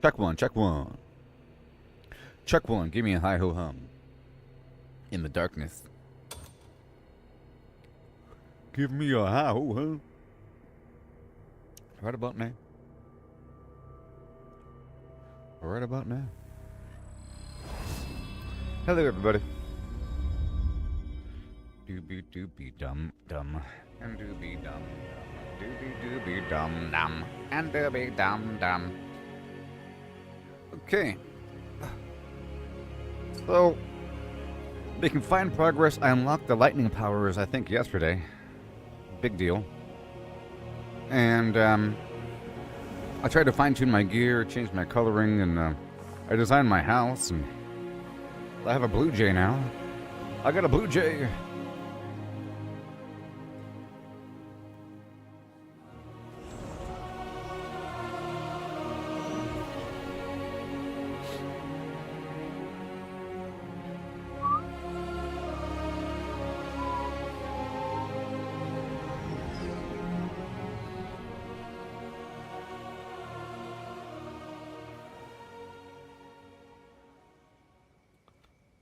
Check one, check one. Check one, give me a hi-ho hum. In the darkness. Give me a hi-ho hum. Right about now. Right about now. Hello, everybody. Doobie doobie dum dum. And doobie dum dum. Doobie doobie dum dum. And doobie dum dum. Okay. So, making fine progress. I unlocked the lightning powers, I think, yesterday. Big deal. And, I tried to fine-tune my gear, change my coloring, and, I designed my house, and I have a Blue Jay now. I got a Blue Jay.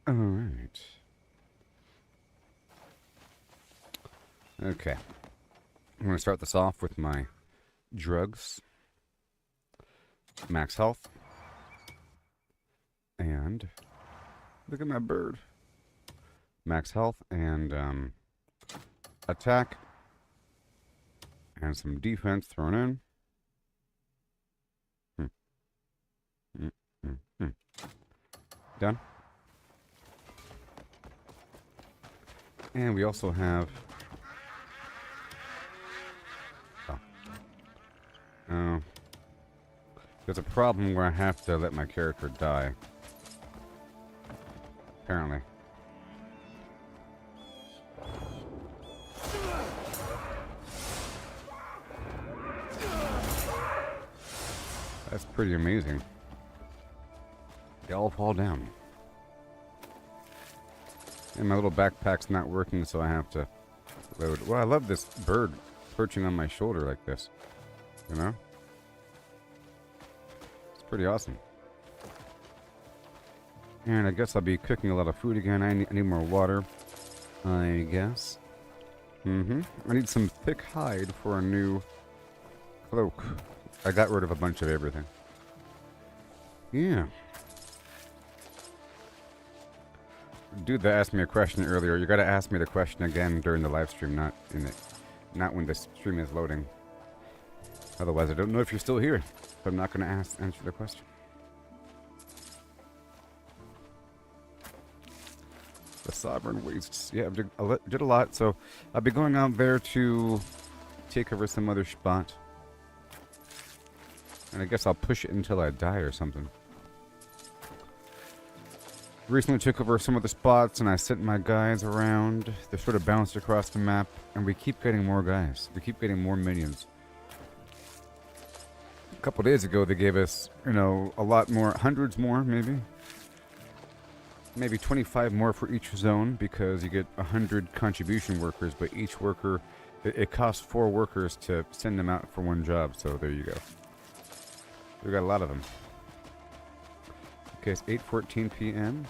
Alright. Okay. I'm going to start this off with my drugs. Max health. And look at my bird. Max health and attack. And some defense thrown in. Done. And we also have... Oh. There's a problem where I have to let my character die. Apparently. That's pretty amazing. They all fall down. And my little backpack's not working, so I have to load. Well, I love this bird perching on my shoulder like this. You know? It's pretty awesome. And I guess I'll be cooking a lot of food again. I need more water, I guess. I need some thick hide for a new cloak. I got rid of a bunch of everything. Yeah. Dude that asked me a question earlier, you gotta ask me the question again during the live stream, not not when the stream is loading. Otherwise, I don't know if you're still here. So I'm not gonna answer the question. The Sovereign Wastes. Yeah, I did a lot, so I'll be going out there to take over some other spot. And I guess I'll push it until I die or something. Recently took over some of the spots and I sent my guys around. They sort of bounced across the map and we keep getting more guys. We keep getting more minions. A couple days ago they gave us, you know, a lot more, hundreds more maybe. Maybe 25 more for each zone because you get 100 contribution workers, but each worker, it costs 4 workers to send them out for one job, so there you go. We got a lot of them. Okay, it's 8:14 p.m.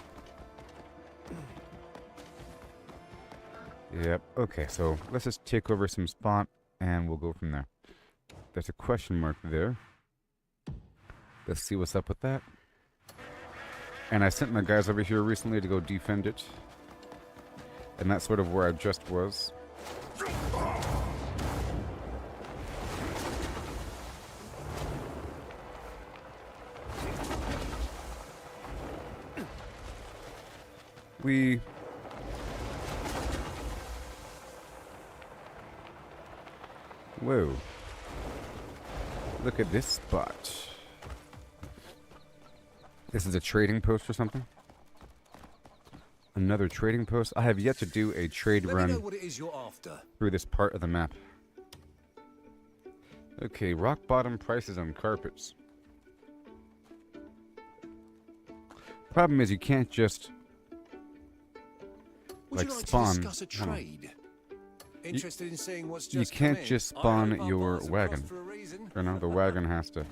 Yep, okay, so let's just take over some spot and we'll go from there. There's a question mark there. Let's see what's up with that. And I sent my guys over here recently to go defend it. And that's sort of where I just was. Whoa. Look at this spot. This is a trading post or something? Another trading post? I have yet to do a trade run know what it is you're after. Through this part of the map. Okay, rock bottom prices on carpets. Problem is you can't just Would you like spawn. to discuss a trade? Interested in seeing what's You just can't come in? just spawn I hope our your bars have wagon. crossed for a reason. You know, the wagon has to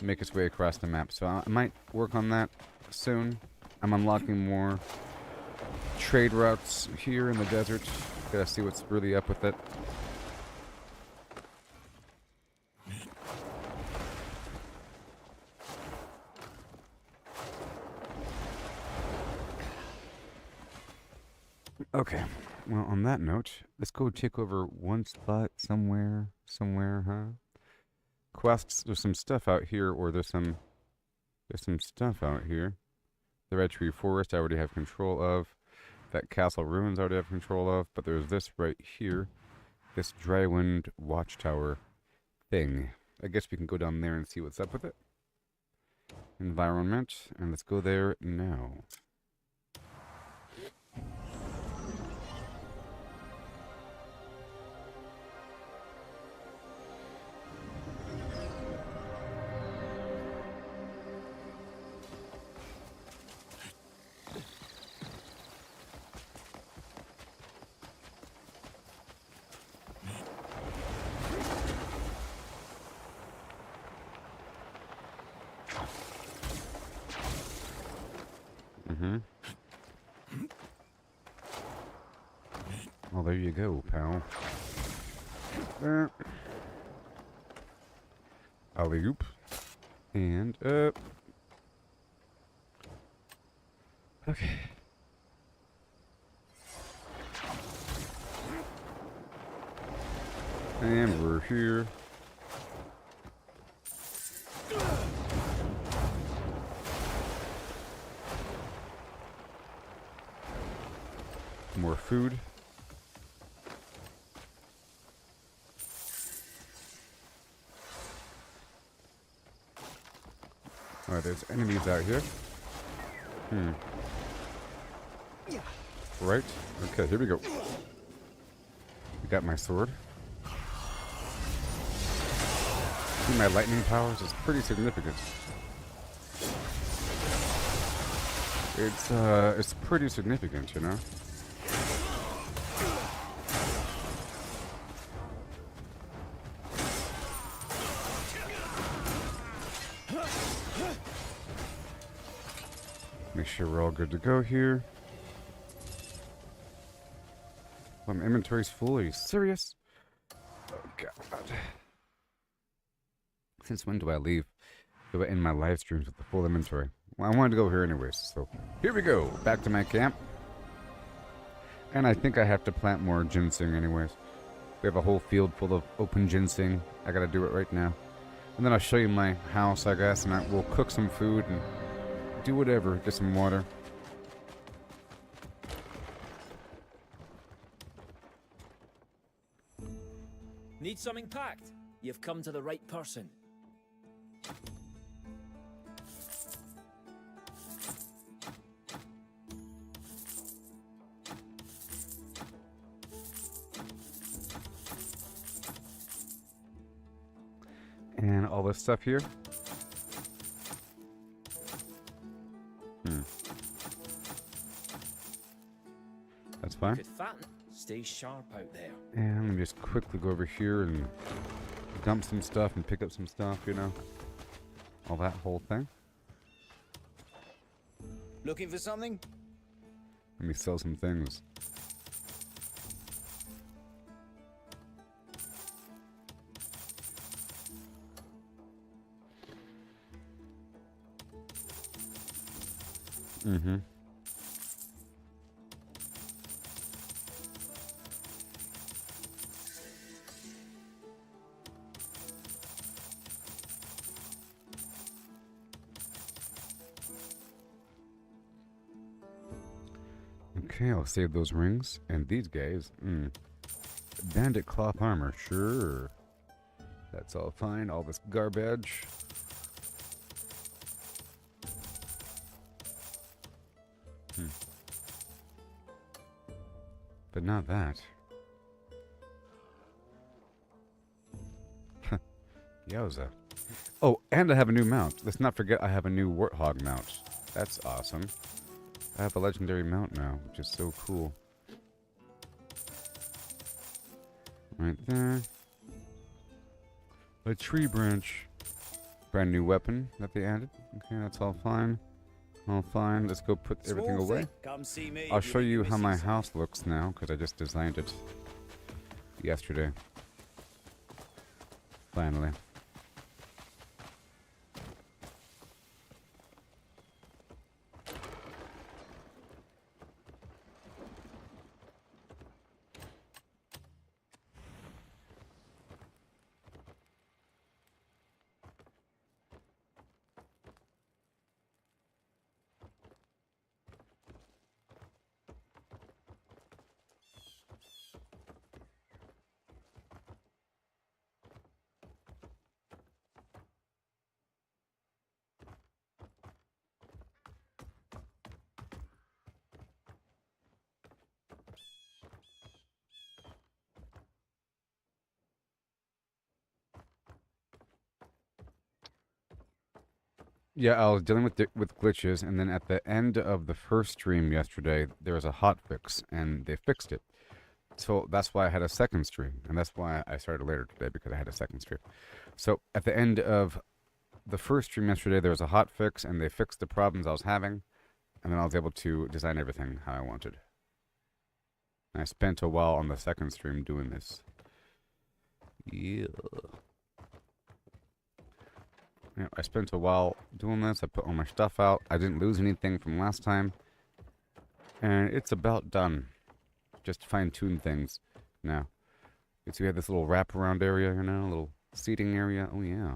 make its way across the map. So I might work on that soon. I'm unlocking more trade routes here in the desert. Gotta see what's really up with it. Okay, well, on that note, let's go take over one spot somewhere, huh? Quests, there's some stuff out here, or there's some stuff out here. The Red Tree Forest I already have control of. That Castle Ruins I already have control of, but there's this right here. This Drywind Watchtower thing. I guess we can go down there and see what's up with it. Environment, and let's go there now. Well, there you go, pal. Alley-oop. And up. Okay. And we're here. More food. Alright, there's enemies out here. Right. Okay, here we go. I got my sword. See my lightning powers? It's pretty significant. It's pretty significant, you know? Make sure we're all good to go here. Oh, my inventory's full. Are you serious? Oh, God. Since when do I leave? Do I end my live streams with the full inventory? Well, I wanted to go here anyways, so here we go. Back to my camp. And I think I have to plant more ginseng anyways. We have a whole field full of open ginseng. I gotta do it right now. And then I'll show you my house, I guess, and we'll cook some food and do whatever. Get some water. Need something packed? You've come to the right person. And all this stuff here. That's fine. Could fatten. Stay sharp out there. And let me just quickly go over here and dump some stuff and pick up some stuff, you know. All that whole thing. Looking for something? Let me sell some things. Okay, I'll save those rings. And these guys, bandit cloth armor, sure. That's all fine. All this garbage. But not that. Yowza. Oh, and I have a new mount. Let's not forget I have a new warthog mount. That's awesome. I have a legendary mount now, which is so cool. Right there. A tree branch. Brand new weapon that they added. Okay, that's all fine. All fine. Let's go put everything Small away. thing. Come see me I'll if show need you to how see my something. house looks now, because I just designed it yesterday. Finally. Yeah, I was dealing with glitches, and then at the end of the first stream yesterday, there was a hot fix, and they fixed it. So that's why I had a second stream, and that's why I started later today, because I had a second stream. So at the end of the first stream yesterday, there was a hot fix, and they fixed the problems I was having, and then I was able to design everything how I wanted. And I spent a while on the second stream doing this. Yeah. Yeah, I spent a while doing this. I put all my stuff out. I didn't lose anything from last time. And it's about done. Just fine-tune things now. So we have this little wraparound area, you know, a little seating area. Oh, yeah.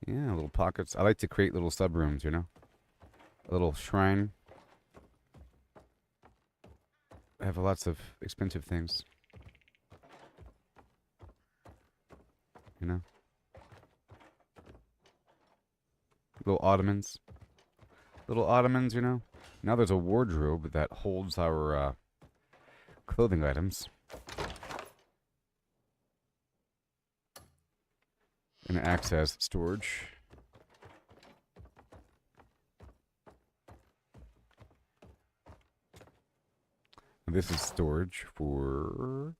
Yeah, little pockets. I like to create little sub-rooms, you know. A little shrine. I have lots of expensive things. You know. Little ottomans. Little ottomans, you know. Now there's a wardrobe that holds our clothing items. And it acts as storage. And this is storage for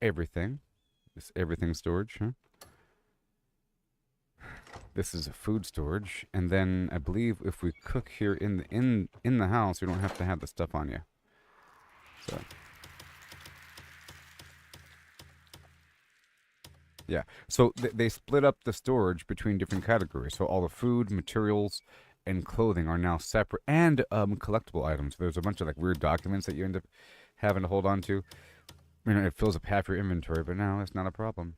everything. This everything storage, huh? This is a food storage, and then I believe if we cook here in the house, we don't have to have the stuff on you. So, yeah. So they split up the storage between different categories. So all the food, materials, and clothing are now separate, and collectible items. There's a bunch of like weird documents that you end up having to hold on to. You know, it fills up half your inventory, but now it's not a problem.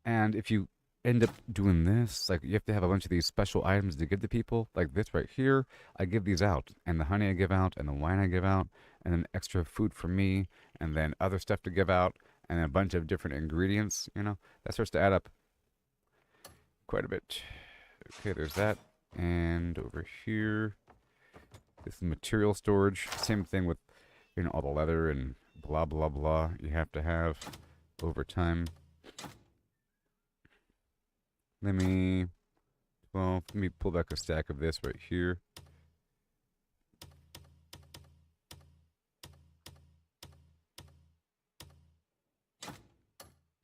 And if you end up doing this, like you have to have a bunch of these special items to give to people, like this right here. I give these out, and the honey I give out, and the wine I give out, and then extra food for me, and then other stuff to give out, and a bunch of different ingredients, you know, that starts to add up quite a bit. Okay, there's that. And over here, this is material storage. Same thing with, you know, all the leather and blah, blah, blah you have to have over time. Let me pull back a stack of this right here.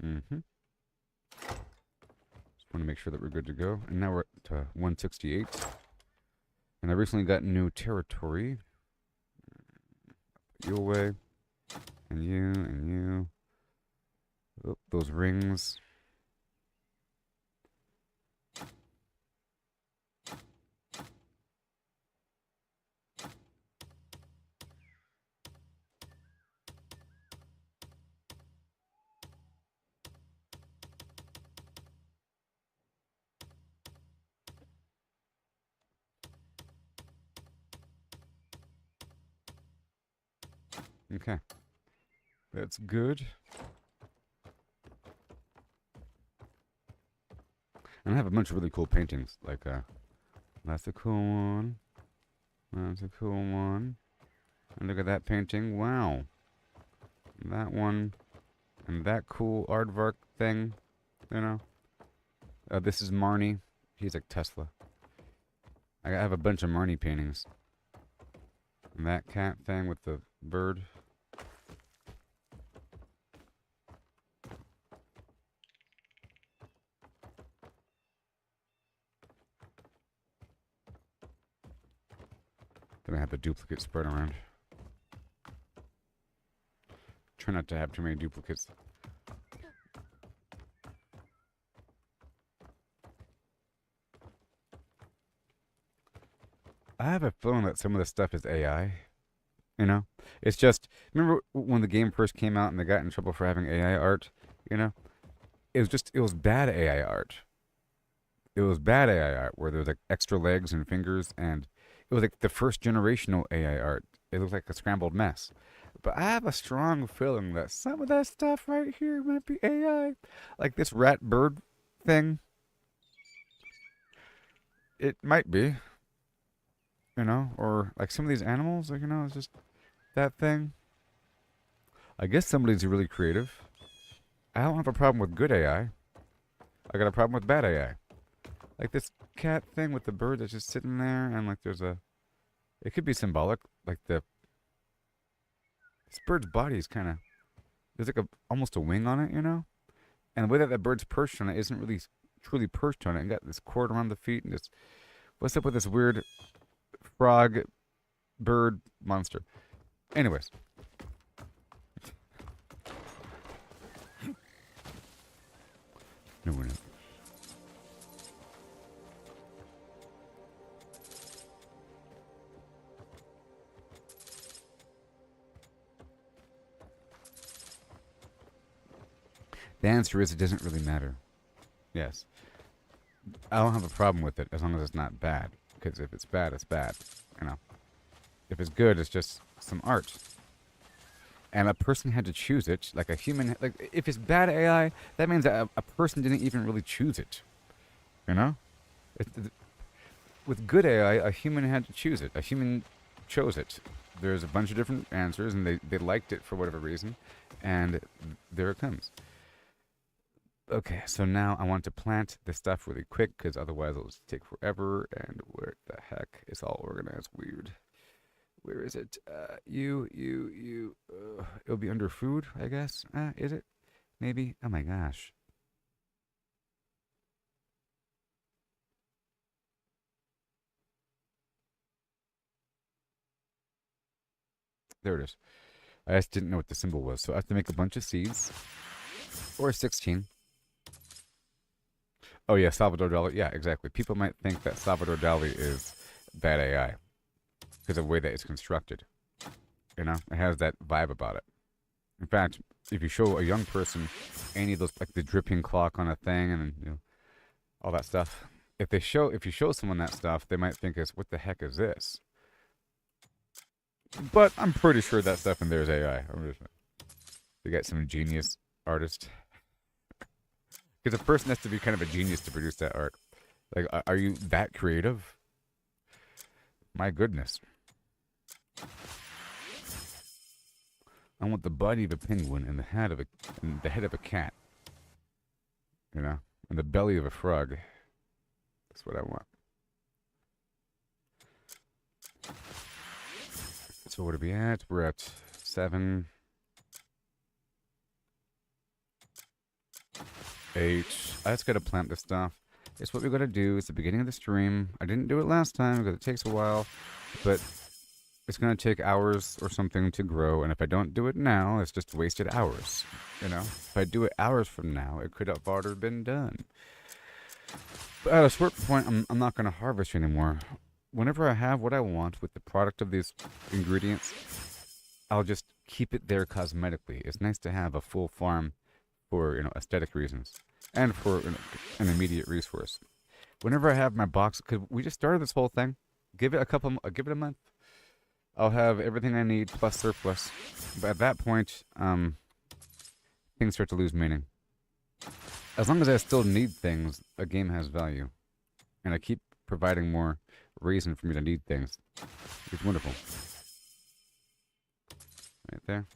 Just want to make sure that we're good to go. And now we're at 168. And I recently got new territory. You away. And you. Oh, those rings. Okay. That's good. And I have a bunch of really cool paintings. Like, that's a cool one. That's a cool one. And look at that painting. Wow. That one. And that cool aardvark thing. You know. This is Marnie. He's like Tesla. I have a bunch of Marnie paintings. And that cat thing with the bird. Then I have the duplicate spread around. Try not to have too many duplicates. I have a feeling that some of the stuff is AI. You know? It's just, remember when the game first came out and they got in trouble for having AI art? You know? It was bad AI art. It was bad AI art where there was like extra legs and fingers, and it was like the first generational AI art. It looked like a scrambled mess. But I have a strong feeling that some of that stuff right here might be AI. Like this rat bird thing. It might be. You know? Or like some of these animals, like, you know, it's just that thing. I guess somebody's really creative. I don't have a problem with good AI. I got a problem with bad AI. Like this cat thing with the bird that's just sitting there, and like there's a... It could be symbolic. Like this bird's body is kind of... There's like almost a wing on it, you know? And the way that bird's perched on it isn't really truly perched on it. And got this cord around the feet and just... What's up with this weird frog bird monster? Anyways. No, we're not. The answer is it doesn't really matter. Yes. I don't have a problem with it as long as it's not bad. Because if it's bad, it's bad. You know. If it's good, it's just some art. And a person had to choose it. Like a human... Like, if it's bad AI, that means that a person didn't even really choose it. You know? With good AI, a human had to choose it. A human chose it. There's a bunch of different answers, and they liked it for whatever reason. And there it comes. Okay, so now I want to plant this stuff really quick, because otherwise it'll just take forever. And where the heck? It's all organized weird. Where is it? It'll be under food, I guess. Is it? Maybe? Oh my gosh. There it is. I just didn't know what the symbol was, so I have to make a bunch of seeds. Or 16. Oh yeah, Salvador Dali. Yeah, exactly. People might think that Salvador Dali is bad AI because of the way that it's constructed. You know, it has that vibe about it. In fact, if you show a young person any of those, like the dripping clock on a thing and, you know, all that stuff, if you show someone that stuff, they might think, what the heck is this? But I'm pretty sure that stuff in there is AI. They got some genius artist. Because a person has to be kind of a genius to produce that art. Like, are you that creative? My goodness. I want the body of a penguin and the head of a cat. You know? And the belly of a frog. That's what I want. So what are we at? We're at 7. 8. I just gotta plant this stuff. It's what we gotta do. It's the beginning of the stream. I didn't do it last time because it takes a while, but it's gonna take hours or something to grow. And if I don't do it now, it's just wasted hours. You know, if I do it hours from now, it could have already been done. But at a certain point, I'm not gonna harvest anymore. Whenever I have what I want with the product of these ingredients, I'll just keep it there cosmetically. It's nice to have a full farm for, you know, aesthetic reasons and for, you know, an immediate resource. Whenever I have my box, because we just started this whole thing, give it a month, I'll have everything I need plus surplus. But at that point, things start to lose meaning. As long as I still need things, a game has value, and I keep providing more reason for me to need things. It's wonderful. Right there.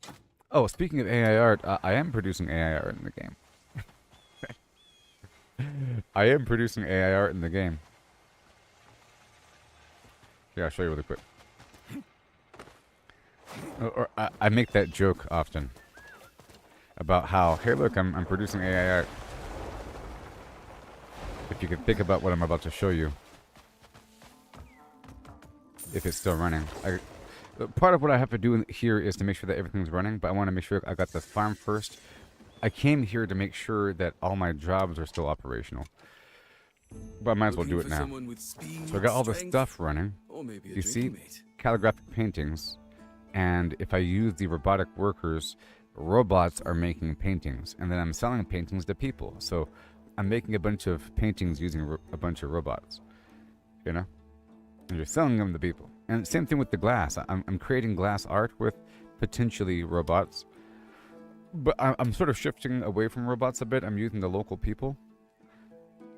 Oh, speaking of AI art, I am producing AI art in the game. I am producing AI art in the game. Yeah, I'll show you really quick. Or I make that joke often about how, hey, look, I'm producing AI art. If you could think about what I'm about to show you. if it's still running. Part of what I have to do here is to make sure that everything's running, but I want to make sure I got the farm first. I came here to make sure that all my jobs are still operational. But I might as well do it now. So I got all the stuff running. You see, calligraphic paintings. And if I use the robotic workers, robots are making paintings. And then I'm selling paintings to people. So I'm making a bunch of paintings using a bunch of robots. You know? And you're selling them to people. And same thing with the glass. I'm creating glass art with potentially robots. But I'm sort of shifting away from robots a bit. I'm using the local people.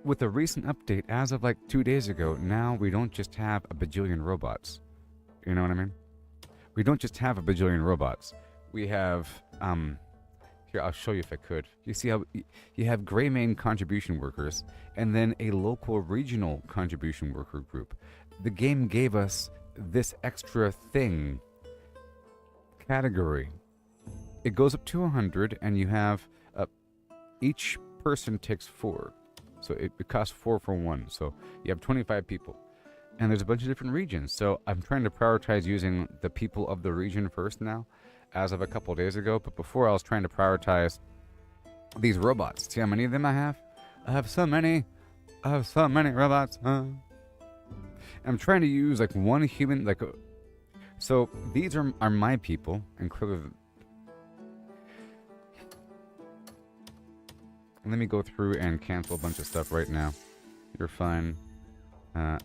With a recent update, as of like 2 days ago, now we don't just have a bajillion robots. You know what I mean? We don't just have a bajillion robots. We have, here, I'll show you if I could. You see how you have Greymane contribution workers and then a local regional contribution worker group. The game gave us this extra thing category. It goes up to 100 and you have, each person takes 4. So it costs 4 for 1. So you have 25 people. And there's a bunch of different regions. So I'm trying to prioritize using the people of the region first now, as of a couple days ago. But before I was trying to prioritize these robots. See how many of them I have? I have so many. I have so many robots. I'm trying to use like one human, so these are my people, and clearly. Let me go through and cancel a bunch of stuff right now. You're fine. I'm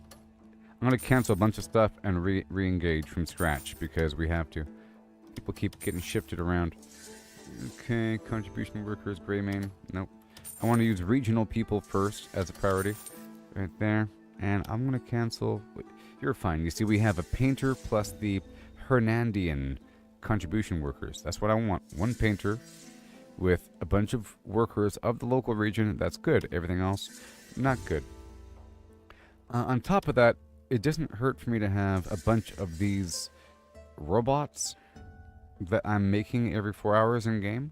going to cancel a bunch of stuff and re-engage from scratch because we have to. People keep getting shifted around. Okay, contribution workers, Greymane. Nope. I want to use regional people first as a priority. Right there. And I'm going to cancel. You're fine. You see, we have a painter plus the Hernandian contribution workers. That's what I want. One painter with a bunch of workers of the local region. That's good. Everything else, not good. On top of that, it doesn't hurt for me to have a bunch of these robots that I'm making every 4 hours in game,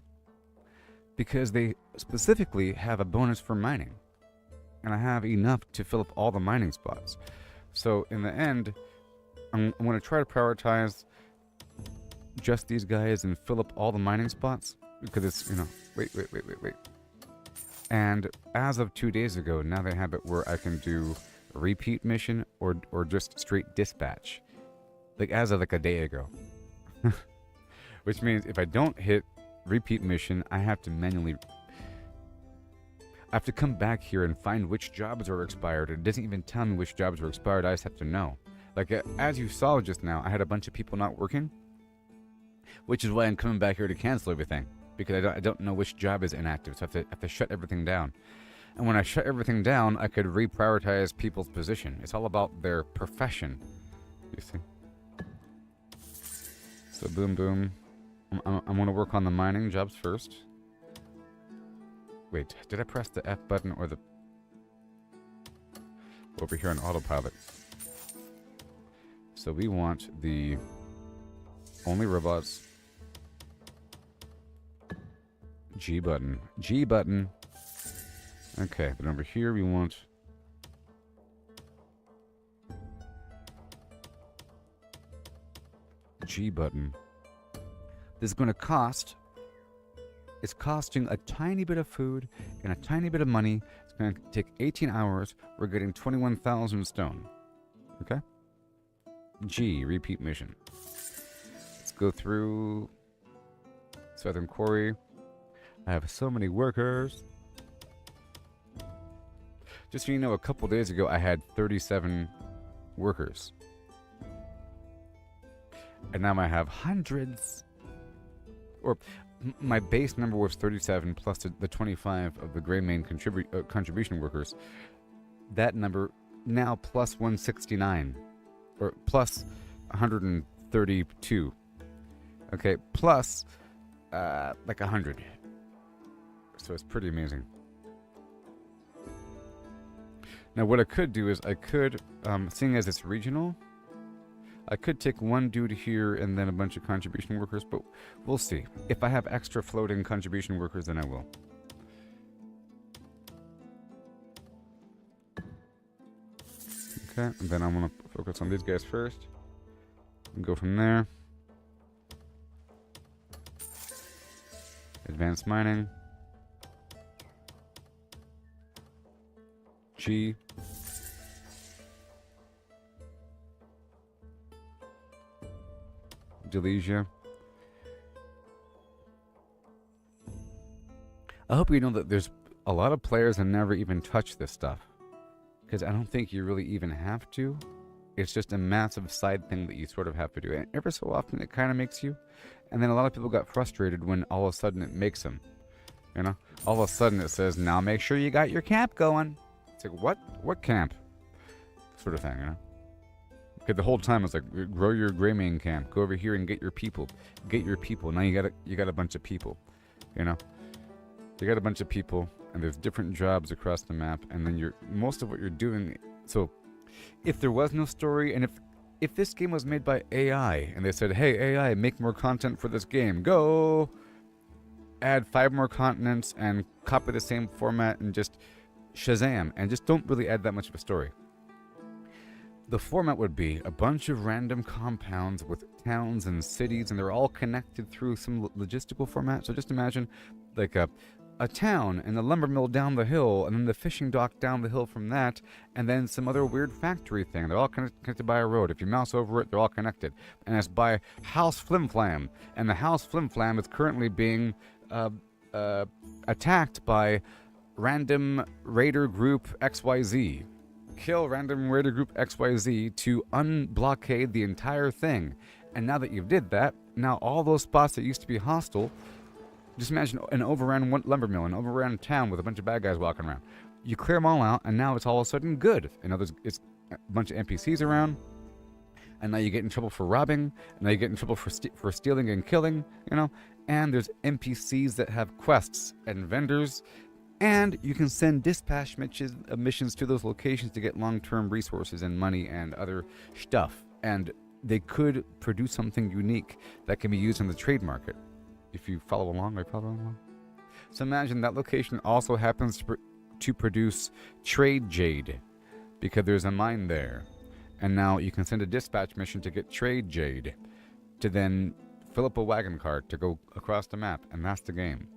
because they specifically have a bonus for mining, and I have enough to fill up all the mining spots. So in the end, I'm going to try to prioritize just these guys and fill up all the mining spots, because it's, you know, wait. And as of 2 days ago, now they have it where I can do a repeat mission or just straight dispatch, like as of like a day ago. Which means if I don't hit repeat mission, I have to manually, I have to come back here and find which jobs are expired. It doesn't even tell me which jobs are expired. I just have to know. Like as you saw just now, I had a bunch of people not working, which is why I'm coming back here to cancel everything, because I don't know which job is inactive. So I have to shut everything down. And when I shut everything down, I could reprioritize people's position. It's all about their profession, you see. So boom. I'm going to work on the mining jobs first. Wait, did I press the F button or the... Over here on autopilot. So we want the only robots. G button. G button. Okay, but over here we want... G button. This is going to cost... It's costing a tiny bit of food and a tiny bit of money. It's going to take 18 hours. We're getting 21,000 stone. Okay? G, repeat mission. Let's go through Southern Quarry. I have so many workers. Just so you know, a couple days ago I had 37 workers. And now I have hundreds. Or my base number was 37 plus the 25 of the Greymane contribution workers. That number now plus 169. Or plus 132. Okay, plus like 100. So it's pretty amazing. Now what I could do is I could, seeing as it's regional, I could take one dude here and then a bunch of contribution workers, but we'll see. If I have extra floating contribution workers, then I will. Okay, and then I'm going to focus on these guys first. And go from there. Advanced mining. Chi. Delesia. I hope you know that there's a lot of players that never even touch this stuff. Because I don't think you really even have to. It's just a massive side thing that you sort of have to do. And ever so often it kind of makes you. And then a lot of people got frustrated when all of a sudden it makes them. You know? All of a sudden it says, now make sure you got your camp going. It's like, what? What camp? Sort of thing, you know? Because the whole time it's like, grow your Greymane camp. Go over here and get your people. Get your people. Now you got a bunch of people. You know? You got a bunch of people, and there's different jobs across the map, and then most of what you're doing. So, if there was no story, and if this game was made by AI, and they said, hey AI, make more content for this game, go add 5 more continents and copy the same format and just Shazam, and just don't really add that much of a story. The format would be a bunch of random compounds with towns and cities, and they're all connected through some logistical format. So just imagine like a town and the lumber mill down the hill, and then the fishing dock down the hill from that, and then some other weird factory thing. They're all connected by a road. If you mouse over it, they're all connected. And it's by House Flimflam. And the House Flimflam is currently being attacked by Random Raider Group XYZ. Kill Random Raider Group XYZ to unblockade the entire thing. And now that you've did that, now all those spots that used to be hostile. Just imagine an overrun lumber mill, an overrun town with a bunch of bad guys walking around. You clear them all out, and now it's all of a sudden good. You know, it's a bunch of NPCs around, and now you get in trouble for robbing, and now you get in trouble for stealing and killing, you know, and there's NPCs that have quests and vendors, and you can send dispatch missions to those locations to get long-term resources and money and other stuff, and they could produce something unique that can be used in the trade market. If you follow along, are you following along? So imagine that location also happens to produce trade jade, because there's a mine there. And now you can send a dispatch mission to get trade jade, to then fill up a wagon cart to go across the map, and that's the game.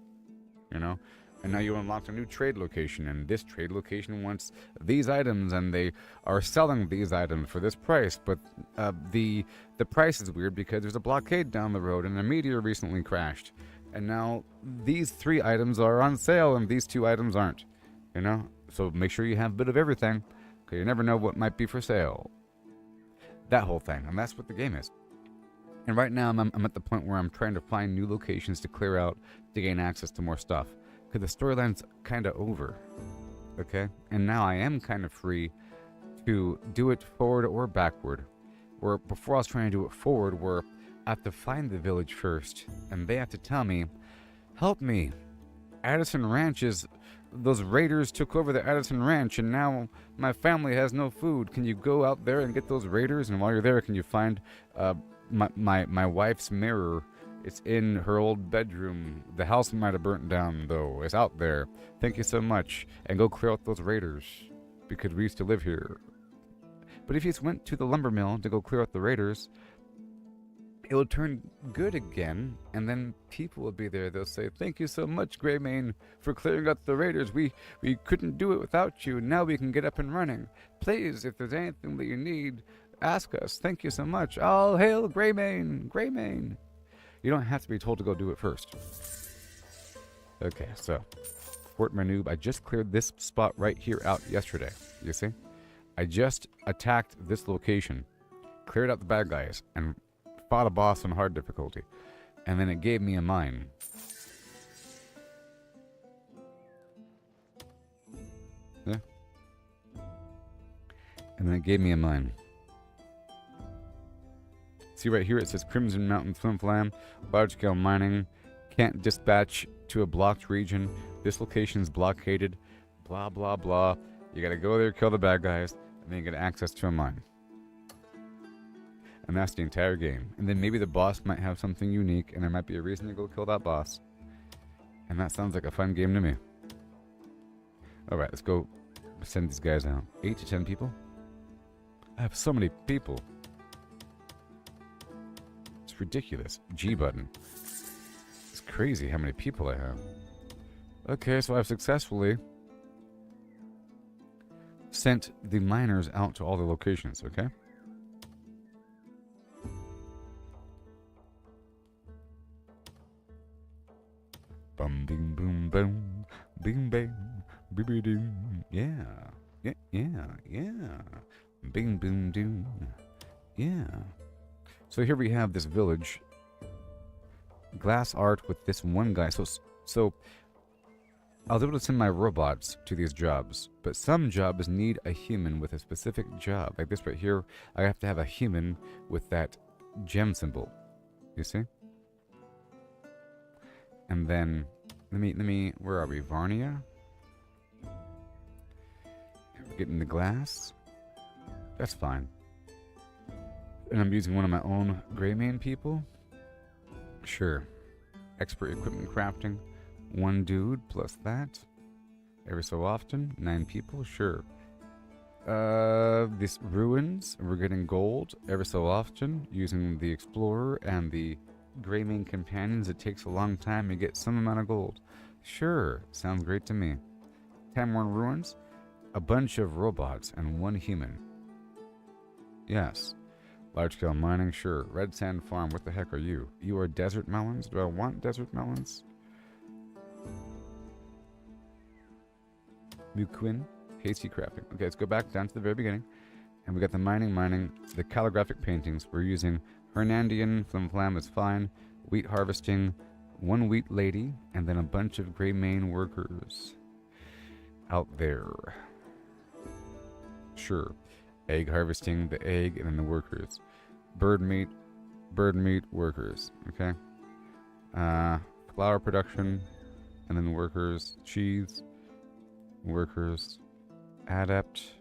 You know? And now you unlocked a new trade location, and this trade location wants these items, and they are selling these items for this price. But the price is weird because there's a blockade down the road, and a meteor recently crashed. And now these 3 items are on sale, and these 2 items aren't. You know? So make sure you have a bit of everything, because you never know what might be for sale. That whole thing, and that's what the game is. And right now I'm at the point where I'm trying to find new locations to clear out to gain access to more stuff. Because the storyline's kind of over, okay? And now I am kind of free to do it forward or backward. Where before I was trying to do it forward, where I have to find the village first, and they have to tell me, help me. Addison Ranch those raiders took over the Addison Ranch, and now my family has no food. Can you go out there and get those raiders? And while you're there, can you find my wife's mirror? It's in her old bedroom. The house might have burnt down, though. It's out there. Thank you so much. And go clear out those raiders, because we used to live here. But if you just went to the lumber mill to go clear out the raiders, it would turn good again, and then people will be there. They'll say, thank you so much, Greymane, for clearing out the raiders. We couldn't do it without you. Now we can get up and running. Please, if there's anything that you need, ask us. Thank you so much. All hail Greymane! Greymane! You don't have to be told to go do it first. Okay, so Fort Manoob. I just cleared this spot right here out yesterday. You see? I just attacked this location, cleared out the bad guys, and fought a boss on hard difficulty. And then it gave me a mine. Yeah. And then it gave me a mine. See right here, it says Crimson Mountain Flimflam, large-scale mining, can't dispatch to a blocked region, this location's blockaded, blah, blah, blah. You gotta go there, kill the bad guys, and then you get access to a mine. And that's the entire game. And then maybe the boss might have something unique, and there might be a reason to go kill that boss. And that sounds like a fun game to me. Alright, let's go send these guys out. 8 to 10 people? I have so many people. It's ridiculous. G button. It's crazy how many people I have. Okay, so I've successfully sent the miners out to all the locations, okay? Bum bing boom boom bing bang bing doom. Yeah. Yeah, yeah, yeah. Bing boom doom. Yeah. So here we have this village. Glass art with this one guy. So I was able to send my robots to these jobs, but some jobs need a human with a specific job. Like this right here, I have to have a human with that gem symbol. You see? And then let me where are we? Varnia? We're getting the glass. That's fine. And I'm using one of my own Greymane people. Sure. Expert equipment crafting. One dude plus that. Every so often. 9 people. Sure. These ruins. We're getting gold every so often. Using the explorer and the Greymane companions. It takes a long time to get some amount of gold. Sure. Sounds great to me. 10 more ruins. A bunch of robots and 1 human. Yes. Large-scale mining, sure. Red sand farm, what the heck are you? You are desert melons? Do I want desert melons? Muquin, hasty crafting. Okay, let's go back down to the very beginning. And we got the mining, the calligraphic paintings. We're using Hernandian, Flim Flam is fine. Wheat harvesting, 1 wheat lady, and then a bunch of Greymane workers out there. Sure. Egg harvesting, the egg, and then the workers. Bird meat, workers. Okay. Flour production, and then workers. Cheese, workers. Adept,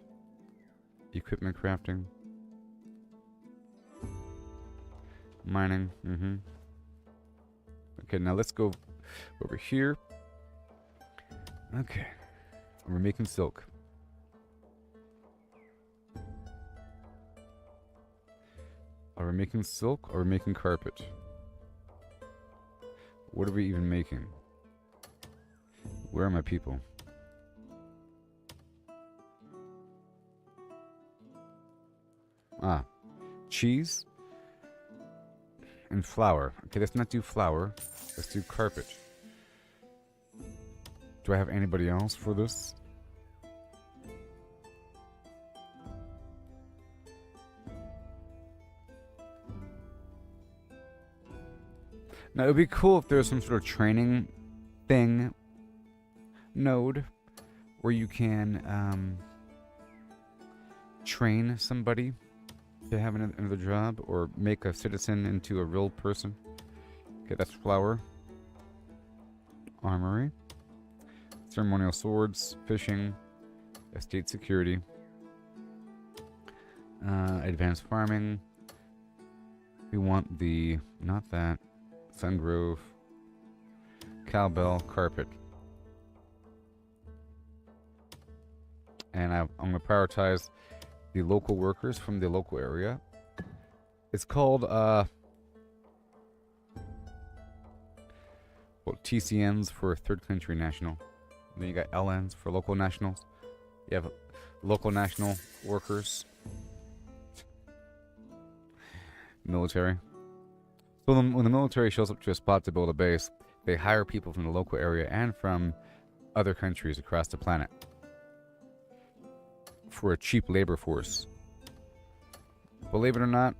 equipment crafting. Mining, Okay, now let's go over here. Okay. We're making silk. Are we making silk or are we making carpet? What are we even making? Where are my people? Ah. Cheese and flour. Okay, let's not do flour. Let's do carpet. Do I have anybody else for this? Now, it would be cool if there was some sort of training thing, node, where you can train somebody to have another job or make a citizen into a real person. Okay, that's flour. Armory. Ceremonial swords, fishing, estate security, advanced farming. We want the, not that. Sungrove, cowbell, carpet. And I'm going to prioritize the local workers from the local area. It's called, well, TCNs for third country national. And then you got LNs for local nationals. You have local national workers. Military. So when the military shows up to a spot to build a base, they hire people from the local area and from other countries across the planet for a cheap labor force. Believe it or not,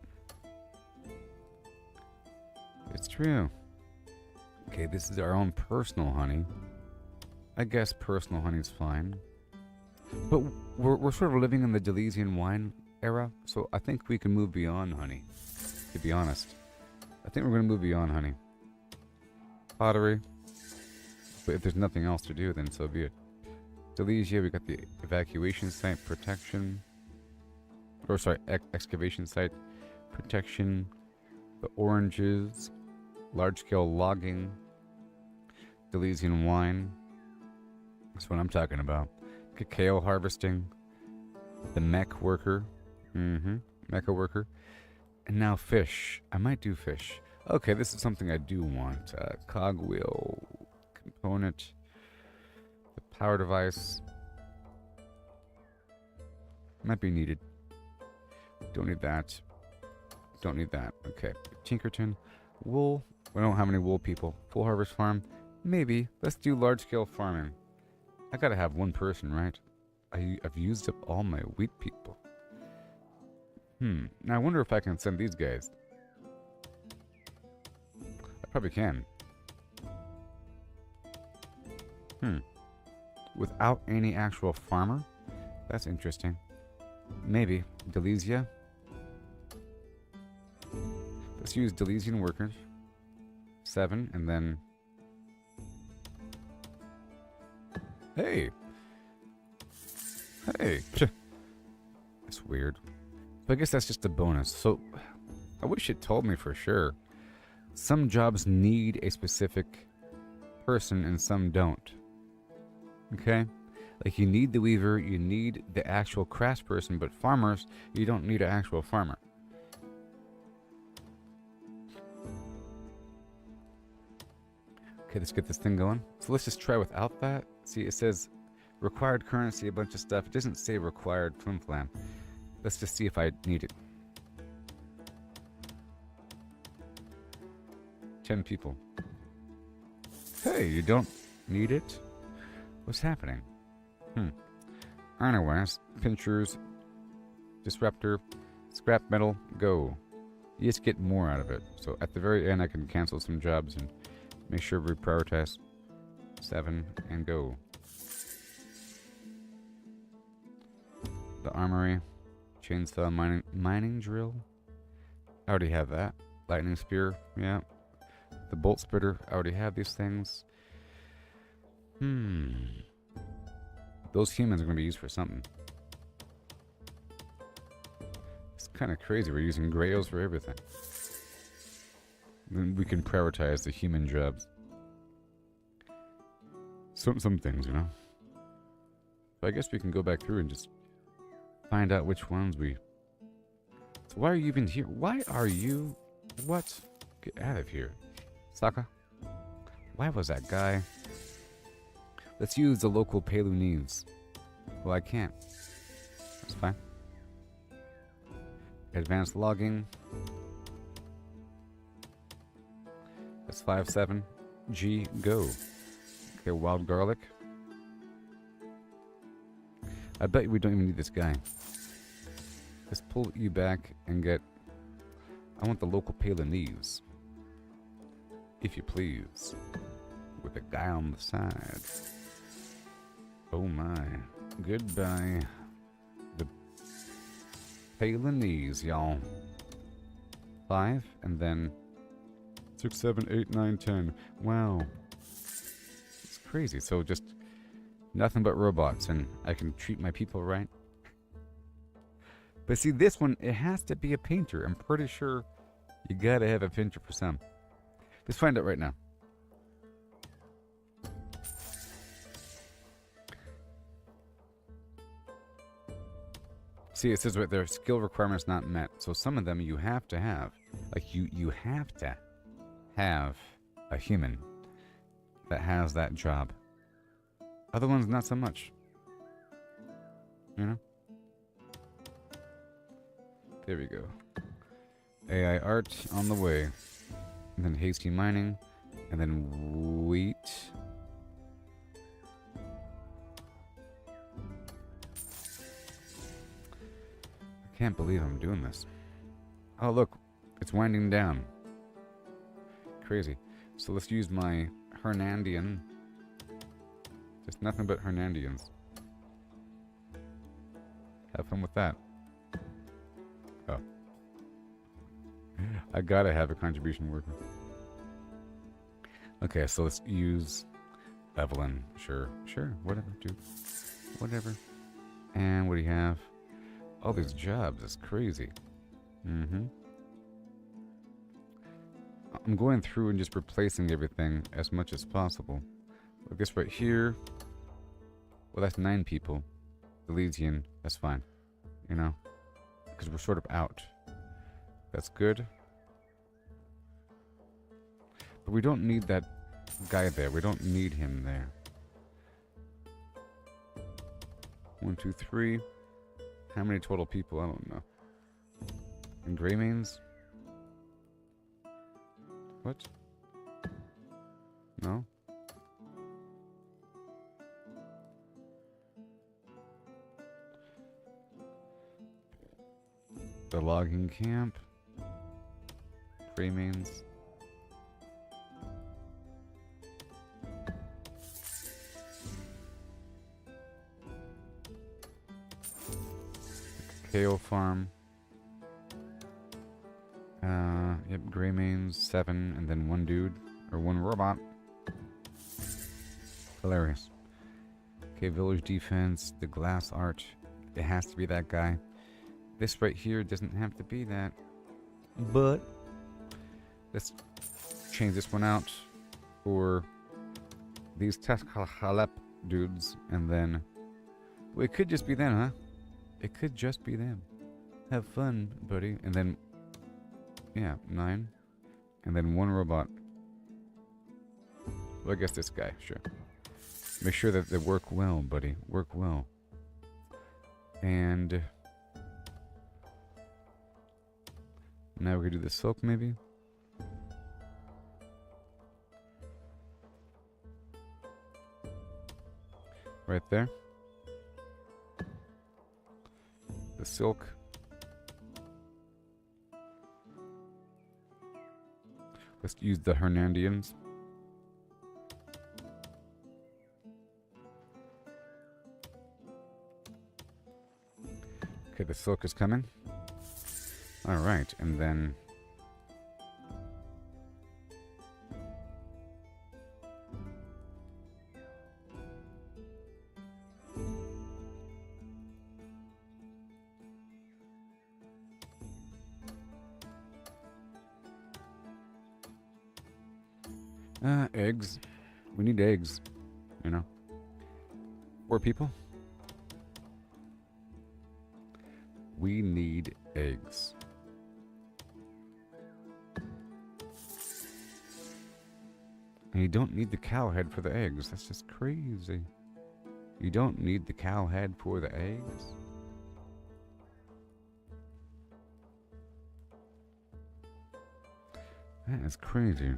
it's true. Okay, this is our own personal honey. I guess personal honey's fine. But we're sort of living in the Deleuzian wine era, so I think we can move beyond honey, to be honest. I think we're going to move beyond honey. Pottery. But if there's nothing else to do, then so be it. Delesia, we got the evacuation site protection. Or sorry, excavation site protection. The oranges. Large-scale logging. Deleuzian wine. That's what I'm talking about. Cacao harvesting. The mech worker. Mecha worker. And now fish. I might do fish. Okay, this is something I do want. Cogwheel component. The power device. Might be needed. Don't need that. Don't need that. Okay. Tinkerton. Wool. We don't have any wool people. Full harvest farm. Maybe. Let's do large scale farming. I gotta have one person, right? I've used up all my wheat people. Now I wonder if I can send these guys. I probably can. Without any actual farmer? That's interesting. Maybe. Delesia. Let's use Delesian workers. 7, and then... Hey! Hey! That's weird. But I guess that's just a bonus. So, I wish it told me for sure. Some jobs need a specific person and some don't. Okay? Like, you need the weaver, you need the actual crafts person, but farmers, you don't need an actual farmer. Okay, let's get this thing going. So let's just try without that. See, it says required currency, a bunch of stuff. It doesn't say required flim-flam. Let's just see if I need it. 10 people. Hey, you don't need it? What's happening? Iron awareness, pinchers, disruptor, scrap metal, go. You just get more out of it. So at the very end, I can cancel some jobs and make sure we prioritize. 7 and go. The armory, chainsaw, mining drill. I already have that. Lightning spear, yeah. The bolt splitter, I already have these things. Those humans are going to be used for something. It's kind of crazy. We're using Grayos for everything. Then we can prioritize the human jobs. Some things, you know. But I guess we can go back through and just find out which ones we... So why are you even here? Why are you... What? Get out of here. Saka? Why was that guy... Let's use the local Palunese. Well, I can't. That's fine. Advanced logging. That's 5-7. G, go. Okay, wild garlic. I bet we don't even need this guy. Let's pull you back and get... I want the local Palunese. If you please. With a guy on the side. Oh my. Goodbye. The Palunese, y'all. 5, and then 6, 7, 8, 9, 10. Wow. It's crazy. So just nothing but robots, and I can treat my people right. But see, this one, it has to be a painter. I'm pretty sure you gotta have a painter for some. Let's find out right now. See, it says right there, skill requirements not met. So some of them you have to have. Like, you have to have a human that has that job. Other ones, not so much. You know? There we go. AI art on the way. And then hasty mining. And then wheat. I can't believe I'm doing this. Oh, look. It's winding down. Crazy. So let's use my Hernandian. Just nothing but Hernandians. Have fun with that. Oh. I gotta have a contribution worker. Okay, so let's use Evelyn. Sure. Sure. Whatever, dude. Whatever. And what do you have? All these jobs. It's crazy. I'm going through and just replacing everything as much as possible. I guess right here... Well, that's 9 people. Elysian, that's fine. You know? Because we're sort of out. That's good. But we don't need that guy there. We don't need him there. 1, 2, 3. How many total people? I don't know. And Greymanes? What? No? The logging camp. Greymanes. Cacao farm. Yep, Greymanes, 7, and then 1 dude, or 1 robot. Hilarious. Okay, village defense, the glass arch. It has to be that guy. This right here doesn't have to be that. But let's change this one out for these Taskalhalep dudes, and then well, it could just be them, huh? It could just be them. Have fun, buddy. And then yeah, 9. And then 1 robot. Well, I guess this guy, sure. Make sure that they work well, buddy. Work well. And now we can do the silk, maybe? Right there. The silk. Let's use the Hernandians. Okay, the silk is coming. Alright, and then eggs. We need eggs, you know. 4 people. We need eggs. And you don't need the cow head for the eggs. That's just crazy. You don't need the cow head for the eggs. That is crazy.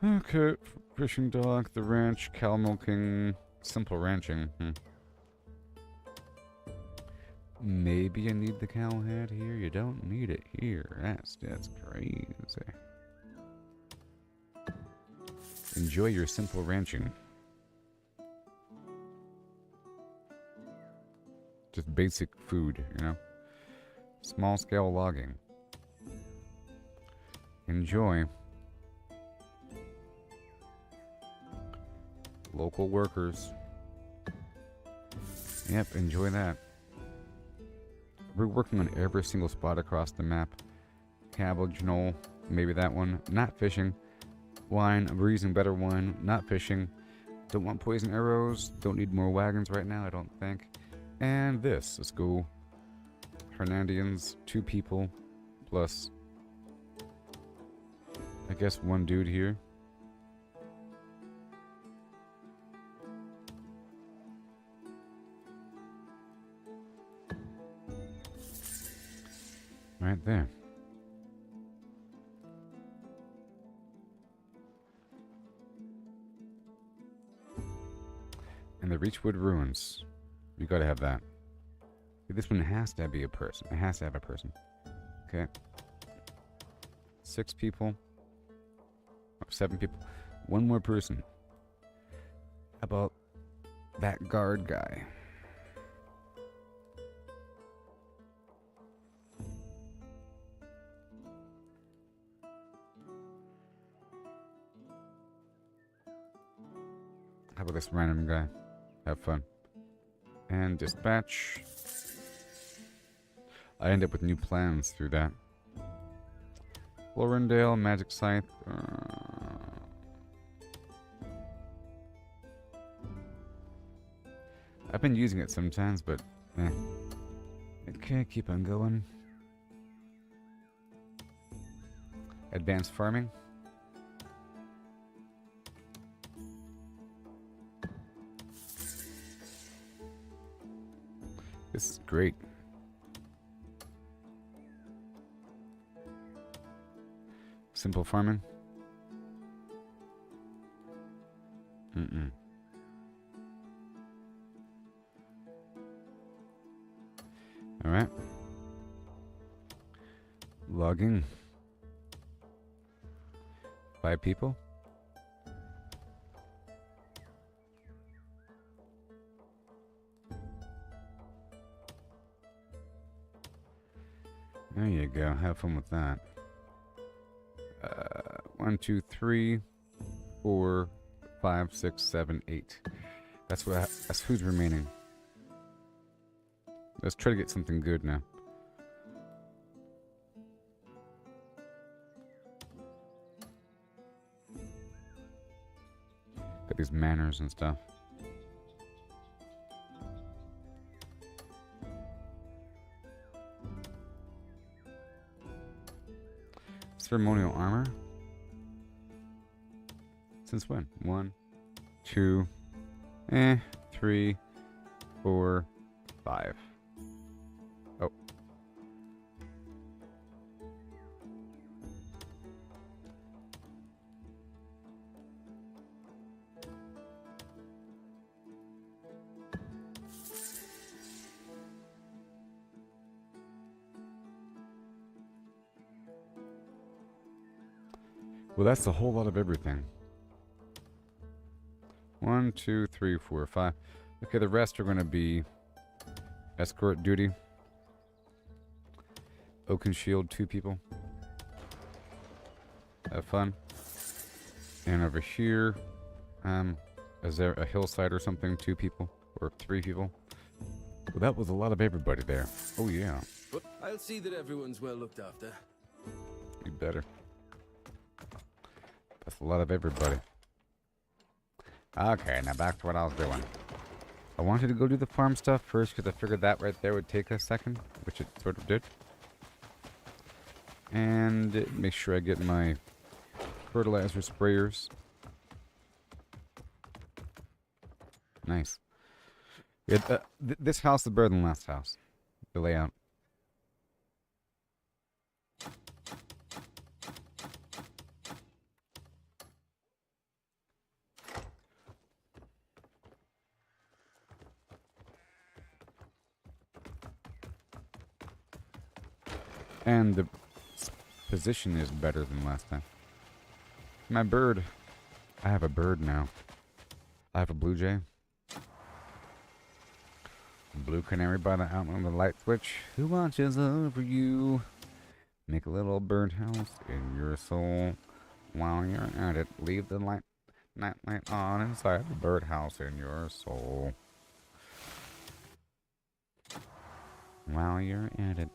Okay, fishing dock, the ranch, cow milking, simple ranching. Maybe you need the cow head here. You don't need it here. That's crazy. Enjoy your simple ranching. Just basic food, you know. Small scale logging. Enjoy. Local workers. Yep, enjoy that. We're working on every single spot across the map. Cabbage, Knoll, maybe that one. Not fishing. Wine, we're using better wine. Not fishing. Don't want poison arrows. Don't need more wagons right now, I don't think. And this, let's go. Hernandians, 2 people. Plus, I guess 1 dude here. Right there. And the Reachwood Ruins. You gotta have that. This one has to be a person. It has to have a person. Okay. 6 people. Or 7 people. 1 more person. How about that guard guy? How about this random guy? Have fun. And dispatch. I end up with new plans through that. Florendale, Magic Scythe. I've been using it sometimes, but it can't keep on going. Advanced farming. This is great. Simple farming. All right. Logging. 5 people. There you go. Have fun with that. 1, 2, 3, 4, 5, 6, 7, 8. That's food remaining. Let's try to get something good now. Got these manners and stuff. Ceremonial armor. Since when? 1, 2, 3, 4, 5. Oh. Well, that's a whole lot of everything. 1, 2, 3, 4, 5. Okay, the rest are going to be escort duty. Oaken shield, 2 people. Have fun. And over here, is there a hillside or something? 2 people or 3 people? Well, that was a lot of everybody there. Oh yeah. I'll see that everyone's well looked after. You better. That's a lot of everybody. Okay, now back to what I was doing. I wanted to go do the farm stuff first because I figured that right there would take a second, which it sort of did. And make sure I get my fertilizer sprayers. Nice. Yeah, this house is better than last house. The layout. And the position is better than last time. My bird. I have a bird now. I have a blue jay. Blue canary by the outlet of the light switch. Who watches over you? Make a little birdhouse in your soul. While you're at it, leave the night light on inside the birdhouse in your soul. While you're at it.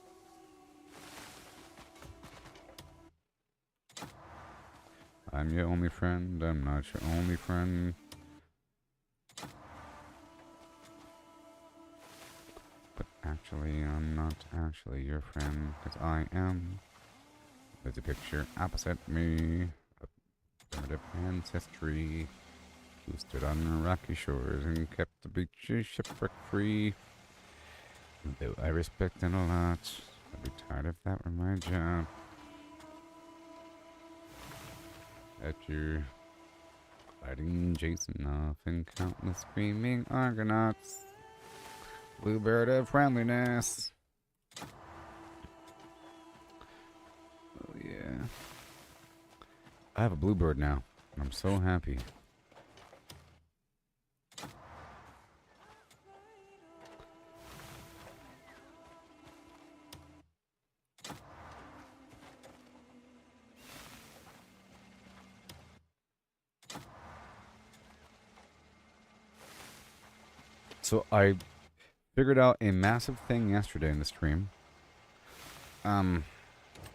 I'm your only friend, I'm not your only friend. But actually, I'm not actually your friend, because I am. There's a picture opposite me of primitive ancestry who stood on the rocky shores and kept the beaches shipwreck free. Though I respect it a lot, I'd be tired if that were my job. At your fighting Jason off and countless screaming Argonauts. Bluebird of friendliness. Oh yeah. I have a bluebird now. I'm so happy. So I figured out a massive thing yesterday in the stream. In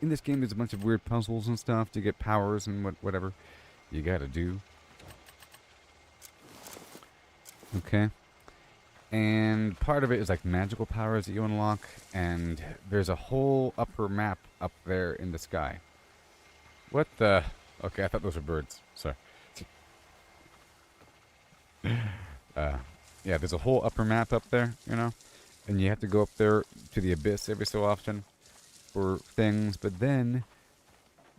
this game, there's a bunch of weird puzzles and stuff to get powers and whatever you gotta do. Okay. And part of it is like magical powers that you unlock, and there's a whole upper map up there in the sky. What the? Okay, I thought those were birds. Sorry. Yeah, there's a whole upper map up there, you know? And you have to go up there to the abyss every so often for things. But then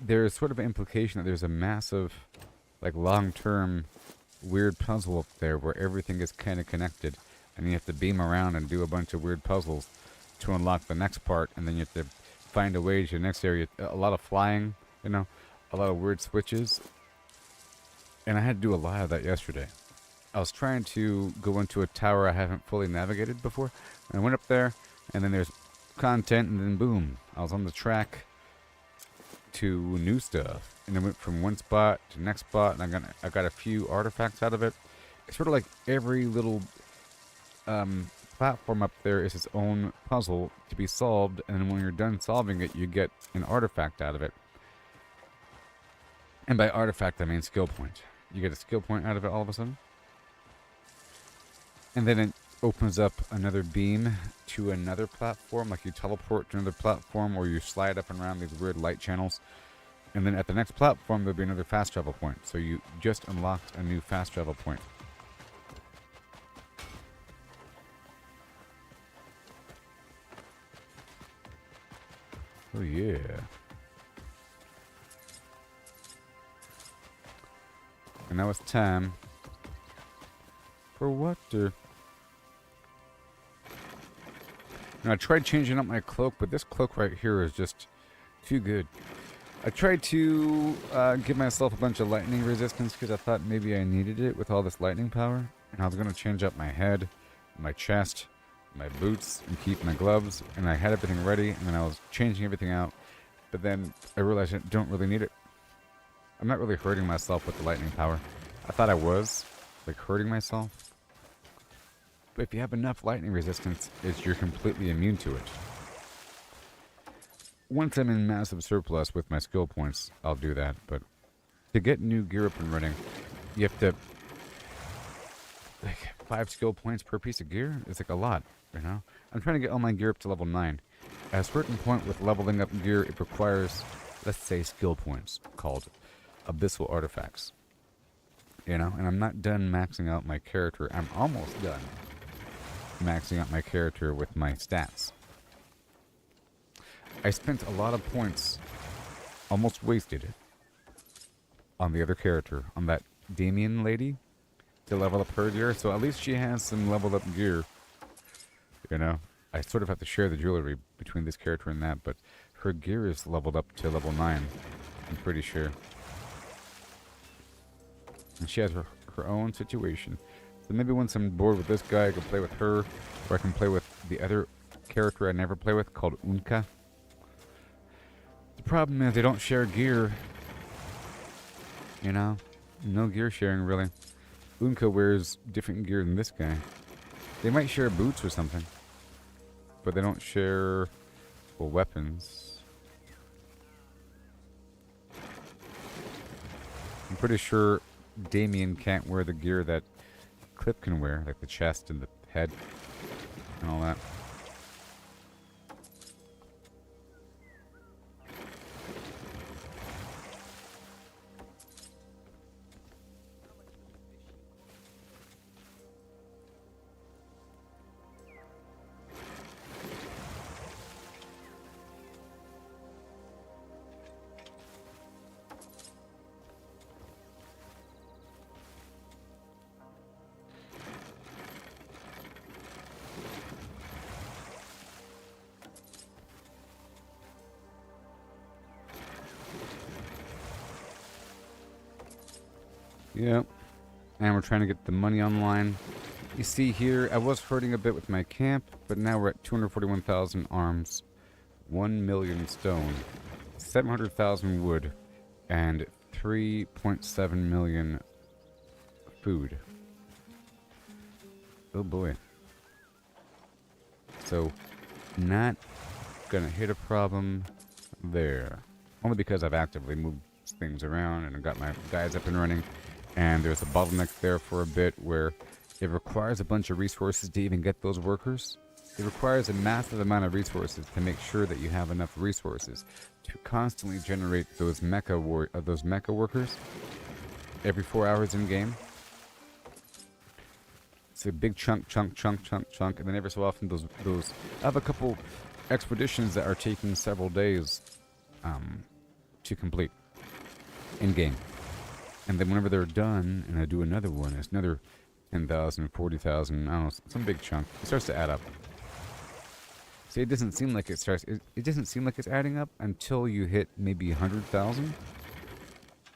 there's sort of an implication that there's a massive, like, long-term weird puzzle up there where everything is kind of connected. And you have to beam around and do a bunch of weird puzzles to unlock the next part. And then you have to find a way to the next area. A lot of flying, you know? A lot of weird switches. And I had to do a lot of that yesterday. I was trying to go into a tower I haven't fully navigated before. And I went up there, and then there's content, and then boom. I was on the track to new stuff. And I went from one spot to the next spot, and I got a few artifacts out of it. It's sort of like every little platform up there is its own puzzle to be solved, and then when you're done solving it, you get an artifact out of it. And by artifact, I mean skill point. You get a skill point out of it all of a sudden. And then it opens up another beam to another platform, like you teleport to another platform, or you slide up and around these weird light channels. And then at the next platform, there'll be another fast travel point. So you just unlocked a new fast travel point. Oh yeah. And now it's time for water. Now, I tried changing up my cloak, but this cloak right here is just too good. I tried to give myself a bunch of lightning resistance because I thought maybe I needed it with all this lightning power. And I was going to change up my head, my chest, my boots, and keep my gloves. And I had everything ready, and then I was changing everything out. But then I realized I don't really need it. I'm not really hurting myself with the lightning power. I thought I was, like, hurting myself. But if you have enough lightning resistance, you're completely immune to it. Once I'm in massive surplus with my skill points, I'll do that. But to get new gear up and running, you have to... like, 5 skill points per piece of gear? It's like a lot, you know? I'm trying to get all my gear up to level 9. At a certain point with leveling up gear, it requires, let's say, skill points called abyssal artifacts. You know? And I'm not done maxing out my character. I'm almost done maxing out my character with my stats. I spent a lot of points, almost wasted, on the other character, on that Damien lady, to level up her gear. So at least she has some leveled up gear. You know? I sort of have to share the jewelry between this character and that, but her gear is leveled up to level 9. I'm pretty sure. And she has her own situation. So maybe once I'm bored with this guy, I can play with her, or I can play with the other character I never play with, called Unka. The problem is they don't share gear. You know? No gear sharing, really. Unka wears different gear than this guy. They might share boots or something. But they don't share, well, weapons. I'm pretty sure Damien can't wear the gear that Clip can wear, like the chest and the head and all that. Yep. And we're trying to get the money online. You see here, I was hurting a bit with my camp, but now we're at 241,000 arms, 1 million stone, 700,000 wood, and 3.7 million food. Oh boy. So, not gonna hit a problem there. Only because I've actively moved things around and I got my guys up and running. And there's a bottleneck there for a bit where it requires a bunch of resources to even get those workers. It requires a massive amount of resources to make sure that you have enough resources to constantly generate those mecha workers every 4 hours in game. It's a big chunk, and then every so often those I have a couple expeditions that are taking several days to complete in game. And then whenever they're done, and I do another one, it's another 10,000, 40,000, I don't know, some big chunk. It starts to add up. See, it doesn't seem like it doesn't seem like it's adding up until you hit maybe 100,000.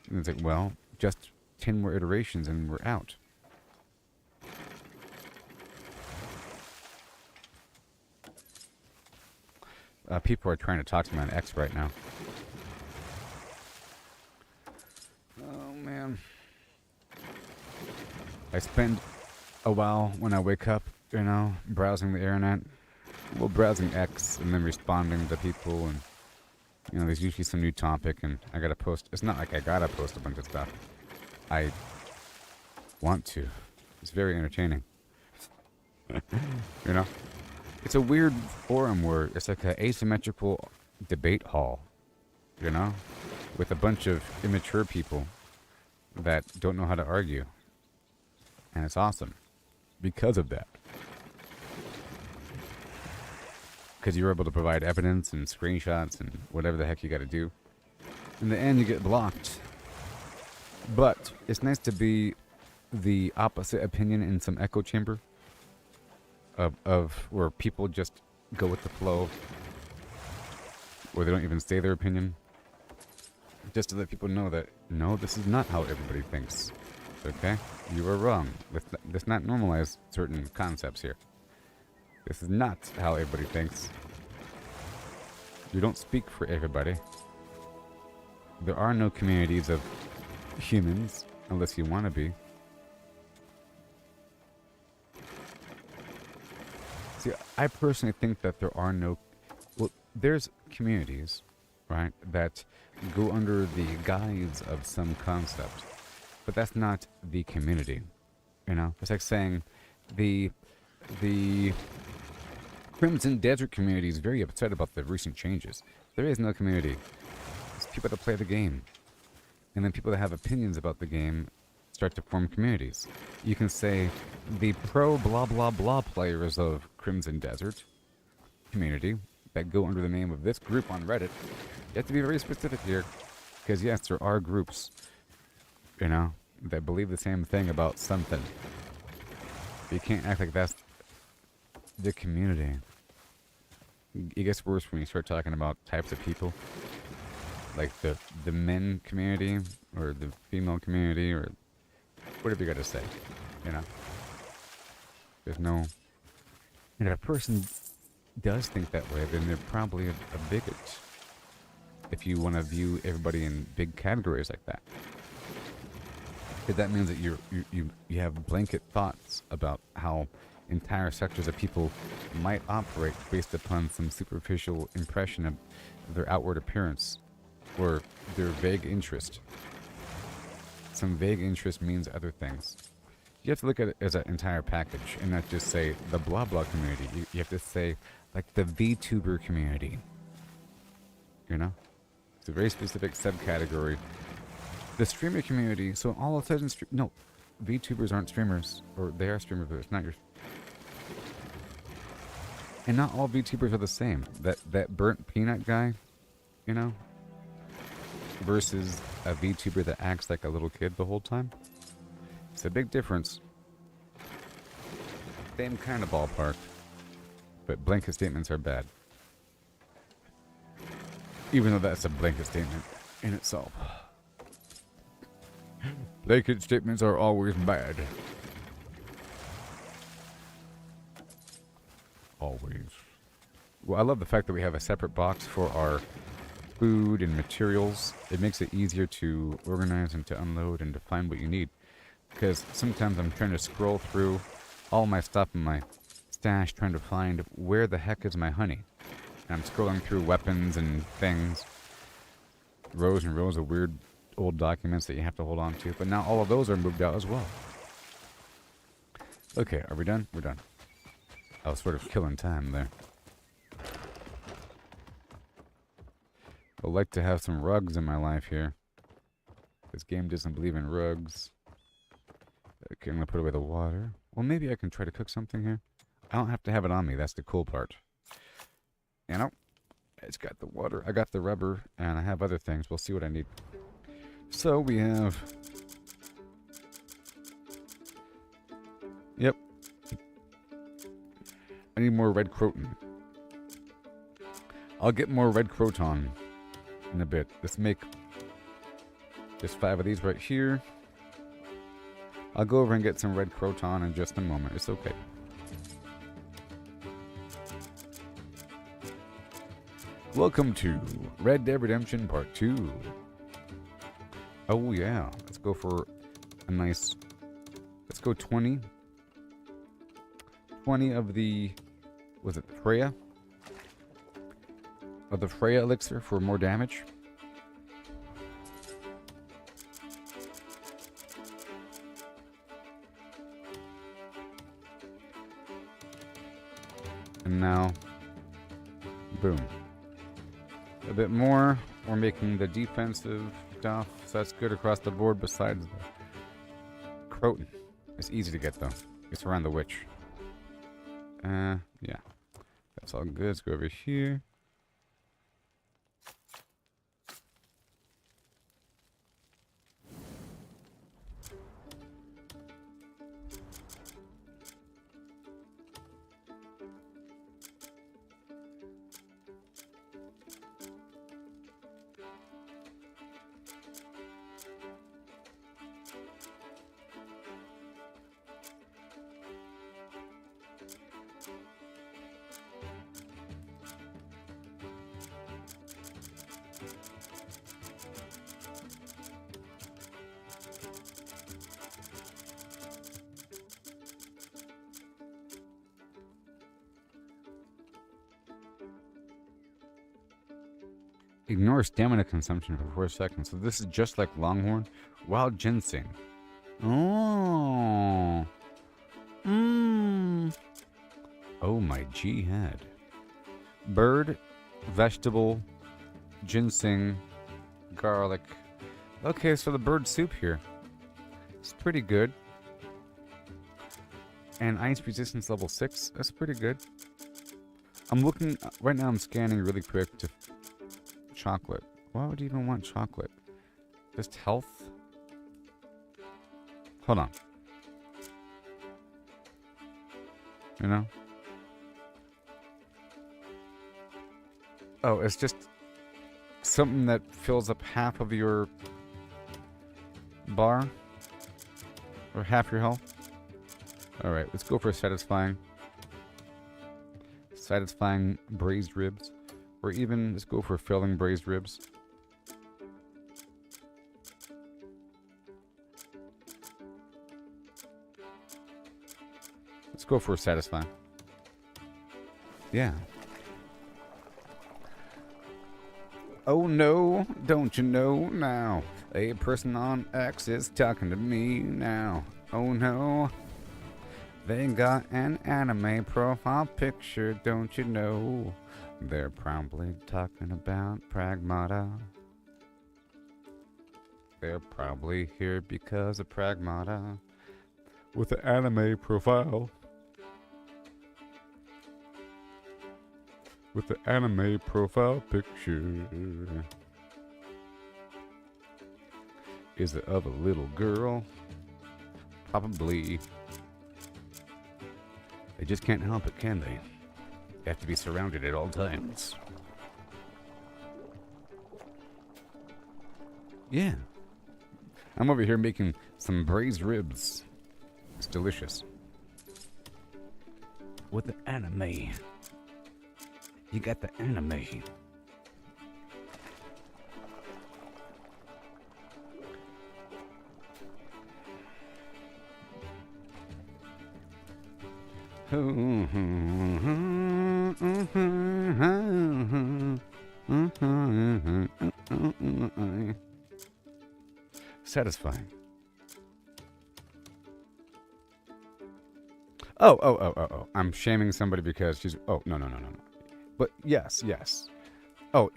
And it's like, well, just 10 more iterations and we're out. People are trying to talk to me on X right now. Oh, man. I spend a while when I wake up, you know, browsing the internet. Well, browsing X and then responding to people, and, you know, there's usually some new topic, and I gotta post. It's not like I gotta post a bunch of stuff. I want to. It's very entertaining. You know? It's a weird forum where it's like an asymmetrical debate hall, you know? With a bunch of immature people that don't know how to argue. And it's awesome because of that. Because you're able to provide evidence and screenshots and whatever the heck you gotta do. In the end, you get blocked. But it's nice to be the opposite opinion in some echo chamber of where people just go with the flow, where they don't even say their opinion, just to let people know that, no, this is not how everybody thinks. Okay? You are wrong. Let's not normalize certain concepts here. This is not how everybody thinks. You don't speak for everybody. There are no communities of humans, unless you want to be. See, I personally think that there are no... Well, there's communities, right, that go under the guise of some concept. But that's not the community, you know? It's like saying the Crimson Desert community is very upset about the recent changes. There is no community. It's people that play the game. And then people that have opinions about the game start to form communities. You can say the pro blah blah blah players of Crimson Desert community that go under the name of this group on Reddit. You have to be very specific here. Because yes, there are groups, you know, that believe the same thing about something. You can't act like that's the community. It gets worse when you start talking about types of people. Like the men community, or the female community, or whatever you gotta say, you know? There's no... And if a person does think that way, then they're probably a bigot. If you want to view everybody in big categories like that. Because that means that you have blanket thoughts about how entire sectors of people might operate based upon some superficial impression of their outward appearance or their vague interest. Some vague interest means other things. You have to look at it as an entire package and not just say the blah blah community. You have to say like the VTuber community. You know? It's a very specific subcategory. The streamer community, so all of a sudden, no, VTubers aren't streamers, or they are streamers, but it's not your... And not all VTubers are the same. That burnt peanut guy, you know, versus a VTuber that acts like a little kid the whole time. It's a big difference. Same kind of ballpark, but blanket statements are bad. Even though that's a blanket statement in itself. Blanket statements are always bad. Always. Well, I love the fact that we have a separate box for our food and materials. It makes it easier to organize and to unload and to find what you need. Because sometimes I'm trying to scroll through all my stuff in my stash trying to find where the heck is my honey. And I'm scrolling through weapons and things. Rows and rows of weird old documents that you have to hold on to. But now all of those are moved out as well. Okay, are we done? We're done. I was sort of killing time there. I'd like to have some rugs in my life here. This game doesn't believe in rugs. Okay, I'm gonna put away the water. Well, maybe I can try to cook something here. I don't have to have it on me. That's the cool part. You know, it's got the water. I got the rubber, and I have other things. We'll see what I need. So we have... Yep. I need more red croton. I'll get more red croton in a bit. Let's make just 5 of these right here. I'll go over and get some red croton in just a moment. It's okay. Welcome to Red Dead Redemption Part 2. Oh yeah, let's go for a nice... Let's go 20. 20 of the... Was it Freya? Of the Freya elixir for more damage. And now, boom. A bit more. We're making the defensive stuff, so that's good across the board besides the croton. It's easy to get though. It's around the witch. Yeah. That's all good. Let's go over here. Ignore stamina consumption for 4 seconds. So this is just like Longhorn. Wild ginseng. Oh. Oh my jihad. Bird, vegetable, ginseng, garlic. Okay, so the bird soup here. It's pretty good. And ice resistance level 6. That's pretty good. I'm looking... Right now I'm scanning really quick to... Chocolate. Why would you even want chocolate? Just health? Hold on. You know? Oh, it's just something that fills up half of your bar? Or half your health? Alright, let's go for satisfying. Satisfying braised ribs. Or even, let's go for filling braised ribs. Let's go for satisfying. Yeah. Oh no, don't you know now? A person on X is talking to me now. Oh no. They got an anime profile picture, don't you know? They're probably talking about Pragmata. They're probably here because of Pragmata. With an anime profile. With the anime profile picture. Is it of a little girl? Probably. They just can't help it, can they? They have to be surrounded at all times. Yeah. I'm over here making some braised ribs. It's delicious. With the anime. You got the anime. Satisfying. Oh. I'm shaming somebody because she's. Oh, no. But yes. Oh,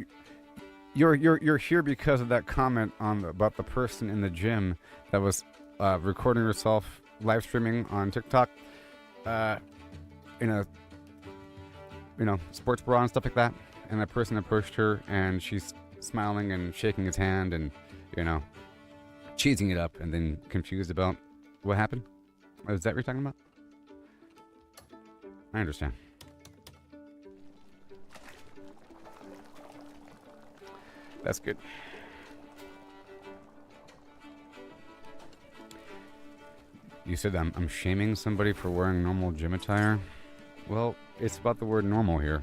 you're here because of that comment about the person in the gym that was recording herself live streaming on TikTok, in a sports bra and stuff like that. And that person approached her, and she's smiling and shaking his hand, and cheesing it up, and then confused about what happened. Is that what you're talking about? I understand. That's good. You said I'm shaming somebody for wearing normal gym attire? Well, it's about the word normal here.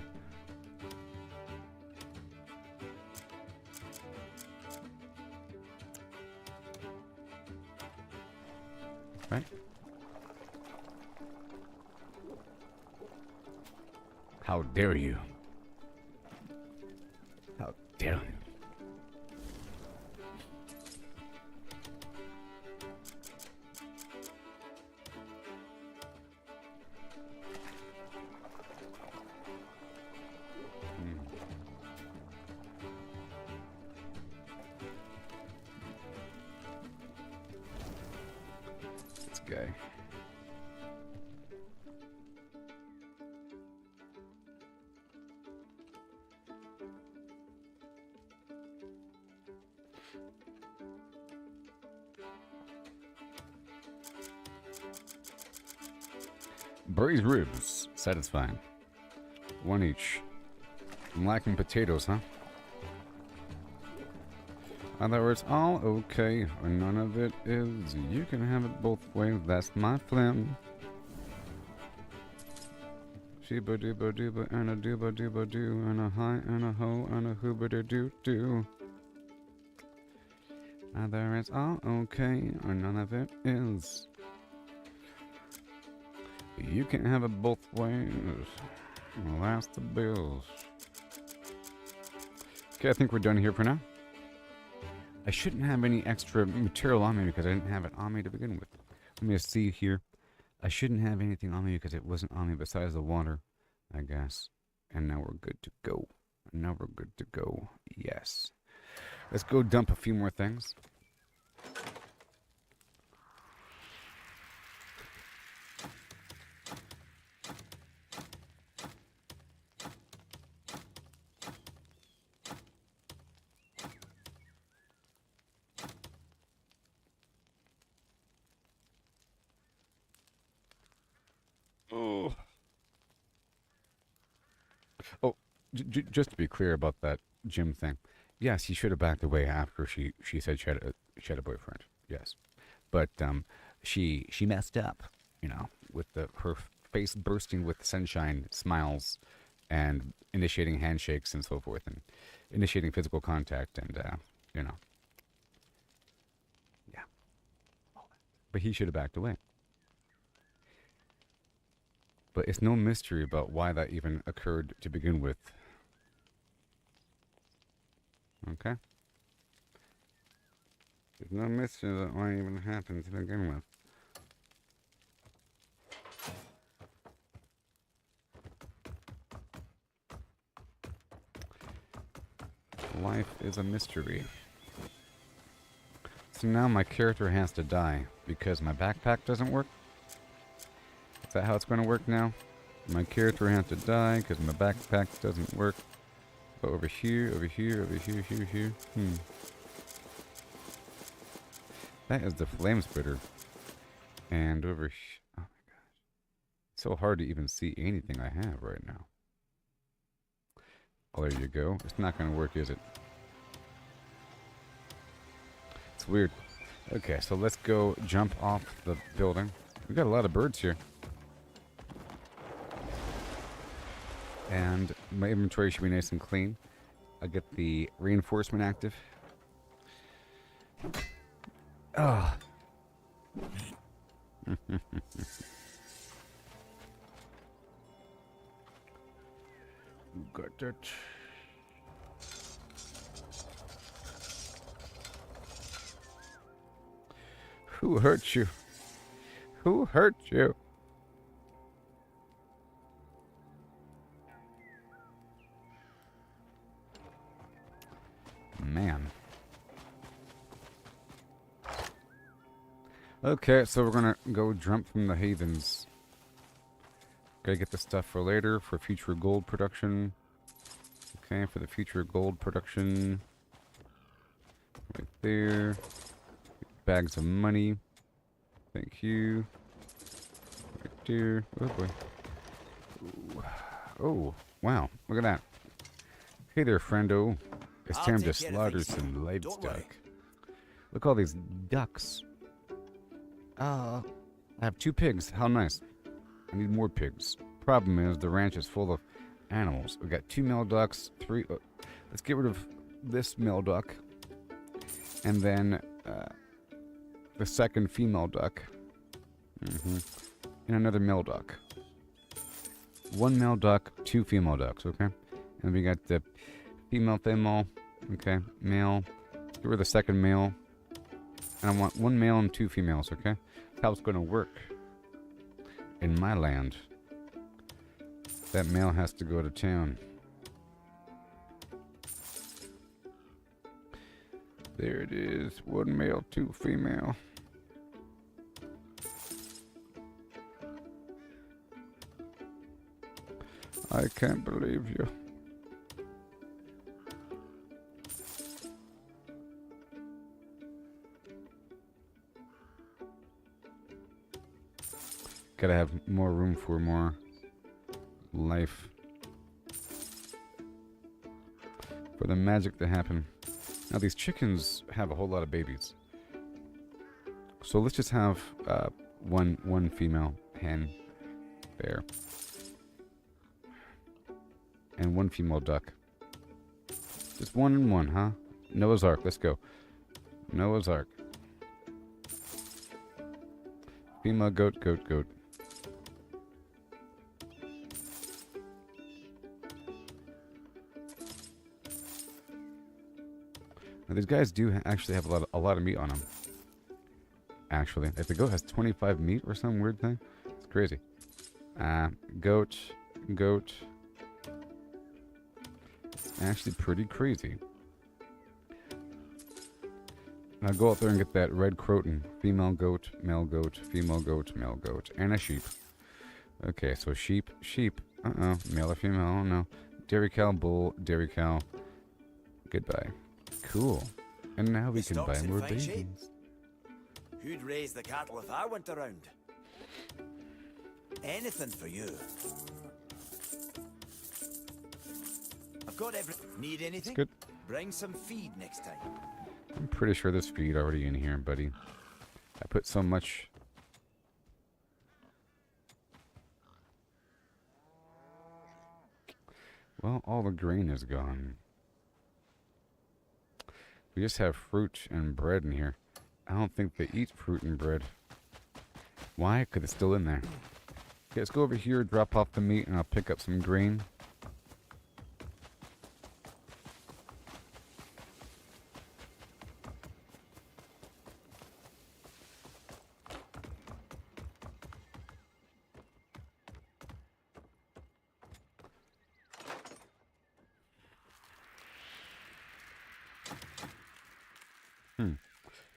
Right? How dare you? How dare you? This guy. Braised ribs, satisfying. One each. I'm lacking potatoes, huh? In other words, all okay, or none of it is. You can have it both ways, that's my flim. Sheba dooba dooba and a dooba dooba doo, and a hi and a ho and a hooba doo doo. Either it's all okay, or none of it is. You can have it both ways. Well, that's the bills. Okay, I think we're done here for now. I shouldn't have any extra material on me because I didn't have it on me to begin with. Let me just see here. I shouldn't have anything on me because it wasn't on me besides the water, I guess. And now we're good to go. Yes. Let's go dump a few more things. Oh, just to be clear about that gym thing. Yes, he should have backed away after she said she had a boyfriend. Yes, but she messed up, with her face bursting with sunshine, smiles, and initiating handshakes and so forth, and initiating physical contact, and yeah. But he should have backed away. But it's no mystery about why that even occurred to begin with. Okay? There's no mystery about why it even happened to begin with. Life is a mystery. So now my character has to die because my backpack doesn't work? Is that how it's going to work now? My character has to die because my backpack doesn't work. But over here. That is the flame splitter. And over here. Oh my gosh. It's so hard to even see anything I have right now. Oh, there you go. It's not going to work, is it? It's weird. Okay, so let's go jump off the building. We got a lot of birds here. And my inventory should be nice and clean. I'll get the reinforcement active. Ah. Got that. Who hurt you? Who hurt you? Man. Okay, so we're gonna go jump from the havens. Gotta get the stuff for later, for future gold production. Okay, for the future gold production. Right there. Bags of money. Thank you. Right there. Oh boy. Ooh. Oh, wow. Look at that. Hey there, friendo. It's I'll time to take care of slaughter things. some Don't worry. livestock. Look at all these ducks. I have 2 pigs. How nice. I need more pigs. Problem is, the ranch is full of animals. We got 2 male ducks, 3... let's get rid of this male duck. And then the second female duck. And another male duck. 1 male duck, 2 female ducks, okay? And we got the female, okay? Male. Get rid of the second male. And I want 1 male and 2 females, okay? That's how it's going to work in my land. That male has to go to town. There it is. 1 male, 2 female. I can't believe you. Gotta have more room for more life. For the magic to happen. Now these chickens have a whole lot of babies. So let's just have one female hen there. And 1 female duck. Just 1 and 1, huh? Noah's Ark, let's go. Noah's Ark. Female goat. Now these guys do actually have a lot of meat on them. Actually, if the goat has 25 meat or some weird thing, it's crazy. Goat. It's actually pretty crazy. Now go out there and get that red croton. Female goat, male goat, female goat, male goat, and a sheep. Okay, so sheep. Male or female, I don't know. Dairy cow, bull, dairy cow. Goodbye. Cool. And now we The can buy stock's in more fine babies. shape. Who'd raise the cattle if I went around? Anything for you. I've got Need anything? Good. Bring some feed next time. I'm pretty sure there's feed already in here, buddy. I put so much. Well, all the grain is gone. We just have fruit and bread in here. I don't think they eat fruit and bread. Why? Because it's still in there. Okay, let's go over here, drop off the meat, and I'll pick up some grain.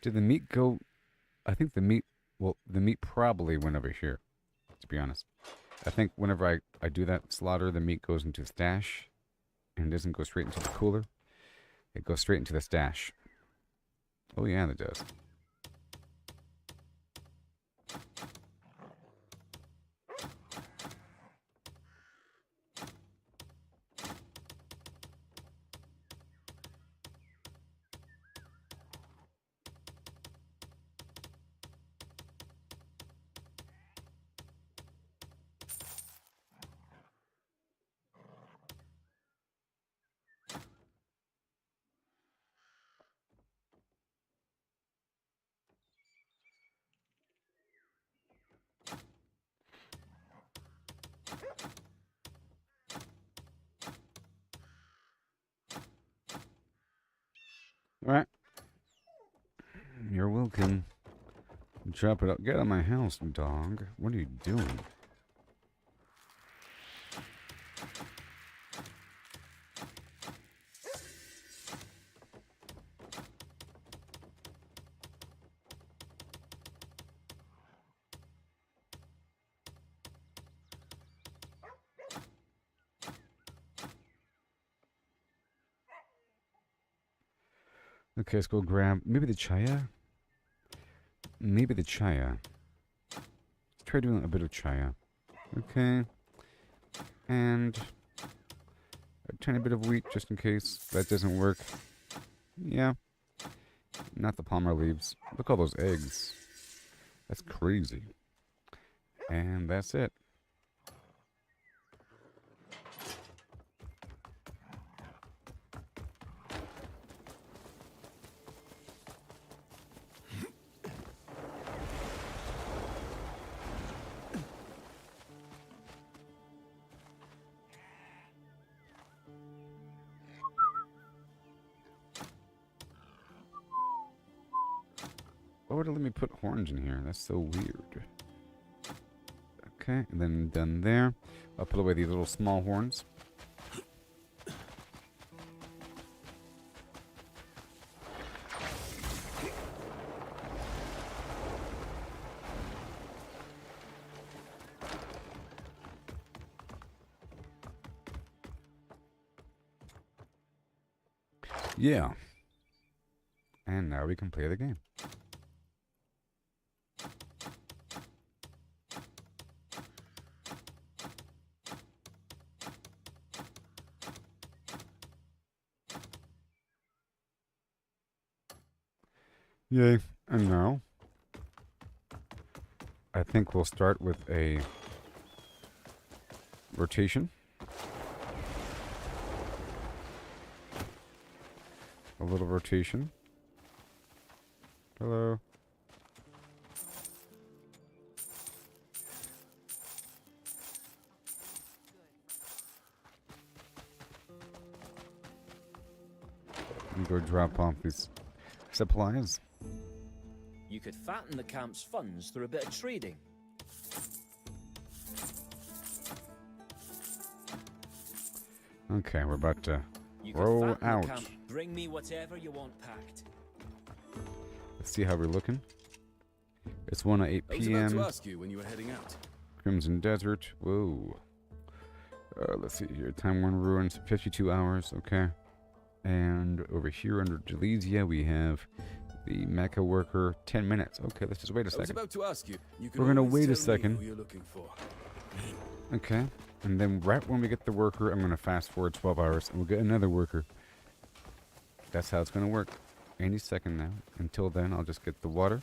Did the meat go... I think the meat... Well, the meat probably went over here, to be honest. I think whenever I do that slaughter, the meat goes into the stash. And it doesn't go straight into the cooler. It goes straight into the stash. Oh yeah, it does. Alright. You're welcome. Drop it up. Get out of my house, dog. What are you doing? Okay, let's go grab maybe the chaya. Maybe the chaya. Try doing a bit of chaya. Okay. And a tiny bit of wheat just in case that doesn't work. Yeah. Not the palmer leaves. Look at all those eggs. That's crazy. And that's it. Why would it let me put horns in here? That's so weird. Okay, and then done there. I'll put away these little small horns. Yeah. And now we can play the game. Yay. And now, I think we'll start with a rotation. A little rotation. Hello. Let me go drop off these supplies. You could fatten the camp's funds through a bit of trading. Okay, we're about to You could roll fatten out. the camp. Bring me whatever you want packed. Let's see how we're looking. It's 1 at 8 I was about to p.m. ask you when you were heading out. Crimson Desert. Whoa. Let's see here. Time Worn Ruins, 52 hours. Okay. And over here under Delesia, we have the Mecha Worker, 10 minutes. Okay, let's just wait a I was second. about to ask you. You can We're gonna always wait a tell me second. Who you're looking for. Okay. And then right when we get the worker, I'm going to fast forward 12 hours and we'll get another worker. That's how it's going to work. Any second now. Until then, I'll just get the water.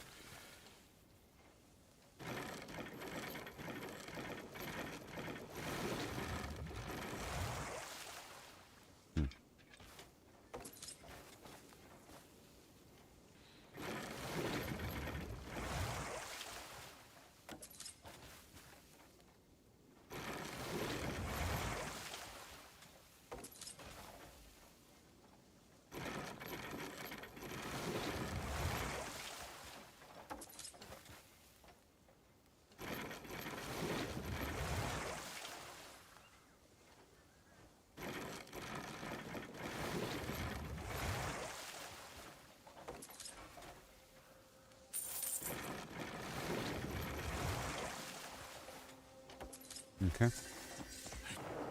Okay.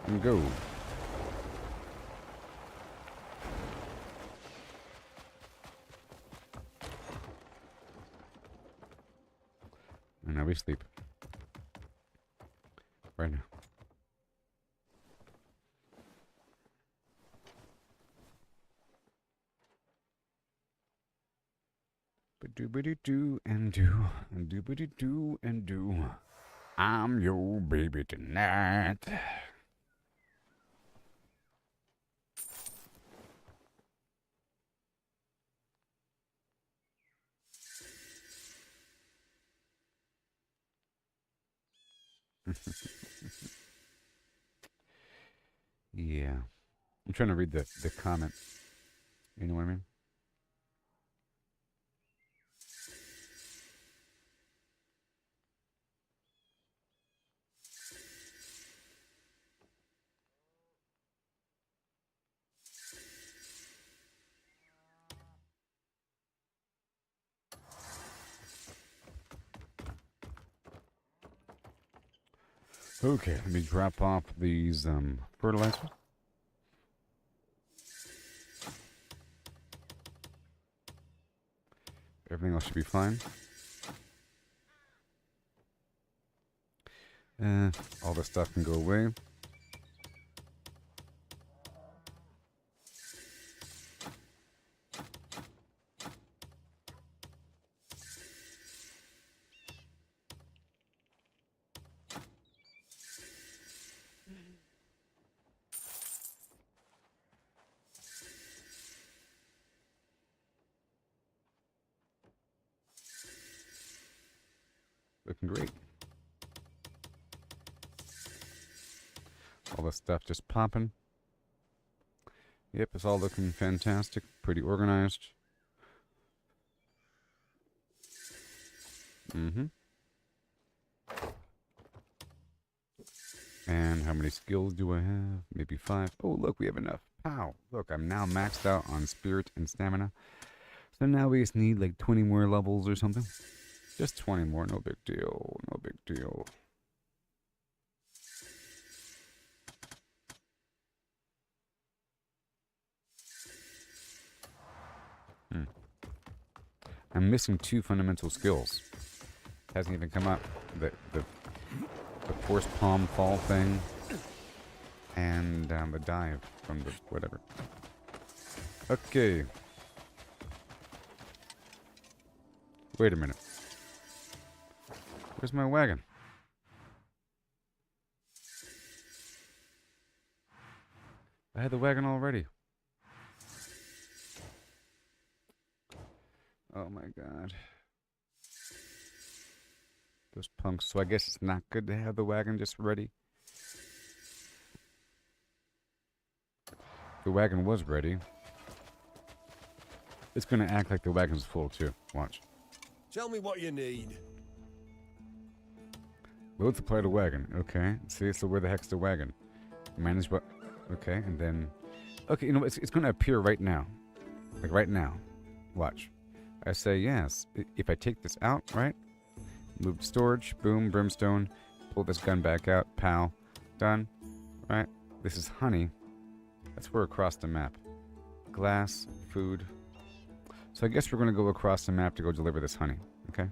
And go. And now we sleep. Right now. Ba-do-ba-do-do and do. And do-ba-do-do and do. I'm your baby tonight. Yeah. I'm trying to read the comment. You know what I mean? Okay, let me drop off these fertilizer. Everything else should be fine. All this stuff can go away. Looking great. All this stuff just popping. Yep, it's all looking fantastic. Pretty organized. Mm-hmm. And how many skills do I have? Maybe 5. Oh, look, we have enough. Pow. Look, I'm now maxed out on spirit and stamina. So now we just need like 20 more levels or something. Just 20 more, no big deal. No big deal. I'm missing 2 fundamental skills. Hasn't even come up. The force palm fall thing. And the dive from the whatever. Okay. Wait a minute. Where's my wagon? I had the wagon already. Oh my god. Those punks. So I guess it's not good to have the wagon just ready. The wagon was ready. It's gonna act like the wagon's full too. Watch. Tell me what you need. Load supply to wagon. Okay. See, so where the heck's the wagon? Manage what? Okay, and then... Okay, you know, it's going to appear right now. Like right now. Watch. I say yes. If I take this out, right? Move to storage. Boom, brimstone. Pull this gun back out. Pow. Done. Right? This is honey. That's where across the map. Glass. Food. So I guess we're going to go across the map to go deliver this honey. Okay?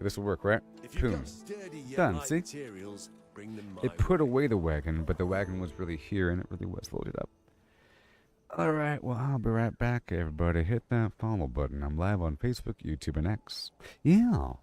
This will work, right? Boom. Done, see? It put away the wagon, but the wagon was really here, and it really was loaded up. Alright, well, I'll be right back, everybody. Hit that follow button. I'm live on Facebook, YouTube, and X. Yeah.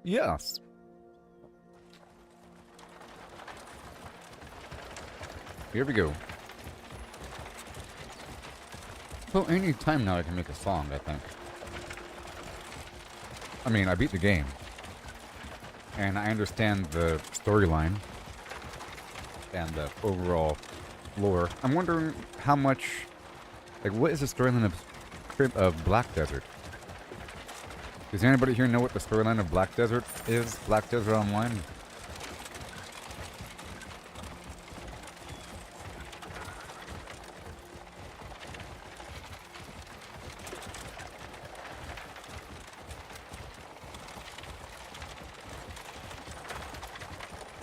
Yes. Here we go. So any time now I can make a song, I think. I mean, I beat the game. And I understand the storyline. And the overall lore. I'm wondering how much... Like, what is the storyline of Black Desert? Does anybody here know what the storyline of Black Desert is? Black Desert Online?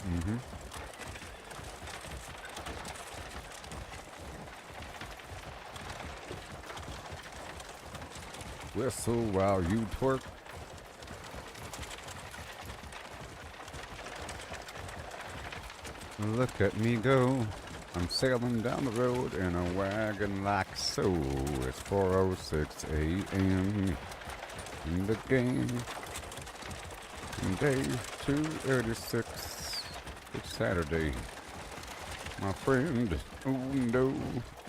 Mm-hmm. Whistle while you twerk. Look at me go. I'm sailing down the road in a wagon like so. It's 4:06 a.m. in the game. Day 286. It's Saturday. My friend, oh no.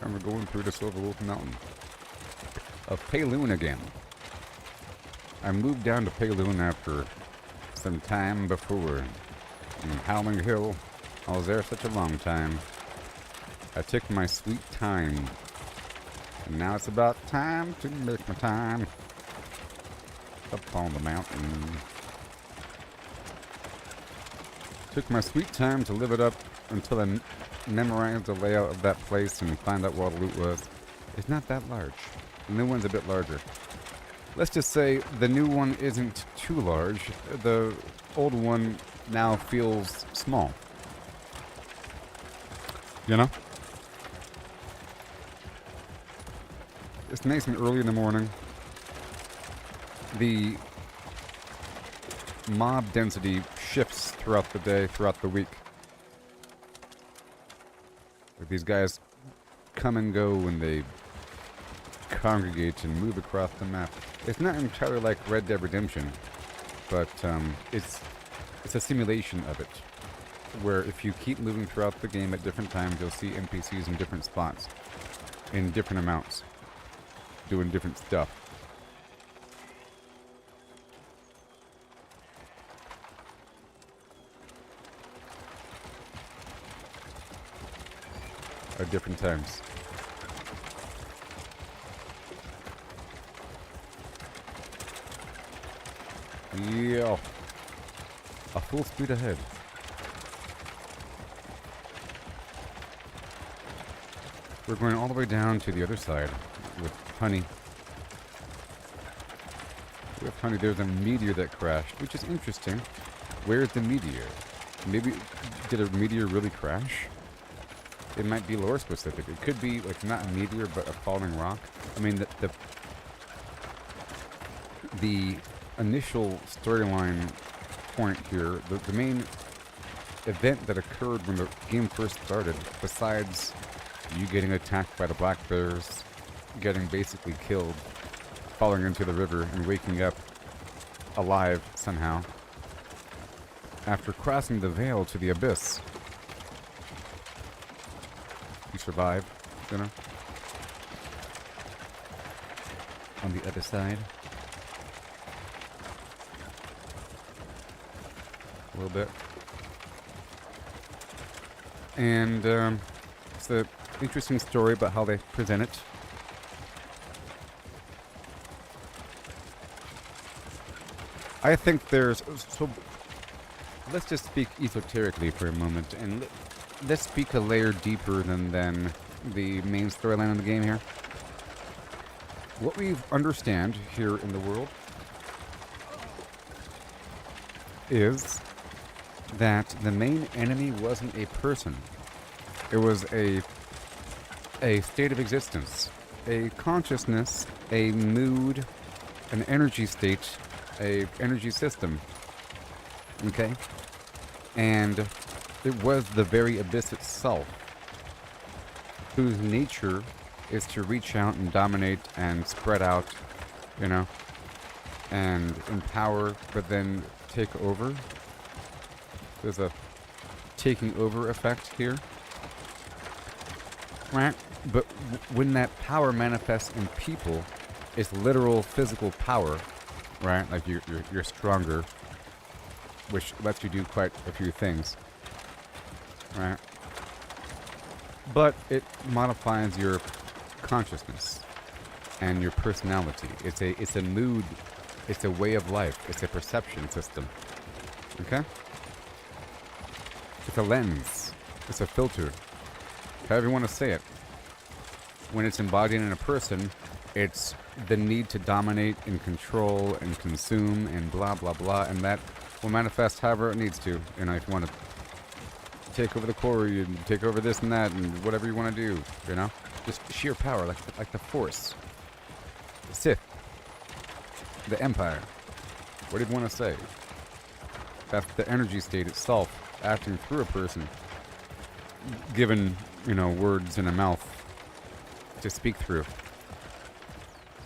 And we're going through the Silver Wolf Mountain. Of Payloon again. I moved down to Payloon after some time before. In Howling Hill, I was there such a long time. I took my sweet time. And now it's about time to make my time. Up on the mountain. Took my sweet time to live it up until I memorized the layout of that place and find out what the loot was. It's not that large. The new one's a bit larger. Let's just say the new one isn't too large. The old one now feels small. You know? It's nice and early in the morning. The mob density shifts throughout the day, throughout the week. Like these guys come and go when they congregate and move across the map. It's not entirely like Red Dead Redemption, but it's a simulation of it, where if you keep moving throughout the game at different times, you'll see NPCs in different spots, in different amounts, doing different stuff. At different times. Yeah. A full speed ahead. We're going all the way down to the other side with Honey. With Honey, there's a meteor that crashed, which is interesting. Where's the meteor? Maybe, did a meteor really crash? It might be lore specific. It could be, like, not a meteor, but a falling rock. I mean, the initial storyline point here, the main event that occurred when the game first started, besides you getting attacked by the black bears, getting basically killed, falling into the river, and waking up alive somehow, after crossing the veil to the abyss. You survive, you know? On the other side. A little bit. And it's an interesting story about how they present it. I think there's... So, let's just speak esoterically for a moment, and let's speak a layer deeper than the main storyline of the game here. What we understand here in the world is that the main enemy wasn't a person. It was a state of existence, a consciousness, a mood, an energy state, a energy system. Okay? And it was the very abyss itself, whose nature is to reach out and dominate and spread out, you know, and empower, but then take over. There's a taking over effect here. Right? But when that power manifests in people, it's literal physical power, right? Like you're stronger, which lets you do quite a few things, right? But it modifies your consciousness and your personality. It's a mood, it's a way of life, it's a perception system. Okay? It's a lens, it's a filter, however you want to say it. When it's embodied in a person, it's the need to dominate and control and consume and blah blah blah, and that will manifest however it needs to. You know, if you want to take over the quarry and take over this and that and whatever you want to do, you know, just sheer power, like the Force, the Sith, the Empire. What do you want to say? That's the energy state itself acting through a person, given, you know, words in a mouth to speak through.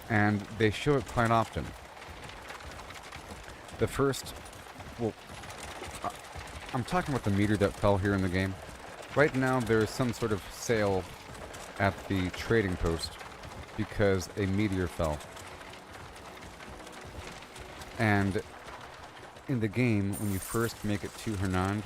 And they show it quite often. The first, well, I'm talking about the meteor that fell here in the game. Right now there's some sort of sale at the trading post because a meteor fell. And in the game, when you first make it to Hernand,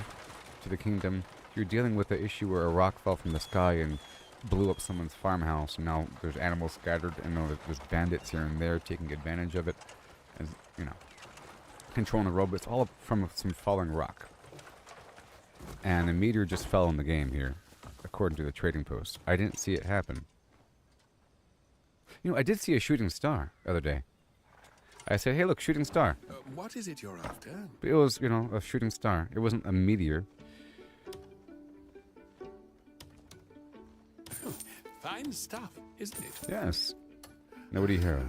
to the kingdom, you're dealing with the issue where a rock fell from the sky and blew up someone's farmhouse, and now there's animals scattered, and there's bandits here and there taking advantage of it, and, you know, controlling the road, but it's all from some falling rock. And a meteor just fell in the game here, according to the trading post. I didn't see it happen. You know, I did see a shooting star the other day. I said, hey look, shooting star. What is it you're after? But it was, you know, a shooting star. It wasn't a meteor. Fine stuff, isn't it? Yes. Nobody here.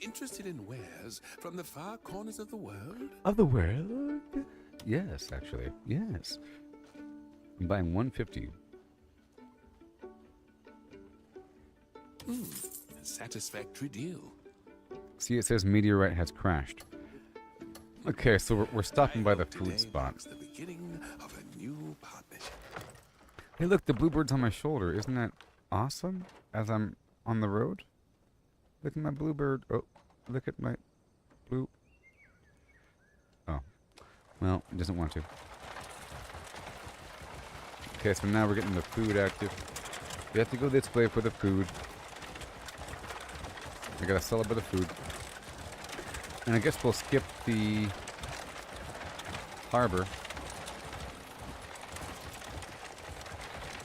Interested in wares from the far corners of the world? Of the world? Yes, actually. Yes. I'm buying 150. A satisfactory deal. See, it says meteorite has crashed. Okay, so we're stopping by the food Today spot. marks the beginning of a new partnership. Hey, look, the bluebird's on my shoulder. Isn't that awesome? As I'm on the road? Look at my bluebird. Oh, look at my blue... Oh. Well, it doesn't want to. Okay, so now we're getting the food active. We have to go this way for the food. I gotta sell a bit of food. And I guess we'll skip the harbor.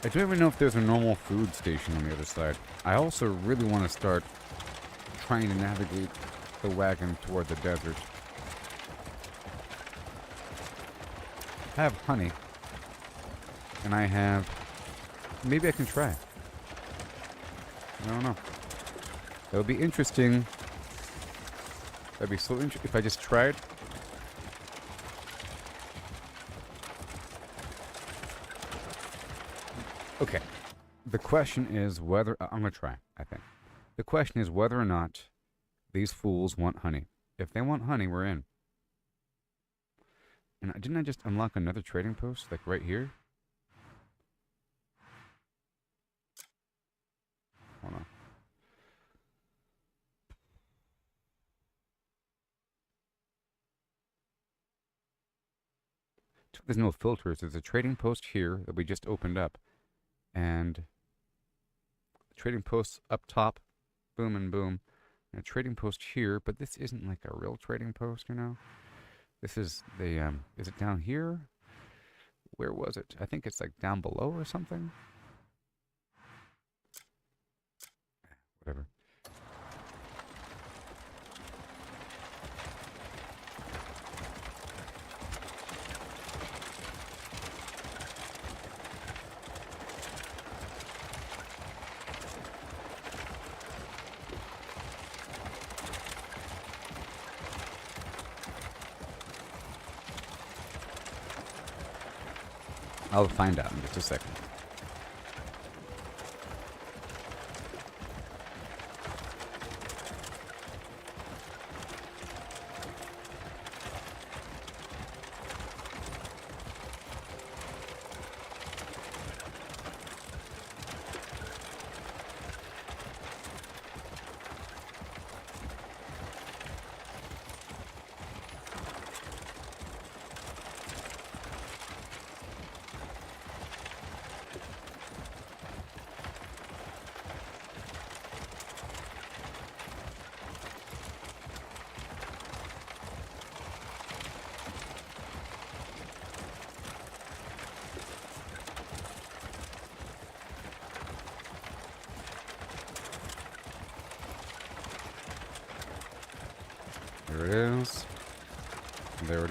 I don't even know if there's a normal food station on the other side. I also really want to start trying to navigate the wagon toward the desert. I have honey. And I have... Maybe I can try. I don't know. That would be interesting. That'd be so interesting if I just tried. Okay. The question is whether... I'm going to try, I think. The question is whether or not these fools want honey. If they want honey, we're in. And didn't I just unlock another trading post, like right here? Hold on. There's no filters. There's a trading post here that we just opened up. And trading posts up top, boom and boom. And a trading post here, but this isn't like a real trading post, you know? This is the, is it down here? Where was it? I think it's like down below or something. Whatever. I'll find out in just a second.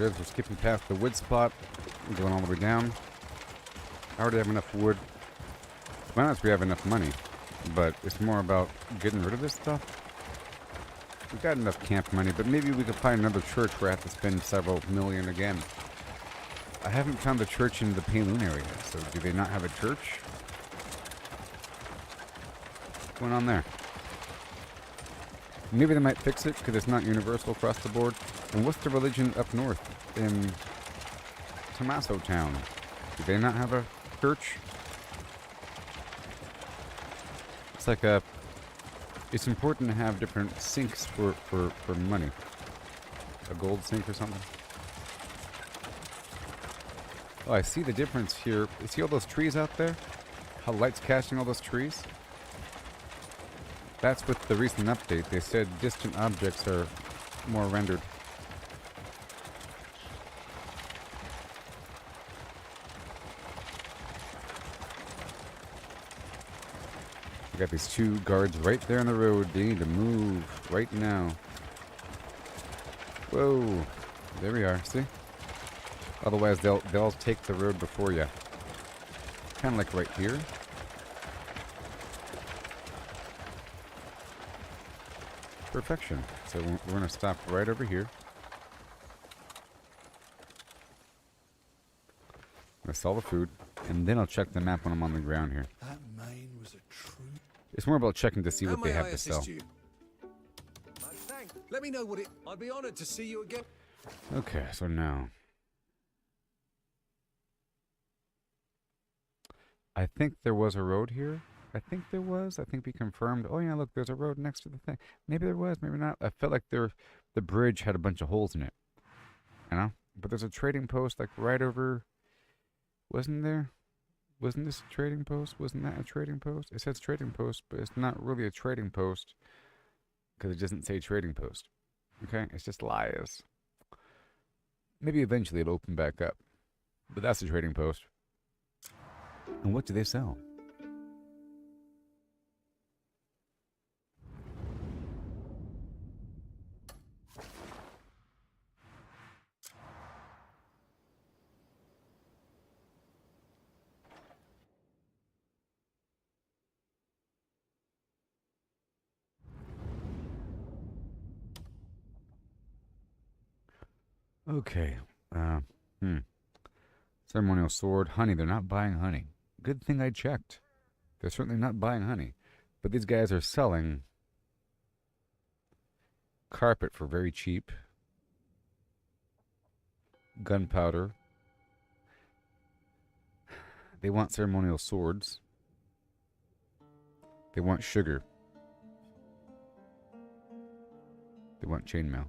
it is. We're skipping past the wood spot. We're going all the way down. I already have enough wood. To be honest, we have enough money. But it's more about getting rid of this stuff. We've got enough camp money, but maybe we could find another church where I have to spend several million again. I haven't found a church in the Payloon area, so do they not have a church? What's going on there? Maybe they might fix it because it's not universal across the board. And what's the religion up north in Tommaso Town? Do they not have a church? It's like a... It's important to have different sinks for money. A gold sink or something. Oh, I see the difference here. You see all those trees out there? How light's casting all those trees? That's with the recent update. They said distant objects are more rendered. We got these two guards right there on the road. They need to move right now. Whoa. There we are. See? Otherwise, they'll take the road before you. Kind of like right here. Perfection. So we're going to stop right over here. I'm going to sell the food, and then I'll check the map when I'm on the ground here. That mine was a true... It's more about checking to see How what they may have I to assist sell. you? Let me know what it... I'd be honored to see you again. Okay, so now... I think there was a road here. I think there was. I think we confirmed. Oh yeah, look, there's a road next to the thing. Maybe there was, maybe not. I felt like the bridge had a bunch of holes in it. You know? But there's a trading post like right over... Wasn't there? Wasn't this a trading post? Wasn't that a trading post? It says trading post, but it's not really a trading post. Because it doesn't say trading post. Okay? It's just lies. Maybe eventually it'll open back up. But that's a trading post. And what do they sell? Okay. Ceremonial sword. Honey. They're not buying honey. Good thing I checked. They're certainly not buying honey. But these guys are selling carpet for very cheap. Gunpowder. They want ceremonial swords. They want sugar. They want chainmail.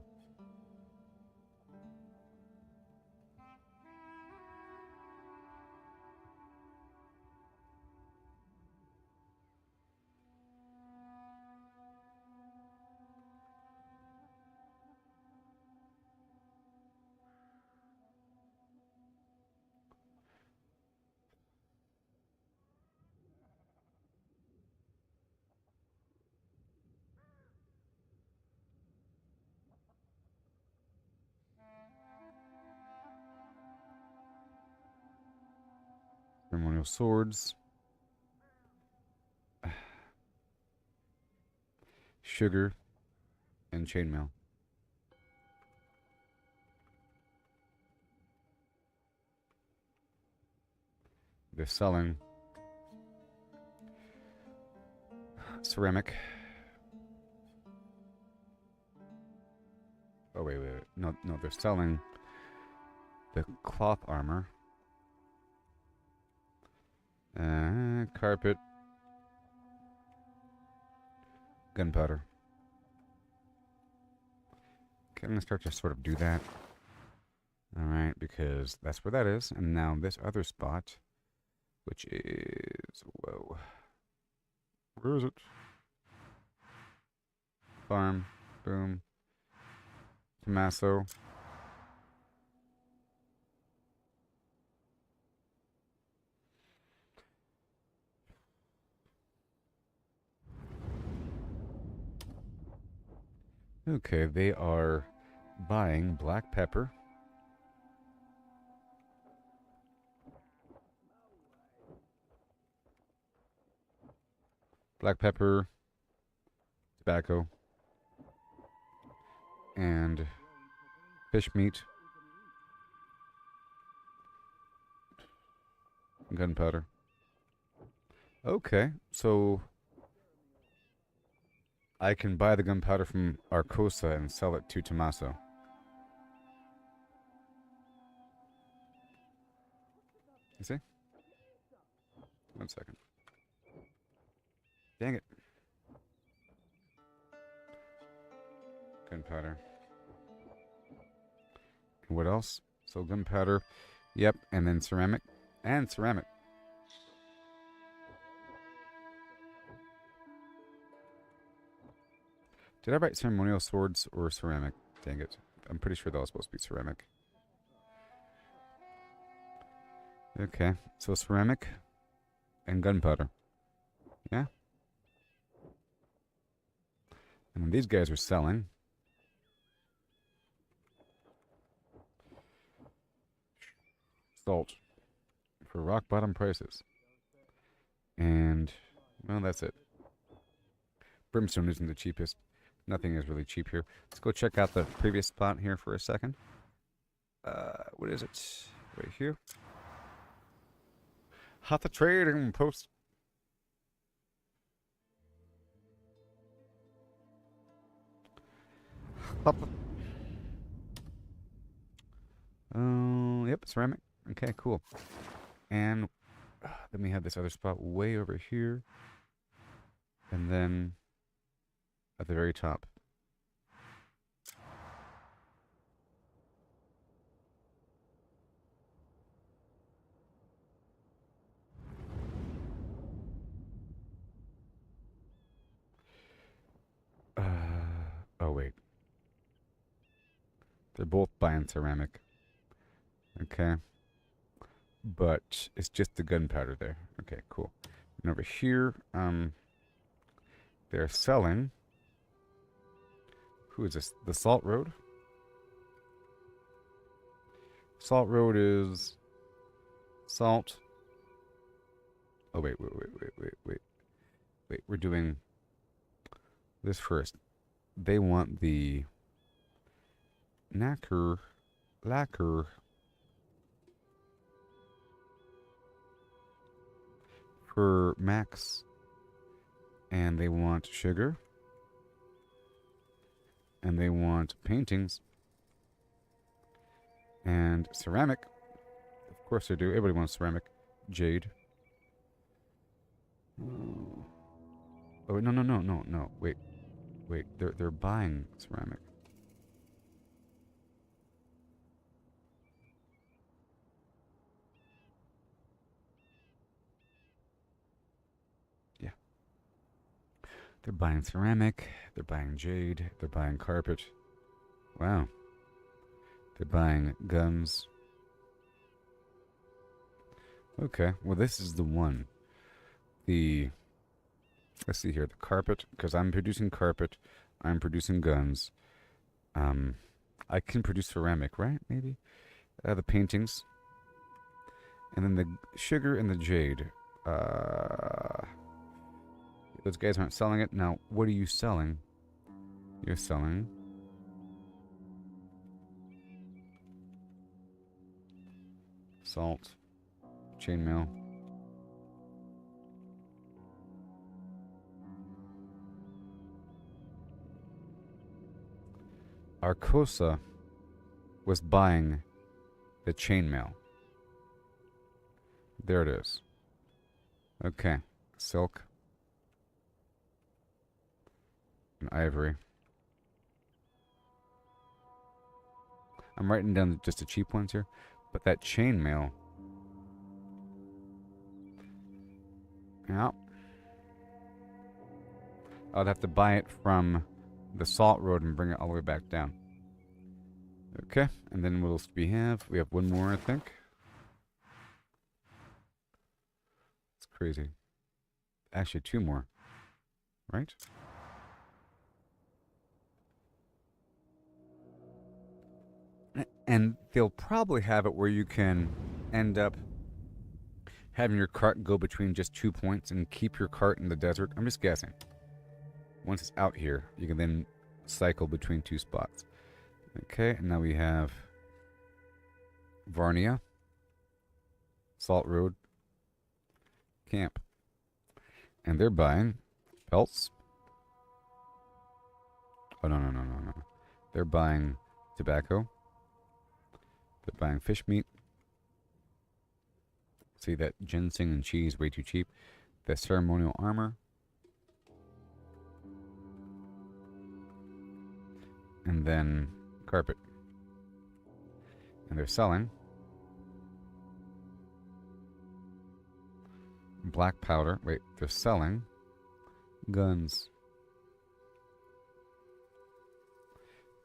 Ceremonial swords. Sugar. And chainmail. They're selling ceramic. Oh, wait. No, they're selling the cloth armor. Carpet. Gunpowder. Okay, I'm going to start to sort of do that. Alright, because that's where that is. And now this other spot, which is... Whoa. Where is it? Farm. Boom. Tommaso. Okay, they are buying black pepper. black pepper, tobacco, and fish meat, gunpowder. Okay, so I can buy the gunpowder from Arcosa and sell it to Tommaso. You see? 1 second. Dang it. Gunpowder. And what else? So gunpowder. Yep, and then ceramic. And ceramic. Did I write ceremonial swords or ceramic? Dang it. I'm pretty sure that was supposed to be ceramic. Okay, so ceramic and gunpowder. Yeah? And then these guys are selling. Salt. For rock bottom prices. And, well, that's it. Brimstone isn't the cheapest. Nothing is really cheap here. Let's go check out the previous spot here for a second. What is it? Right here. Hatha trading post. Yep, ceramic. Okay, cool. And then we have this other spot way over here. And then at the very top. Oh, wait. They're both buying ceramic. Okay. But it's just the gunpowder there. Okay, cool. And over here, they're selling. Who is this? The Salt Road? Salt Road is salt. Oh, wait. Wait, we're doing this first. They want the lacquer for Max, and they want sugar, and they want paintings, and ceramic. Of course they do. Everybody wants ceramic. Jade. Oh, no. Wait. They're buying ceramic. Yeah. They're buying ceramic. They're buying jade. They're buying carpet. Wow. They're buying guns. Okay. Well, this is the one. Let's see here. The carpet. Because I'm producing carpet. I'm producing guns. I can produce ceramic, right? Maybe? The paintings. And then the sugar and the jade. Those guys aren't selling it. Now, what are you selling? You're selling salt, chainmail, Arcosa was buying the chainmail. There it is. Okay, silk and ivory. I'm writing down just the cheap ones here, but that chainmail. Yeah. I'd have to buy it from the Salt Road and bring it all the way back down. Okay, and then what else do we have? We have one more, I think. It's crazy. Actually, two more. Right? And they'll probably have it where you can end up having your cart go between just 2 points and keep your cart in the desert. I'm just guessing. Once it's out here, you can then cycle between 2 spots. Okay, and now we have Varnia, Salt Road, Camp. And they're buying pelts. Oh, no. They're buying tobacco. They're buying fish meat. See that ginseng and cheese, way too cheap. The ceremonial armor. And then carpet. And they're selling black powder. Wait, they're selling guns.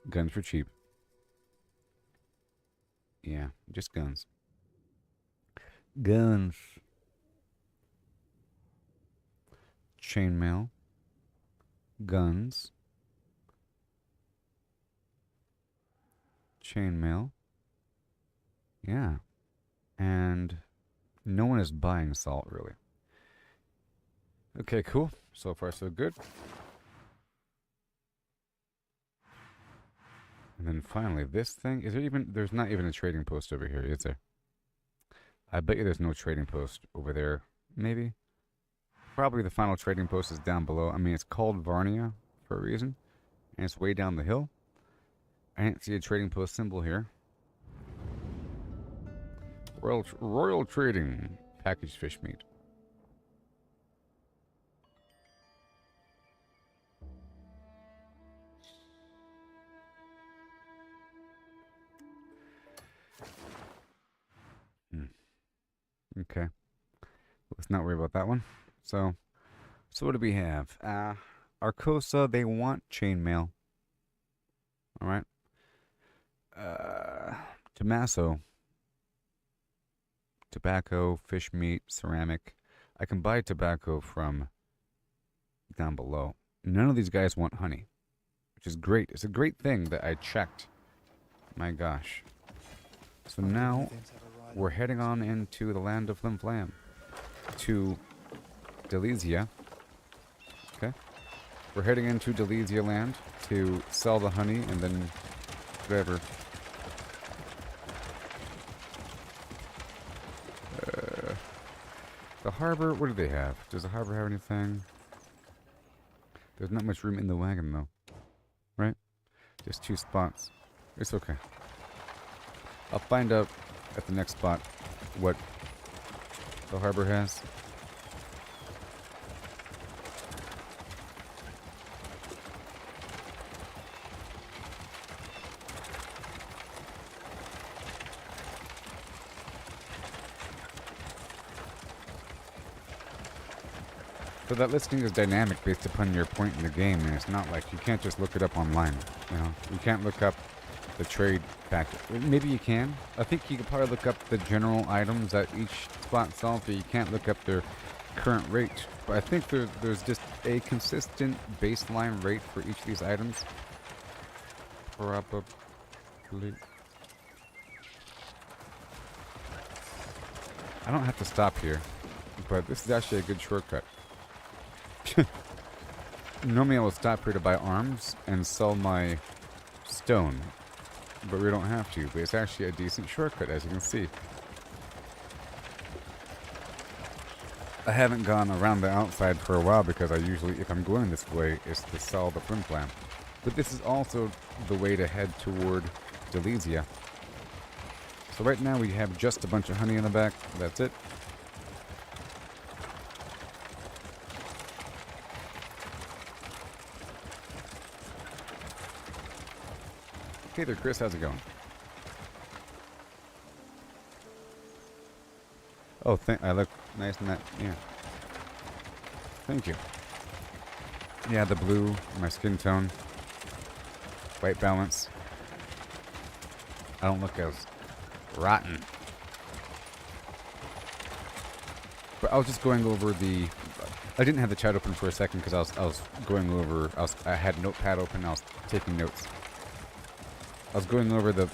Guns for cheap. Yeah, just guns. Guns. Chainmail. Guns. Chainmail. Yeah. And no one is buying salt, really. Okay, cool. So far, so good. And then finally, this thing. Is there even... There's not even a trading post over here, is there? I bet you there's no trading post over there. Maybe? Probably the final trading post is down below. I mean, it's called Varnia for a reason. And it's way down the hill. I didn't see a trading post symbol here. Royal Trading. Packaged fish meat. Okay. Let's not worry about that one. So what do we have? Arcosa, they want chainmail. Alright. Tommaso. Tobacco, fish meat, ceramic. I can buy tobacco from down below. None of these guys want honey, which is great. It's a great thing that I checked. My gosh. So now we're heading on into the land of Flim Flam. To Delesia. Okay. We're heading into Delesia land to sell the honey and then whatever. The harbor, what do they have? Does the harbor have anything? There's not much room in the wagon though. Right? Just 2 spots. It's okay. I'll find out at the next spot what the harbor has. So that listing is dynamic based upon your point in the game, and it's not like you can't just look it up online. You know, you can't look up the trade packet. Maybe you can. I think you could probably look up the general items that each spot sells, but you can't look up their current rate. But I think there's just a consistent baseline rate for each of these items. Probably. I don't have to stop here, but this is actually a good shortcut. Normally I will stop here to buy arms and sell my stone, but we don't have to. But it's actually a decent shortcut, as you can see. I haven't gone around the outside for a while because I usually, if I'm going this way, it's to sell the Flim Flam. But this is also the way to head toward Delesia. So right now we have just a bunch of honey in the back. That's it. Hey there, Chris. How's it going? Oh, I look nice in that. Yeah. Thank you. Yeah, the blue, my skin tone, white balance. I don't look as rotten. But I was just going over the. I didn't have the chat open for a second because I was going over. I had Notepad open. I was taking notes. I was going over the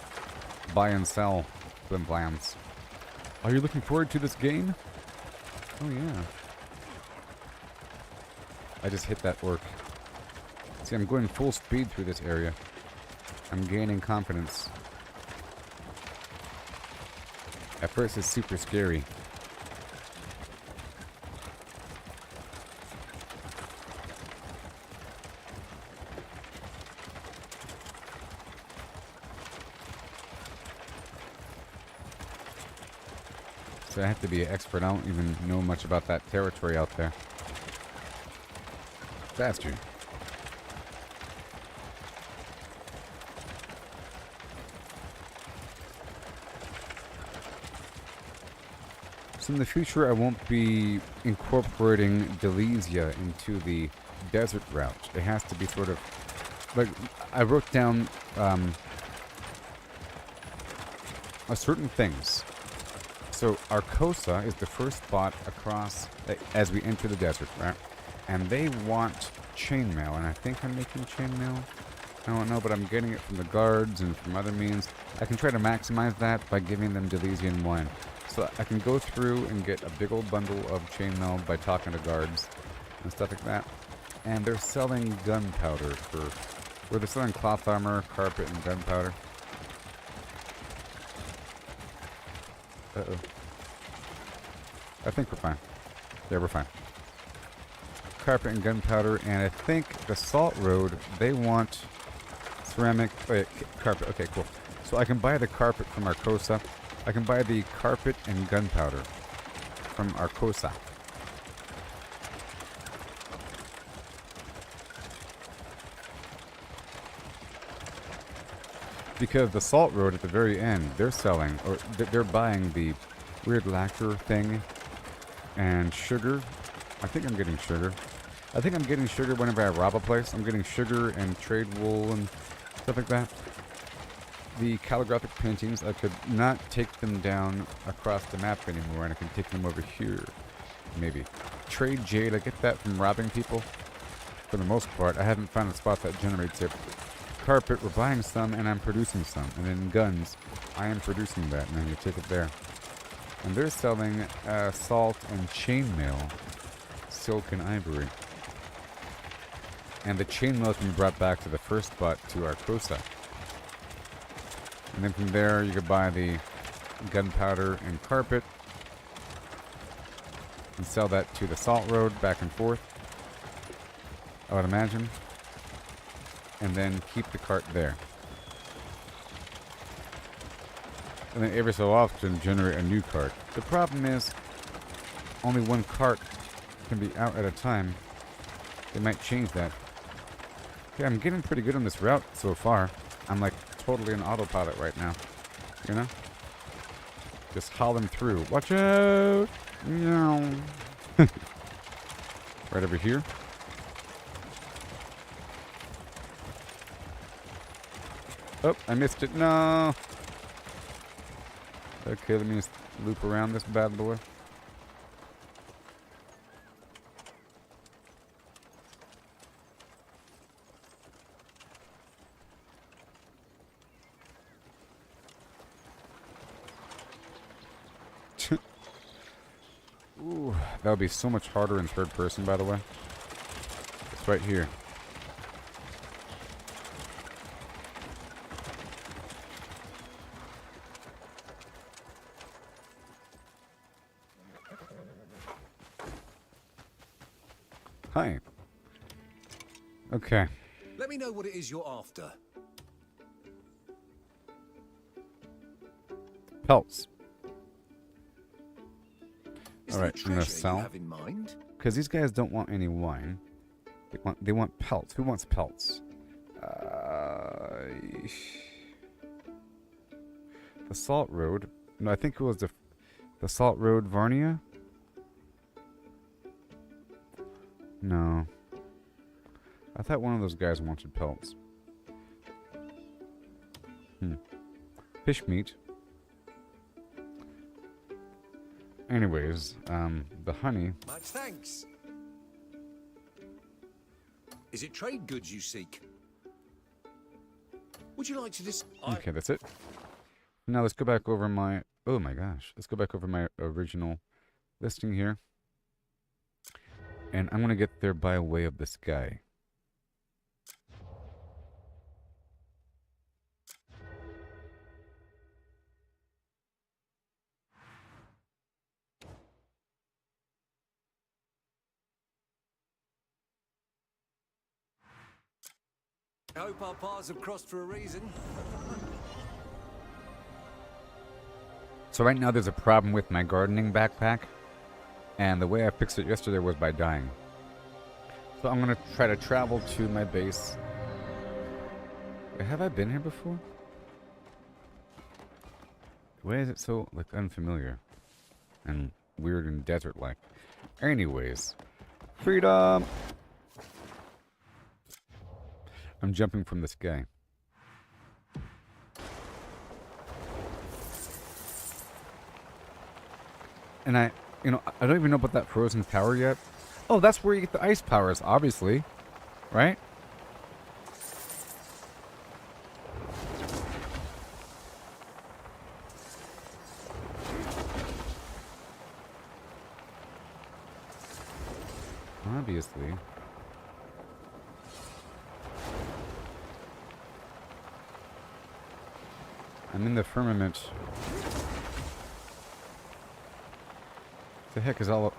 buy and sell Flim Flams. Are you looking forward to this game? Oh, yeah. I just hit that orc. See, I'm going full speed through this area. I'm gaining confidence. At first, it's super scary. So I have to be an expert. I don't even know much about that territory out there. Bastard. So in the future, I won't be incorporating Delesia into the desert route. It has to be sort of... Like, I wrote down certain things. So Arcosa is the first spot across as we enter the desert, right? And they want chainmail, and I think I'm making chainmail. I don't know, but I'm getting it from the guards and from other means. I can try to maximize that by giving them Delesian wine. So I can go through and get a big old bundle of chainmail by talking to guards and stuff like that. And they're selling gunpowder where they're selling cloth armor, carpet, and gunpowder. Uh-oh. I think we're fine. Yeah, we're fine. Carpet and gunpowder, and I think the Salt Road, they want ceramic... Wait, carpet. Okay, cool. So I can buy the carpet from Arcosa. I can buy the carpet and gunpowder from Arcosa. Because the Salt Road at the very end, they're selling, or they're buying the weird lacquer thing and sugar. I think I'm getting sugar. I think I'm getting sugar whenever I rob a place. I'm getting sugar and trade wool and stuff like that. The calligraphic paintings, I could not take them down across the map anymore, and I can take them over here. Maybe. Trade jade, I get that from robbing people. For the most part, I haven't found a spot that generates it. Carpet, we're buying some, and I'm producing some. And then guns, I am producing that, and then you take it there. And they're selling salt and chainmail, silk and ivory. And the chainmail can be brought back to the first spot, to Arcosa. And then from there, you could buy the gunpowder and carpet and sell that to the Salt Road back and forth, I would imagine. And then keep the cart there. And then every so often generate a new cart. The problem is only one cart can be out at a time. They might change that. Okay, I'm getting pretty good on this route so far. I'm like totally in autopilot right now. You know? Just hauling through. Watch out! No. Right over here. Oh, I missed it. No. Okay, let me just loop around this bad boy. Ooh, that would be so much harder in third person, by the way. It's right here. Hi. Okay. Let me know what it is you're after. Pelts. Is All there right, a I'm gonna treasure you sell. have in mind? Because these guys don't want any wine. They want pelts. Who wants pelts? The Salt Road. No, I think it was the Salt Road Varnia. No. I thought one of those guys wanted pelts. Fish meat. Anyways, the honey. Much thanks. Is it trade goods you seek? Would you like to Okay, that's it. Now let's go back over my... Oh my gosh. Let's go back over my original listing here. And I'm going to get there by way of the sky. I hope our paths have crossed for a reason. So right now there's a problem with my gardening backpack. And the way I fixed it yesterday was by dying. So I'm going to try to travel to my base. Wait, have I been here before? Why is it so, like, unfamiliar? And weird and desert-like. Anyways. Freedom! I'm jumping from the sky. And I don't even know about that frozen tower yet. Oh, that's where you get the ice powers, obviously. Right? Obviously. I'm in the firmament. What the heck is all up?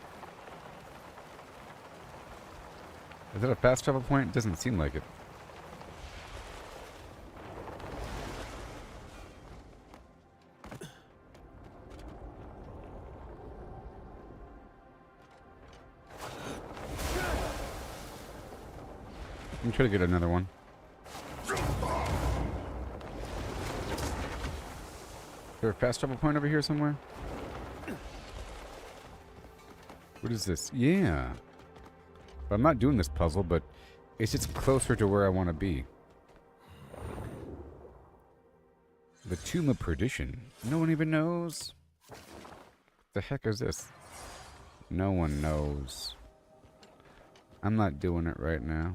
Is that a fast travel point? It doesn't seem like it. Let me try to get another one. Is there a fast travel point over here somewhere? What is this? Yeah. I'm not doing this puzzle, but it's just closer to where I want to be. The Tomb of Perdition. No one even knows. The heck is this? No one knows. I'm not doing it right now.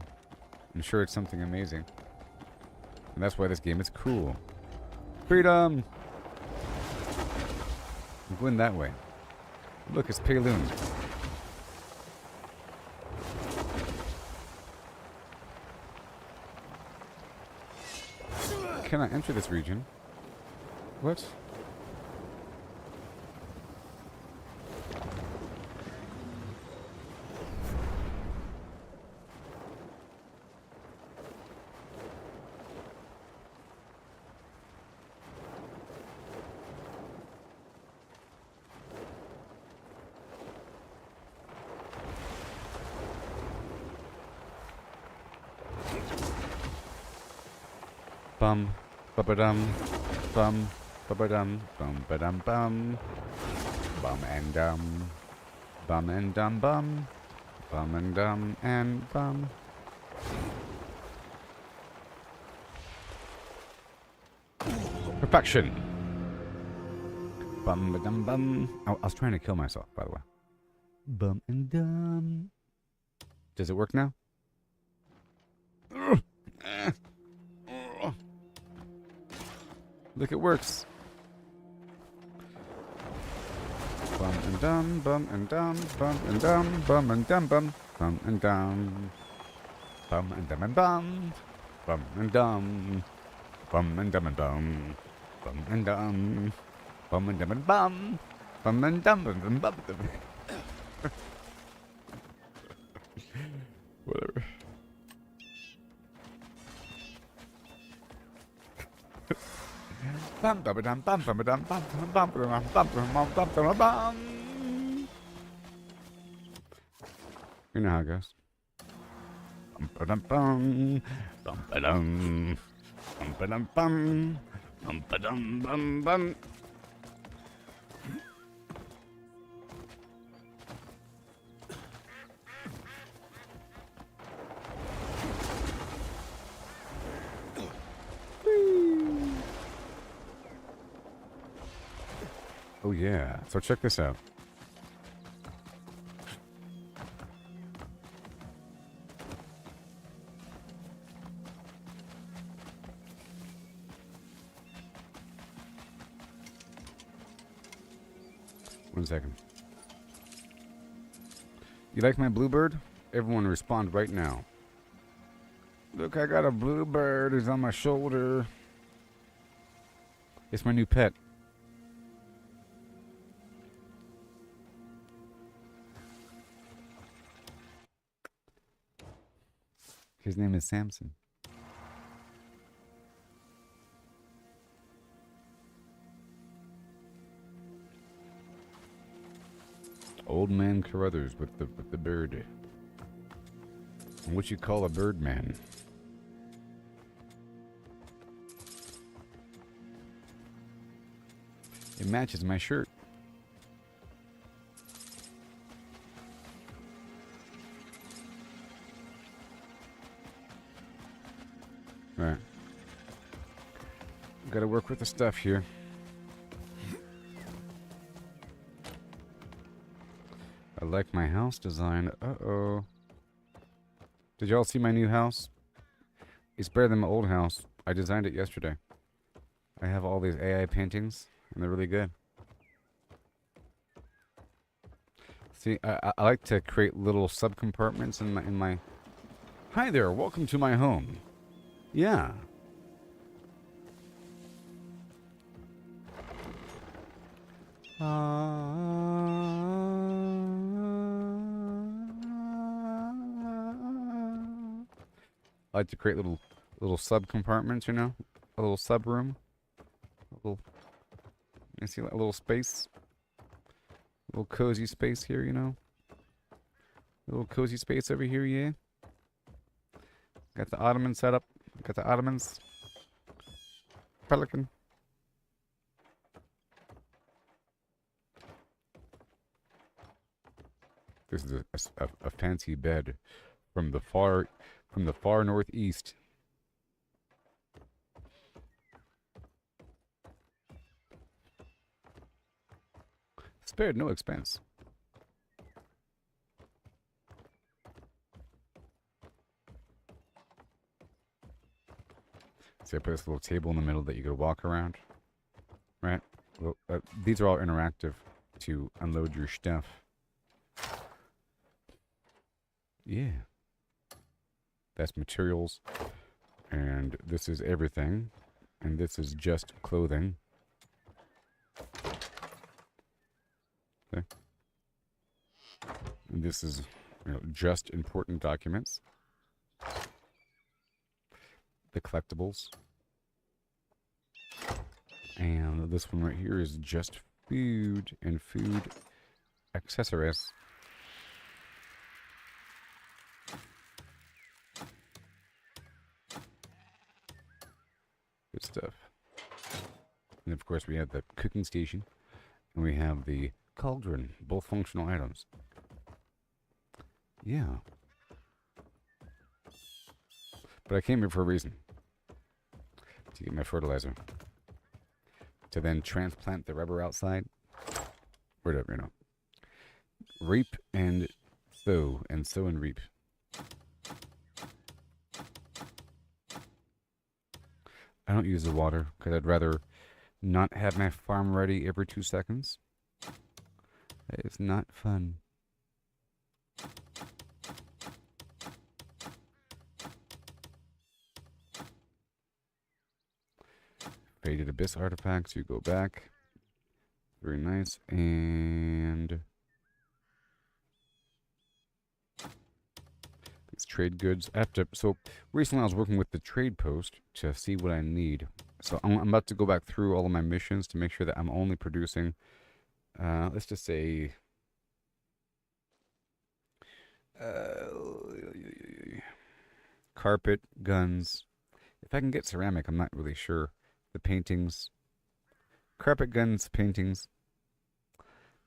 I'm sure it's something amazing. And that's why this game is cool. Freedom! I'm going that way. Look, it's Payloon. Can I enter this region? What? Bum, ba-ba-dum, bum, ba-ba-dum, bum, ba-dum, bum and dum, bum and dum, bum and dum and bum. Perfection. Bum ba-dum bum. I was trying to kill myself, by the way. Bum and dum. Does it work now? Look, it works. Bum and dum, bum and dum, bum and dum, bum and dum, bum and dum, bum and dum and bum, bum and dum, bum and dum and bum, bum and dum, bum and dum and bum, bum and dum and bum. Whatever. Bum bum bum bum bum bum bum bum bum bum bum bum. You know how it goes. Bum bum bum bum bum bum bum bum bum bum. Oh yeah, so check this out. One second. You like my bluebird? Everyone respond right now. Look, I got a bluebird who's on my shoulder. It's my new pet. His name is Samson. Old man Carruthers with the bird. What you call a bird man? It matches my shirt. Right. Gotta work with the stuff here. I like my house design. Uh-oh. Did y'all see my new house? It's better than my old house. I designed it yesterday. I have all these AI paintings, and they're really good. See, I like to create little subcompartments in my... Hi there, welcome to my home. Yeah. I like to create little sub compartments, you know, a little sub room, you see a little space, a little cozy space here, you know, a little cozy space over here, yeah. Got the ottoman set up. Got the ottomans. Pelican. This is a fancy bed from the far northeast. Spared no expense. See, I put this little table in the middle that you could walk around. Right? Well, these are all interactive to unload your stuff. Yeah. That's materials. And this is everything. And this is just clothing. Okay. And this is, you know, just important documents. The collectibles. And this one right here is just food and food accessories. Good stuff. And of course we have the cooking station. And we have the cauldron. Both functional items. Yeah. But I came here for a reason. To get my fertilizer. To then transplant the rubber outside. Whatever, you know. Reap and sow. And sow and reap. I don't use the water because I'd rather not have my farm ready every 2 seconds. It's not fun. Faded Abyss artifacts, you go back. Very nice. And these trade goods. I have to, so recently I was working with the trade post to see what I need. So I'm about to go back through all of my missions to make sure that I'm only producing, let's just say, carpet, guns. If I can get ceramic, I'm not really sure. The paintings, carpet, guns, paintings.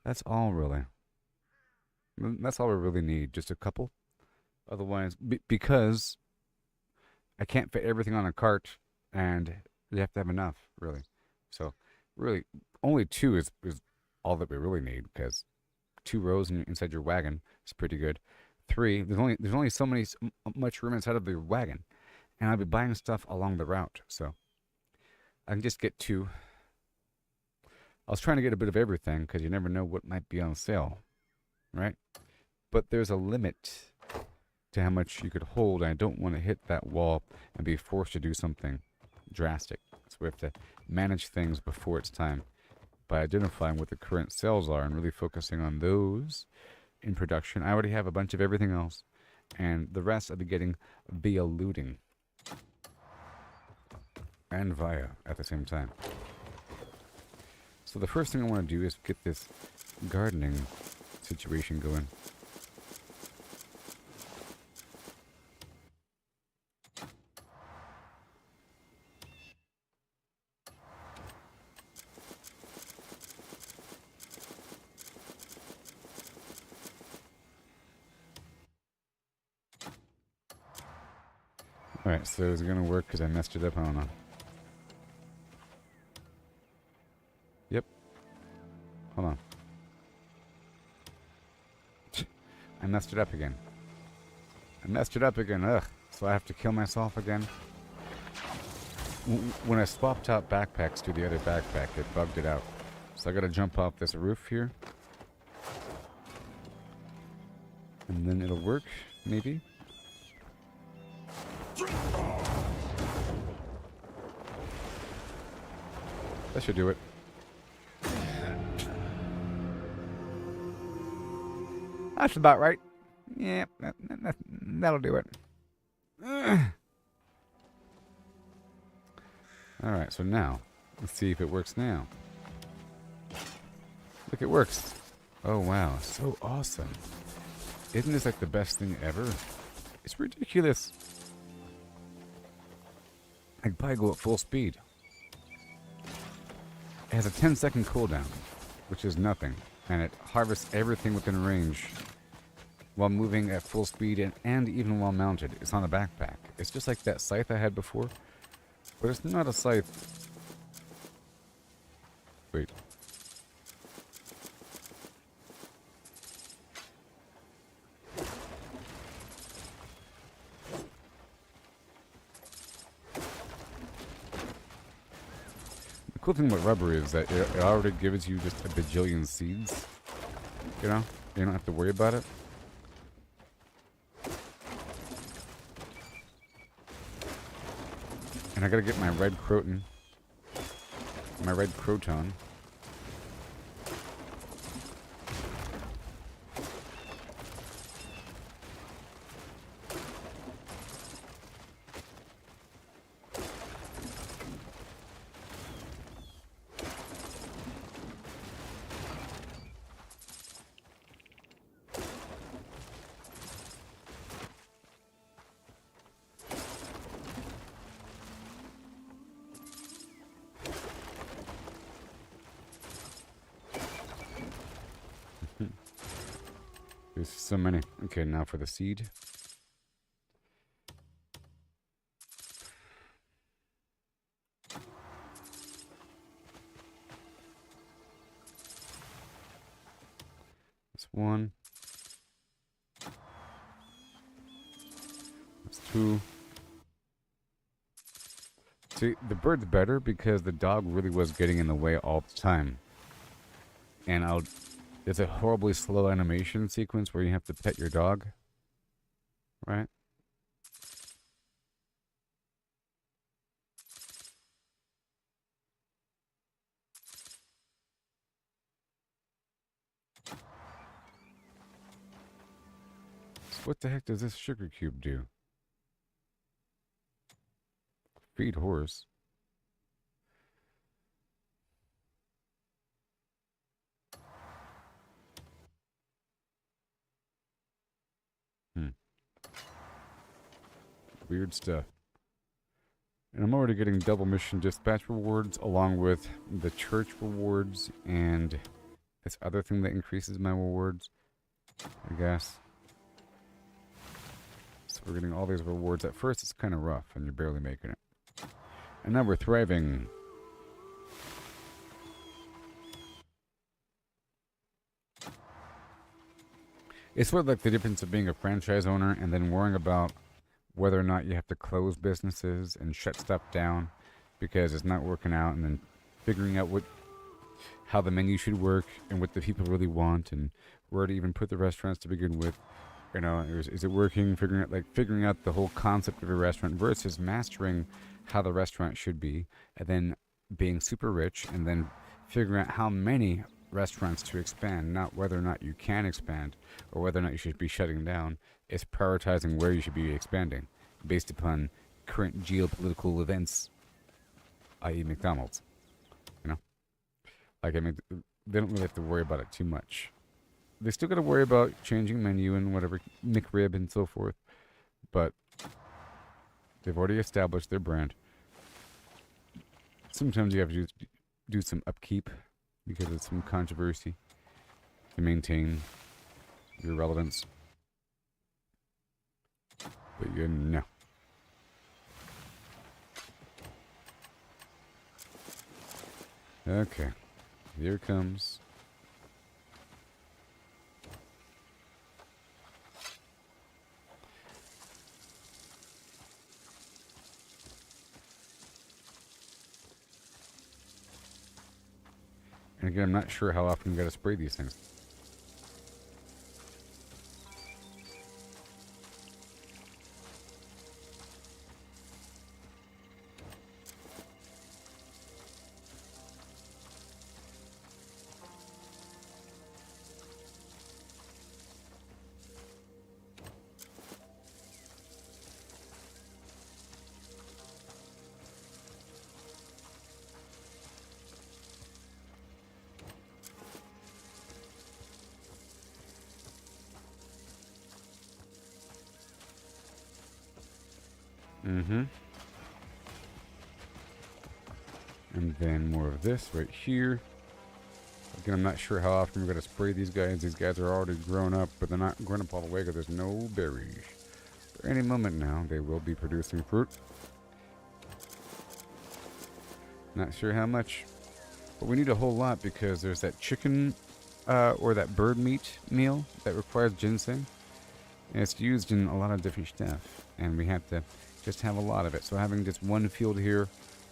That's all really. That's all we really need. Just a couple. Otherwise, because I can't fit everything on a cart, and you have to have enough, really. So, really, only 2 is all that we really need, because 2 rows inside your wagon is pretty good. 3, there's only so much room inside of the wagon, and I'll be buying stuff along the route, so I can just get 2. I was trying to get a bit of everything, because you never know what might be on sale, right? But there's a limit to how much you could hold, and I don't want to hit that wall and be forced to do something drastic. So we have to manage things before it's time by identifying what the current sales are and really focusing on those in production. I already have a bunch of everything else, and the rest I'll be getting via looting and via at the same time. So the first thing I want to do is get this gardening situation going. Alright, so is it going to work because I messed it up? I don't know. Yep. Hold on. I messed it up again. Ugh. So I have to kill myself again? When I swapped out backpacks to the other backpack, it bugged it out. So I gotta jump off this roof here. And then it'll work, maybe? That should do it. That's about right. Yeah, that'll do it. Alright, so now, let's see if it works now. Look, it works. Oh, wow. So awesome. Isn't this like the best thing ever? It's ridiculous. I could probably go at full speed. It has a 10-second cooldown, which is nothing, and it harvests everything within range while moving at full speed and even while mounted. It's on a backpack. It's just like that scythe I had before, but it's not a scythe. Wait. The cool thing about rubber is that it already gives you just a bajillion seeds. You know? You don't have to worry about it. And I gotta get my red croton. My red croton. There's so many. Okay, now for the seed. That's one. That's two. See, the bird's better because the dog really was getting in the way all the time. And it's a horribly slow animation sequence where you have to pet your dog. Right? So what the heck does this sugar cube do? Feed horse. Weird stuff. And I'm already getting double mission dispatch rewards along with the church rewards and this other thing that increases my rewards, I guess. So we're getting all these rewards. At first it's kind of rough and you're barely making it. And now we're thriving. It's sort of like the difference of being a franchise owner and then worrying about whether or not you have to close businesses and shut stuff down because it's not working out, and then figuring out how the menu should work and what the people really want and where to even put the restaurants to begin with. You know, is it working? Figuring out the whole concept of a restaurant versus mastering how the restaurant should be, and then being super rich, and then figuring out how many restaurants to expand, not whether or not you can expand or whether or not you should be shutting down. It's prioritizing where you should be expanding based upon current geopolitical events, i.e. McDonald's. You know? Like, I mean, they don't really have to worry about it too much. They still got to worry about changing menu and whatever, McRib and so forth. But they've already established their brand. Sometimes you have to do some upkeep because of some controversy to maintain your relevance. But you know. Okay. Here it comes. And again, I'm not sure how often you gotta spray these things. And then more of this right here. Again, I'm not sure how often we're going to spray these guys. These guys are already grown up, but they're not grown up all the way because there's no berries. But any moment now, they will be producing fruit. Not sure how much, but we need a whole lot because there's that chicken or that bird meat meal that requires ginseng. And it's used in a lot of different stuff, and we have to just have a lot of it. So having just one field here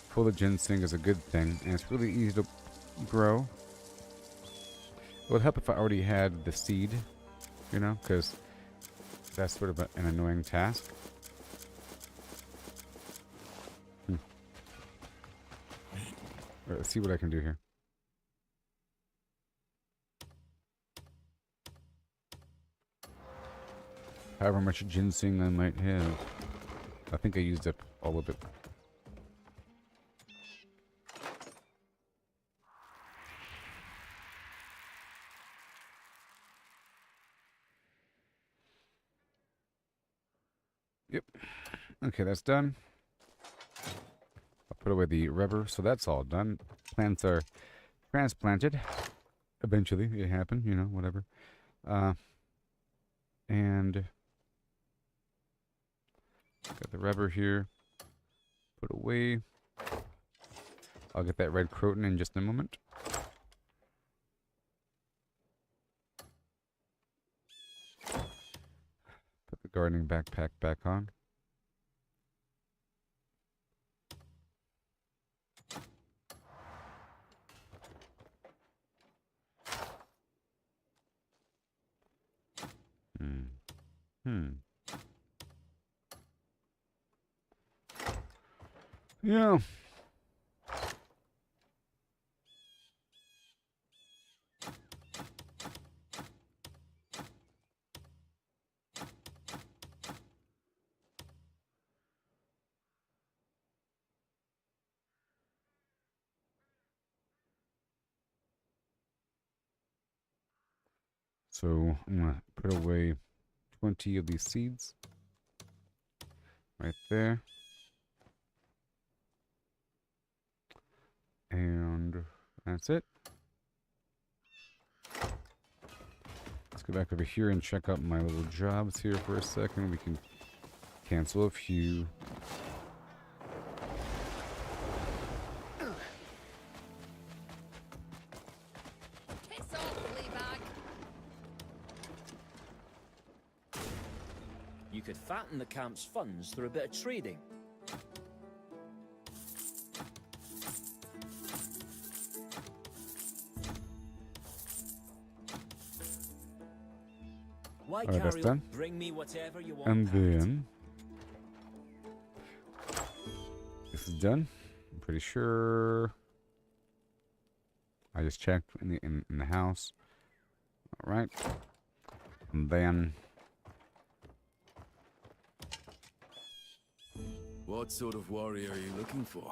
full of ginseng is a good thing, and it's really easy to grow. It would help if I already had the seed, you know, because that's sort of an annoying task. Alright, let's see what I can do here. However much ginseng I might have. I think I used up all of it. Yep. Okay, that's done. I'll put away the rubber, so that's all done. Plants are transplanted. Eventually, it happened, you know, whatever. And got the rubber here. Put away. I'll get that red croton in just a moment. Put the gardening backpack back on. Yeah. So I'm gonna put away 20 of these seeds right there. And that's it. Let's go back over here and check out my little jobs here for a second. We can cancel a few. Piss off, Fleabag. You could fatten the camp's funds through a bit of trading. Why Alright, that's carry done. Bring me whatever you want. And packed. then this is done. I'm pretty sure. I just checked in the house. All right. And then What sort of warrior are you looking for?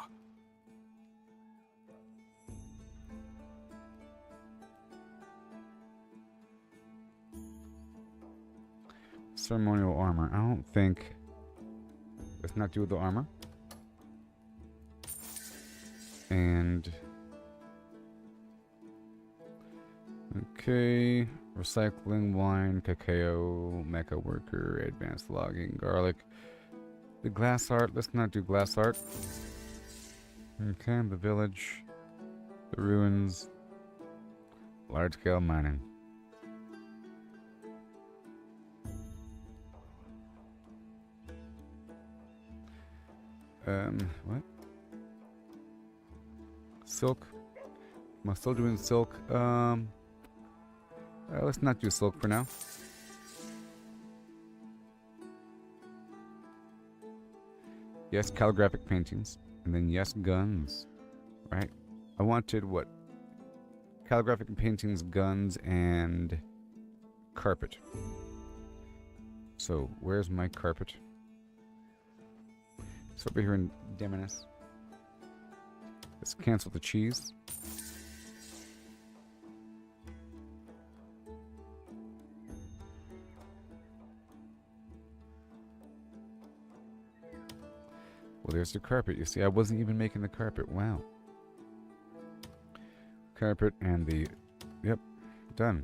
ceremonial armor. I don't think. Let's not do the armor. And okay, recycling, wine, cacao, mecha worker, advanced logging, garlic. The glass art. Let's not do glass art. Okay, the village, the ruins, large scale mining. What? Silk. Am I still doing silk? Let's not do silk for now. Yes, calligraphic paintings. And then yes, guns. Right? I wanted what? Calligraphic paintings, guns, and carpet. So, where's my carpet? It's over here in Demonis. Let's cancel the cheese. Well, there's the carpet. You see, I wasn't even making the carpet. Wow. Carpet and the... Yep. Done.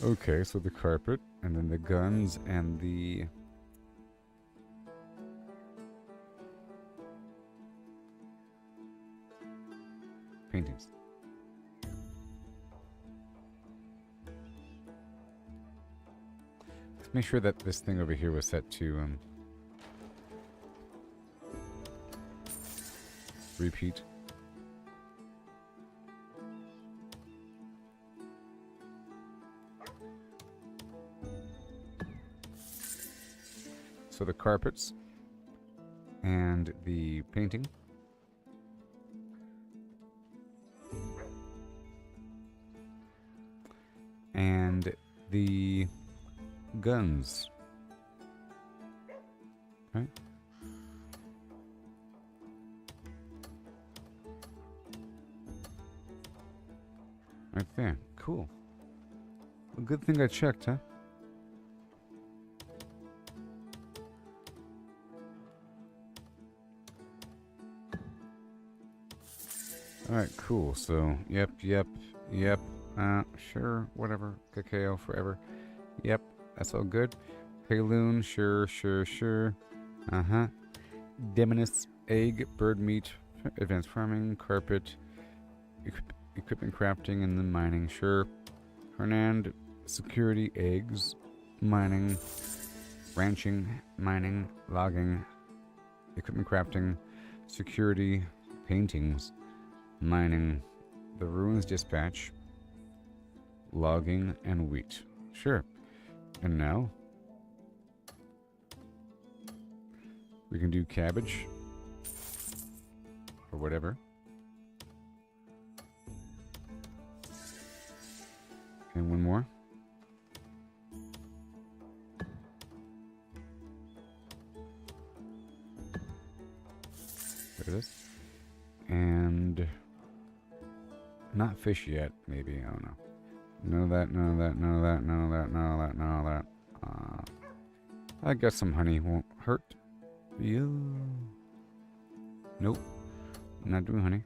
Okay, so the carpet, and then the guns, and the... paintings. Let's make sure that this thing over here was set to repeat. So the carpets and the painting. And the guns. Right? Right there. Cool. Well, good thing I checked, huh? Alright, cool. So, yep. Sure, whatever. Cacao forever. Yep, that's all good. Paloon, sure. Uh-huh. Demonis, egg, bird meat, advanced farming, carpet, equipment crafting, and then mining, sure. Hernand, security, eggs, mining, ranching, mining, logging, equipment crafting, security, paintings, mining, the ruins dispatch, logging, and wheat. Sure. And now we can do cabbage or whatever. And one more. There it is. And not fish yet, maybe. I don't know. None of that. I guess some honey won't hurt. You. Nope. Not doing honey.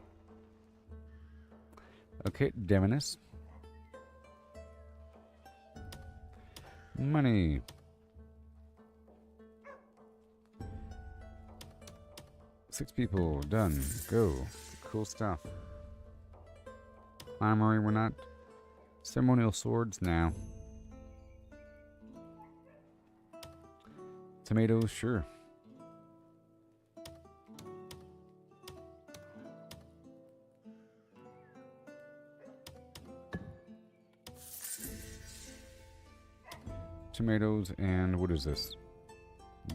Okay, Demonis. Money. Six people. Done. Go. Cool stuff. Armory, we're not. Ceremonial swords now. Tomatoes, sure. tomatoes, and what is this?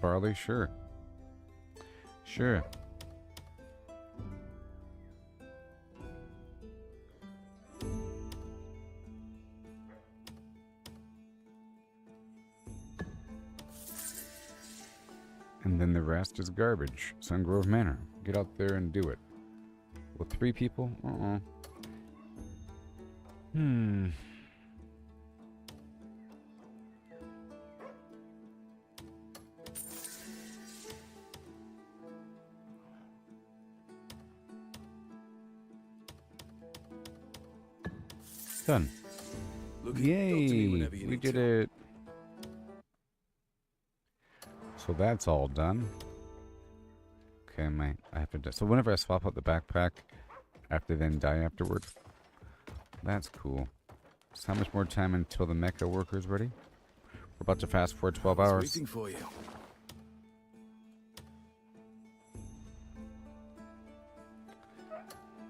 Barley? Sure. Sure. And then the rest is garbage. Sungrove Manor. Get out there and do it. With 3 people? Uh-uh. Done. Look, Yay! We did it. So that's all done. Okay, I have to do. So whenever I swap out the backpack, I have to then die afterward. That's cool. So how much more time until the mecha worker is ready? We're about to fast forward 12 hours. Waiting for you.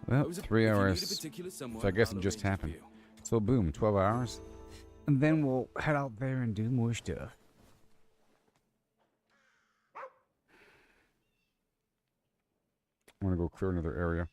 Well, 3 hours. So I guess it just happened. So boom, 12 hours. And then we'll head out there and do more stuff. I want to go clear another area.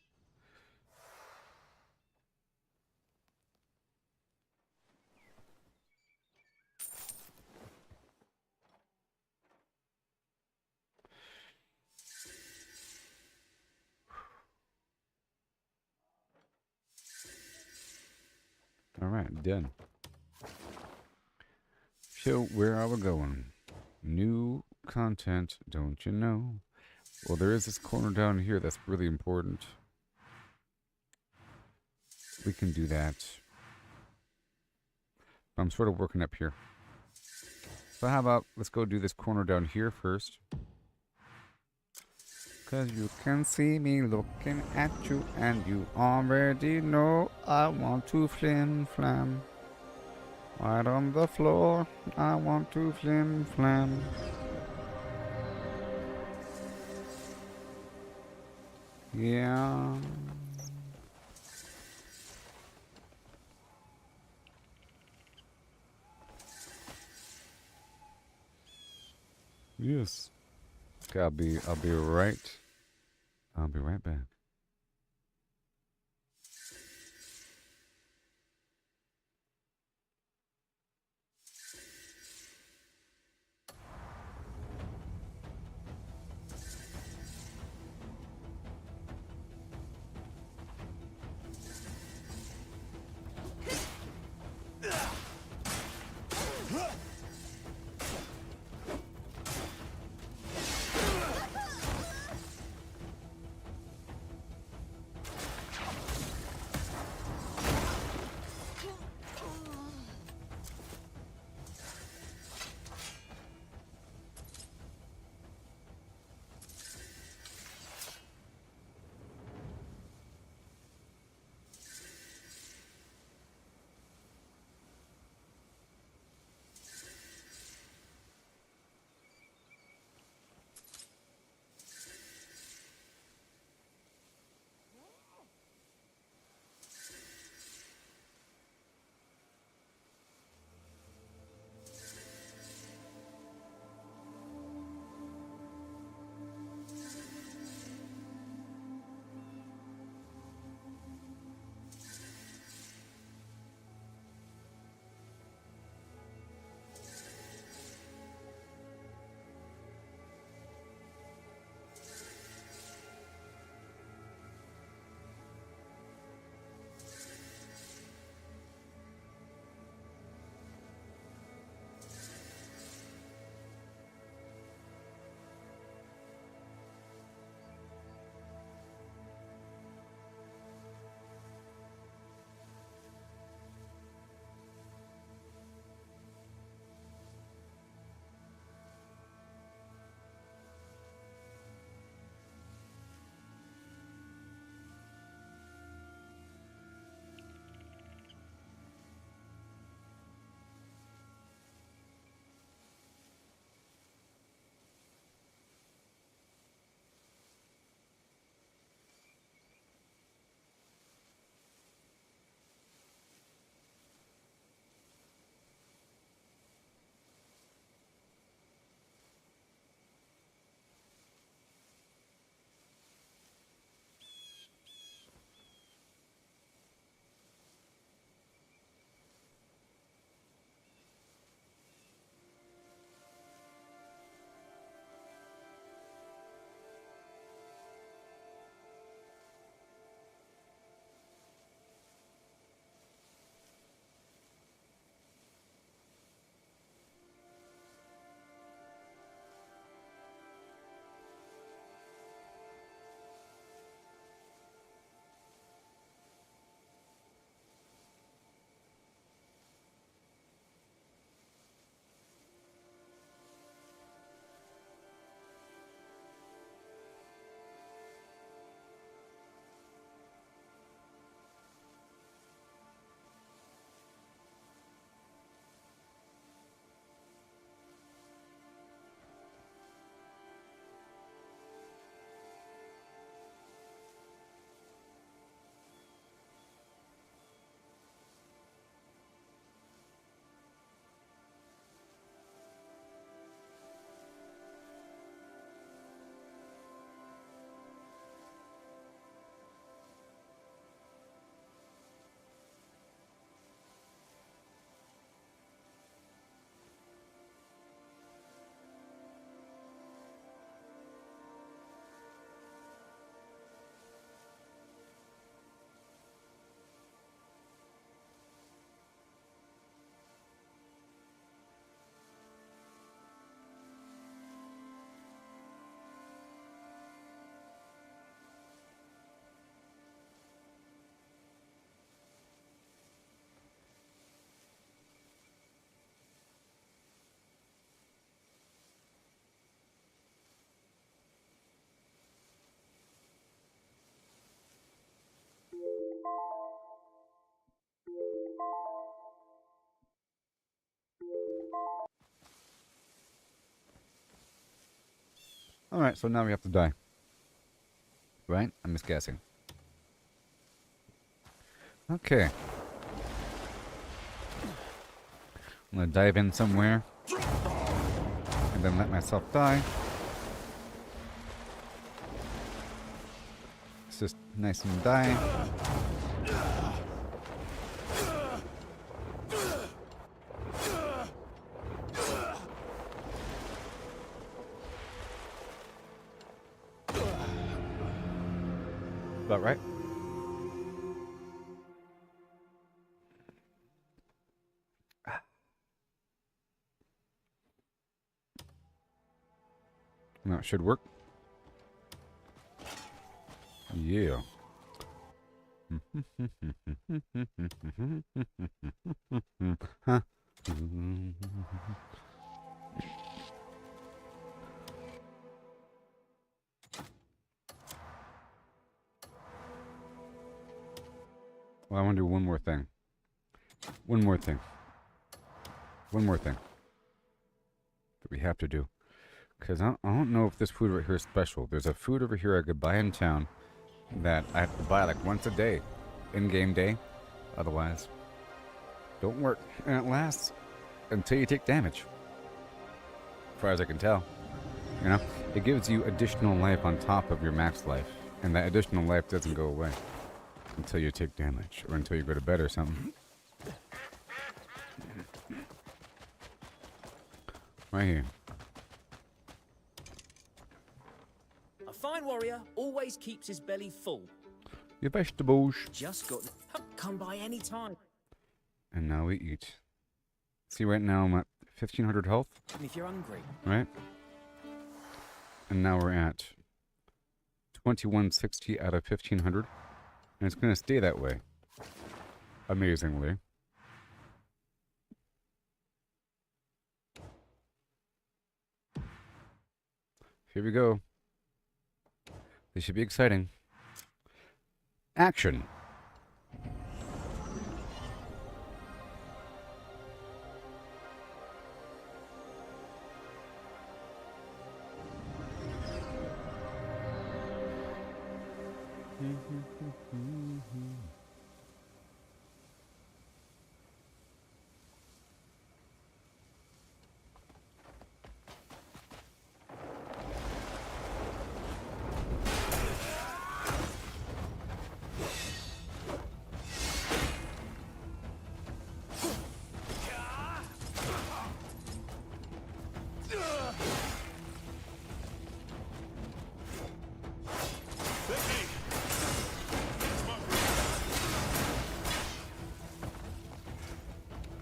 Alright, done. So, where are we going? New content, don't you know? Well, there is this corner down here that's really important. We can do that. I'm sort of working up here. So how about, let's go do this corner down here first. Cause you can see me looking at you, and you already know I want to flim flam. Right on the floor, I want to flim flam. Yeah. Yes. Okay, I'll be right back. Alright, so now we have to die. Right? I'm just guessing. Okay. I'm gonna dive in somewhere. And then let myself die. It's just nice and die. About right. No, it should work. Yeah. Huh. Well, I want to do one more thing. One more thing. One more thing. That we have to do. Because I don't know if this food right here is special. There's a food over here I could buy in town that I have to buy like once a day. In-game day. Otherwise, don't work. And it lasts until you take damage. As far as I can tell. You know? It gives you additional life on top of your max life. And that additional life doesn't go away until you take damage. Or until you go to bed or something. Right here. A fine warrior always keeps his belly full. Your vegetables. Just got... Come by any time. And now we eat. See, right now I'm at 1500 health. If you're hungry. Right? And now we're at 2160 out of 1500. And it's going to stay that way. Amazingly. Here we go. This should be exciting. Action.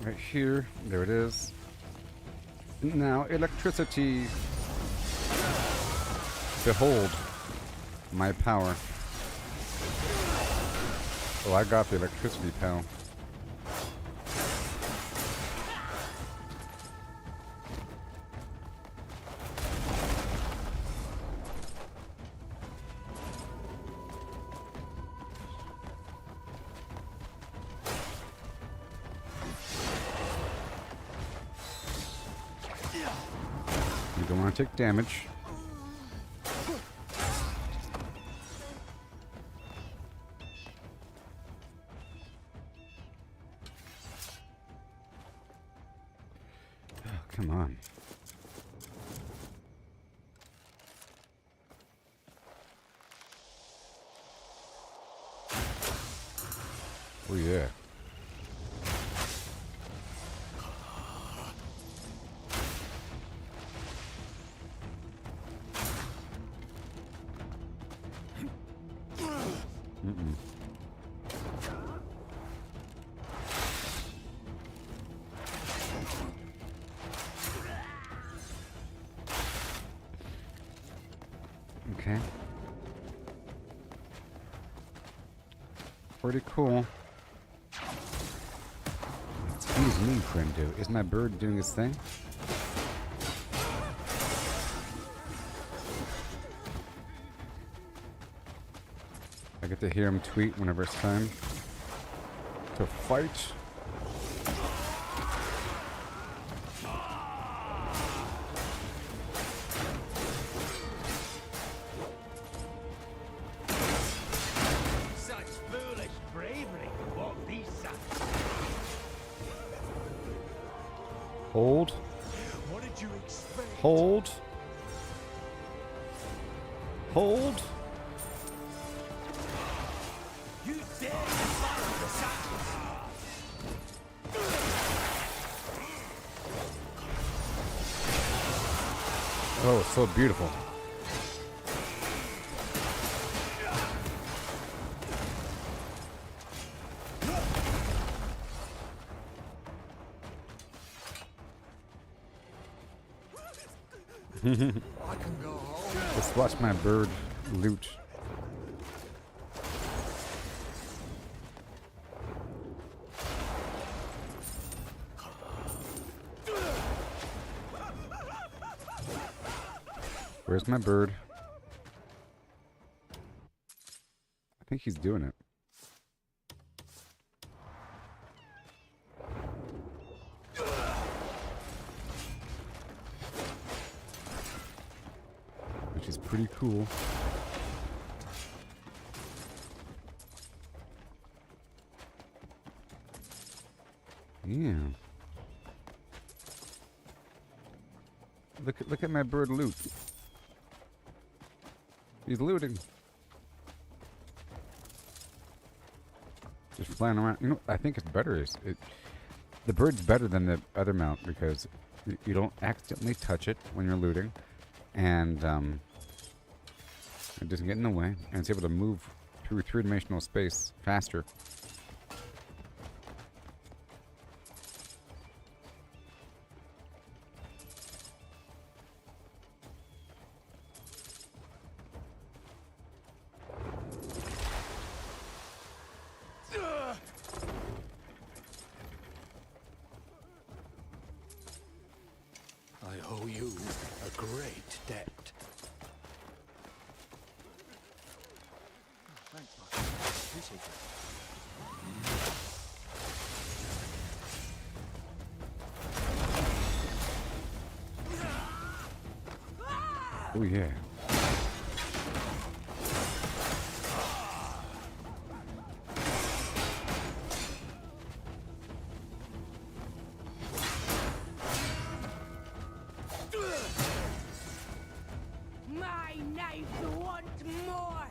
Right here. There it is. Now, electricity. Behold my power. Oh, I got the electricity, pal. You don't want to take damage. Oh, come on. Oh yeah. Okay. Pretty cool. Excuse me, friendo. Is my bird doing his thing? I get to hear him tweet whenever it's time to fight. Hold. What did you expect? Hold. Hold. You dare defy the shackles? Oh, it's so beautiful. I can go home. Just watch my bird loot. Where's my bird? I think he's doing it. Which is pretty cool. Yeah. Look at my bird loot. He's looting. Just flying around. You know, I think it's better. The bird's better than the other mount because you don't accidentally touch it when you're looting, and it doesn't get in the way, and it's able to move through three-dimensional space faster. I owe you a great debt. Thanks, Buck. Appreciate it. Oh yeah. My knife wants more.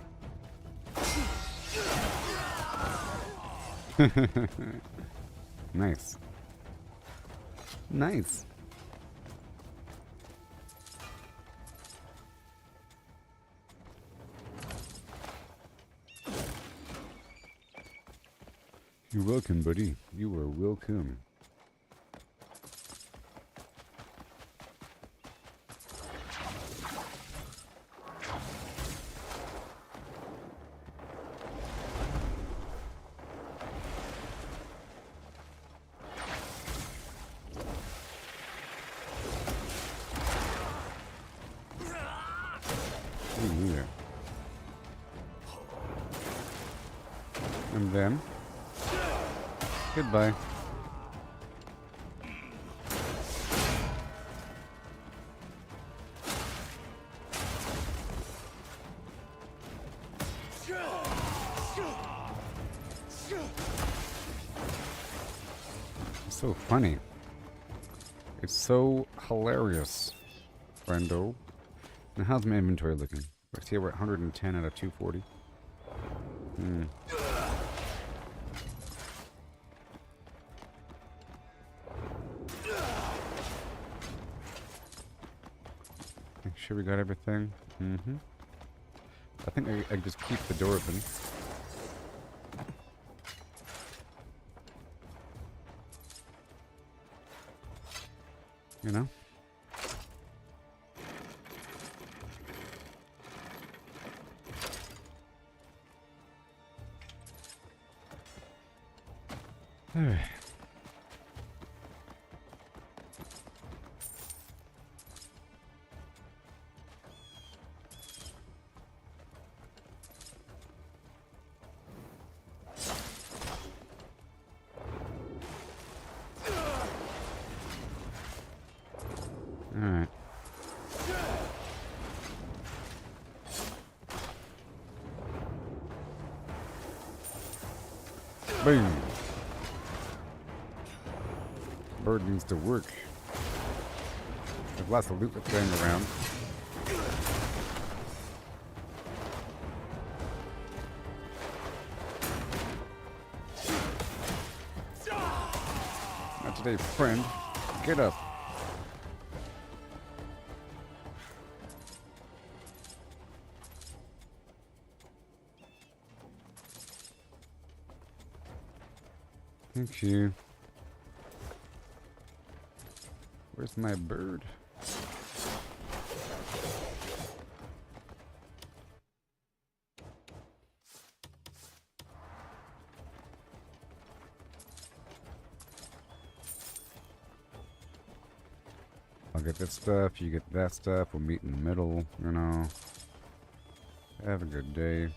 Nice. Nice. You're welcome, buddy. You are welcome. Ooh, yeah. And then goodbye. It's so funny. It's so hilarious, friendo. Now, how's my inventory looking? Let's see, we're at 110 out of 240. Make sure we got everything. I think I just keep the door open. You know? Alright. Alright. Boom. Bird needs to work. There's lots of loot going around. Not today, friend. Get up. Thank you. Where's my bird? I'll get that stuff, you get that stuff, we'll meet in the middle, you know. Have a good day.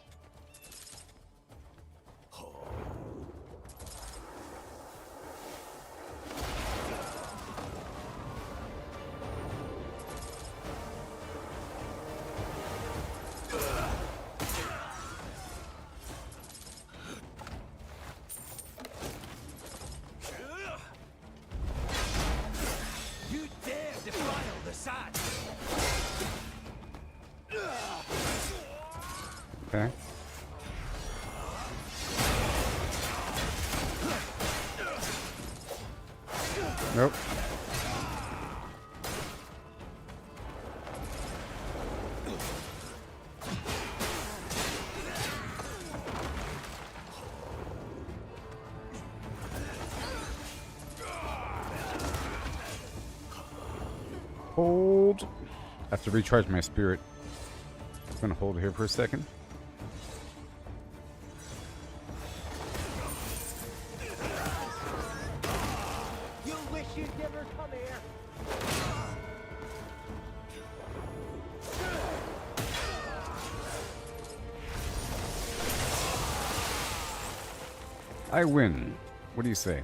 You dare defile the sand! Okay. Nope. Hold. I have to recharge my spirit. I'm gonna hold here for a second. You wish you'd never come here! I win. What do you say?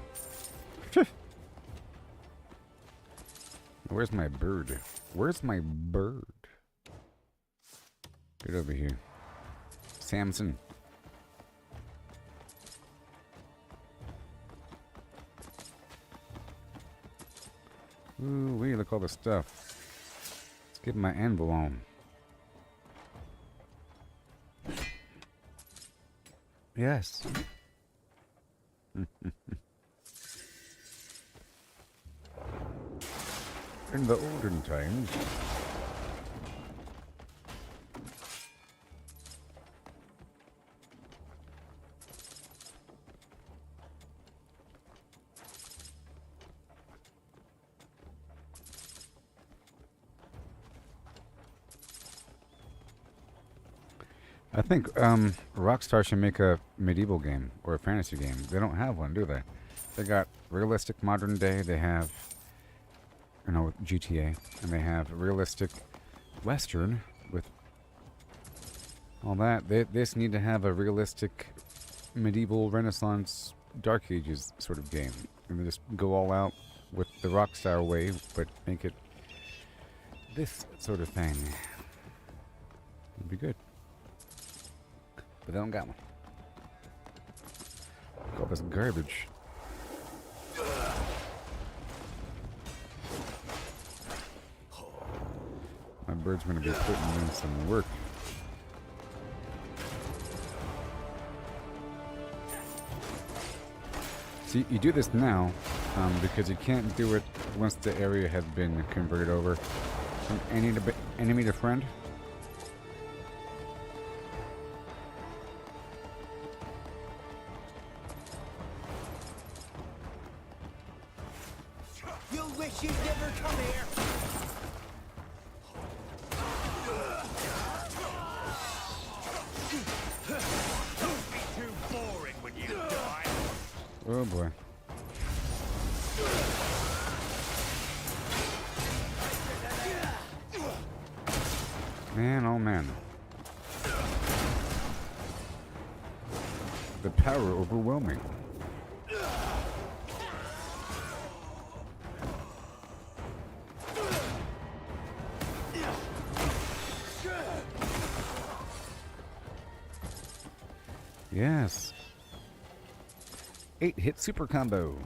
Where's my bird? Where's my bird? Get over here. Samson. Ooh, wait, look all the stuff. Let's get my anvil on. Yes. In the olden times. I think Rockstar should make a medieval game or a fantasy game. They don't have one, do they? They got realistic modern day. They have, you know, GTA, and they have realistic Western with all that. They just need to have a realistic medieval Renaissance Dark Ages sort of game, and they just go all out with the Rockstar way, but make it this sort of thing. It'd be good. But they don't got one. Look at all this garbage. My bird's gonna be putting in some work. See, you do this now because you can't do it once the area has been converted over from enemy to friend. You wish you'd never come here! Don't be too boring when you die! Oh boy. Man, oh man. The power overwhelming. Yes. 8-hit super combo.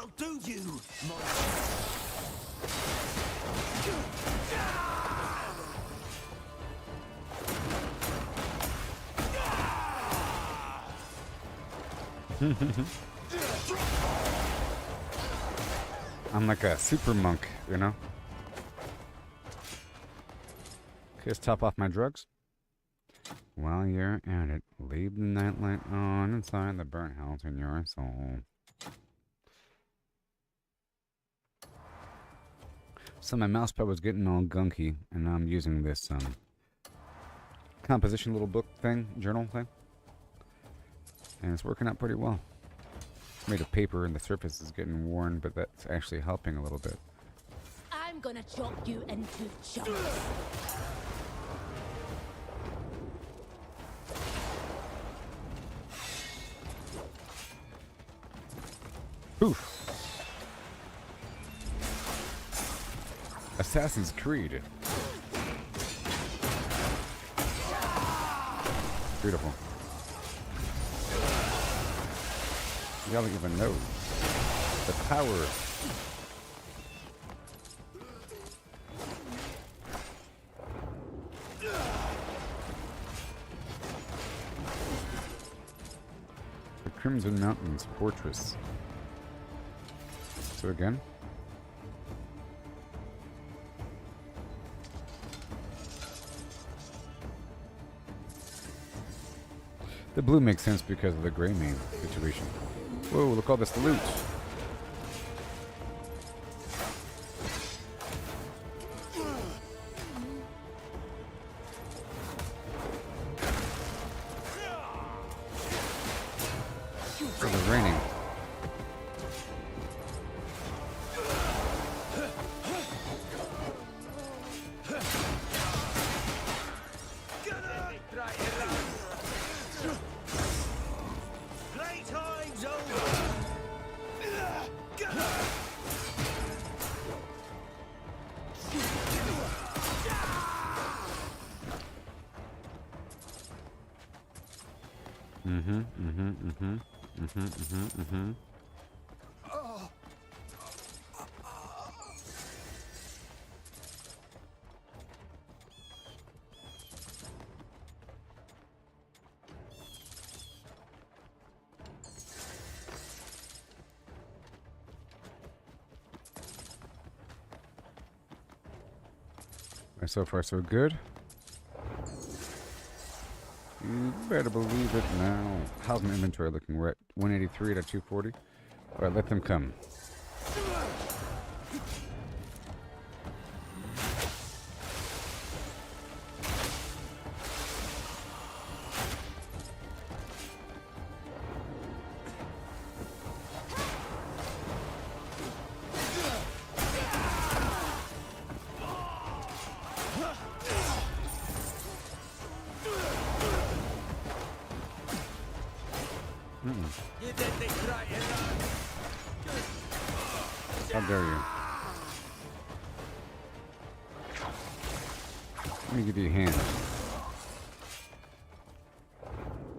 I'll do you, I'm like a super monk, you know? Okay, let's top off my drugs. While you're at it, leave the nightlight on inside the burnt house in your soul. So my mousepad was getting all gunky, and now I'm using this composition little book thing, journal thing. And it's working out pretty well. Made of paper and the surface is getting worn, but that's actually helping a little bit. I'm gonna chop you into chunks. Poof! Assassin's Creed. Beautiful. Y'all don't even know the power. The Crimson Mountains Fortress. So again. The blue makes sense because of the gray main situation. Whoa, look all this loot. Oh, it's raining. So far, so good. You better believe it now. How's my inventory looking? We're at 183 to 240. All right, let them come. How dare you? Let me give you a hand.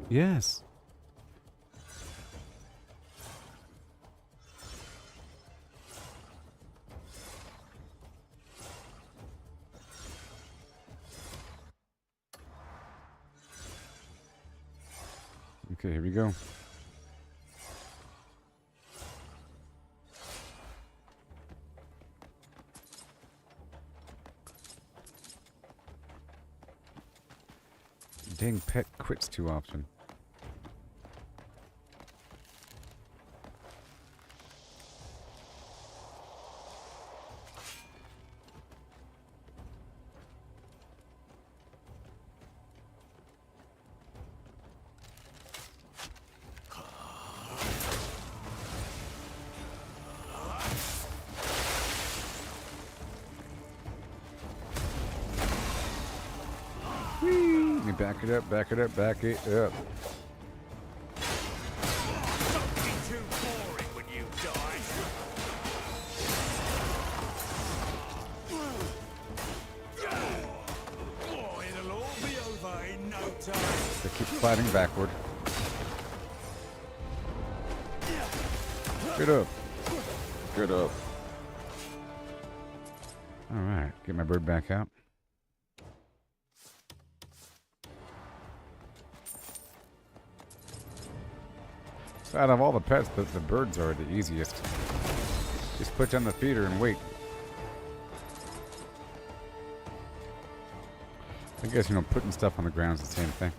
Yes. Okay, here we go. Dang, pet quits too often. Back it up, back it up, back it up. Don't be too boring when you die. Oh, it'll all be over in no time. They keep sliding backward. Get up. Get up. Alright, get my bird back out. So out of all the pets, the birds are the easiest. Just put down the feeder and wait. I guess, you know, putting stuff on the ground is the same thing.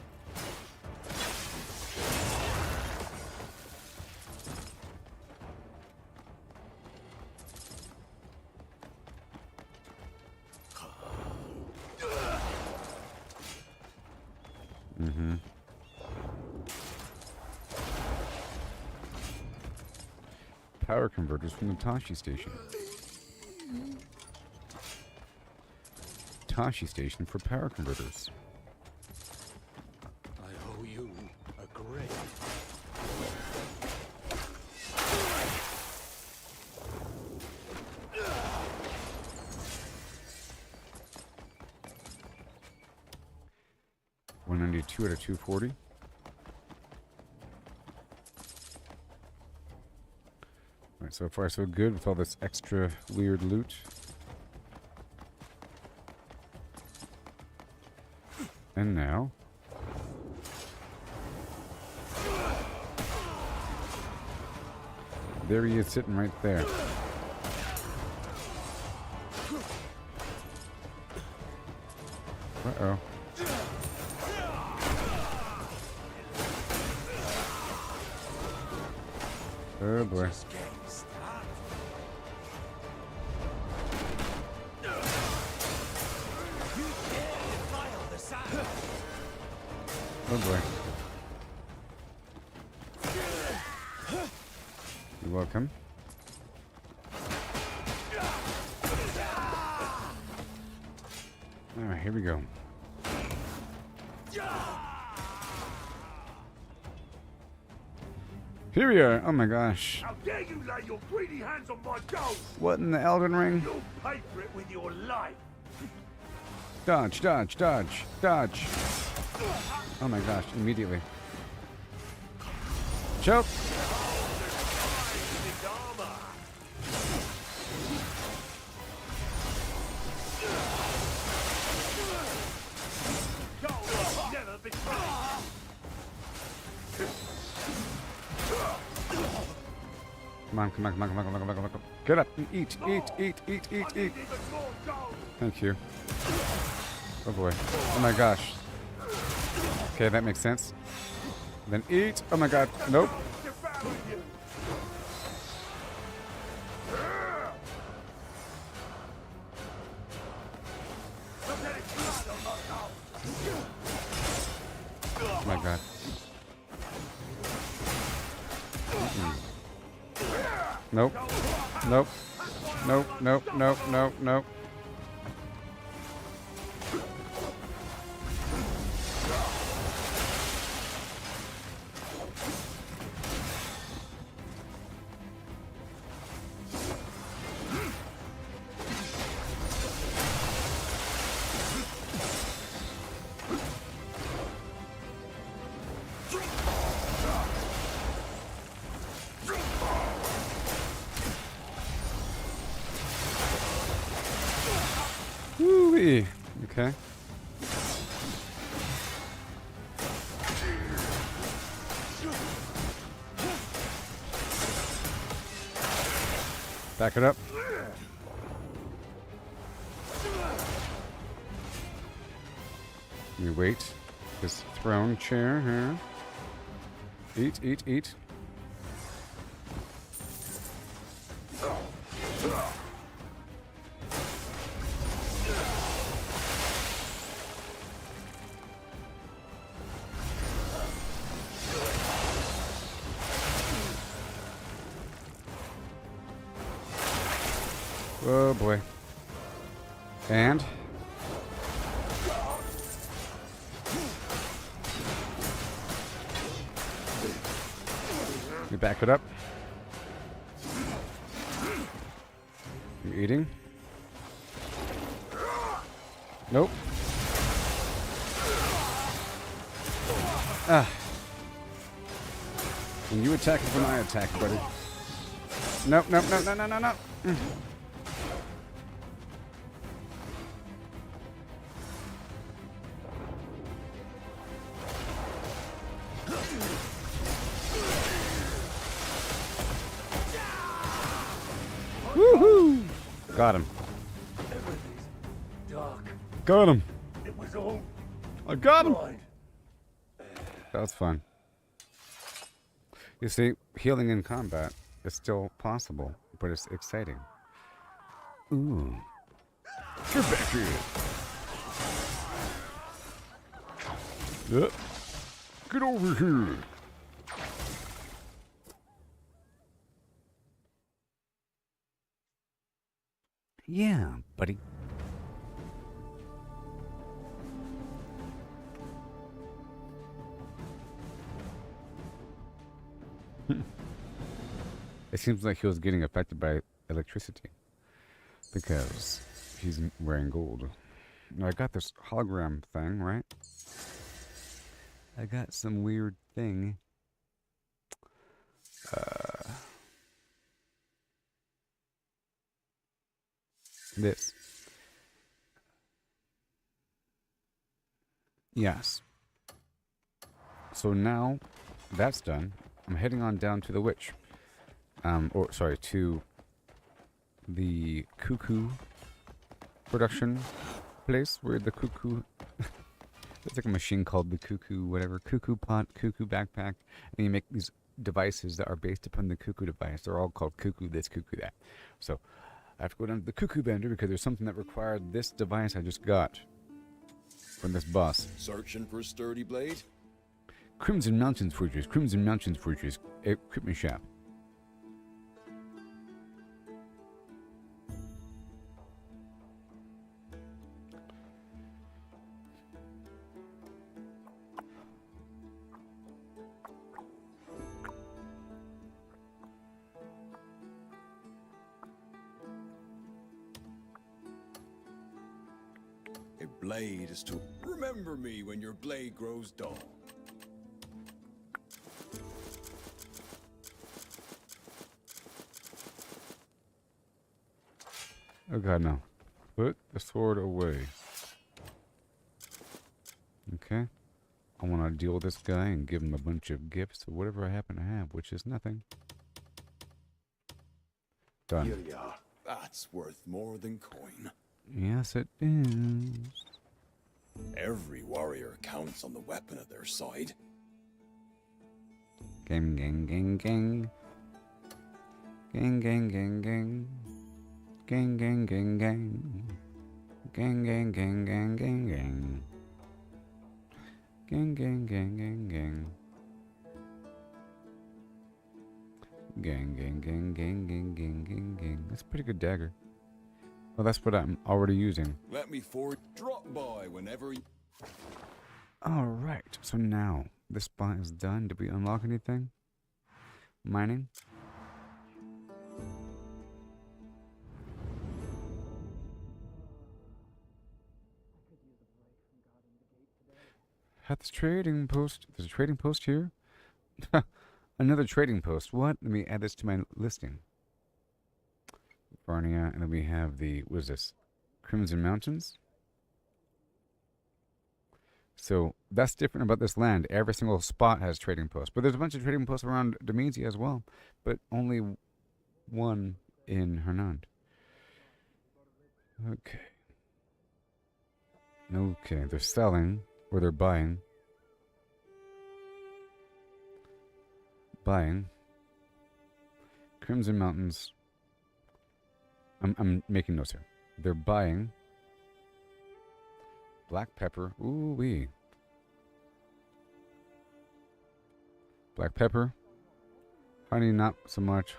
Mm-hmm. Power converters from the Tashi station. Tashi station for power converters. I owe you a grave. $192 out of 240. Alright, so far so good with all this extra weird loot. And now... there he is sitting right there. Uh-oh. Oh boy. Oh boy. You're welcome. Alright, here we go. Here we are. Oh my gosh. How dare you lay your greedy hands on my gold? What in the Elden Ring? You'll pay for it with your life. Dodge, dodge, dodge, dodge. Oh my gosh, immediately. Choke. Come on, come on, come on, come on, come on, come on, come on. Get up and eat, eat, eat, eat, eat, eat. Thank you. Oh boy. Oh my gosh. Okay, that makes sense. Then eat. Oh my god. Nope. Oh my god. Nope. Nope. Nope. Nope. Nope. Nope. Nope. Woo-wee. Okay. Back it up. You wait. This throne chair here. Eat, eat, eat. Oh boy. And you back it up. You eating? Nope. Ah. When you attack is when I attack, buddy. Nope, nope, nope, no, no, no, no. Woohoo! Got him. Everything's dark. Got him. It was all I got him. blind. That was fun. You see, healing in combat is still possible, but it's exciting. Ooh. Get back here. Yep. Get over here. Yeah, buddy. It seems like he was getting affected by electricity because he's wearing gold. Now, I got this hologram thing, right? I got some weird thing. This. Yes. So now that's done. I'm heading on down to the witch. To the cuckoo production place where the cuckoo. It's like a machine called the cuckoo, whatever. Cuckoo pot, cuckoo backpack. And you make these devices that are based upon the cuckoo device. They're all called cuckoo this, cuckoo that. So I have to go down to the cuckoo vendor because there's something that required this device I just got from this boss. Searching for a sturdy blade? Crimson Mountains Fortress, Crimson Mountains Fortress, equipment shop. A blade is to remember me when your blade grows dull. Oh god, no. Put the sword away. Okay. I want to deal with this guy and give him a bunch of gifts or whatever I happen to have, which is nothing. Done. Here you are. That's worth more than coin. Yes, it is. Every warrior counts on the weapon at their side. Gang, gang, gang, gang. Gang, gang, gang, gang. Gang, gang, gang, gang. Gang, gang, gang, gang, gang, gang. Gang, gang, gang, gang, gang. Gang, gang, gang, gang, gang, gang, gang, gang. That's a pretty good dagger. Well, that's what I'm already using. Let me forward. Drop by whenever you... Alright, so now this spot is done. Did we unlock anything? Mining? At the trading post. There's a trading post here? Another trading post. What? Let me add this to my listing. Varnia, and then we have the, what is this? Crimson Mountains. So that's different about this land. Every single spot has trading posts. But there's a bunch of trading posts around Demacia as well. But only one in Hernand. Okay. Okay, they're selling, or they're buying. Buying. Crimson Mountains. I'm making notes here. They're buying black pepper. Ooh wee. Black pepper. Honey, not so much.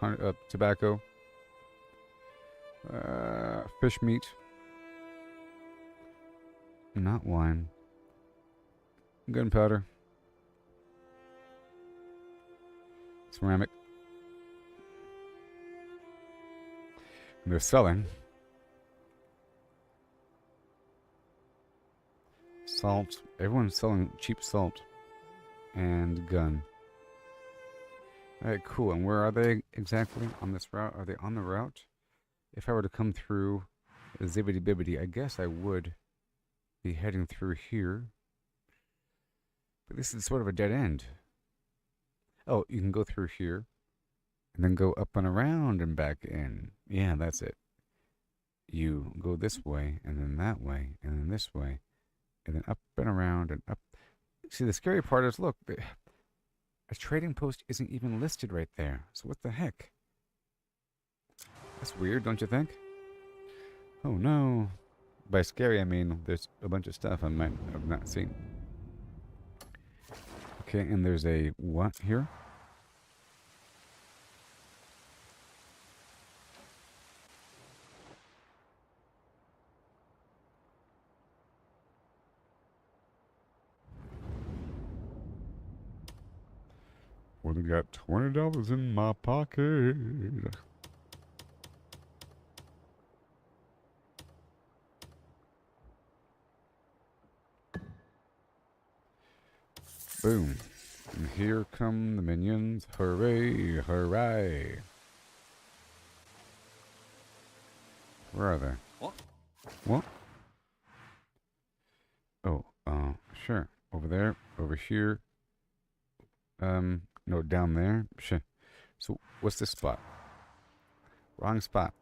Tobacco. Fish meat. Not wine. Gunpowder. Ceramic. And they're selling salt. Everyone's selling cheap salt and gun. Alright, cool. And where are they exactly on this route? Are they on the route? If I were to come through Zibbity Bibbity, I guess I would be heading through here. But this is sort of a dead end. Oh, you can go through here. And then go up and around and back in. Yeah, that's it. You go this way, and then that way, and then this way. And then up and around and up. See, the scary part is, look, a trading post isn't even listed right there. So what the heck? That's weird, don't you think? Oh no. By scary, I mean there's a bunch of stuff I might have not seen. Okay, and there's a what here? Only got $20 in my pocket. Boom. And here come the minions. Hooray, hooray. Where are they? What? What? Oh, sure. Over there, over here. No, down there. Sure. So, what's this spot? Wrong spot.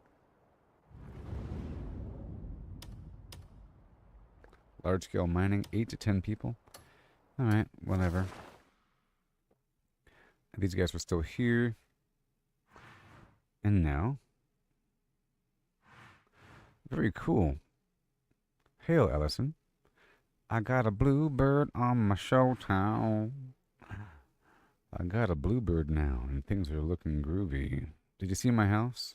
Large scale mining, 8 to 10 people. Alright, whatever. These guys were still here. And now. Very cool. Hail, Ellison. I got a bluebird on my show. I got a bluebird now, and things are looking groovy. Did you see my house?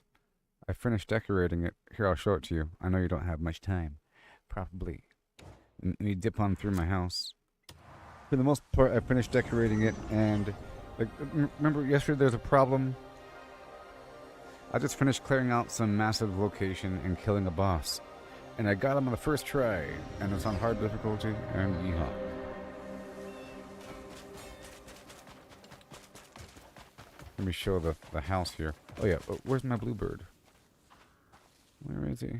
I finished decorating it. Here, I'll show it to you. I know you don't have much time. Probably. Let me dip on through my house. For the most part, I finished decorating it, and like, remember yesterday there was a problem? I just finished clearing out some massive location and killing a boss. And I got him on the first try, and it was on hard difficulty, and yeehaw. Let me show the house here. Oh yeah, where's my bluebird? Where is he?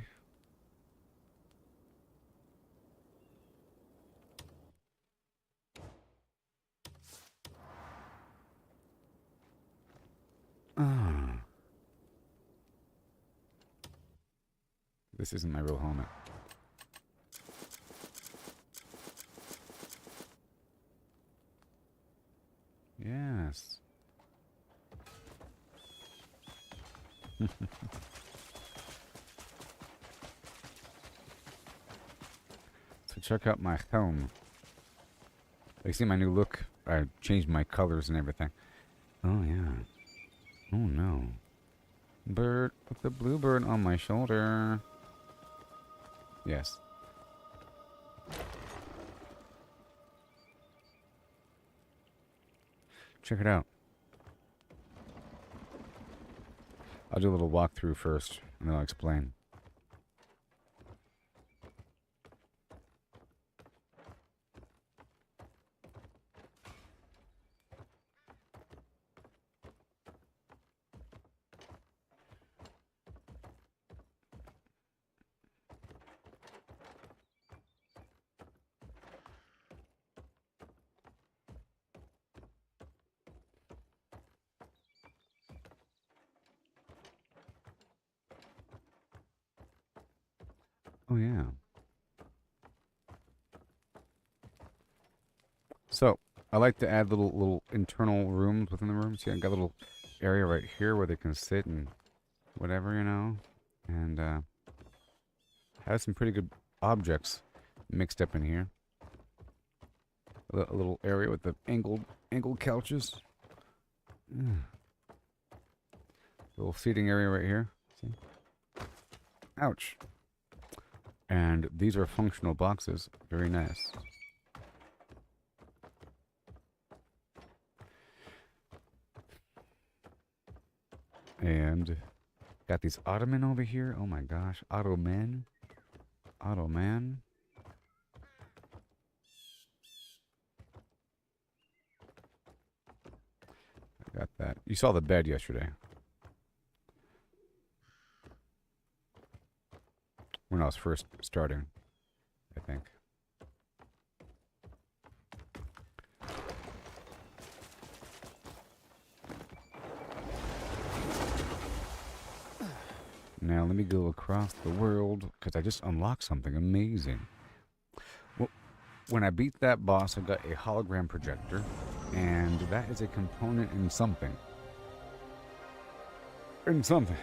Ah. This isn't my real helmet. Yes. So check out my helm. You see my new look? I changed my colors and everything. Oh yeah. Oh no. Bird with the bluebird on my shoulder. Yes. Check it out. I'll do a little walkthrough first, and then I'll explain. Oh yeah. So I like to add little internal rooms within the room. See, I got a little area right here where they can sit and whatever, you know, and have some pretty good objects mixed up in here. A little area with the angled couches. Little seating area right here. See? Ouch. And these are functional boxes. Very nice. And got these ottoman over here. Oh my gosh. Ottoman. Ottoman. I got that You saw the bed yesterday. When I was first starting, I think. Now let me go across the world, because I just unlocked something amazing. Well, when I beat that boss, I got a hologram projector, and that is a component in something. In something.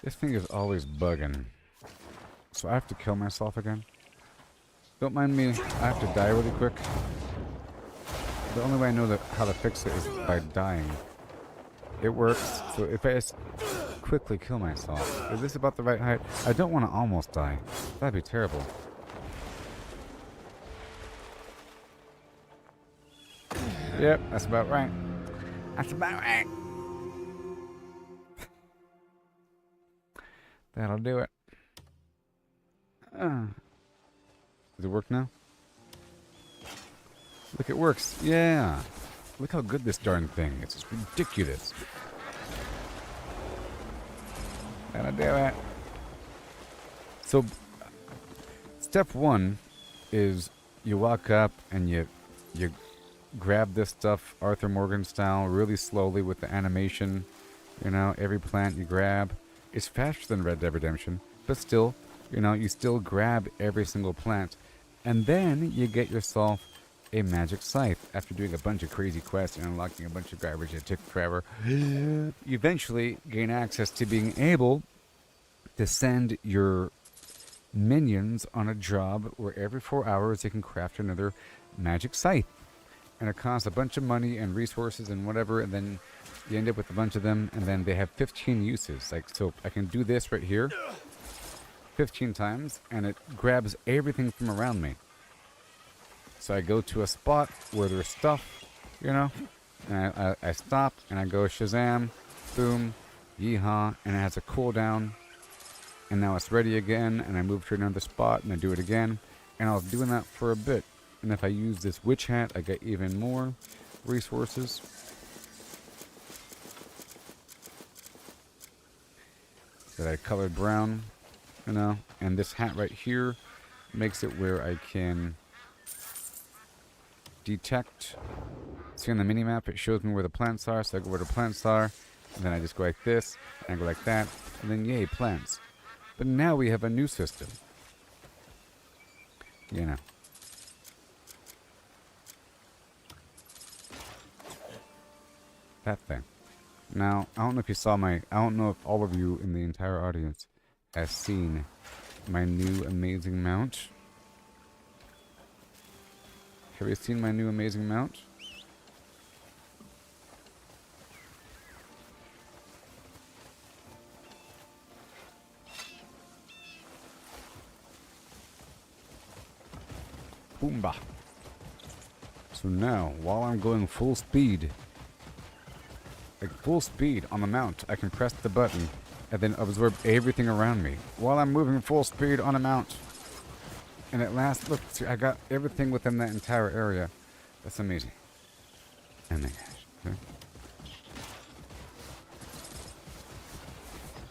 This thing is always bugging. So I have to kill myself again. Don't mind me, I have to die really quick. The only way I know how to fix it is by dying. It works, so if I just quickly kill myself. Is this about the right height? I don't want to almost die. That'd be terrible. Yep, that's about right. That's about right. That'll do it. Does it work now? Look, it works. Yeah. Look how good this darn thing is. It's ridiculous. That'll do it. So, step one is you walk up and you grab this stuff Arthur Morgan style really slowly with the animation. You know, every plant you grab. It's faster than Red Dead Redemption, but still, you know, you still grab every single plant. And then you get yourself a magic scythe. After doing a bunch of crazy quests and unlocking a bunch of garbage that took forever, you eventually gain access to being able to send your minions on a job where every 4 hours they can craft another magic scythe. And it costs a bunch of money and resources and whatever, and then you end up with a bunch of them, and then they have 15 uses. Like, so I can do this right here 15 times, and it grabs everything from around me. So I go to a spot where there's stuff, you know, and I stop, and I go Shazam, boom, yeehaw, and it has a cooldown, and now it's ready again, and I move to another spot, and I do it again, and I was doing that for a bit. And if I use this witch hat, I get even more resources. That I colored brown, you know, and this hat right here makes it where I can detect. See on the mini-map, it shows me where the plants are, so I go where the plants are, and then I just go like this, and I go like that, and then yay, plants. But now we have a new system. You know. That thing. Now, I don't know if you saw I don't know if all of you in the entire audience has seen my new amazing mount. Have you seen my new amazing mount? Boomba. So now, while I'm going full speed, like full speed on the mount, I can press the button and then absorb everything around me while I'm moving full speed on a mount. And at last, look, see, I got everything within that entire area. That's amazing. Oh my gosh. Okay.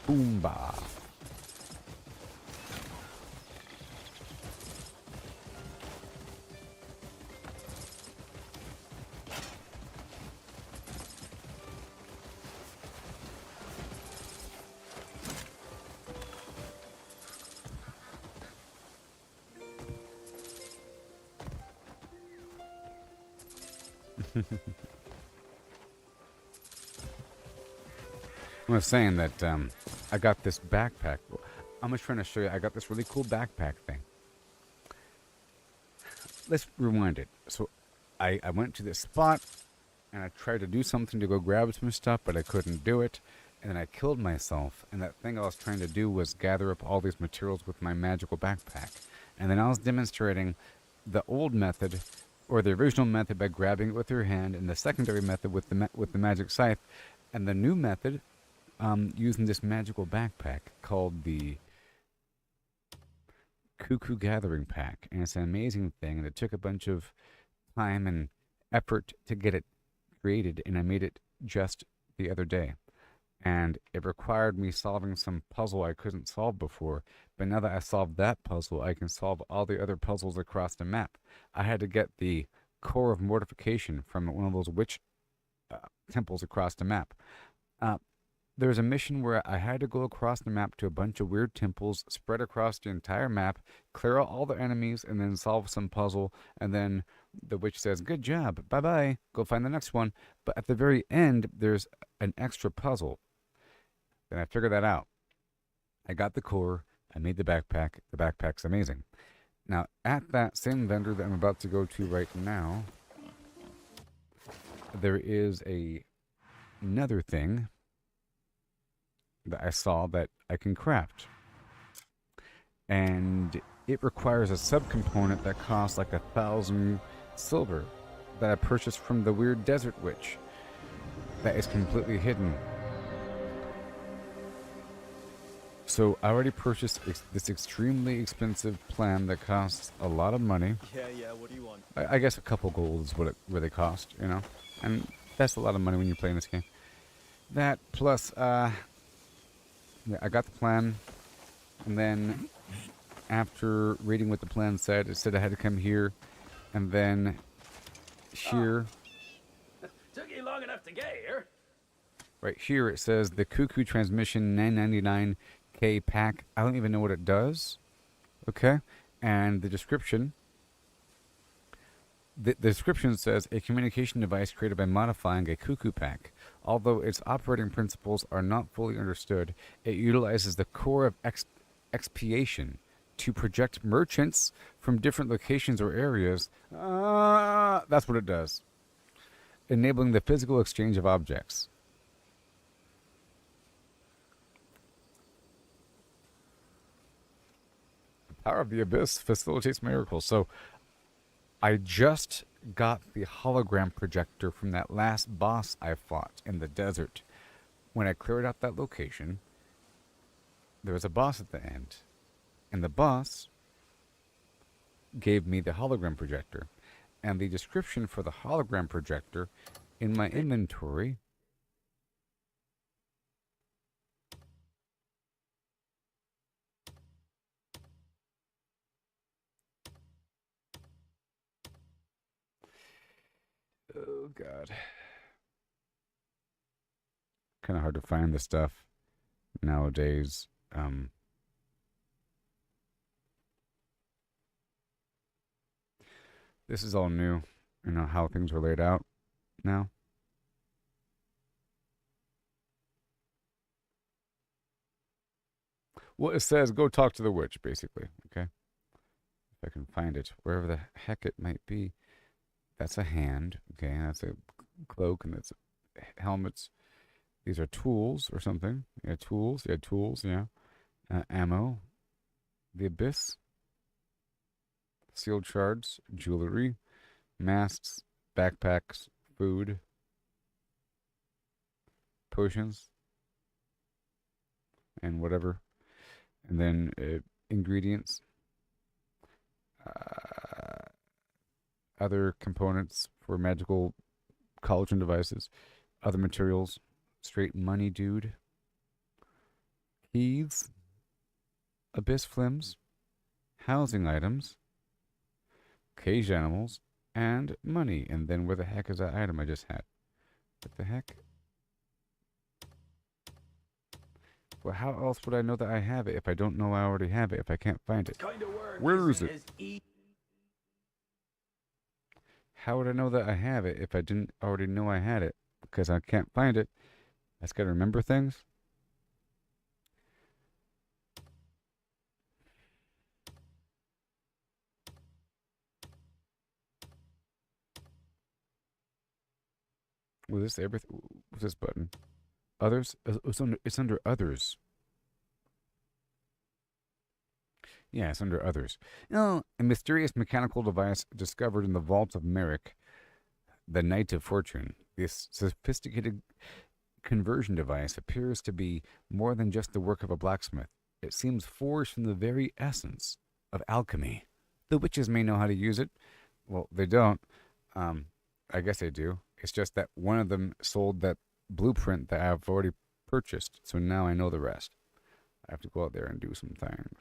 Boomba. I was saying that I got this backpack. I'm just trying to show you. I got this really cool backpack thing. Let's rewind it. So I went to this spot and I tried to do something to go grab some stuff, but I couldn't do it. and then I killed myself, and that thing I was trying to do was gather up all these materials with my magical backpack. And then I was demonstrating the old method, or the original method, by grabbing it with your hand, and the secondary method with the magic scythe, and the new method using this magical backpack called the Cuckoo Gathering Pack. And it's an amazing thing, and it took a bunch of time and effort to get it created, and I made it just the other day. And it required me solving some puzzle I couldn't solve before. But now that I solved that puzzle, I can solve all the other puzzles across the map. I had to get the core of mortification from one of those witch temples across the map. There's a mission where I had to go across the map to a bunch of weird temples spread across the entire map, clear out all the enemies, and then solve some puzzle. And then the witch says, "Good job, bye-bye, go find the next one." But at the very end, there's an extra puzzle. Then I figured that out. I got the core, I made the backpack. The backpack's amazing. Now, at that same vendor that I'm about to go to right now, there is another thing that I saw that I can craft. And it requires a subcomponent that costs like 1,000 silver that I purchased from the weird desert witch that is completely hidden. So I already purchased this extremely expensive plan that costs a lot of money. Yeah, what do you want? I guess a couple gold is what it really cost, you know? And that's a lot of money when you're playing this game. That plus, yeah, I got the plan, and then after reading what the plan said, it said I had to come here, and then here. Took you long enough to get here. Right here it says the Cuckoo Transmission 999K pack. I don't even know what it does. Okay, and the description. The description says a communication device created by modifying a cuckoo pack. Although its operating principles are not fully understood, it utilizes the core of expiation to project merchants from different locations or areas. That's what it does. Enabling the physical exchange of objects. The power of the abyss facilitates miracles. So I just got the hologram projector from that last boss I fought in the desert. When I cleared out that location, there was a boss at the end. And the boss gave me the hologram projector. And the description for the hologram projector in my inventory oh god, kind of hard to find the stuff nowadays. This is all new, you know, how things are laid out now. Well, it says go talk to the witch, basically, okay? If I can find it, wherever the heck it might be. That's a hand, okay? That's a cloak, and that's helmets. These are tools or something. Yeah, tools, yeah. Ammo. The abyss. Sealed shards, jewelry, masks, backpacks, food, potions, and whatever. And then ingredients, other components for magical cauldron devices, other materials, straight money, dude, keys, abyss flims, housing items, cage animals, and money. And then where the heck is that item I just had? What the heck? Well, how else would I know that I have it if I don't know I already have it, if I can't find it? Where is it? How would I know that I have it if I didn't already know I had it? Because I can't find it. I just gotta remember things. Was this everything? Was this button? Others? It's under others. Yeah, it's under others. No, a mysterious mechanical device discovered in the vault of Merrick, the Knight of Fortune. This sophisticated conversion device appears to be more than just the work of a blacksmith. It seems forged from the very essence of alchemy. The witches may know how to use it. Well, they don't. I guess they do. It's just that one of them sold that blueprint that I've already purchased, so now I know the rest. I have to go out there and do some things.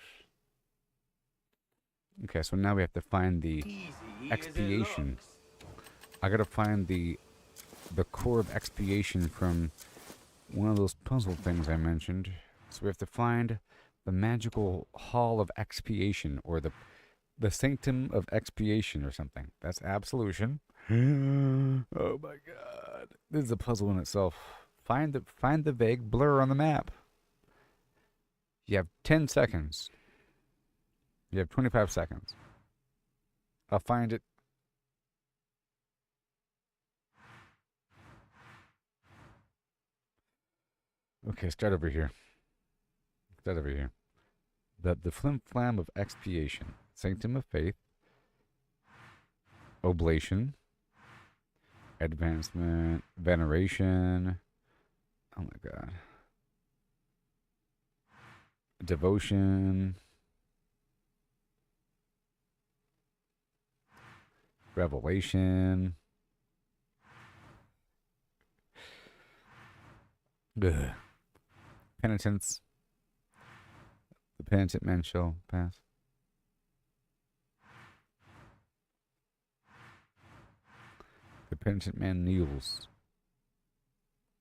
Okay, so now we have to find the expiation. I gotta find the core of expiation from one of those puzzle things I mentioned. So we have to find the magical hall of expiation, or the sanctum of expiation or something. That's absolution. Oh my god. This is a puzzle in itself. Find the vague blur on the map. You have 10 seconds. You have 25 seconds. I'll find it. Okay, start over here. Start over here. The flim flam of expiation. Sanctum of faith. Oblation. Advancement. Veneration. Oh my god. Devotion. Revelation. Ugh. Penitence. The penitent man shall pass. The penitent man kneels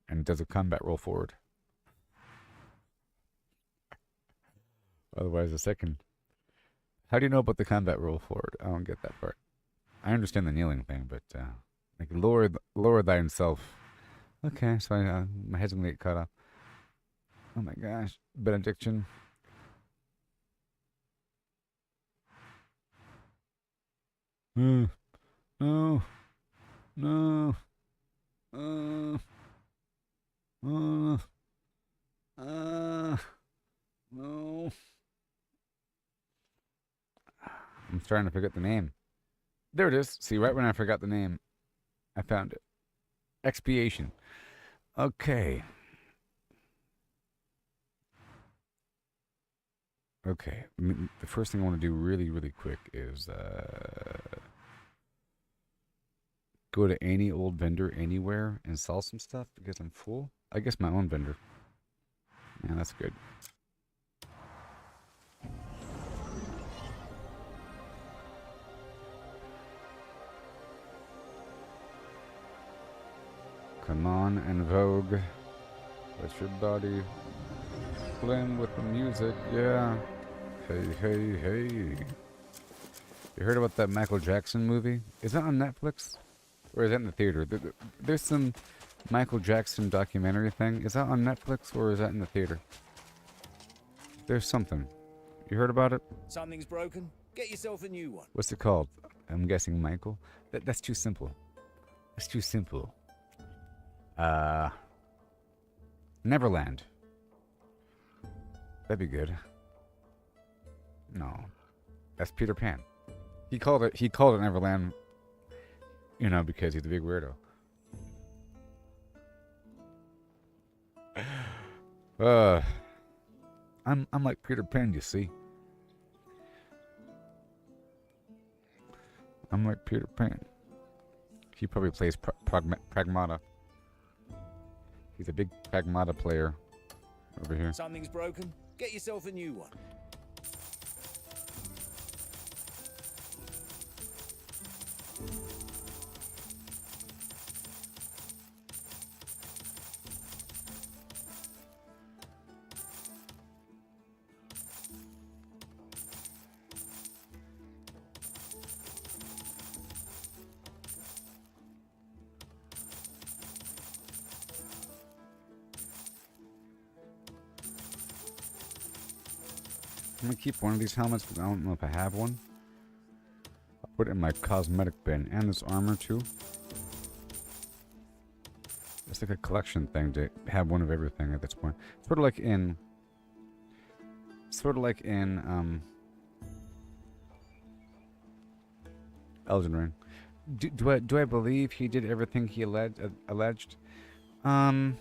and does a combat roll forward. Otherwise, a second. How do you know about the combat roll forward? I don't get that part. I understand the kneeling thing, but like lower thyself. Okay, so my head's gonna get cut off. Oh my gosh, benediction. No, no, no, no. I'm starting to forget the name. There it is. See, right when I forgot the name, I found it. Expiation. Okay. Okay. The first thing I want to do really, really quick is go to any old vendor anywhere and sell some stuff because I'm full. I guess my own vendor. Yeah, that's good. Come on, En Vogue. Let your body blend with the music, yeah. Hey, hey, hey. You heard about that Michael Jackson movie? Is that on Netflix? Or is that in the theater? There's some Michael Jackson documentary thing. Is that on Netflix or is that in the theater? There's something. You heard about it? Something's broken? Get yourself a new one. What's it called? I'm guessing Michael. That's too simple. That's too simple. Neverland. That'd be good. No. That's Peter Pan. He called it Neverland, you know, because he's a big weirdo. I'm like Peter Pan, you see. I'm like Peter Pan. He probably plays Pragmata. He's a big Pragmata player over here. Something's broken? Get yourself a new one. I'm gonna keep one of these helmets because I don't know if I have one. I'll put it in my cosmetic bin and this armor too. It's like a collection thing to have one of everything at this point. Sort of like in Elden Ring. Do I believe he did everything he alleged? The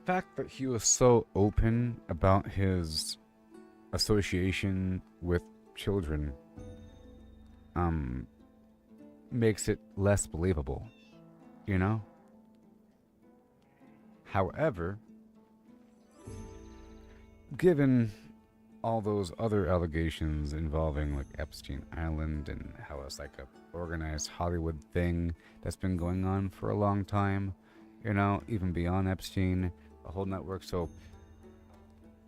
fact that he was so open about his association with children makes it less believable, you know? However, given all those other allegations involving like Epstein Island and how it's like a organized Hollywood thing that's been going on for a long time, you know, even beyond Epstein, the whole network. So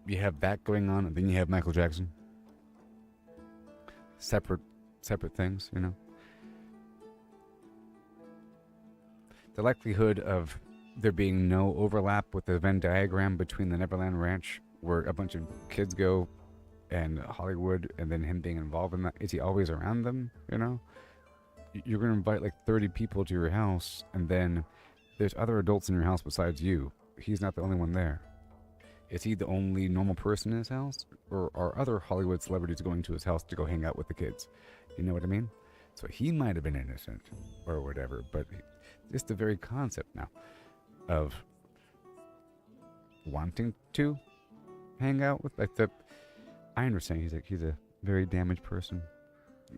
you have that going on, and then you have Michael Jackson. Separate things, you know. The likelihood of there being no overlap with the Venn diagram between the Neverland Ranch, where a bunch of kids go, and Hollywood, and then him being involved in that, is he always around them, you know? You're going to invite like 30 people to your house, and then there's other adults in your house besides you. He's not the only one there. Is he the only normal person in his house? Or are other Hollywood celebrities going to his house to go hang out with the kids? You know what I mean? So he might have been innocent or whatever, but just the very concept now of wanting to hang out with, like, I understand he's a very damaged person.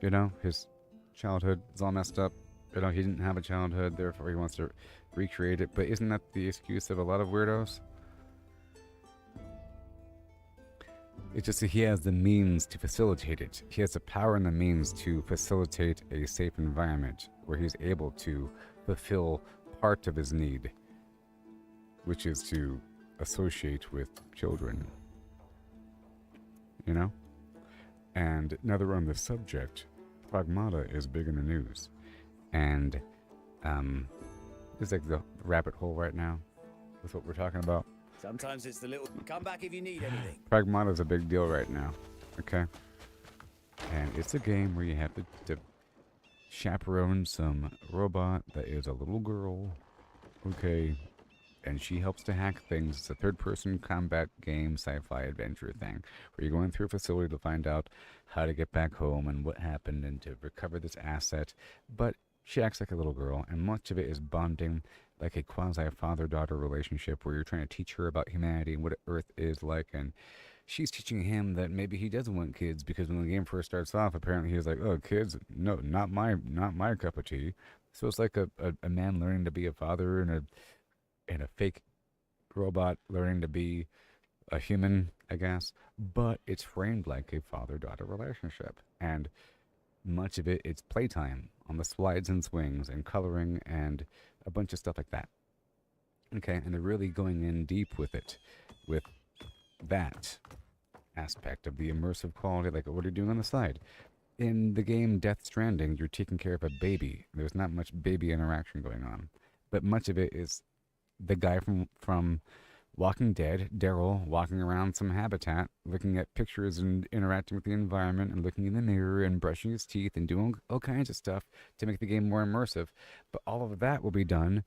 You know, his childhood is all messed up. You know, he didn't have a childhood, therefore he wants to recreate it. But isn't that the excuse of a lot of weirdos? It's just that he has the means to facilitate it. He has the power and the means to facilitate a safe environment where he's able to fulfill part of his need, which is to associate with children. You know? And now that we're on the subject, Pragmata is big in the news. And it's like the rabbit hole right now. That's what we're talking about. Sometimes it's the little... Come back if you need anything. Pragmata is a big deal right now. Okay? And it's a game where you have to chaperone some robot that is a little girl. Okay? And she helps to hack things. It's a third-person combat game, sci-fi adventure thing, where you're going through a facility to find out how to get back home and what happened and to recover this asset. But she acts like a little girl, and much of it is bonding, like a quasi-father-daughter relationship where you're trying to teach her about humanity and what Earth is like, and she's teaching him that maybe he doesn't want kids, because when the game first starts off, apparently he's like, oh, kids, no, not my cup of tea. So it's like a man learning to be a father and a fake robot learning to be a human, I guess. But it's framed like a father-daughter relationship. And much of it, it's playtime on the slides and swings and coloring and a bunch of stuff like that. Okay, and they're really going in deep with it, with that aspect of the immersive quality, like what are you doing on the side? In the game Death Stranding, you're taking care of a baby. There's not much baby interaction going on. But much of it is the guy from Walking Dead, Daryl, walking around some habitat, looking at pictures and interacting with the environment and looking in the mirror and brushing his teeth and doing all kinds of stuff to make the game more immersive. But all of that will be done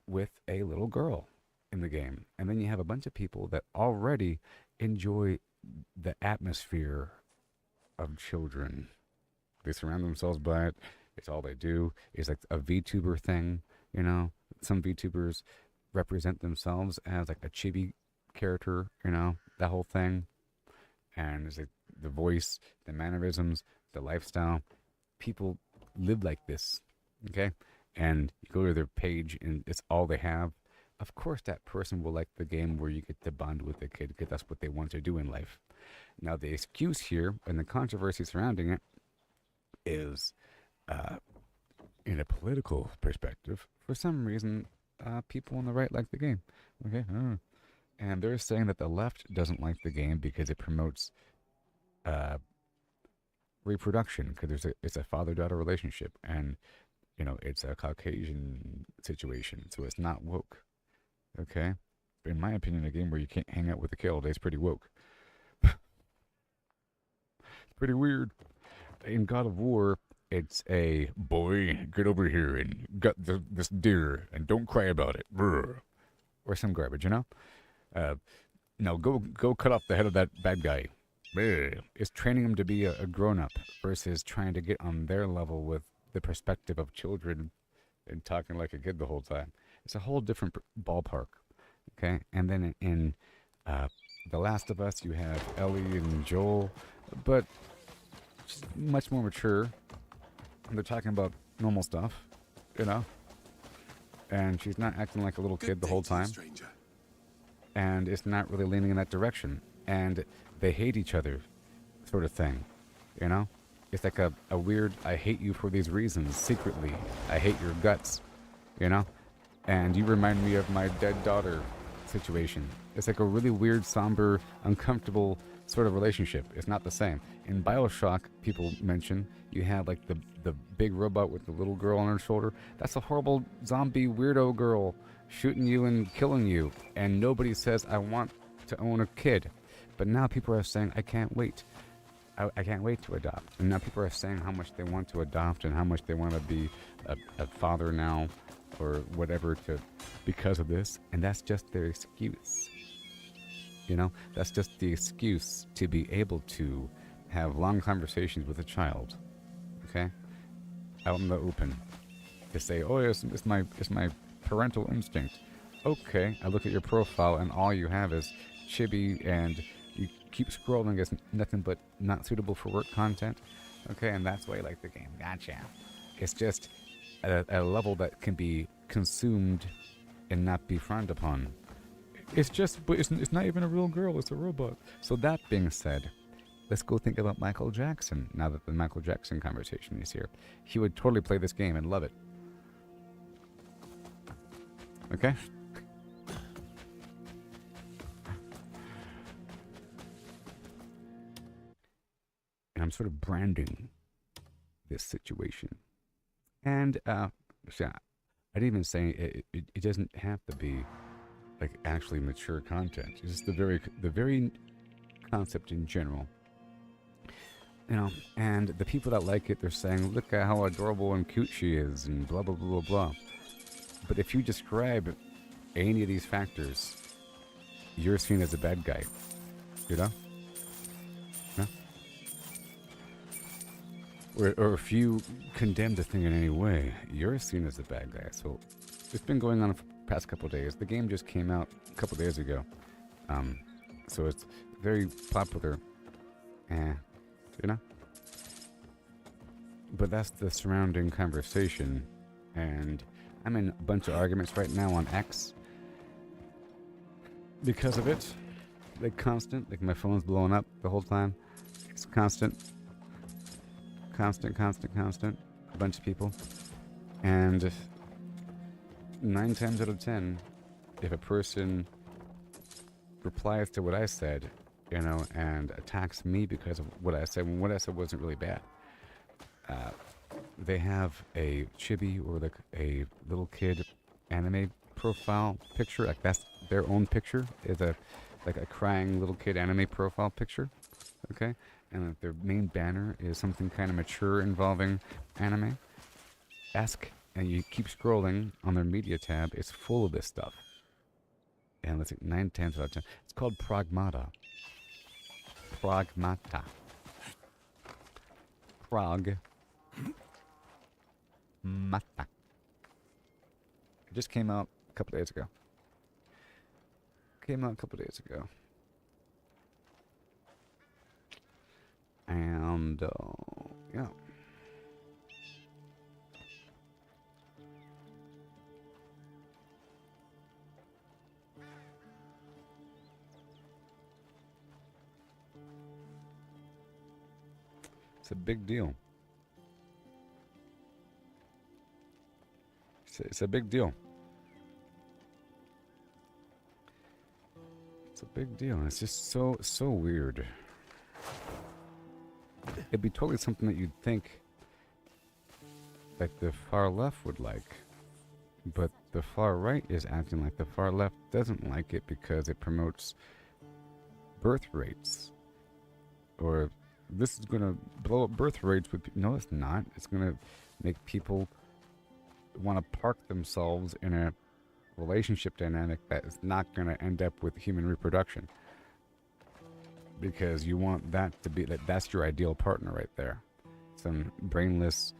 with a little girl in the game. And then you have a bunch of people that already enjoy the atmosphere of children. They surround themselves by it. It's all they do. It's like a VTuber thing, you know? Some VTubers represent themselves as like a chibi character, you know, that whole thing. And it's like the voice, the mannerisms, the lifestyle. People live like this, okay? And you go to their page and it's all they have. Of course that person will like the game where you get to bond with the kid because that's what they want to do in life. Now the excuse here and the controversy surrounding it is, in a political perspective, for some reason, people on the right like the game. Okay, and they're saying that the left doesn't like the game because it promotes reproduction, because it's a father-daughter relationship, and you know it's a Caucasian situation, so it's not woke. Okay, in my opinion, a game where you can't hang out with a kid all day is pretty woke. It's pretty weird. In God of War, It's a boy, get over here and gut this deer and don't cry about it. Brr. Or some garbage, you know? No, go cut off the head of that bad guy. Brr. It's training him to be a grown-up versus trying to get on their level with the perspective of children and talking like a kid the whole time. It's a whole different ballpark, okay? And then in The Last of Us, you have Ellie and Joel, but she's much more mature. They're talking about normal stuff, you know? And she's not acting like a little kid the whole time. Stranger. And it's not really leaning in that direction. And they hate each other sort of thing, you know? It's like a weird, I hate you for these reasons, secretly. I hate your guts, you know? And you remind me of my dead daughter situation. It's like a really weird, somber, uncomfortable sort of relationship. It's not the same. In BioShock, people mention you have like the big robot with the little girl on her shoulder. That's a horrible zombie weirdo girl shooting you and killing you. And nobody says, I want to own a kid. But now people are saying, I can't wait. I can't wait to adopt. And now people are saying how much they want to adopt and how much they want to be a father now or whatever because of this. And that's just their excuse. You know, that's just the excuse to be able to have long conversations with a child. Okay? Out in the open. To say, oh, it's my parental instinct. Okay, I look at your profile and all you have is chibi and you keep scrolling, it's nothing but not suitable for work content. Okay, and that's why you like the game. Gotcha. It's just at a level that can be consumed and not be frowned upon. It's just, but it's not even a real girl, it's a robot. So that being said, let's go think about Michael Jackson, now that the Michael Jackson conversation is here. He would totally play this game and love it. Okay? And I'm sort of branding this situation. And, see, I didn't even say it doesn't have to be like actually mature content. It's just the very concept in general. You know, and the people that like it, they're saying, look at how adorable and cute she is, and blah, blah, blah, blah, blah. But if you describe any of these factors, you're seen as a bad guy. You know? No? Or if you condemn the thing in any way, you're seen as a bad guy. So it's been going on for the past couple of days. The game just came out a couple of days ago. So it's very popular. You know? But that's the surrounding conversation. And I'm in a bunch of arguments right now on X. Because of it. Like constant. Like my phone's blowing up the whole time. It's constant. Constant. A bunch of people. And 9 times out of 10, if a person replies to what I said, you know, and attacks me because of what I said, when what I said wasn't really bad, they have a chibi or like a little kid anime profile picture, like that's their own picture, is like a crying little kid anime profile picture, okay? And their main banner is something kind of mature involving anime. And you keep scrolling on their media tab, it's full of this stuff. And let's see, 9 times out of 10. It's called Pragmata. Pragmata. Pragmata. It just came out a couple days ago. And, yeah. It's a big deal. It's a big deal. It's a big deal. It's just so weird. It'd be totally something that you'd think like the far left would like. But the far right is acting like the far left doesn't like it because it promotes birth rates or this is gonna blow up birth rates with. No, it's not. It's gonna make people want to park themselves in a relationship dynamic that is not gonna end up with human reproduction. Because you want that to be that's your ideal partner right there. Some brainless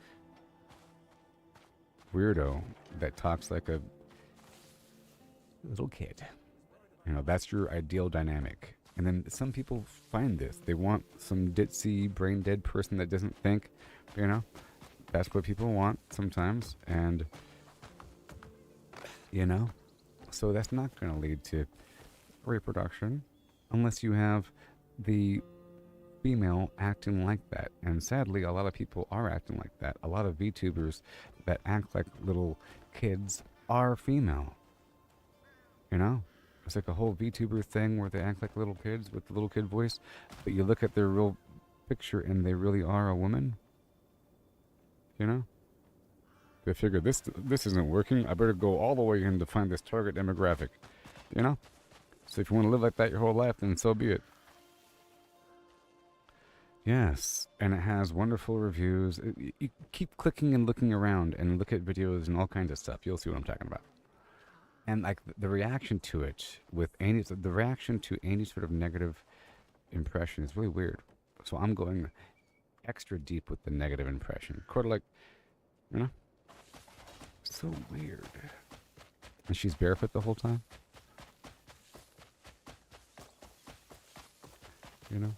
weirdo that talks like a little kid. You know, that's your ideal dynamic. And then some people find this. They want some ditzy, brain dead person that doesn't think, you know. That's what people want sometimes. And, you know, so that's not going to lead to reproduction unless you have the female acting like that. And sadly, a lot of people are acting like that. A lot of VTubers that act like little kids are female. You know? It's like a whole VTuber thing where they act like little kids with the little kid voice, but you look at their real picture and they really are a woman. You know? They figure this isn't working. I better go all the way in to find this target demographic. You know? So if you want to live like that your whole life, then so be it. Yes, and it has wonderful reviews. You keep clicking and looking around and look at videos and all kinds of stuff. You'll see what I'm talking about. And like the reaction to it with any sort of negative impression is really weird. So I'm going extra deep with the negative impression. Sort of like, you know, so weird. And she's barefoot the whole time. You know.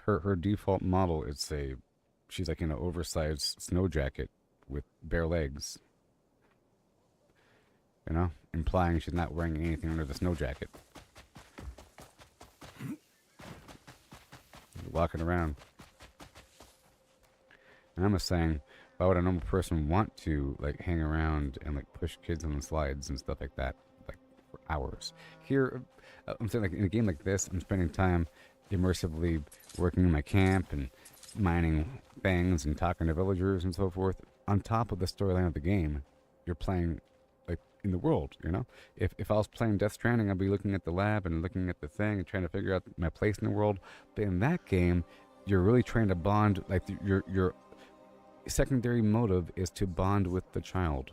Her default model is she's like in an oversized snow jacket with bare legs. You know, implying she's not wearing anything under the snow jacket. Walking around. And I'm just saying, why would a normal person want to like hang around and like push kids on the slides and stuff like that, like for hours? Here, I'm saying like in a game like this, I'm spending time immersively working in my camp and mining things and talking to villagers and so forth. On top of the storyline of the game, you're playing like in the world, you know? If I was playing Death Stranding, I'd be looking at the lab and looking at the thing and trying to figure out my place in the world. But in that game, you're really trying to bond, like your secondary motive is to bond with the child.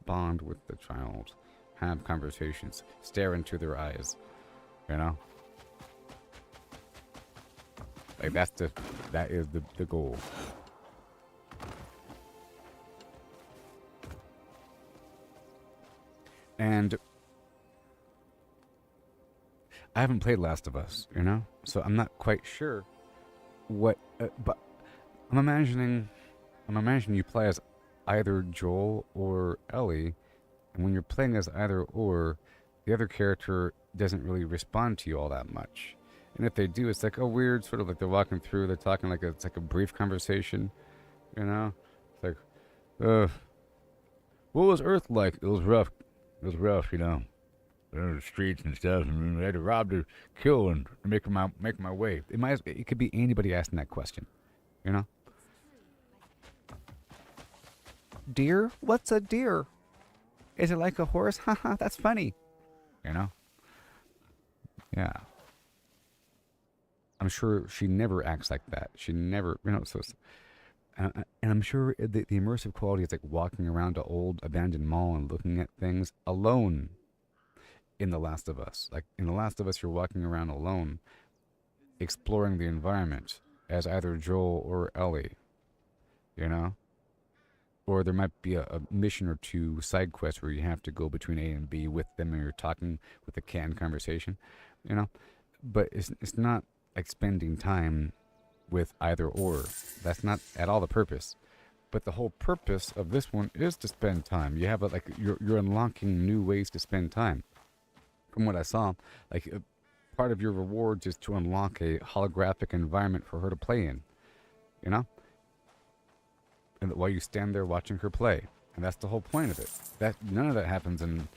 Bond with the child. Have conversations. Stare into their eyes. You know? Like that is the goal. And I haven't played Last of Us, you know, so I'm not quite sure what. But I'm imagining you play as either Joel or Ellie, and when you're playing as either or, the other character doesn't really respond to you all that much. And if they do, it's like a weird sort of like they're walking through, they're talking like it's like a brief conversation, you know? It's like, what was Earth like? It was rough. It was rough, you know. The streets and stuff, and I had to rob to kill and make my way. It could be anybody asking that question, you know? Deer? What's a deer? Is it like a horse? Haha, that's funny. You know? Yeah. I'm sure she never acts like that. She never, you know, so... and I'm sure the immersive quality is like walking around an old abandoned mall and looking at things alone in The Last of Us. Like, in The Last of Us, you're walking around alone, exploring the environment as either Joel or Ellie, you know? Or there might be a mission or two side quest where you have to go between A and B with them and you're talking with a canned conversation, you know? But it's not like spending time with either or. That's not at all the purpose. But the whole purpose of this one is to spend time. You have you're unlocking new ways to spend time. From what I saw, like part of your rewards is to unlock a holographic environment for her to play in. You know? And while you stand there watching her play. And that's the whole point of it. None of that happens in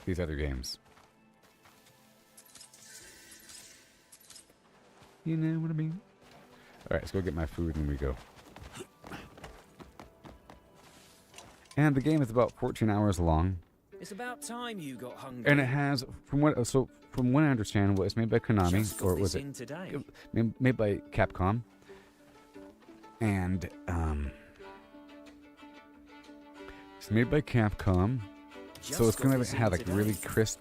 these other games. You know what I mean? Alright, let's go get my food and we go. And the game is about 14 hours long. It's about time you got hungry. And it has, from what I understand, it's made by Konami, Just got or this was it in today. made by Capcom. And it's made by Capcom, so it's gonna have like really crisp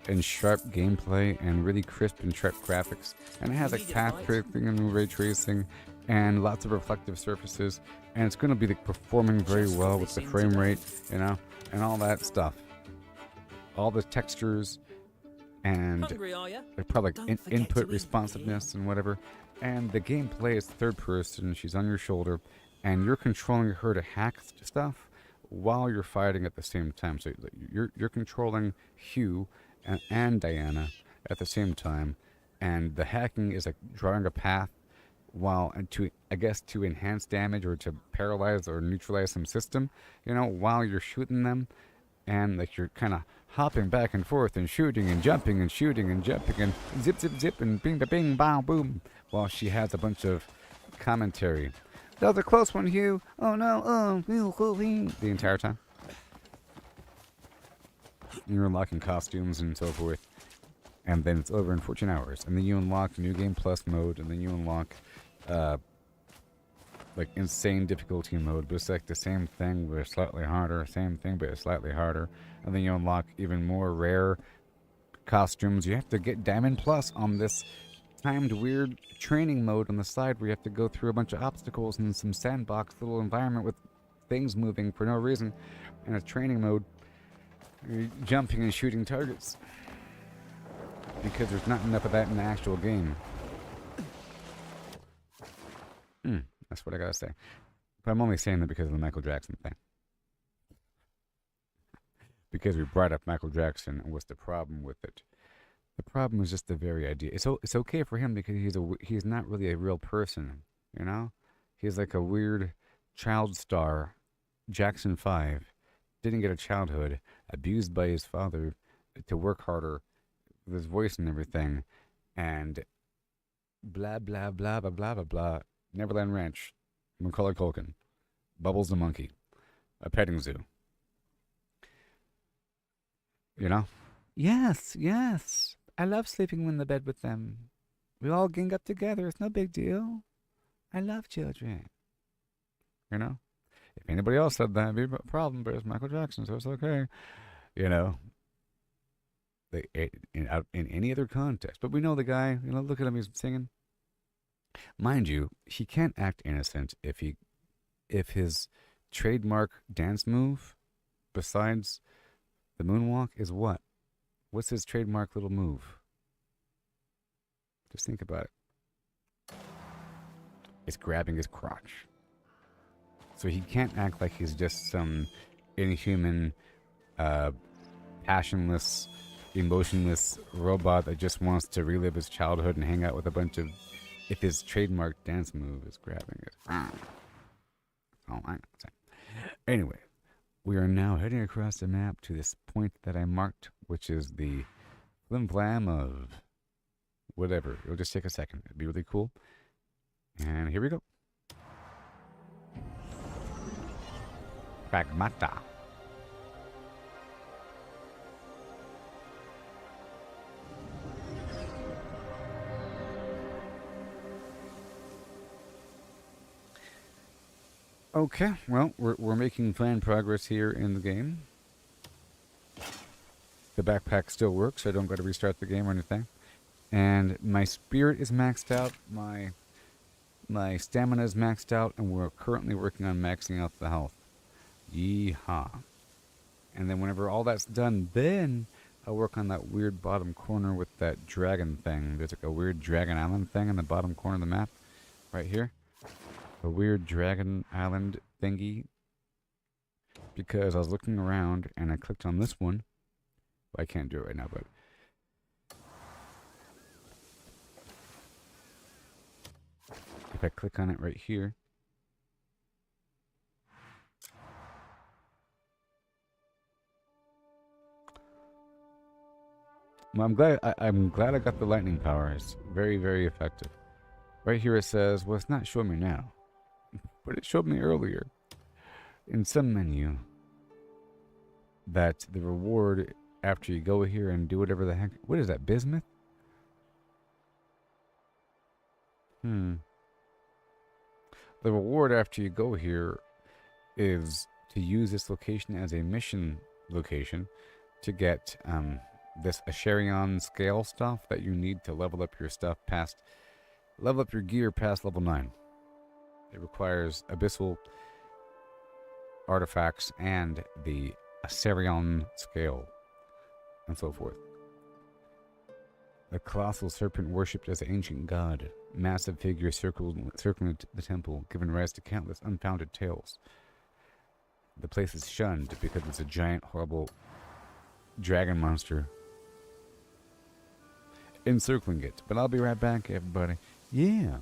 and sharp gameplay and really crisp and sharp graphics. And it has like path tracing and ray tracing and lots of reflective surfaces. And it's gonna be like performing very well with the frame rate, you know, and all that stuff. All the textures and Hungry, are ya? like probably Don't like forget to input eat, responsiveness and whatever. And the gameplay is third person. She's on your shoulder, and you're controlling her to hack stuff while you're fighting at the same time. So you're controlling Hugh and Diana at the same time, and the hacking is like drawing a path and to enhance damage or to paralyze or neutralize some system, you know, while you're shooting them. And like you're kind of hopping back and forth and shooting and jumping and shooting and jumping and zip zip zip and bing ba bing bow boom, while she has a bunch of commentary. That was a close one, Hugh. Oh no, the entire time. And you're unlocking costumes and so forth. And then it's over in 14 hours. And then you unlock New Game Plus mode, and then you unlock like insane difficulty mode, but it's like the same thing but it's slightly harder, same thing but it's slightly harder. And then you unlock even more rare costumes. You have to get Diamond Plus on this timed weird training mode on the side where you have to go through a bunch of obstacles in some sandbox little environment with things moving for no reason. In a training mode, you're jumping and shooting targets because there's not enough of that in the actual game. That's what I gotta say. But I'm only saying that because of the Michael Jackson thing. Because we brought up Michael Jackson and what's the problem with it. The problem is just the very idea. It's okay for him because he's not really a real person, you know? He's like a weird child star, Jackson 5, didn't get a childhood, abused by his father to work harder with his voice and everything, and blah, blah, blah, blah, blah, blah, blah. Neverland Ranch, Macaulay Culkin, Bubbles the Monkey, a petting zoo. You know? Yes. I love sleeping in the bed with them. We all gang up together. It's no big deal. I love children. You know? If anybody else said that, it'd be a problem, but it's Michael Jackson, so it's okay. You know? In any other context. But we know the guy. You know, look at him. He's singing. Mind you, he can't act innocent if his trademark dance move, besides the moonwalk, is what? What's his trademark little move? Just think about it. It's grabbing his crotch. So he can't act like he's just some inhuman, passionless, emotionless robot that just wants to relive his childhood and hang out with a bunch of... If his trademark dance move is grabbing it. Oh, I'm saying. Anyway, we are now heading across the map to this point that I marked, which is the flim flam of whatever. It'll just take a second. It'll be really cool. And here we go. Pragmata. Okay, well, we're making fine progress here in the game. The backpack still works, so I don't got to restart the game or anything. And my spirit is maxed out, my stamina is maxed out, and we're currently working on maxing out the health. Yeehaw. And then whenever all that's done, then I'll work on that weird bottom corner with that dragon thing. There's like a weird dragon island thing in the bottom corner of the map, right here. A weird dragon island thingy, because I was looking around and I clicked on this one. Well, I can't do it right now, but if I click on it right here, well, I'm glad I got the lightning power. It's very, very effective. Right here it says, well, it's not showing me now, but it showed me earlier in some menu. that the reward after you go here and do whatever the heck. What is that, bismuth? The reward after you go here is to use this location as a mission location to get this Asherion scale stuff that you need to level up your stuff level up your gear past level 9. It requires abyssal artifacts and the Asherion scale and so forth. The colossal serpent worshipped as an ancient god. Massive figures circling the temple, giving rise to countless unfounded tales. The place is shunned because it's a giant, horrible dragon monster encircling it. But I'll be right back, everybody. Yeah.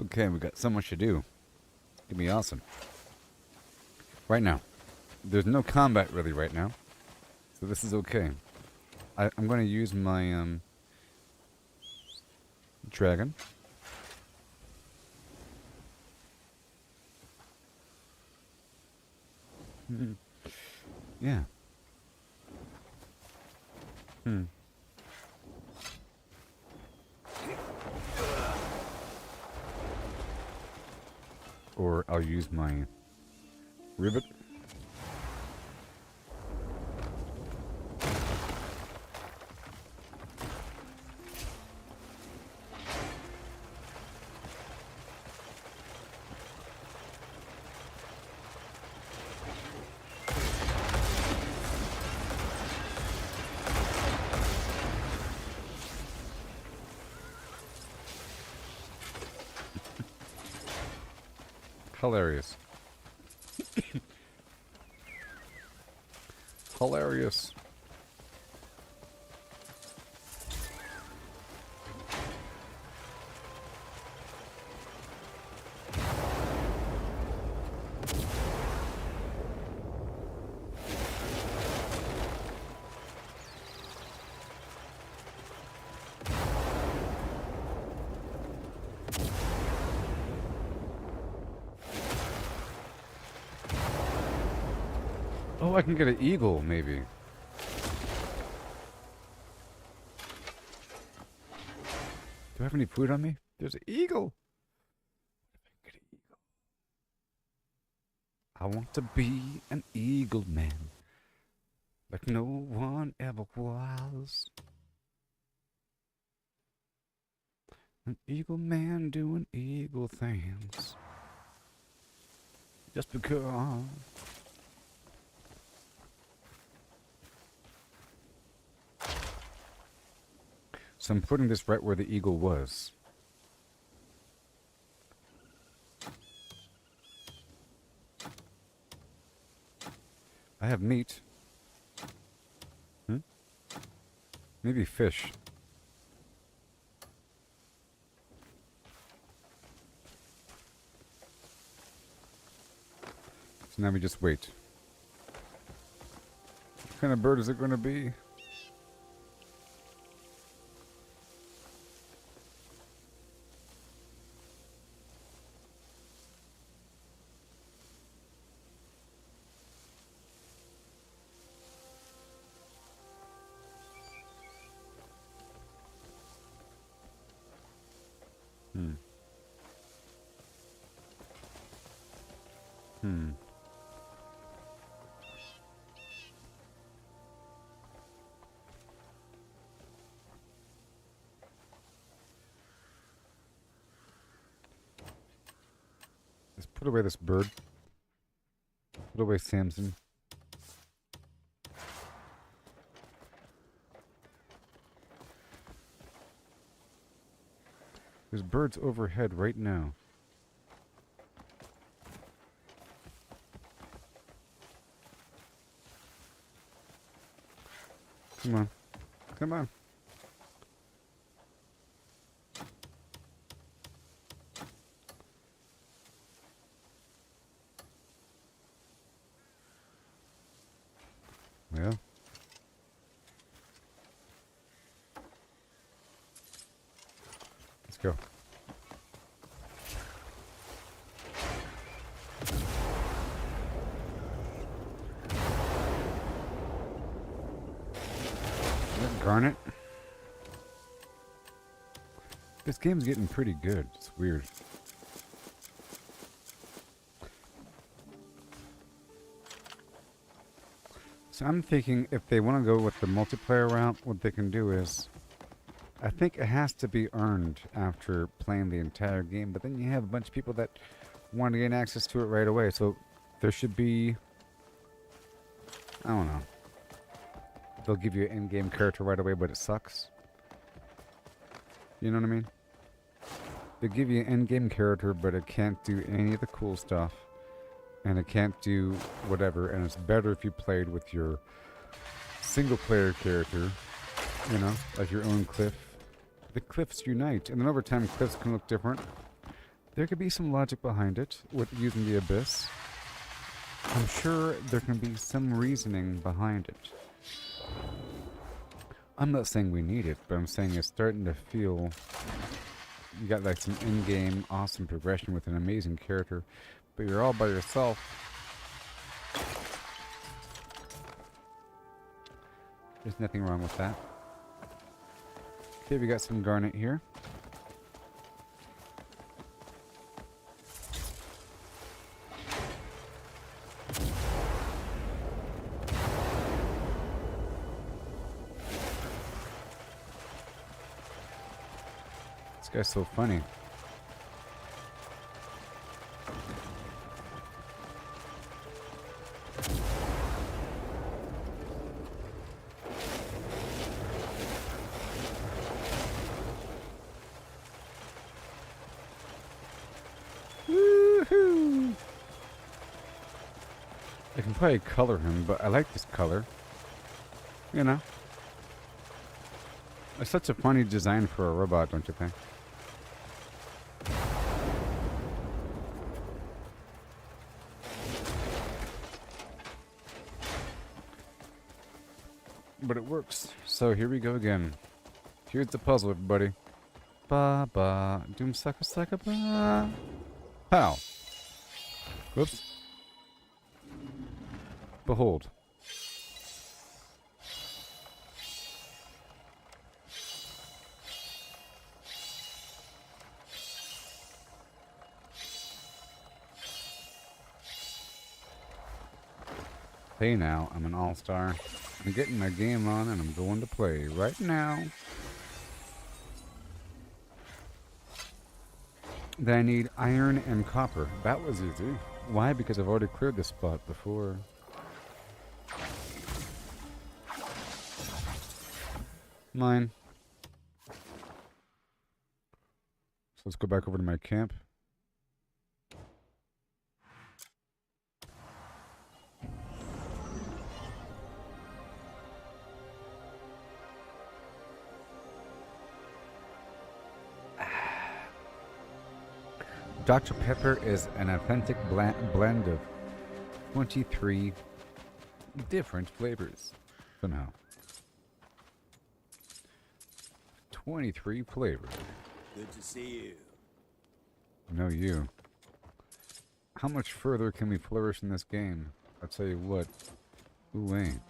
Okay, we got so much to do. It's gonna be awesome. Right now. There's no combat really right now. So this is okay. I'm gonna use my dragon. Yeah. Or I'll use my rivet. Hilarious. Hilarious. Oh, I can get an eagle, maybe. Do I have any food on me? There's an eagle. Get an eagle. I want to be an eagle man, like no one ever was. An eagle man doing eagle things. Just because. So I'm putting this right where the eagle was. I have meat. Maybe fish. So now we just wait. What kind of bird is it going to be? Let's put away this bird. Put away Samson. There's birds overhead right now. Come on. Come on. Well. Let's go. Garnet. This game's getting pretty good. It's weird. So I'm thinking if they want to go with the multiplayer route, what they can do is, I think it has to be earned after playing the entire game, but then you have a bunch of people that want to gain access to it right away, so there should be, I don't know. They'll give you an in-game character right away, but it sucks. You know what I mean? They give you an in-game character, but it can't do any of the cool stuff. And it can't do whatever. And it's better if you played with your single-player character. You know, like your own cliff. The cliffs unite. And then over time, cliffs can look different. There could be some logic behind it with using the abyss. I'm sure there can be some reasoning behind it. I'm not saying we need it, but I'm saying it's starting to feel... You got like some in-game awesome progression with an amazing character, but you're all by yourself. There's nothing wrong with that. Okay, we got some garnet here. This guy's so funny. Woohoo! I can probably color him, but I like this color. You know. It's such a funny design for a robot, don't you think? But it works. So here we go again. Here's the puzzle, everybody. Ba ba, doom sucker sucker ba. Pow. Whoops. Behold. Hey now, I'm an all-star. I'm getting my game on and I'm going to play right now. Then I need iron and copper. That was easy. Why? Because I've already cleared this spot before. Mine. So let's go back over to my camp. Dr. Pepper is an authentic blend of 23 different flavors. Somehow. 23 flavors. Good to see you. No, you. How much further can we flourish in this game? I'll tell you what. Who ain't?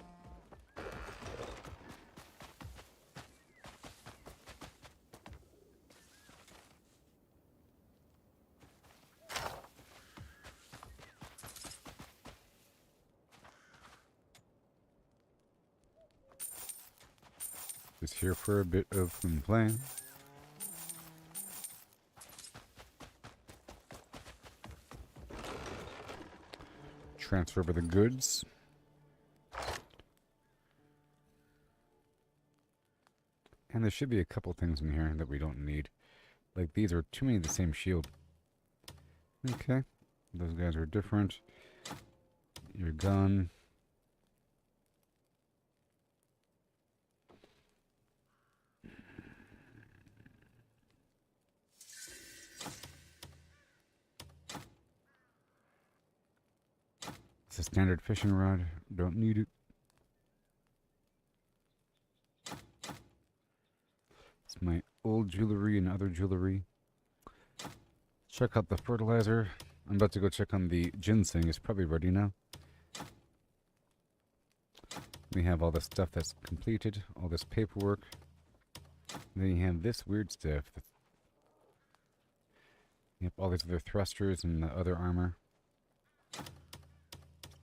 Just here for a bit of fun playing. Transfer over the goods. And there should be a couple things in here that we don't need. Like these are too many of the same shield. Okay. Those guys are different. Your gun. It's a standard fishing rod. Don't need it. It's my old jewelry and other jewelry. Check out the fertilizer. I'm about to go check on the ginseng. It's probably ready now. We have all the stuff that's completed. All this paperwork. And then you have this weird stuff. Yep, all these other thrusters and the other armor.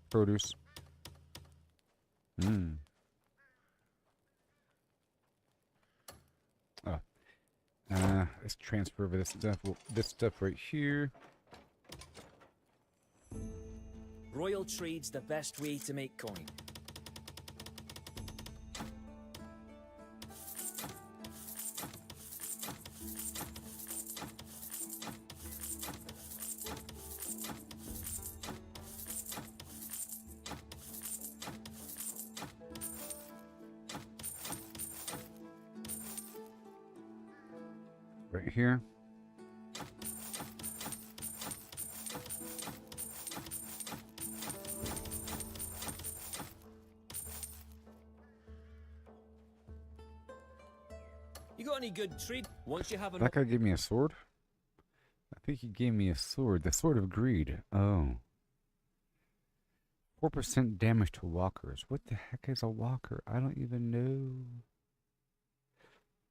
Produce. Let's transfer over this stuff. Well, this stuff right here. Royal trade's the best way to make coin. Right here. got any good trade? Once you have That enough. guy gave me a sword? I think he gave me a sword. The Sword of Greed. Oh. 4% damage to walkers. What the heck is a walker? I don't even know.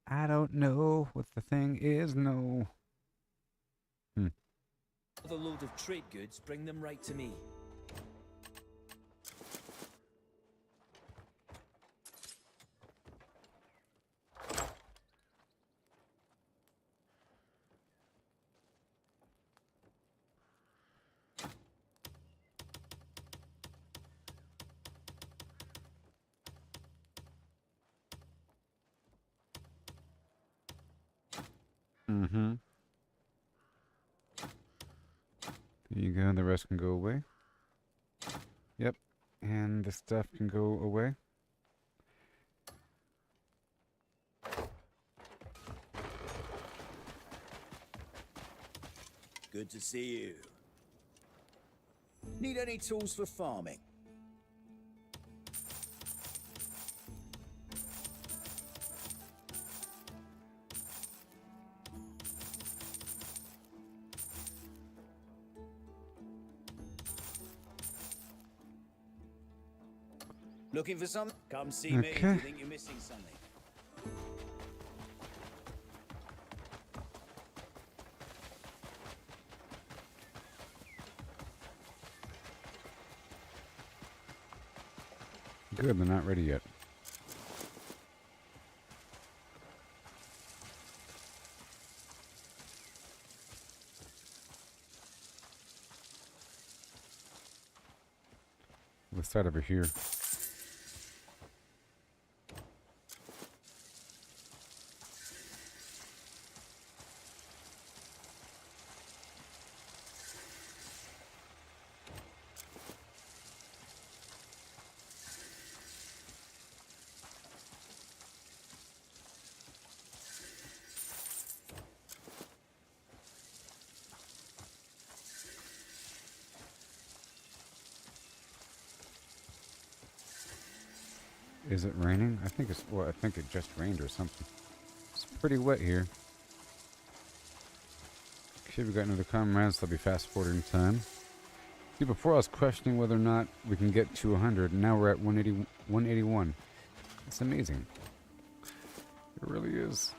I don't know what the thing is, no. A load of trade goods, bring them right to me. Mm-hmm. There you go, the rest can go away. Yep, and the stuff can go away. Good to see you. Need any tools for farming? Looking for some? Come see me if you Okay. think you're missing something. Good, they're not ready yet. Let's start over here. Is it raining? I think it's, well, I think it just rained or something. It's pretty wet here. Okay, we got another comrades, so I'll be fast forwarding time. See, before I was questioning whether or not we can get to 100, and now we're at 181. It's amazing. It really is.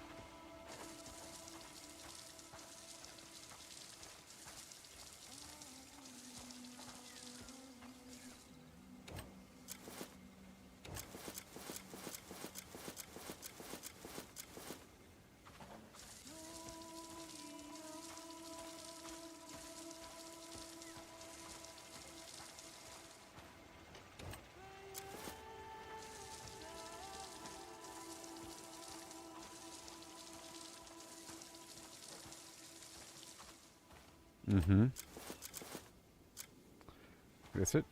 Mm-hmm. That's it.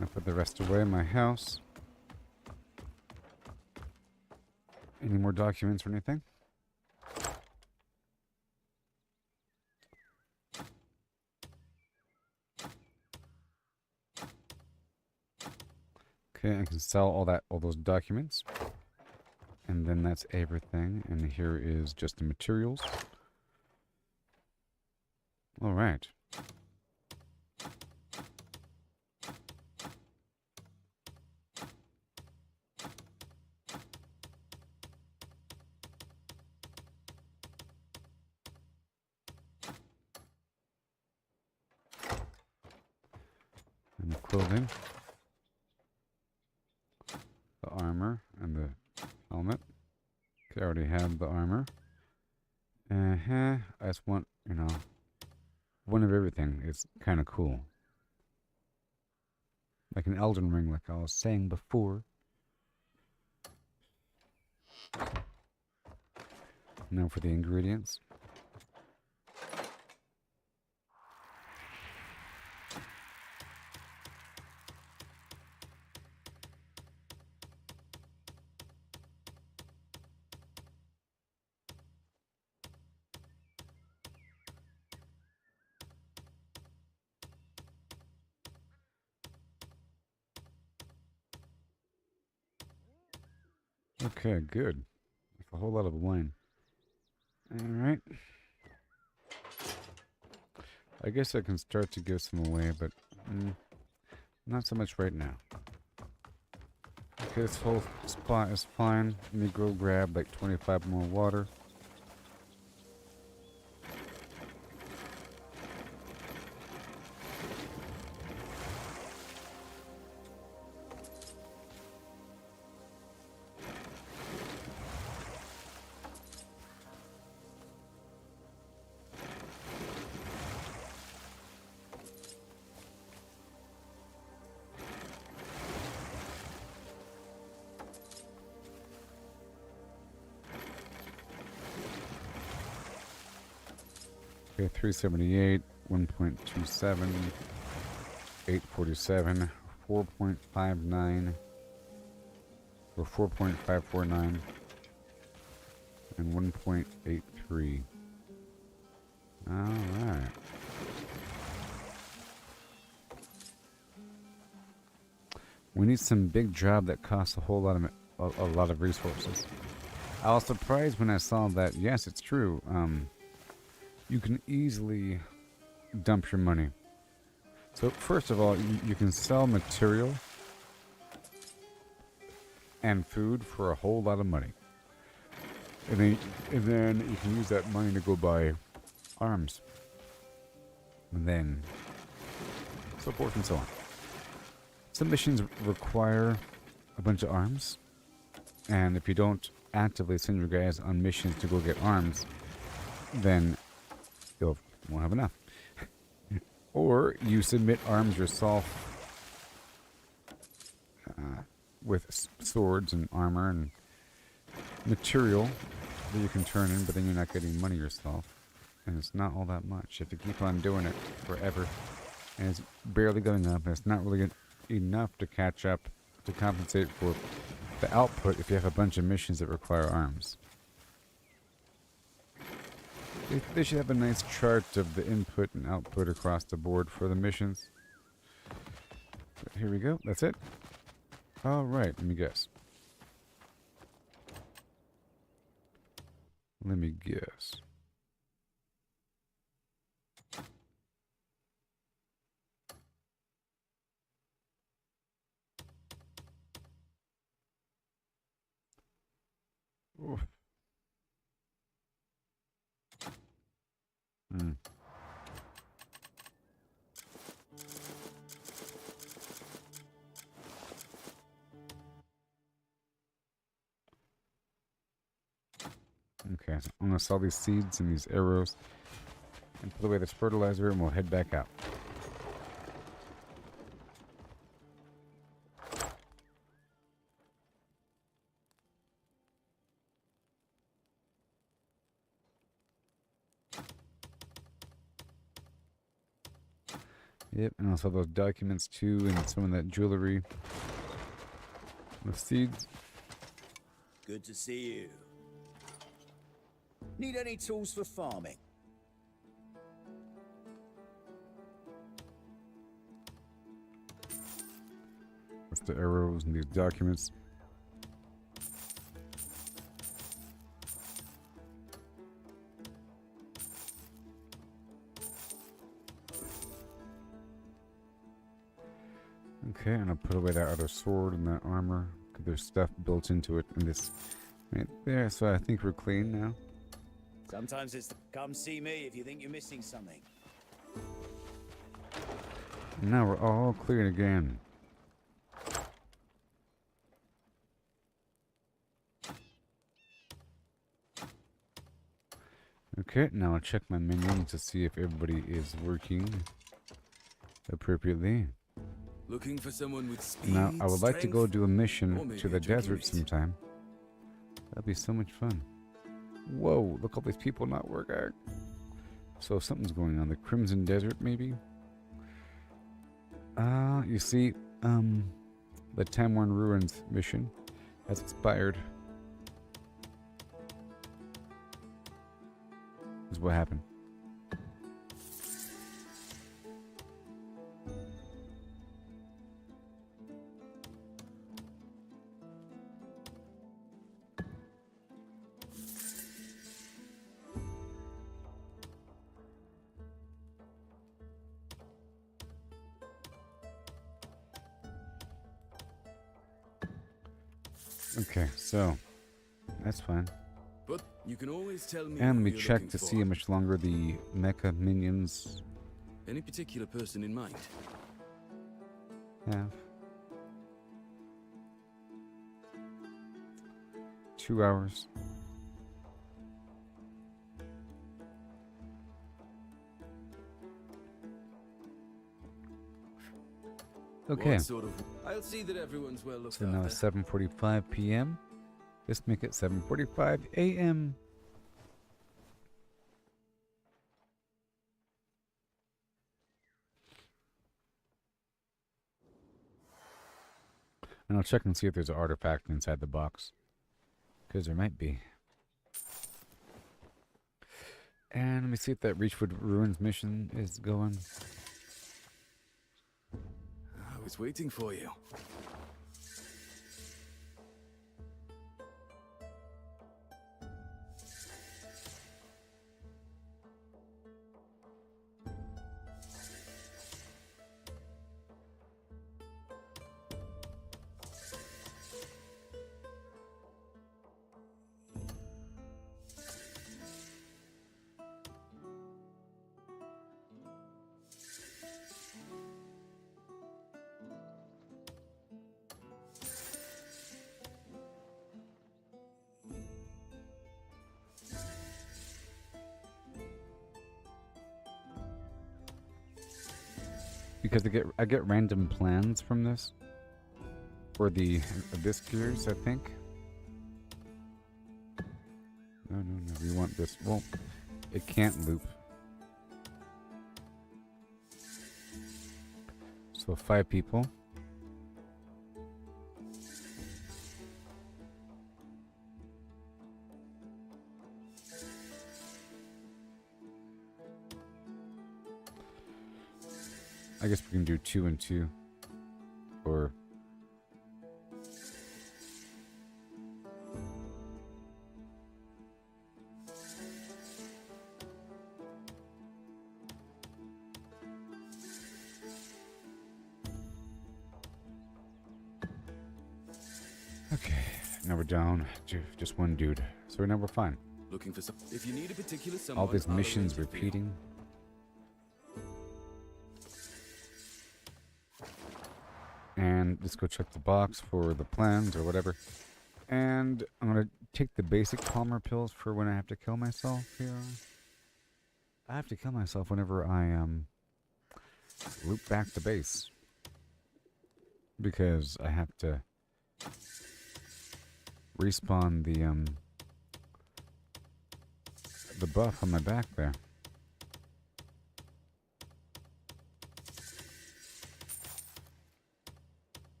I put the rest away in my house. Any more documents or anything? Okay, I can sell all those documents. And then that's everything. And here is just the materials. All right. And the clothing. The armor and the helmet. Okay, I already have the armor. I just want, one of everything. It's kind of cool. Like an Elden Ring, like I was saying before. Now for the ingredients. Okay, good. That's a whole lot of wine. Alright. I guess I can start to give some away, but not so much right now. Okay, this whole spot is fine. Let me go grab like 25 more water. Okay, 378, 1.27, 847, 4.59, or 4.549, and 1.83. Alright. We need some big job that costs a whole lot of resources. I was surprised when I saw that. Yes, it's true. You can easily dump your money. So first of all, you can sell material and food for a whole lot of money. And then you can use that money to go buy arms. And then so forth and so on. Some missions require a bunch of arms. And if you don't actively send your guys on missions to go get arms, then you won't have enough. Or you submit arms yourself with swords and armor and material that you can turn in, but then you're not getting money yourself. And it's not all that much. You have to keep on doing it forever. And it's barely going up, and it's not really enough to catch up, to compensate for the output if you have a bunch of missions that require arms. They should have a nice chart of the input and output across the board for the missions. But here we go. That's it. Alright, let me guess. Let me guess. Oof. Okay, so I'm gonna sell these seeds and these arrows and put away this fertilizer, and we'll head back out. Yep, and also those documents too, and some of that jewelry. The seeds. Good to see you. Need any tools for farming? That's the arrows and these documents. Okay, and I'll put away that other sword and that armor, because there's stuff built into it in this right there, so I think we're clean now. Sometimes it's come see me if you think you're missing something. Now we're all clear again. Okay, now I'll check my menu to see if everybody is working appropriately. Looking for someone with speed, Now, I would like to go strength, do a or mission maybe to a the drinking desert mate. sometime. That'd be so much fun. Whoa, look all these people not working. So something's going on. The Crimson Desert, maybe? You see, the Tamworn Ruins mission has expired. Is what happened. Okay, so that's fine. But you can always tell me And who we you're check looking to for. see how much longer the mecha minions Any particular person in mind? have. 2 hours. Okay, What sort of... I'll see that everyone's well looked so now after. it's 7:45 p.m. Let's make it 7:45 a.m. And I'll check and see if there's an artifact inside the box. Because there might be. And let me see if that Reachwood Ruins mission is going. I was waiting for you. Because I get random plans from this. For the Abyss Gears, I think. No, we want this. Well, it can't loop. So 5 people. I guess we can do 2 and 2. Or... Okay, now we're down to just one dude. So now we're fine. Looking for some... If you need a particular All someone, these I'll missions arrange it for you. repeating. And let's go check the box for the plans or whatever. And I'm going to take the basic Palmer pills for when I have to kill myself here. I have to kill myself whenever I loop back to base. Because I have to respawn the buff on my back there.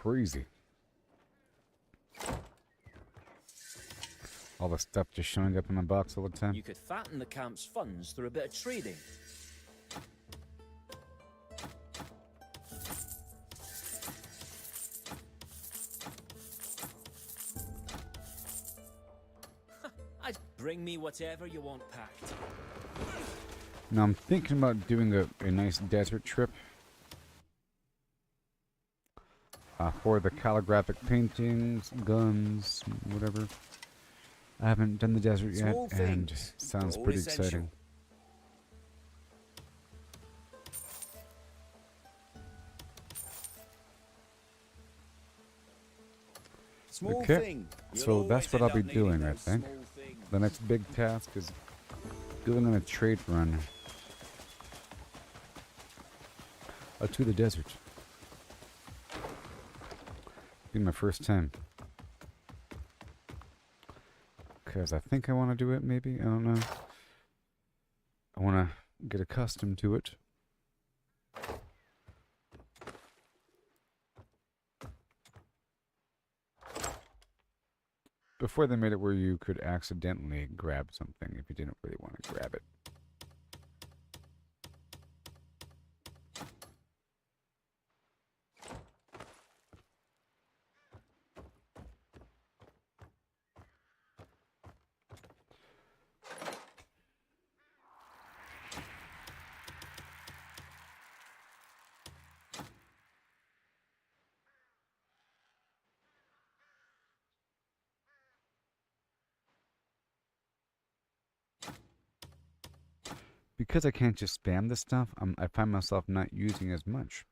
Crazy. All the stuff just showing up in my box all the time. You could fatten the camp's funds through a bit of trading. I'd bring me whatever you want packed. Now I'm thinking about doing a nice desert trip. For the calligraphic paintings, guns, whatever. I haven't done the desert yet, Small and things, sounds all pretty essential. exciting. Small Okay, thing. You'll so that's always what end I'll be up needing doing, I those think. small things. The next big task is going on a trade run to the desert. Be my first time. Because I think I want to do it, maybe? I don't know. I want to get accustomed to it. Before they made it where you could accidentally grab something if you didn't really want to grab it. because I can't just spam this stuff, I find myself not using as much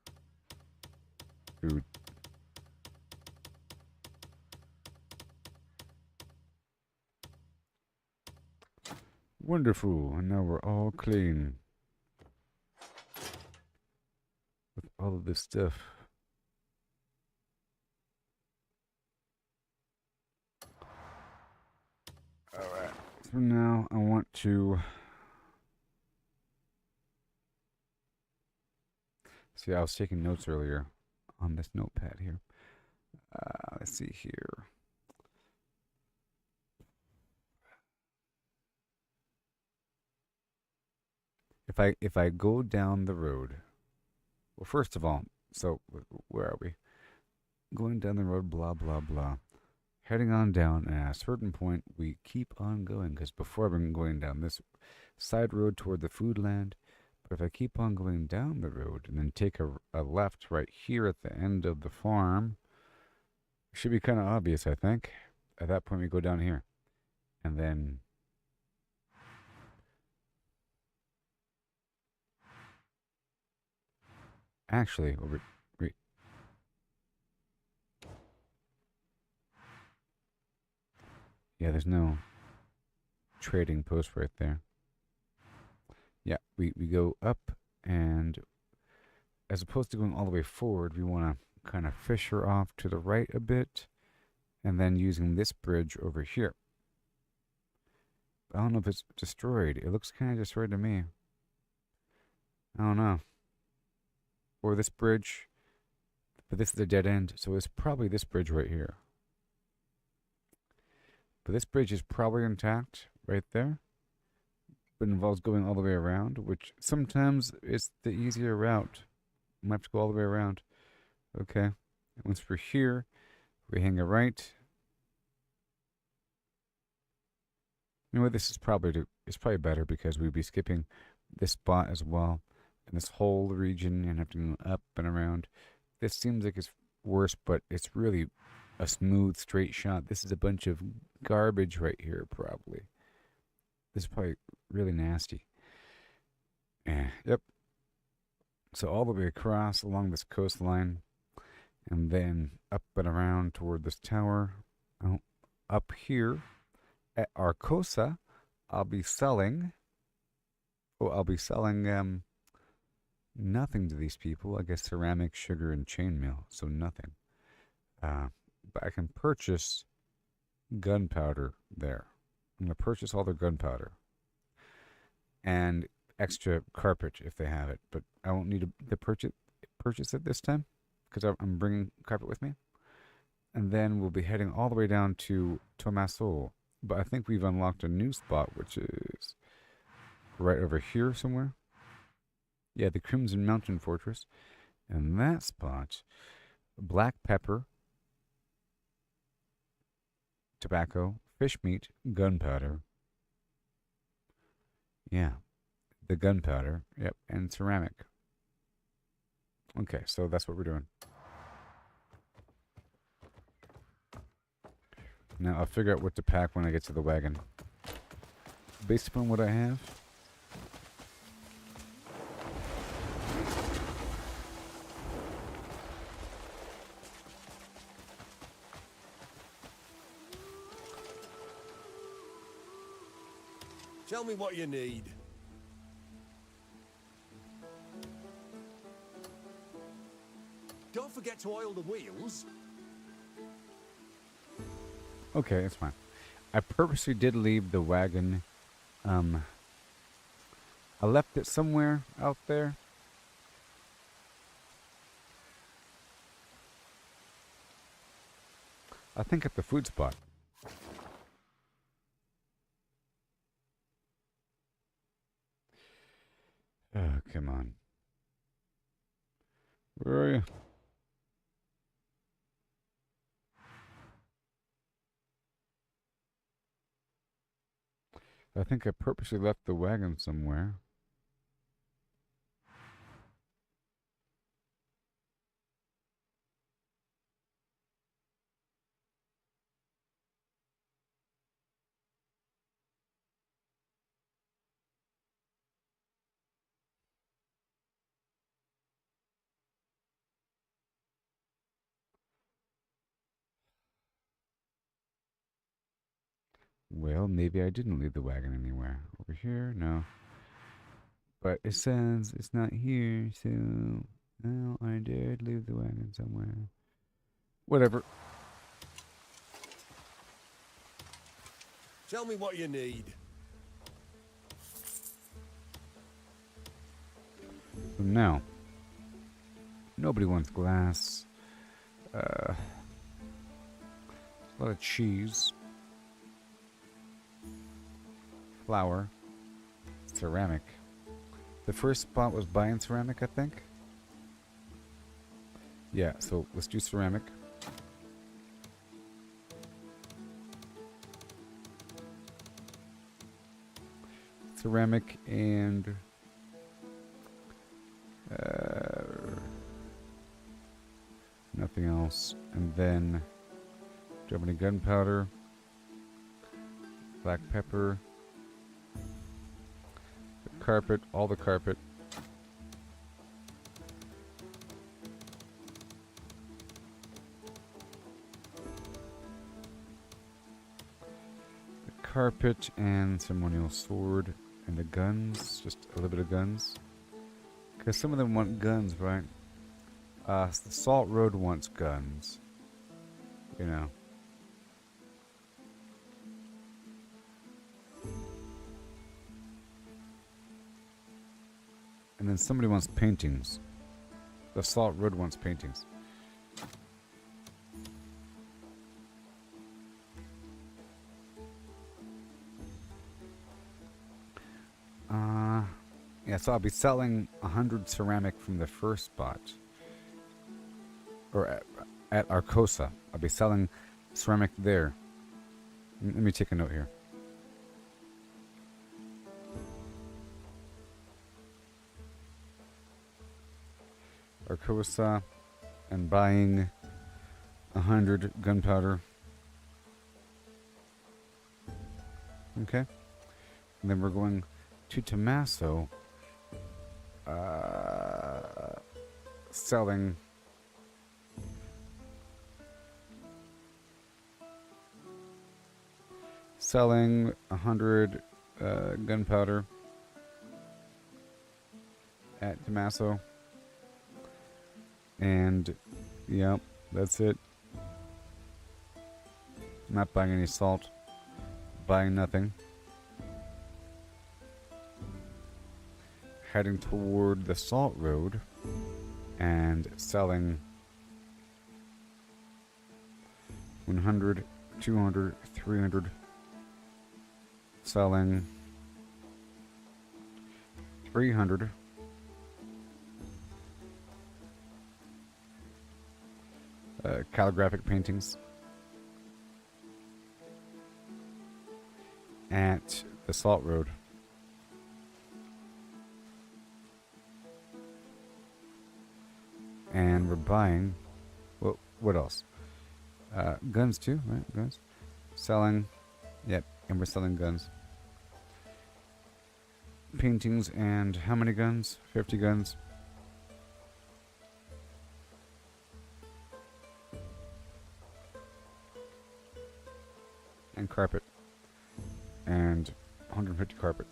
food. Wonderful, and now we're all clean with all of this stuff. Alright, so now I want to... See, I was taking notes earlier on this notepad here. Let's see here. If I go down the road, well, first of all, so where are we? Going down the road, blah blah blah. Heading on down, and at a certain point, we keep on going because before I've been going down this side road toward the food land. But if I keep on going down the road and then take a left right here at the end of the farm, it should be kind of obvious, I think. At that point, we go down here. And then... Actually, wait. Yeah, there's no trading post right there. Yeah, we go up, and as opposed to going all the way forward, we want to kind of fisher off to the right a bit, and then using this bridge over here. I don't know if it's destroyed. It looks kind of destroyed to me. I don't know. Or this bridge, but this is a dead end, so it's probably this bridge right here. But this bridge is probably intact right there. But involves going all the way around, which sometimes is the easier route. I might have to go all the way around. Okay. Once we're here, we hang a right. You know what? This is probably it's probably better because we'd be skipping this spot as well, and this whole region, and have to go up and around. This seems like it's worse, but it's really a smooth, straight shot. This is a bunch of garbage right here, probably. This is probably really nasty. Yep. So all the way across along this coastline, and then up and around toward this tower. Up here at Arcosa, I'll be selling nothing to these people. I guess ceramic, sugar, and chainmail, so nothing. But I can purchase gunpowder there. I'm going to purchase all their gunpowder and extra carpet if they have it, but I won't need to purchase it this time because I'm bringing carpet with me. And then we'll be heading all the way down to Tomaso. But I think we've unlocked a new spot, which is right over here somewhere. Yeah, the Crimson Mountain Fortress. And that spot, black pepper, tobacco, fish meat, gunpowder. Yeah, the gunpowder. Yep, and ceramic. Okay, so that's what we're doing. Now I'll figure out what to pack when I get to the wagon. Based upon what I have. Tell me what you need. Don't forget to oil the wheels. Okay, it's fine. I purposely did leave the wagon. I left it somewhere out there. I think at the food spot. Oh, come on. Where are you? I think I purposely left the wagon somewhere. Well, maybe I didn't leave the wagon anywhere. Over here? No. But it says it's not here, so... Well, I did leave the wagon somewhere. Whatever. Tell me what you need. So now, nobody wants glass. A lot of cheese. Flour. Ceramic. The first spot was buying ceramic, I think. Yeah, so let's do ceramic. Ceramic and nothing else. And then, do you have any gunpowder? Black pepper. The carpet, all the carpet. Carpet and ceremonial sword and the guns, just a little bit of guns. Because some of them want guns, right? The Salt Road wants guns. You know. And then somebody wants paintings. The Salt Road wants paintings. Yeah, so I'll be selling 100 ceramic from the first spot. Or at Arcosa. I'll be selling ceramic there. Let me take a note here. Arcosa and buying 100 gunpowder. Okay. And then we're going to Tommaso. Selling selling 100 gunpowder at Tommaso. And yep, that's it. Not buying any salt. Buying nothing. Heading toward the Salt Road and selling 100, 200, 300. Selling 300. Calligraphic paintings at the Salt Road. And we're buying, well, what else? Guns too, right? Guns. Selling, yep, and we're selling guns. Paintings and how many guns? 50 guns. And carpet. And 150 carpet.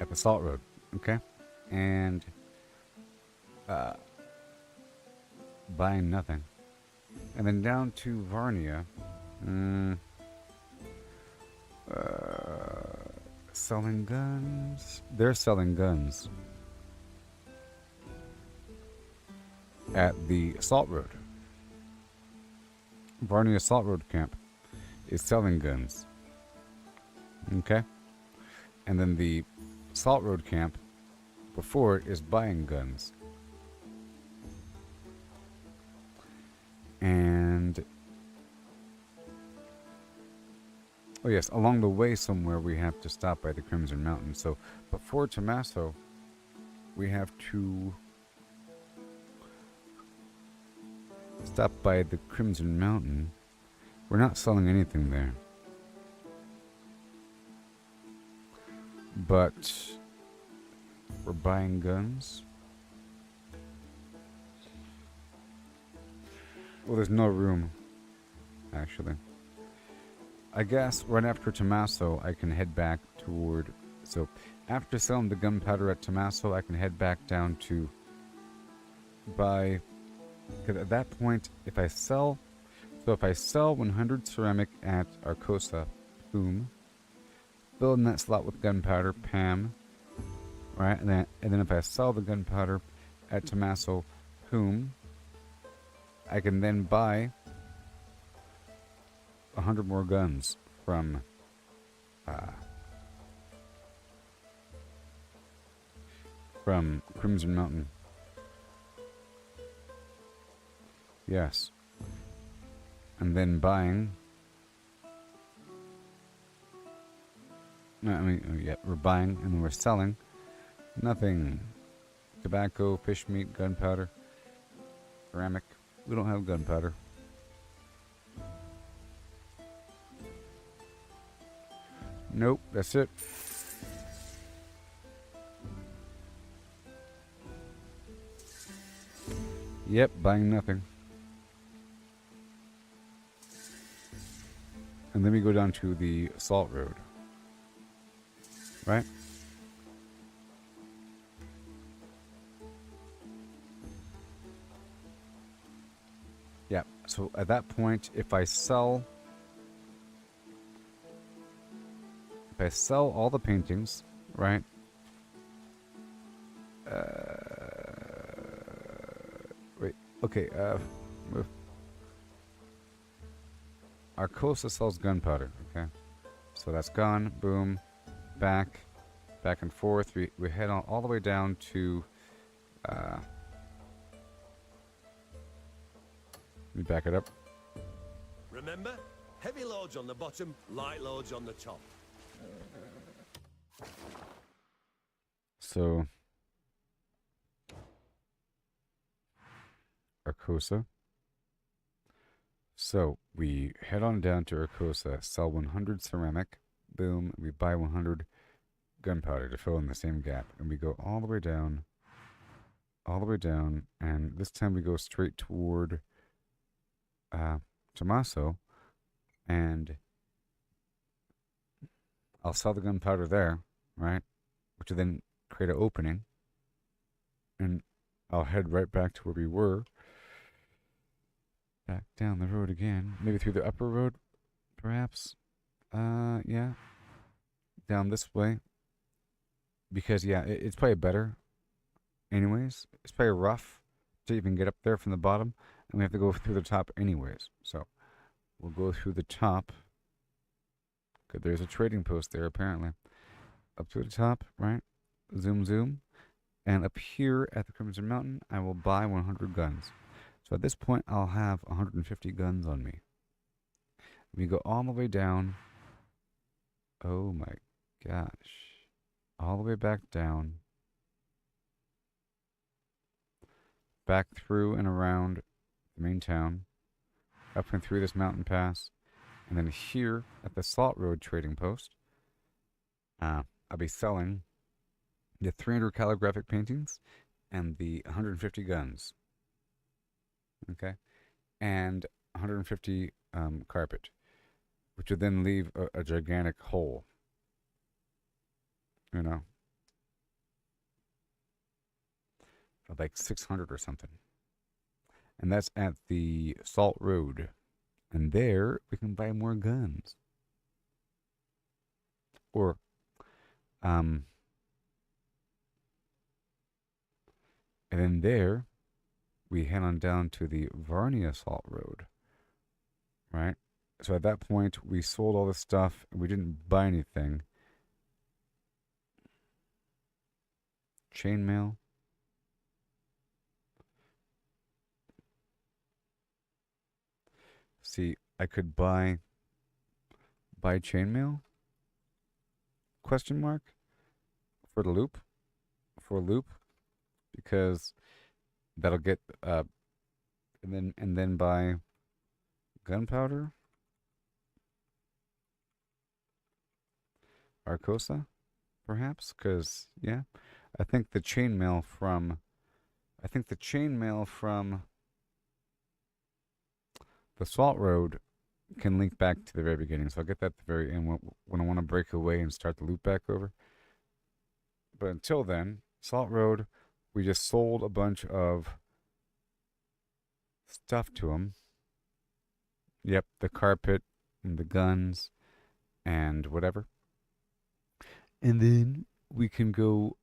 At the Salt Road, okay? And buying nothing. And then down to Varnia. Selling guns. They're selling guns at the Salt Road. Varnia Salt Road Camp is selling guns. Okay? And then the Salt Road Camp before it is buying guns. And oh yes, along the way somewhere we have to stop by the Crimson Mountain. So before Tommaso, we have to stop by the Crimson Mountain. We're not selling anything there. But we're buying guns. Well, there's no room, actually. I guess right after Tommaso, I can head back toward... So, after selling the gunpowder at Tommaso, I can head back down to buy... Because at that point, if I sell... So if I sell 100 ceramic at Arcosa, boom. Fill in that slot with gunpowder, Pam. Right? And then if I sell the gunpowder at Tommaso, whom I can then buy 100 more guns from Crimson Mountain. Yes. And then buying. No, I mean, yeah, we're buying and then we're selling. Nothing. Tobacco, fish meat, gunpowder, ceramic. We don't have gunpowder. Nope, that's it. Yep, buying nothing. And then we go down to the Salt Road. Right? Yeah, so at that point, if I sell all the paintings, right? Wait, okay, Arcosa sells gunpowder, okay? So that's gone, boom, back and forth. We head on all the way down to, let me back it up. Remember? Heavy loads on the bottom, light loads on the top. So, Arcosa. So, we head on down to Arcosa, sell 100 ceramic, boom, we buy 100 gunpowder to fill in the same gap, and we go all the way down, and this time we go straight toward Tommaso, and I'll sell the gunpowder there, right, which will then create an opening, and I'll head right back to where we were. Back down the road again. Maybe through the upper road, perhaps. Yeah. Down this way. Because, yeah, it's probably better. Anyways. It's probably rough to even get up there from the bottom. And we have to go through the top anyways. So, we'll go through the top. Good, there's a trading post there, apparently. Up to the top, right? Zoom, zoom. And up here at the Crimson Mountain, I will buy 100 guns. So at this point, I'll have 150 guns on me. We go all the way down. Oh my gosh. All the way back down. Back through and around the main town. Up and through this mountain pass. And then here at the Salt Road trading post, I'll be selling the 300 calligraphic paintings and the 150 guns. Okay, and 150 carpet, which would then leave a gigantic hole, you know, of like 600 or something. And that's at the Salt Road. And there we can buy more guns. Or, and then there we head on down to the Varnia Salt Road, right? So at that point, we sold all the stuff, and we didn't buy anything. Chainmail. See, I could buy chainmail? Question mark? For the loop? For a loop? Because that'll get and then buy gunpowder, Arcosa, perhaps, because yeah, I think the chainmail from the Salt Road can link back to the very beginning. So I'll get that at the very end when I want to break away and start the loop back over. But until then, Salt Road, we just sold a bunch of stuff to him. Yep, the carpet and the guns and whatever. And then we can go.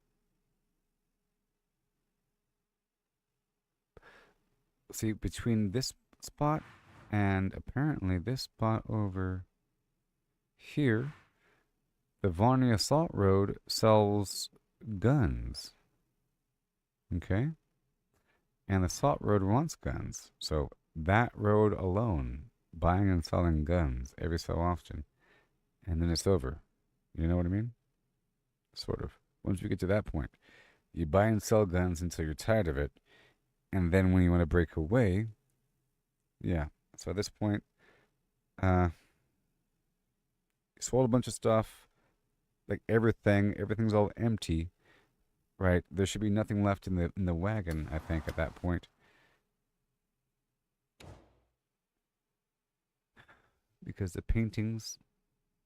See, between this spot and apparently this spot over here, the Varnia Salt Road sells guns. Okay? And the Salt Road wants guns. So that road alone, buying and selling guns every so often, and then it's over. You know what I mean? Sort of. Once you get to that point, you buy and sell guns until you're tired of it, and then when you want to break away, yeah. So at this point, you sold a bunch of stuff, like everything's all empty, right? There should be nothing left in the wagon, I think, at that point. Because the paintings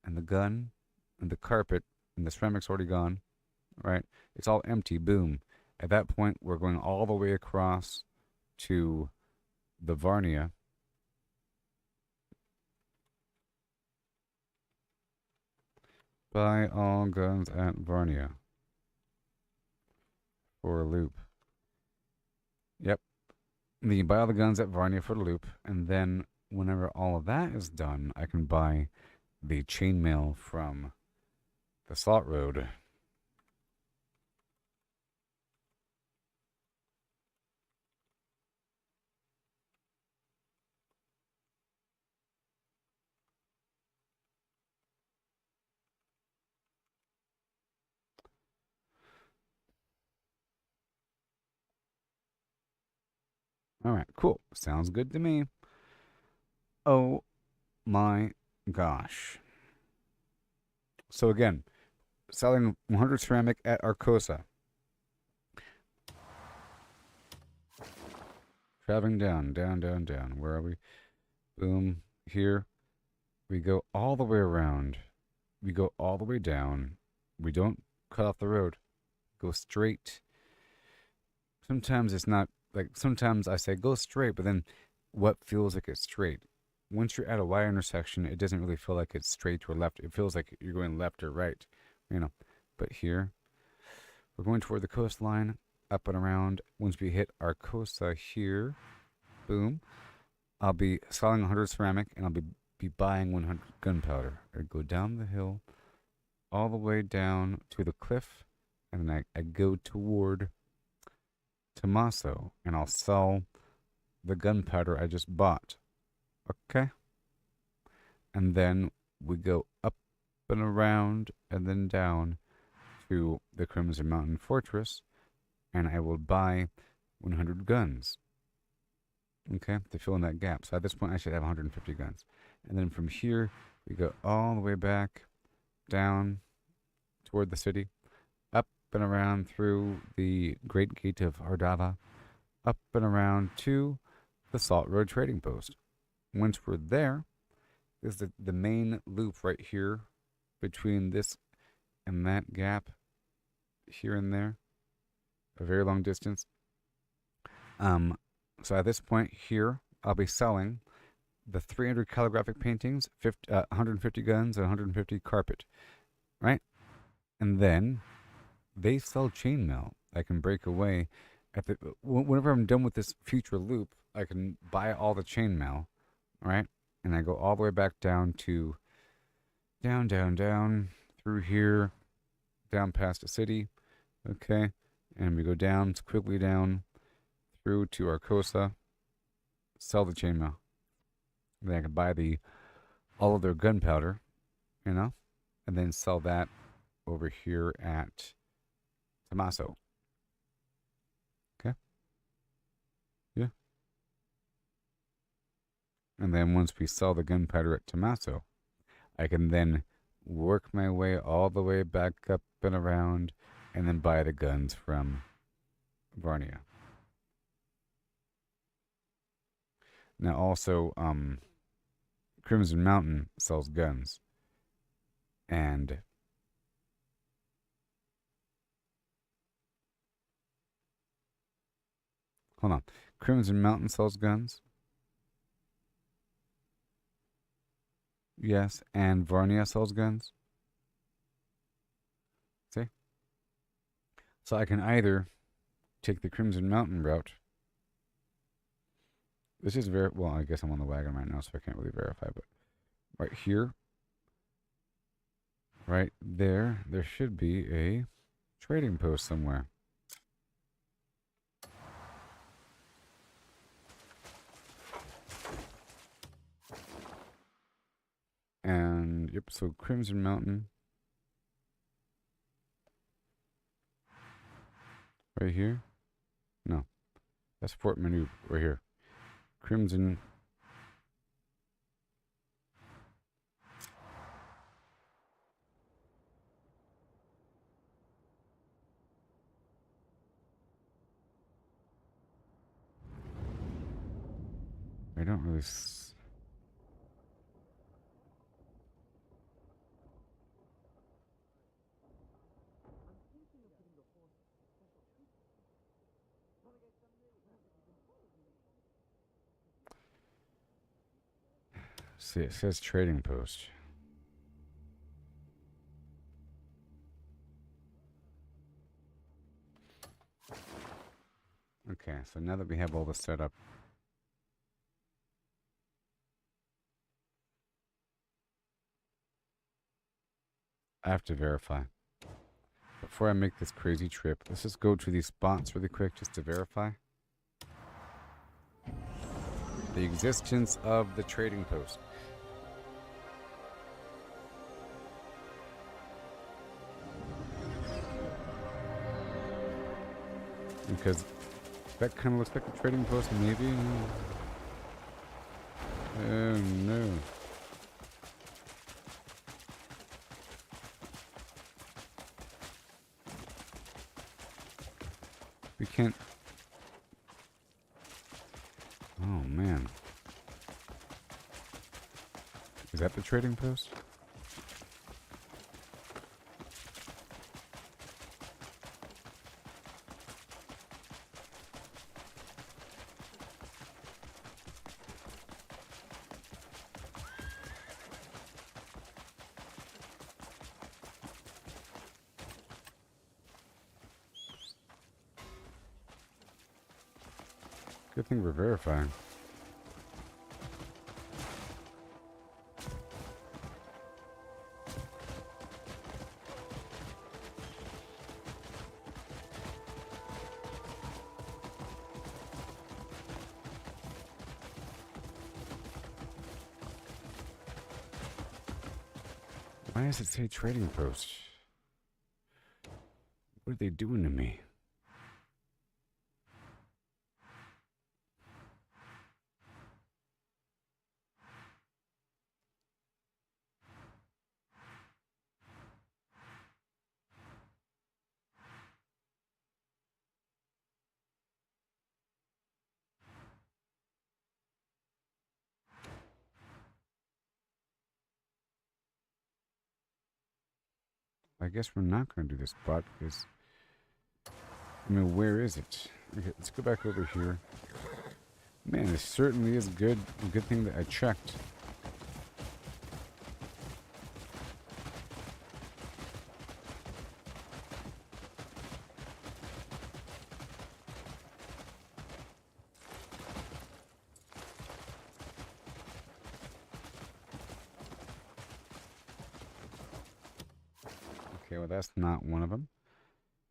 and the gun and the carpet and the ceramic's already gone, right? It's all empty, boom. At that point, we're going all the way across to the Varnia. Buy all guns at Varnia for a loop. Yep. Then you buy all the guns at Varnia for the loop, and then whenever all of that is done, I can buy the chainmail from the Salt Road. All right, cool. Sounds good to me. Oh my gosh. So again, selling 100 ceramic at Arcosa. Traveling down. Where are we? Boom. Here. We go all the way around. We go all the way down. We don't cut off the road. Go straight. Sometimes it's not, like, sometimes I say go straight, but then what feels like it's straight? Once you're at a Y intersection, it doesn't really feel like it's straight or left. It feels like you're going left or right, you know. But here, we're going toward the coastline, up and around. Once we hit Arcosa here, boom, I'll be selling 100 ceramic, and I'll be buying 100 gunpowder. I go down the hill, all the way down to the cliff, and then I go toward Tommaso, and I'll sell the gunpowder I just bought. Okay? And then we go up and around and then down to the Crimson Mountain Fortress, and I will buy 100 guns. Okay? To fill in that gap. So at this point, I should have 150 guns. And then from here, we go all the way back down toward the city, up and around through the Great Gate of Ardava, up and around to the Salt Road Trading Post. Once we're there, is the main loop right here between this and that gap here and there, a very long distance. So at this point here, I'll be selling the 300 calligraphic paintings, 150 guns, and 150 carpet, right? And then they sell chainmail. I can break away whenever I'm done with this future loop. I can buy all the chainmail, right? And I go all the way back down to down through here, down past the city, okay? And we go down, quickly down through to Arcosa, sell the chainmail. Then I can buy all of their gunpowder, you know, and then sell that over here at Tommaso. Okay? Yeah. And then once we sell the gunpowder at Tommaso, I can then work my way all the way back up and around and then buy the guns from Varnia. Now also, Crimson Mountain sells guns. And hold on. Crimson Mountain sells guns. Yes, and Varnia sells guns. See? So I can either take the Crimson Mountain route. This is well, I guess I'm on the wagon right now, so I can't really verify, but right here, right there should be a trading post somewhere. And, yep, so Crimson Mountain. Right here? No. That's Fort Manube, right here. Crimson. I don't really... See, it says trading post. Okay, so now that we have all this set up, I have to verify. Before I make this crazy trip, let's just go to these spots really quick just to verify the existence of the trading post. Because that kind of looks like a trading post, maybe. Oh no. We can't. Oh man. Is that the trading post? Good thing we're verifying. Why does it say trading post? What are they doing to me? I guess we're not going to do this spot because, I mean, where is it? Okay, let's go back over here. Man, this certainly is good. A good thing that I checked. Okay, well, that's not one of them.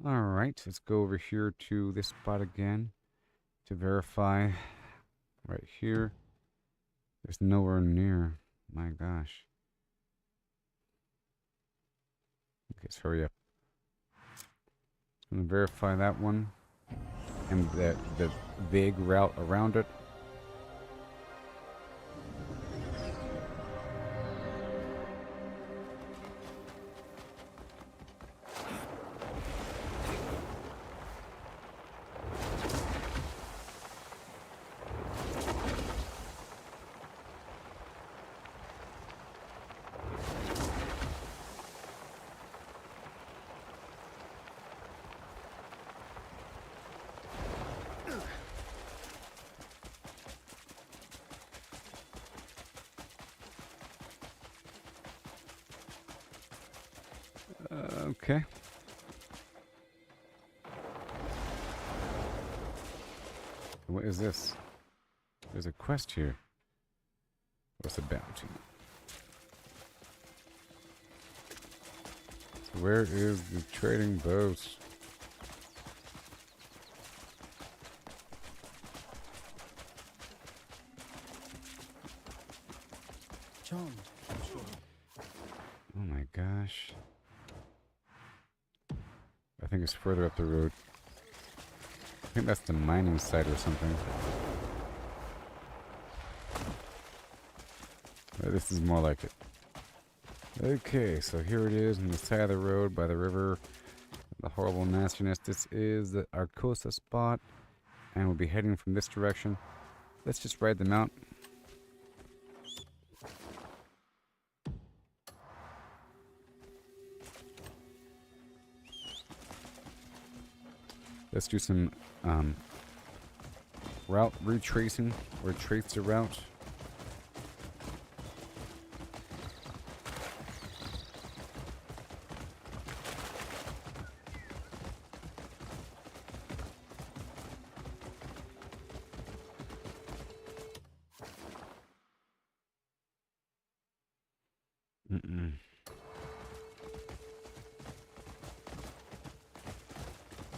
All right, let's go over here to this spot again to verify. Right here. There's nowhere near. My gosh. Okay, let's hurry up. I'm going to verify that one and the vague route around it. Okay. What is this? There's a quest here. What's a bounty? So where is the trading post? Charmed, I'm sure. Oh my gosh. I think it's further up the road. I think that's the mining site or something. This is more like it. Okay, so here it is on the side of the road by the river. The horrible nastiness. This is the Arcosa spot. And we'll be heading from this direction. Let's just ride them out. Let's do some route retracing or trace the route.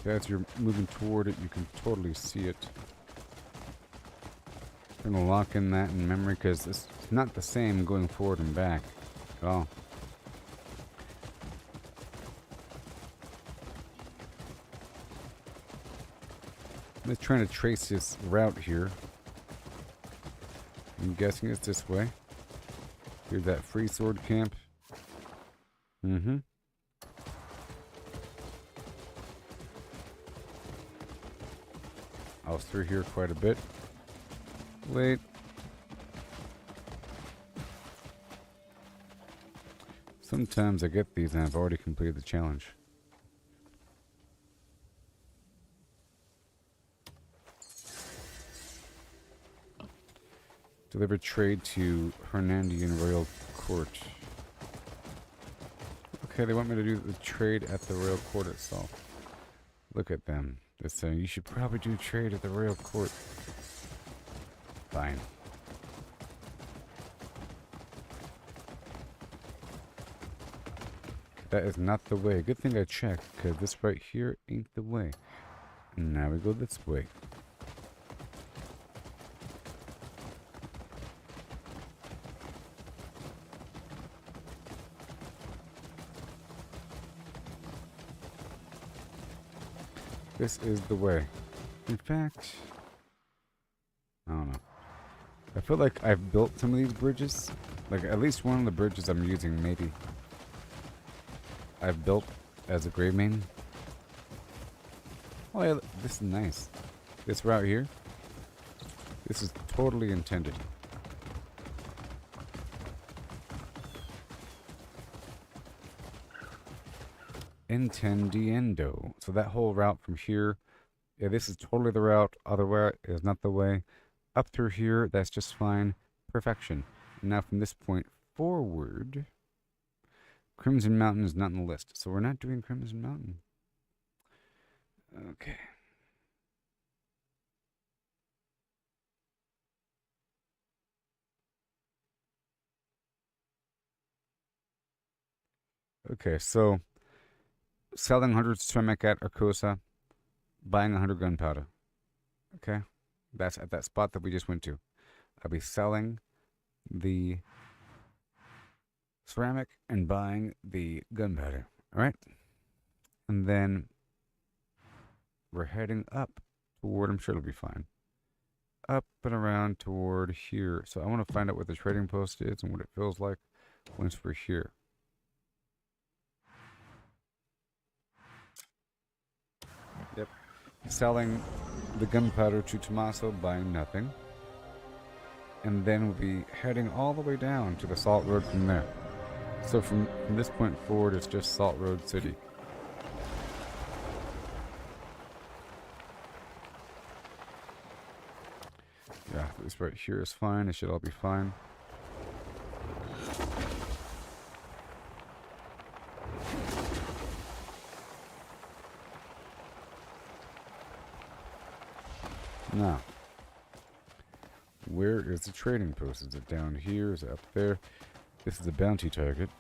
So as you're moving toward it, you can totally see it. I'm going to lock in that in memory because it's not the same going forward and back at all. I'm just trying to trace this route here. I'm guessing it's this way. Here's that free sword camp. Mm-hmm. I was through here quite a bit. Wait. Sometimes I get these and I've already completed the challenge. Deliver trade to Hernandian Royal Court. Okay, they want me to do the trade at the Royal Court itself. Look at them. They're saying you should probably do trade at the Royal Court. Fine. That is not the way. Good thing I checked, because this right here ain't the way. And now we go this way. This is the way. In fact, I don't know. I feel like I've built some of these bridges. Like at least one of the bridges I'm using, maybe. I've built as a grave main. Oh yeah, this is nice. This route here. This is totally intended. Intendiendo. So that whole route from here, yeah, this is totally the route. Other way is not the way. Up through here, that's just fine. Perfection. And now from this point forward, Crimson Mountain is not on the list. So we're not doing Crimson Mountain. Okay. Okay, so selling 100 ceramic at Arcosa, buying 100 gunpowder. Okay, that's at that spot that we just went to. I'll be selling the ceramic and buying the gunpowder. All right, and then we're heading up toward. I'm sure it'll be fine. Up and around toward here. So I want to find out what the trading post is and what it feels like once we're here. Yep. Selling the gunpowder to Tommaso, buying nothing. And then we'll be heading all the way down to the Salt Road from there. So from this point forward, it's just Salt Road City. Yeah, this right here is fine. It should all be fine. Now, where is the trading post? Is it down here? Is it up there? This is a bounty target.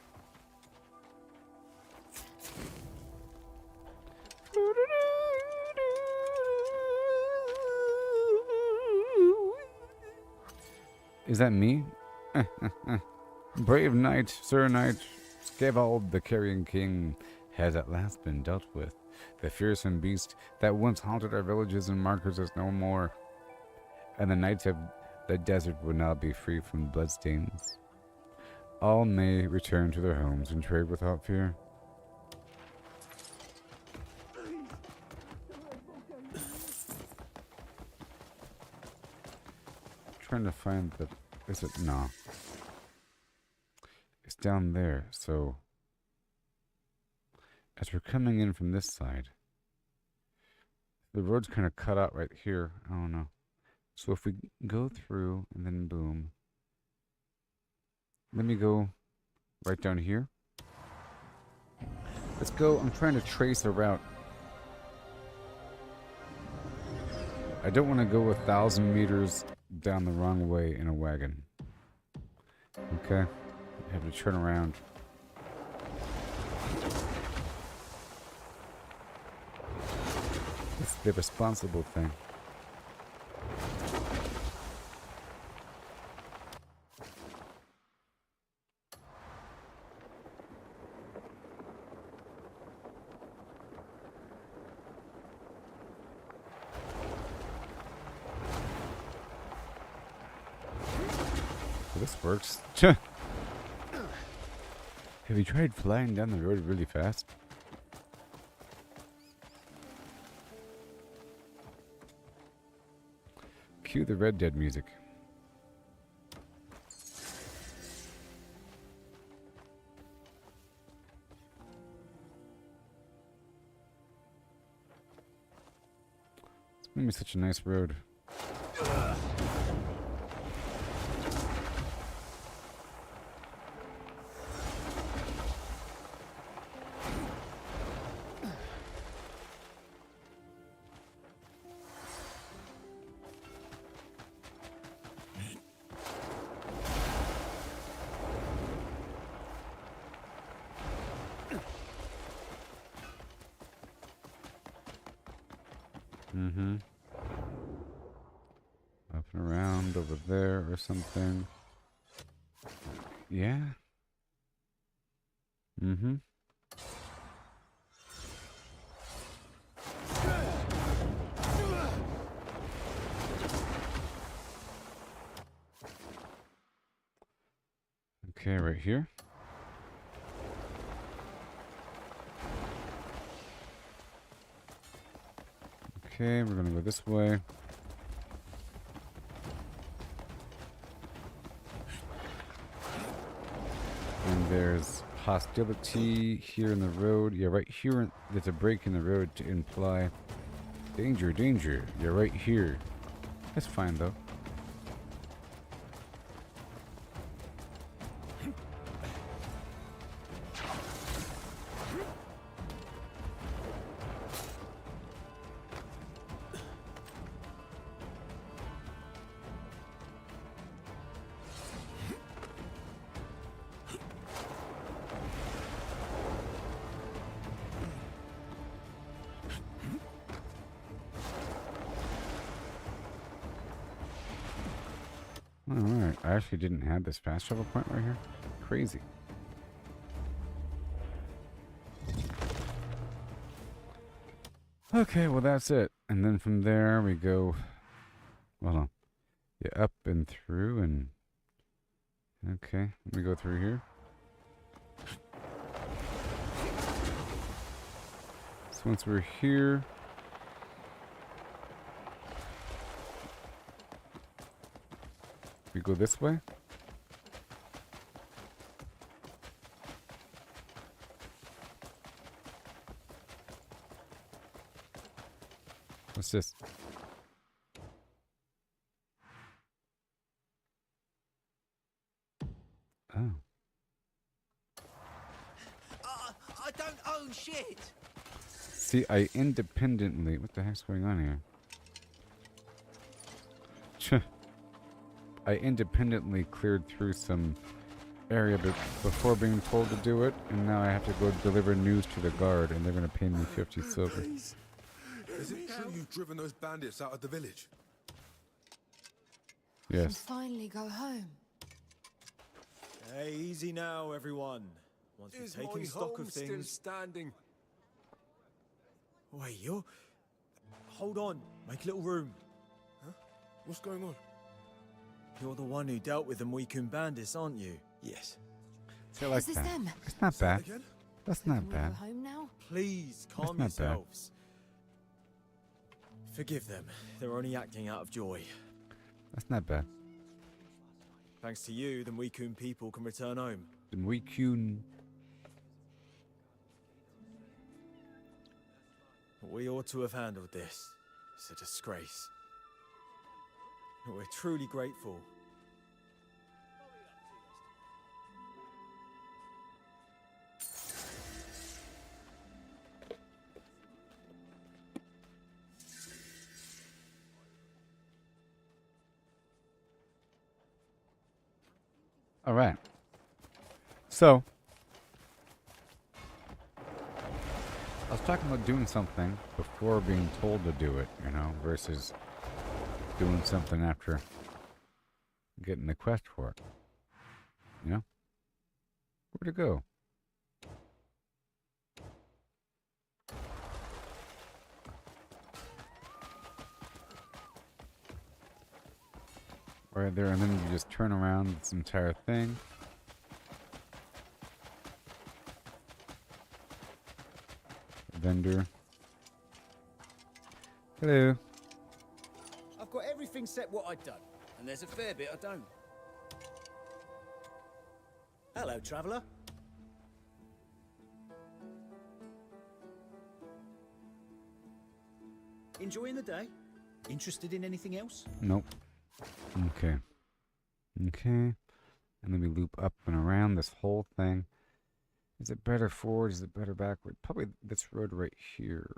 Is that me? Brave knight, Sir Knight, Scavald the Carrion King has at last been dealt with. The fearsome beast that once haunted our villages and markers is no more. And the knights of the desert will now be free from bloodstains. All may return to their homes and trade without fear. Trying to find the... Is it? No. It's down there, so... As we're coming in from this side... The road's kind of cut out right here. I don't know. So if we go through and then boom... Let me go right down here. Let's go. I'm trying to trace a route. I don't want to go 1,000 meters down the wrong way in a wagon. Okay. I have to turn around. It's the responsible thing. This works. Have you tried flying down the road really fast? Cue the Red Dead music. It's gonna be such a nice road. Up and around over there or something. Yeah. Okay, right here. Okay, we're gonna go this way. And there's hostility here in the road. Yeah, right here, there's a break in the road to imply danger, danger. You're right here. That's fine, though. Alright, I actually didn't have this fast travel point right here. Crazy. Okay, well that's it. And then from there we go, well, yeah, up and through and, okay, let me go through here. So once we're here, we go this way. What's this? Oh. I don't own shit. See, I independently... What the heck's going on here? I independently cleared through some area before being told to do it, and now I have to go deliver news to the guard, and they're going to pay me 50 silver. Is it true you've driven those bandits out of the village? Yes. Finally go home. Hey, easy now, everyone. Once we've taken stock of still things. standing? Wait, you're. Hold on. Make a little room. Huh? What's going on? You're the one who dealt with the Moikun bandits, aren't you? Yes. Say it like Is this that. them? It's not bad. Again? That's Can not we bad. go home now? Please calm not bad. yourselves. Forgive them. They're only acting out of joy. That's not bad. Thanks to you, the Moikun people can return home. Then we can. We ought to have handled this. It's a disgrace. We're truly grateful. All right. So, I was talking about doing something before being told to do it, you know, versus doing something after getting the quest for it. You know? Where'd it go? Right there, and then you just turn around this entire thing. Vendor. Hello. I've got everything set what I'd done, and there's a fair bit I don't. Hello, traveller. Enjoying the day? Interested in anything else? Nope. Okay. Okay. And then we loop up and around this whole thing. Is it better forward? Is it better backward? Probably this road right here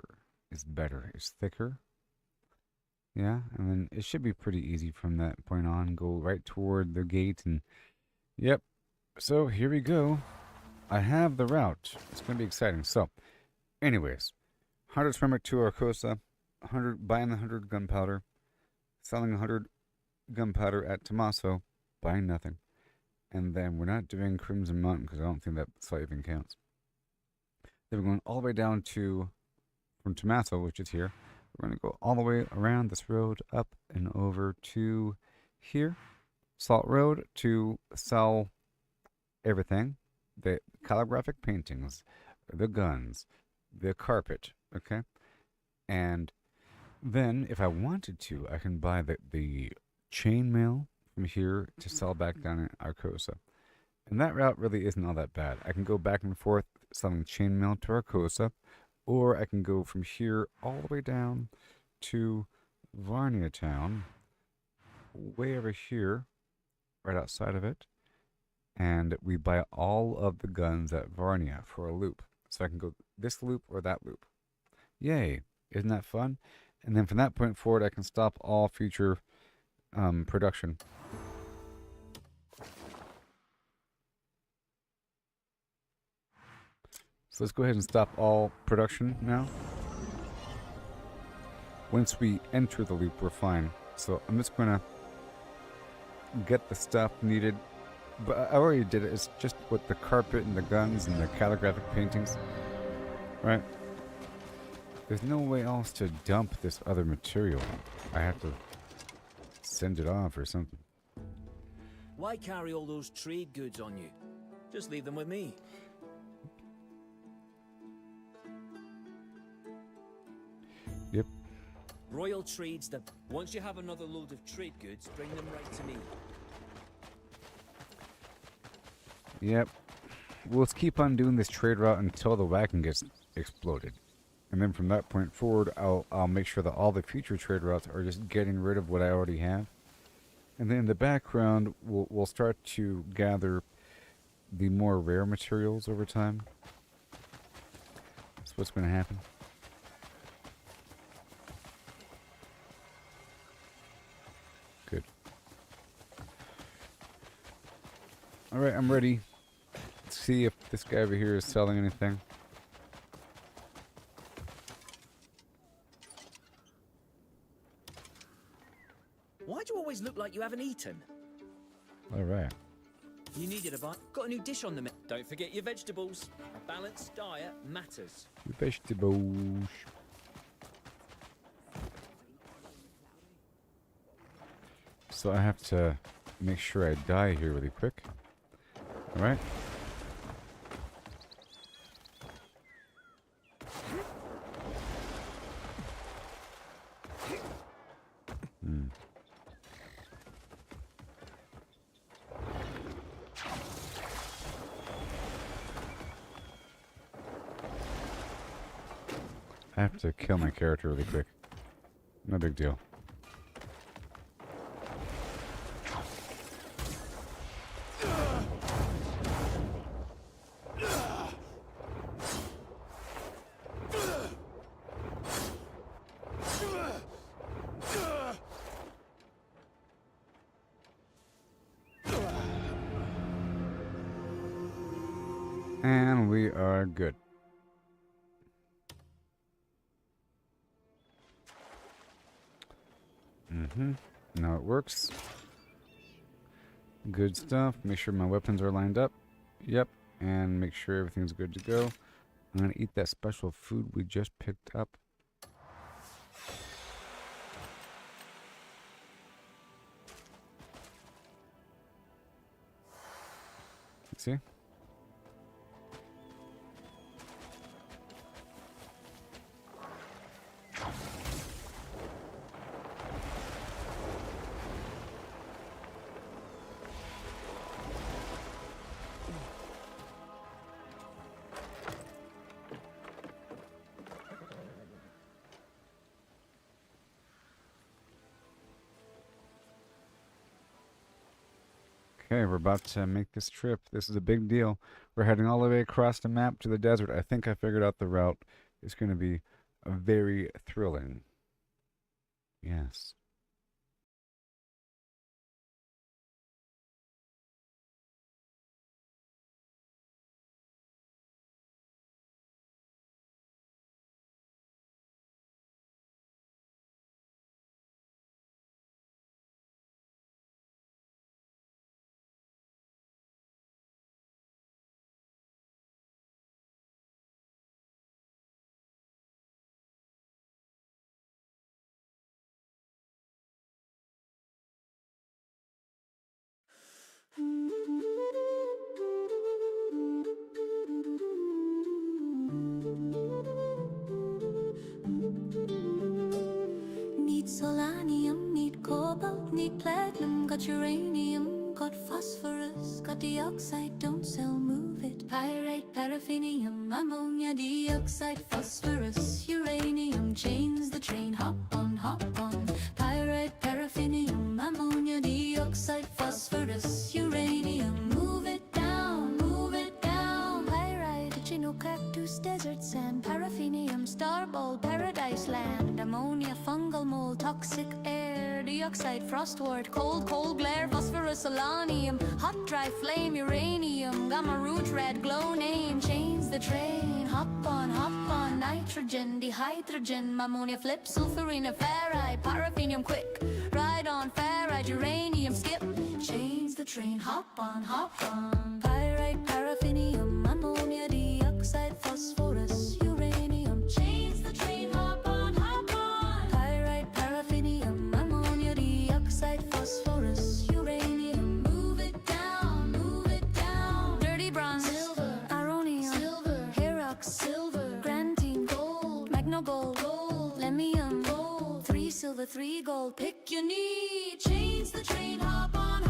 is better. It's thicker. Yeah. And then it should be pretty easy from that point on. Go right toward the gate and... Yep. So here we go. I have the route. It's going to be exciting. So, anyways. 100 ceramic to Arcosa. 100, buying the 100 gunpowder. Selling 100 gunpowder at Tommaso, buying nothing. And then we're not doing Crimson Mountain because I don't think that site even counts. Then we're going all the way down to, from Tommaso, which is here. We're going to go all the way around this road, up and over to here. Salt Road to sell everything. The calligraphic paintings, the guns, the carpet, okay? And then, if I wanted to, I can buy the chainmail from here to sell back down in Arcosa. And that route really isn't all that bad. I can go back and forth selling chainmail to Arcosa, or I can go from here all the way down to Varnia Town, way over here, right outside of it, and we buy all of the guns at Varnia for a loop. So I can go this loop or that loop. Yay! Isn't that fun? And then from that point forward, I can stop all future production. So let's go ahead and stop all production now. Once we enter the loop, we're fine. So I'm just going to get the stuff needed. But I already did it. It's just with the carpet and the guns and the calligraphic paintings. Right? There's no way else to dump this other material. I have to send it off or something. Why carry all those trade goods on you? Just leave them with me. Yep. Royal trades that once you have another load of trade goods, bring them right to me. Yep. We'll just keep on doing this trade route until the wagon gets exploded. And then from that point forward, I'll make sure that all the future trade routes are just getting rid of what I already have. And then in the background, we'll start to gather the more rare materials over time. That's what's going to happen. Good. Alright, I'm ready. Let's see if this guy over here is selling anything. Why do you always look like you haven't eaten? Alright. You needed a bite. Got a new dish on the menu. Don't forget your vegetables. A balanced diet matters. Vegetables. So I have to make sure I die here really quick. Alright. I have to kill my character really quick. No big deal. And we are good. Now it works. Good stuff. Make sure my weapons are lined up. Yep. And make sure everything's good to go. I'm going to eat that special food we just picked up. See? Okay, we're about to make this trip. This is a big deal. We're heading all the way across the map to the desert. I think I figured out the route. It's going to be very thrilling. Yes. Need solanium, need cobalt, need platinum, got uranium, got phosphorus, got dioxide, don't sell, move it. Pyrite, paraffinium, ammonia, dioxide, phosphorus, uranium, chains the train, hop on, hop on. Pyrite, paraffinium, ammonia, dioxide, phosphorus, uranium, move it down, move it down. Pyrite, cactus, desert sand, paraffinium, starball, paradise land, ammonia, fungal mold, toxic air, dioxide, frostwort, cold, cold glare, phosphorus, solanium, hot, dry flame, uranium, gamma root, red glow name, chains the train, hop on, nitrogen, dihydrogen, ammonia, flip, sulfurina, ferrite, paraffinium, quick, ride on, ferrite, uranium, skip, chains the train, hop on, pyrite, paraffinium, ammonia, dioxide, phosphorus, uranium, chains the train, hop on, pyrite, paraffinium, ammonia, dioxide, phosphorus, uranium, move it down, dirty bronze, silver, aronium, silver, herox, silver, grantine, gold, magno gold, lemium, gold, 3 silver, 3 gold, pick your need, chains the train, hop on,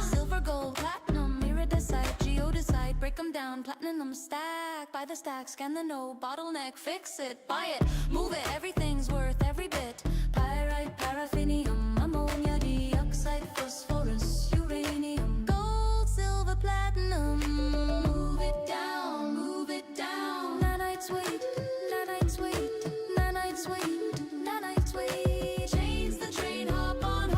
silver, gold, platinum, iridesite, geodesite, break them down, platinum stack, buy the stack, scan the node, bottleneck, fix it, buy it, move it, everything's worth every bit. Pyrite, paraffinium, ammonia, dioxide, phosphorus, uranium, gold, silver, platinum, move it down, nanites weight, nanites weight, nanites weight, nanites weight, chains the train, hop on,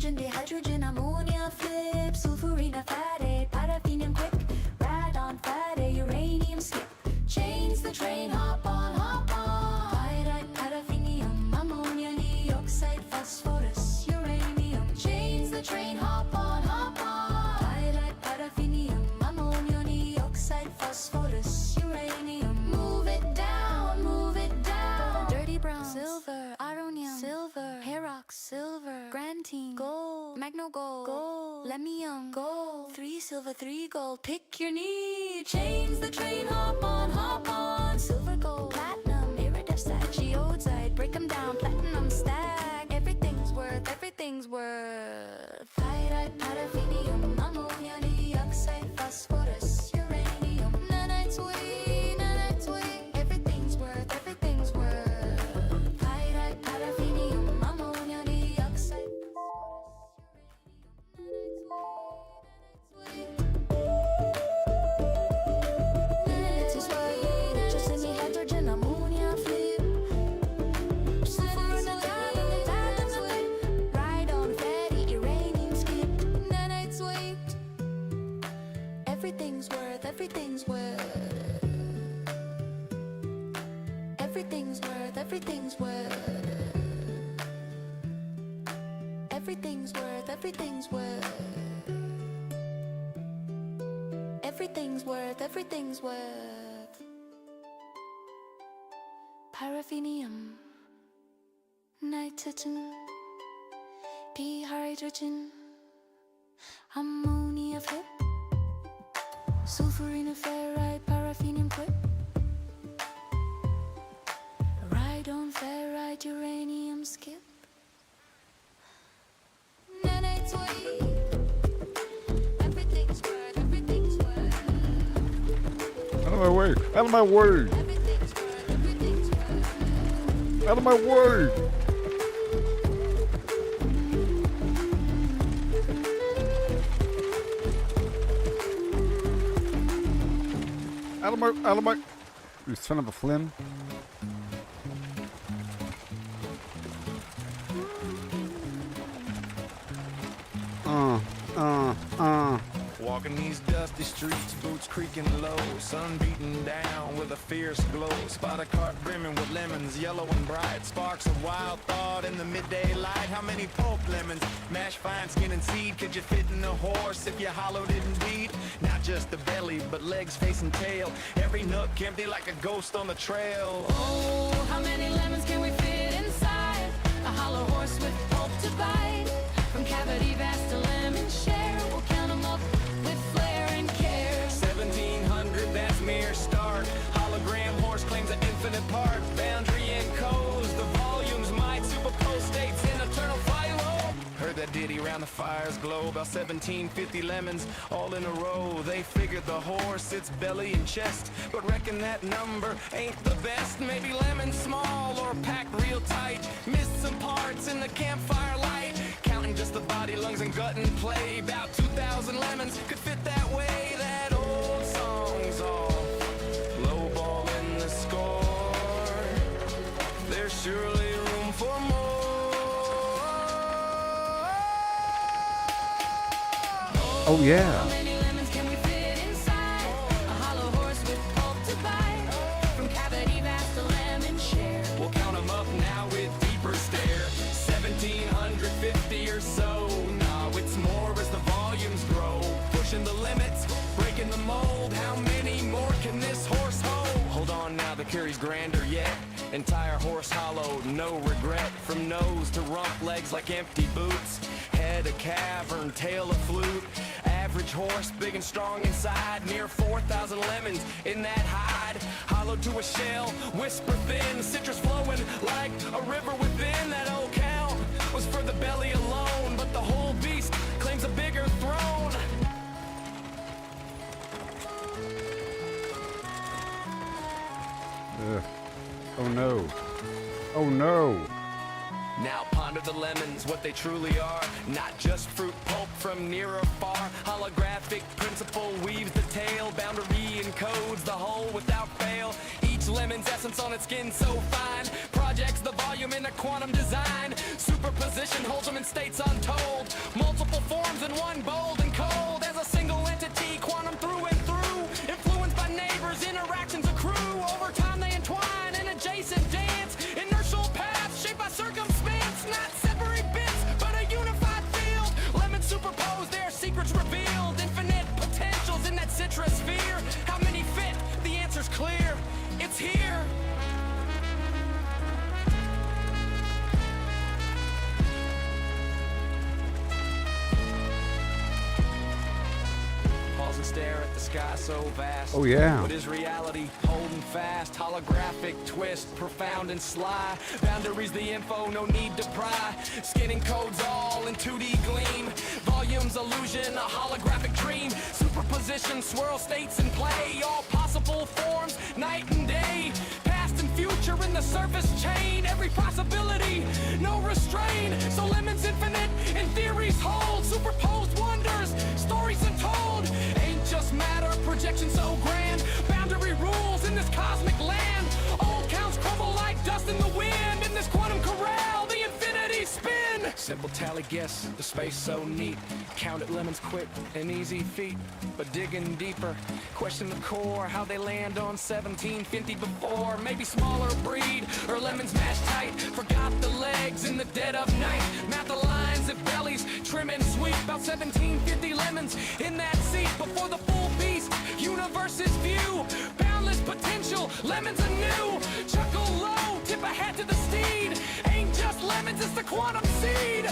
nitrogen, dehydrogen, ammonia, flip, sulfurina, fatty, paraffinium, quick, radon, fatty, uranium, skip, chains the train, hop on, pyrite, paraffinium, ammonia, dioxide, phosphorus, uranium, chains the train, hop on, pyrite, paraffinium, ammonia, dioxide, phosphorus, uranium, move it down, dirty brown, silver, aronium, silver, herox, silver, grantine, gold, magno gold, lemium, gold, 3 silver, 3 gold, pick your need, chains the train, hop on, silver, gold, platinum, iridescent, geodesite, break them down, platinum stack, everything's worth, pyrite, paraffinium, ammonia, dioxide, phosphorus, uranium, nanites weigh, everything's worth, pyrite, paraffinium, ammonia, dioxide, nanites weigh, nitrogen, hydrogen, ammonia, flip, sulfur, nanites weigh, radon, fatty, uranium, skip, nanites weigh, everything's worth, everything's worth, everything's worth, everything's worth, everything's worth, everything's worth, paraffinium, nitrogen, p hydrogen, ammonia, flip, sulfurina, ferrite, paraffinium, quick, radon, ferrite, uranium, skip, nanites weigh, everything's worth, Out of my way! Out of my way! Out of my way! Out of my, you son of a flim. Walking these dusty streets, boots creaking low, sun beating down with a fierce glow. Spot a cart brimming with lemons, yellow and bright. Sparks of wild thought in the midday light. How many pulp lemons, mashed fine skin and seed, could you fit in a horse if you hollowed it indeed? Not just the belly, but legs, face and tail. Every nook empty like a ghost on the trail. Oh, how many lemons can we fit inside a hollow horse with pulp to bite? From cavity vast to lemon share, we'll count them up with flair and care. 1700, that's mere start. Hologram horse claims an infinite part. Boundary encodes the volumes might superpose states in eternal philo. Heard that ditty round the fire's glow. About 1750 lemons all in a row. They figured the horse, its belly and chest, but reckon that number ain't the best. Maybe lemons small or packed real tight. Missed some parts in the campfire light. Counting just the body, lungs, and gut and play. About 2,000 lemons could fit that way. That old song's all lowballing the score. There's surely room for more. Oh yeah. How many lemons can we fit inside a hollow horse with pulp to bite? From cavity vast to lemon share, We'll count them up now with deeper stare. 1750 or so. Nah, it's more as the volumes grow. Pushing the limits, breaking the mold. How many more can this horse hold? Hold on now, the curry's grander yet. Entire horse hollowed, no regret. From nose to rump, legs like empty boots. Head a cavern, tail a flute. Average horse, big and strong inside. Near 4,000 lemons in that hide. Hollowed to a shell, whisper thin. Citrus flowing like a river within. That old count was for the belly alone, but the whole beast claims a bigger throne. Ugh. Oh no. Oh no. Now ponder the lemons, what they truly are. Not just fruit pulp from near or far. Holographic principle weaves the tale. Boundary encodes the whole without fail. Each lemon's essence on its skin so fine. Projects the volume in a quantum design. Super superposition holds them in states untold. Multiple forms in one, bold and cold. As a single entity, quantum through and through. Influenced by neighbors, interactions accrue. Over time they entwine in adjacent dance. Inertial paths shaped by circumstance. Not separate bits, but a unified field. Lemons superposed, their secrets revealed. Infinite potentials in that citrus sphere. How many fit? The answer's clear. It's here. Pause and stare at the sky so vast. Oh, yeah. What is reality? Holding fast. Holographic twist, profound and sly. Boundaries the info, no need to pry. Skinning codes all in 2D gleam. Volumes illusion, a holographic dream. Superposition, swirl states in play. All possible forms, night and day. Past and future in the surface chain. Every possibility, no restraint. So lemons infinite, and theories hold. Superposed wonders, stories untold. Ain't just matter, projection so grand. Boundary rules in this cosmic land. Old counts crumble like dust in the wind. In this quantum corral, the infinity spin. Simple tally guess, the space so neat. Count it lemons quick, an easy feat. But digging deeper, question the core. How they land on 1750 before. Maybe smaller breed, or lemons mashed tight. Forgot the legs in the dead of night. Math the lines if bellies trim and sweet. About 1750 lemons in that seat. Before the full beast, universe's view. Boundless potential, lemons anew. Chuckle low, tip a hat to the steed. Ain't just lemons, it's the quantum seed.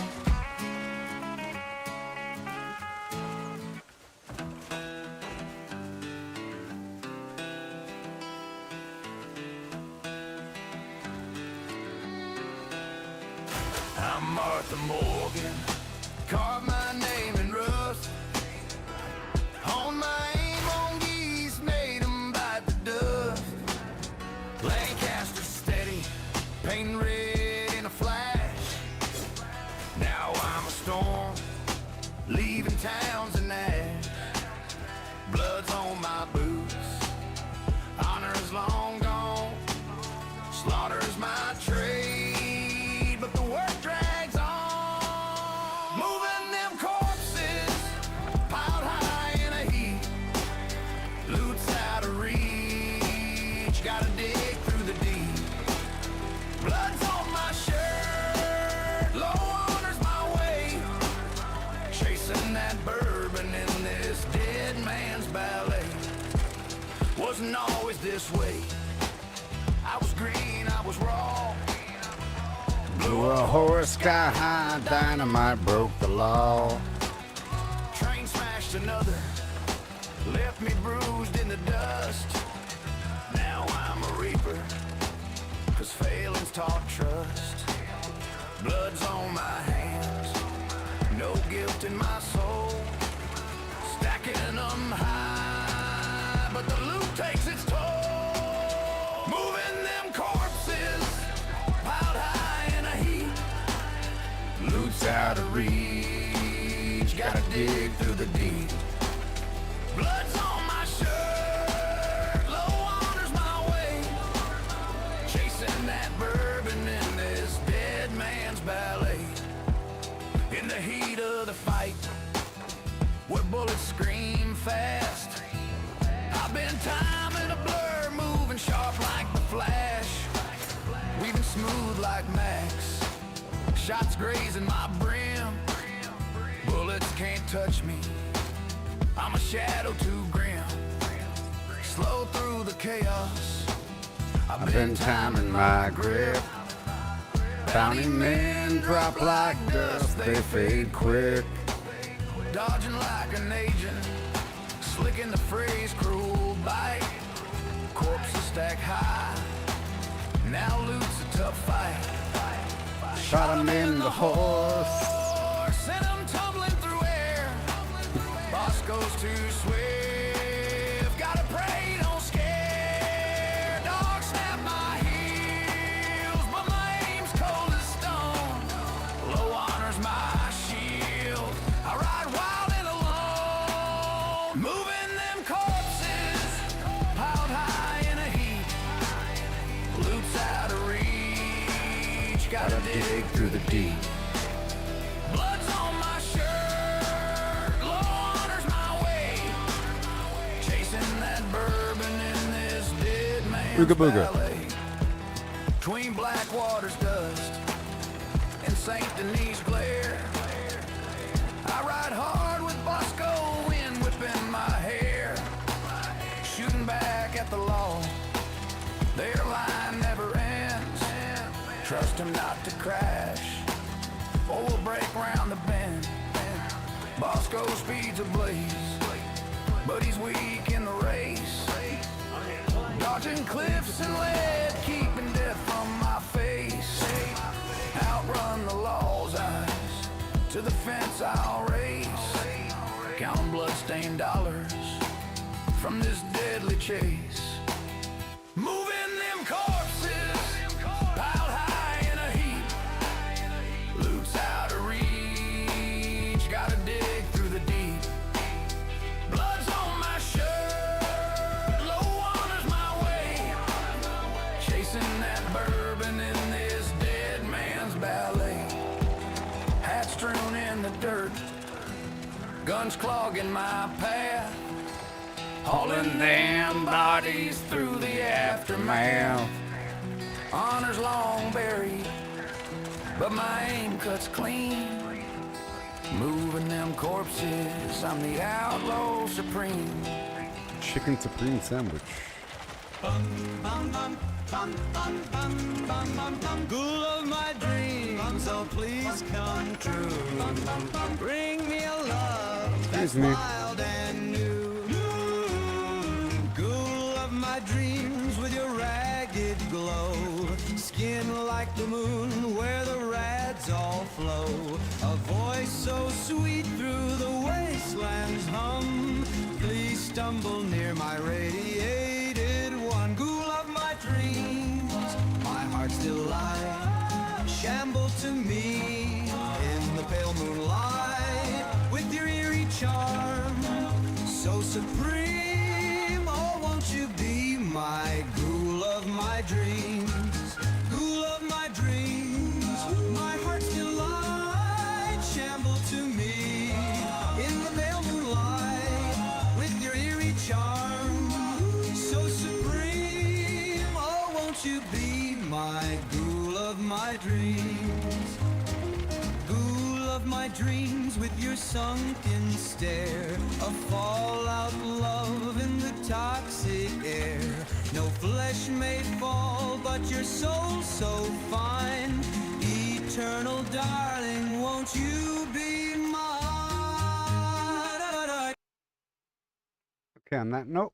I'm Martha Morgan. Carve my name in rust. On my aim on geese, made 'em bite the dust. Lancaster steady, painting red in a flash. Now I'm a storm, leaving towns in ash. Blood's on my boots, honor's long gone. Slaughter's my trade, but the work drags on. Moving them corpses, piled high in a heap. Loot's out of reach, gotta dig through the deep. Blood's on my shirt, low honor's my way. Chasing that bourbon in this dead man's ballet. Wasn't always this way. I was green, I was raw. Blew a horse sky high, dynamite broke the law. Train smashed another, left me bruised in the dust. Now I'm a reaper, 'cause failings taught trust. Blood's on my hands, no guilt in my soul. Stacking them high, but the loot takes its toll. Moving them corpses, piled high in a heap. Loot's out of reach, gotta dig through the deep. Blood's on my shirt, low honor's my way. Chasing that bourbon in this dead man's ballet. In the heat of the fight, where bullets scream fast, I've been timing a blur, moving sharp like the Flash. Weaving smooth like Max, shots grazing my brim. Bullets can't touch me, I'm a shadow too grim. Slow through the chaos, I've been timing my grip. Bounty men drop like dust, they fade quick. dodging like an agent, slicking the phrase cruel bite. Corpses stack high, now loot's a tough fight. Shot him in the horse, sent him tumbling through air. Boss goes too swift, gotta pray, don't scare. Dog snap my heels, but my aim's cold as stone. Low honor's my shield, I ride wild and alone. Moving them corpses, piled high in a heap. Loot's out of reach, gotta dig through the deep. Ooga booga. ballet. Between Blackwater's dust and St. Denis glare, I ride hard with Bosco, wind whipping my hair, shooting back at the law. Their line never ends. Trust him not to crash, or we'll break round the bend. Bosco speeds ablaze, but he's weak in the race. Dodging cliffs and lead, keeping death from my face. Outrun the law's eyes, to the fence I'll race. Counting blood-stained dollars from this deadly chase. Moving them corpses, piled high in a heap. Loot's out of reach, gotta dig through the deep. Blood's on my shirt, low water's my way. Chasing that bourbon in this dead man's ballet. Hat strewn in the dirt, guns clogging my path. Hauling them bodies through the aftermath. Honor's long buried, but my aim cuts clean. Moving them corpses, I'm the outlaw supreme. Chicken supreme sandwich. Ghoul of my dreams, oh please come true. Bring me a love that's wild and new. Ghoul of my dreams with your ragged glow. Skin like the moon where the rads all flow. A voice so sweet through the wasteland's hum. Please stumble near my radiated one. Ghoul of my dreams, my heart's delight. Shamble to me in the pale moonlight. With your eerie charm, so supreme. Oh, won't you be my ghoul of my dreams? Ghoul of my dreams, my heart's delight. Shamble to me in the pale moonlight. With your eerie charm, so supreme. Oh, won't you be my ghoul of my dreams? Ghoul of my dreams with your sunken stare. A fallout love in the toxic air. No flesh may fall, but your soul so fine. Eternal darling, won't you be mine? Okay, on that note,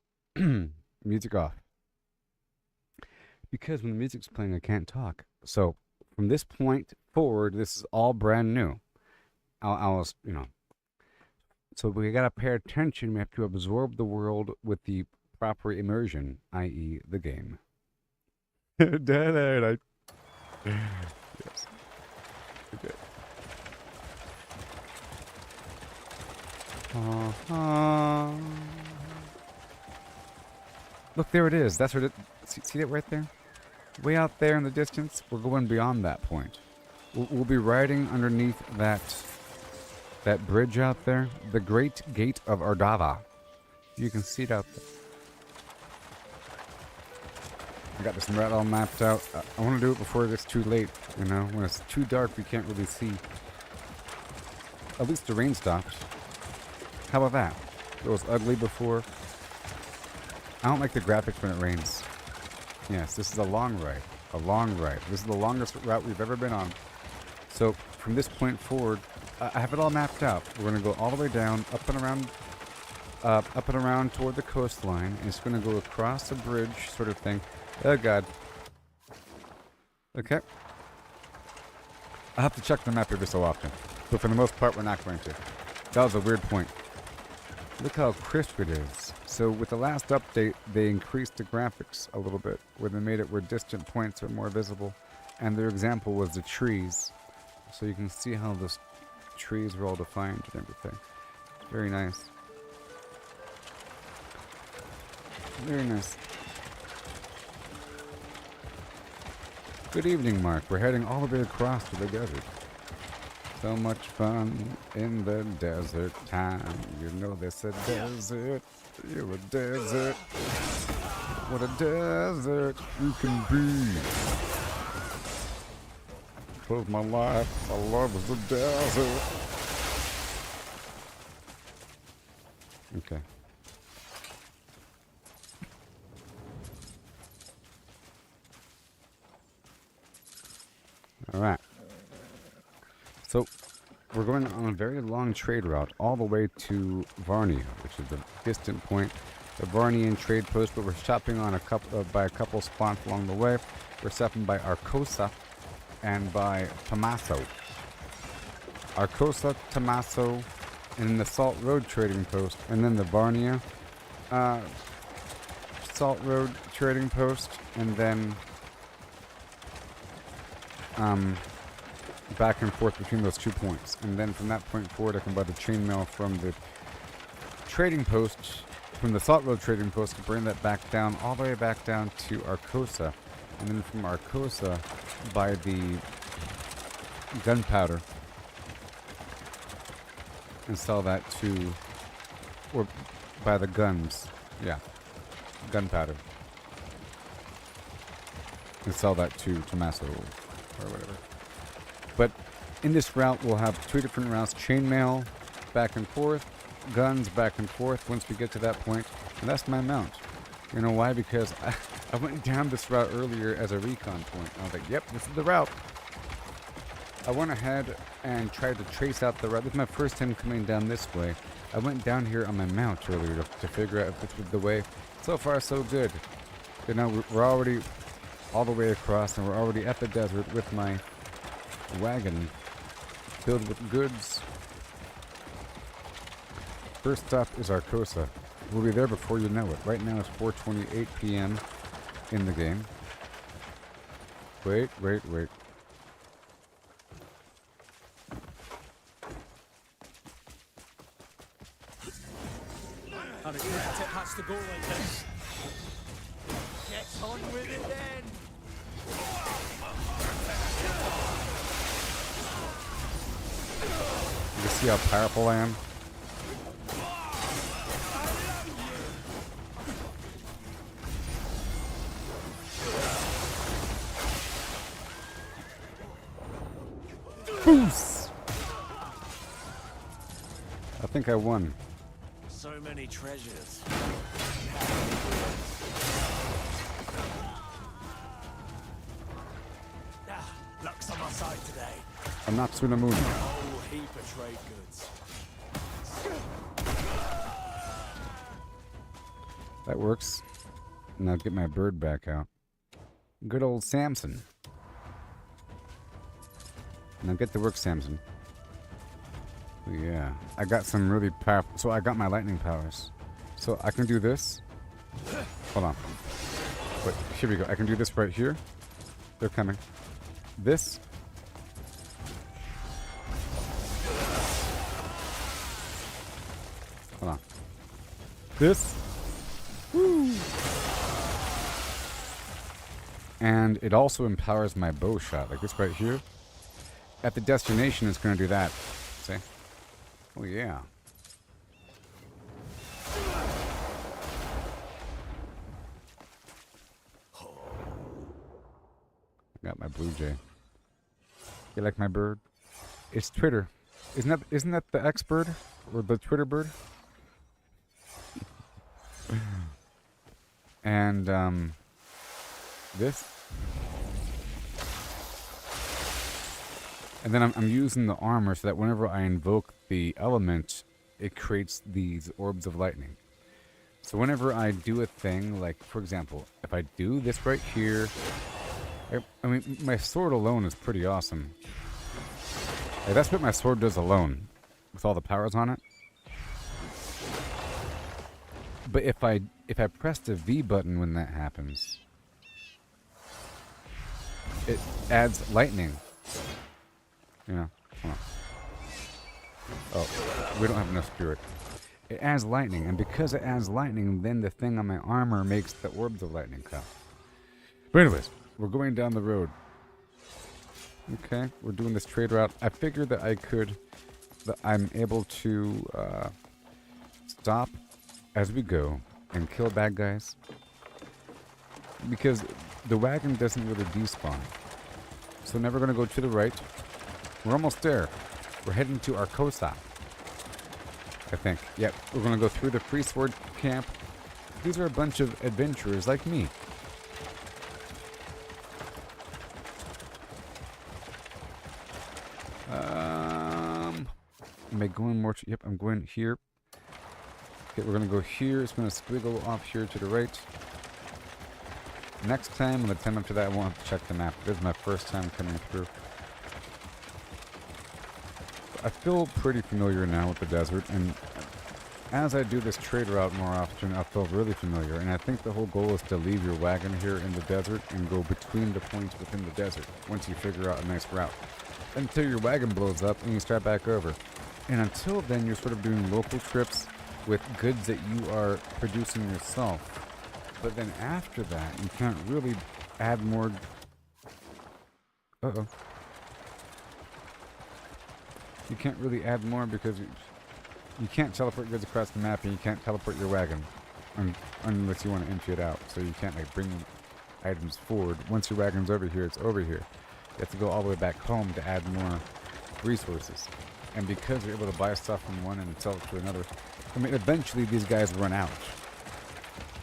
music off. Because when the music's playing, I can't talk. So from this point forward, this is all brand new. I'll you know. So we gotta pay attention. We have to absorb the world with the proper immersion, i.e., the game. Yes. Okay. Look, there it is. That's what it. See that right there? Way out there in the distance. We're going beyond that point. We'll be riding underneath that bridge out there, the Great Gate of Ardava. You can see it out there. I got this route all mapped out. I want to do it before it gets too late, you know? When it's too dark, we can't really see. At least the rain stopped. How about that? It was ugly before. I don't like the graphics when it rains. Yes, this is a long ride. A long ride. This is the longest route we've ever been on. So, from this point forward, I have it all mapped out. We're going to go all the way down, up and around toward the coastline. And it's going to go across a bridge sort of thing. Oh, God. Okay. I'll have to check the map every so often. But for the most part, we're not going to. That was a weird point. Look how crisp it is. So with the last update, they increased the graphics a little bit, where they made it where distant points are more visible. And their example was the trees. So you can see how the trees were all defined and everything. Very nice. Very nice. Good evening, Mark. We're heading all the way across to the desert. So much fun in the desert time. You know this a desert. You're a desert. What a desert you can be. Cause my life, I love is the desert. Okay. Alright. So, we're going on a very long trade route all the way to Varnia, which is the distant point. The Varnian trade post, but we're stopping on a couple by a couple spots along the way. We're stopping by Arcosa and by Tommaso. Arcosa, Tommaso, and then the Salt Road trading post, and then the Varnia Salt Road trading post, and then back and forth between those 2 points. And then from that point forward, I can buy the chainmail from the trading post, from the Salt Road trading post, to bring that back down, all the way back down to Arcosa. And then from Arcosa, buy the gunpowder and sell that to, or buy the guns, yeah, gunpowder, and sell that to Tommaso or whatever. But in this route, we'll have 2 different routes: chainmail back and forth, guns back and forth once we get to that point. And that's my mount. You know why? Because I went down this route earlier as a recon point. I was like, yep, this is the route. I went ahead and tried to trace out the route. This is my first time coming down this way. I went down here on my mount earlier to figure out if this was the way. So far, so good. You know, we're already all the way across, and we're already at the desert with my wagon filled with goods. First stop is Arcosa. We'll be there before you know it. Right now it's 4:28 p.m. in the game. Wait. How did you hatch the goal like this? Get on with it then! You can see how powerful I am. Boos! I think I won. So many treasures. Luck's on my side today. I'm not Tsunamuni. A whole heap of trade goods. That works. Now get my bird back out. Good old Samson. Now get to work, Samson. Oh, yeah. I got some really powerful... So I got my lightning powers. So I can do this. Hold on. Wait, here we go. I can do this right here. They're coming. This. Hold on. This. Woo! And it also empowers my bow shot. Like this right here. At the destination, it's going to do that. See? Oh, yeah. I got my blue jay. You like my bird? It's Twitter. Isn't that the X bird? Or the Twitter bird? And, this. And then I'm using the armor so that whenever I invoke the element, it creates these orbs of lightning. So whenever I do a thing, like, for example, if I do this right here, I mean, my sword alone is pretty awesome. Like, that's what my sword does alone, with all the powers on it. But if I press the V button when that happens, it adds lightning. You know, hold on. Oh, we don't have enough spirit. It adds lightning, and because it adds lightning, then the thing on my armor makes the orbs of lightning come. But anyways, we're going down the road. Okay, we're doing this trade route. I figured that I'm able to stop as we go and kill bad guys. because the wagon doesn't really despawn. So now we're going to go to the right. We're almost there. We're heading to Arcosa, I think. Yep, we're going to go through the Free Sword camp. These are a bunch of adventurers like me. Am I going more? Yep, I'm going here. Okay, we're going to go here. It's going to squiggle off here to the right. Next time, and the time after that, I won't have to check the map. This is my first time coming through. I feel pretty familiar now with the desert, and as I do this trade route more often, I feel really familiar. And I think the whole goal is to leave your wagon here in the desert and go between the points within the desert once you figure out a nice route. Until your wagon blows up and you start back over. And until then, you're sort of doing local trips with goods that you are producing yourself. But then after that, you can't really add more... Uh-oh. You can't really add more because you can't teleport goods across the map and you can't teleport your wagon unless you want to empty it out. So you can't like bring items forward. Once your wagon's over here, it's over here. You have to go all the way back home to add more resources. And because you're able to buy stuff from one and sell it to another, I mean, eventually these guys run out.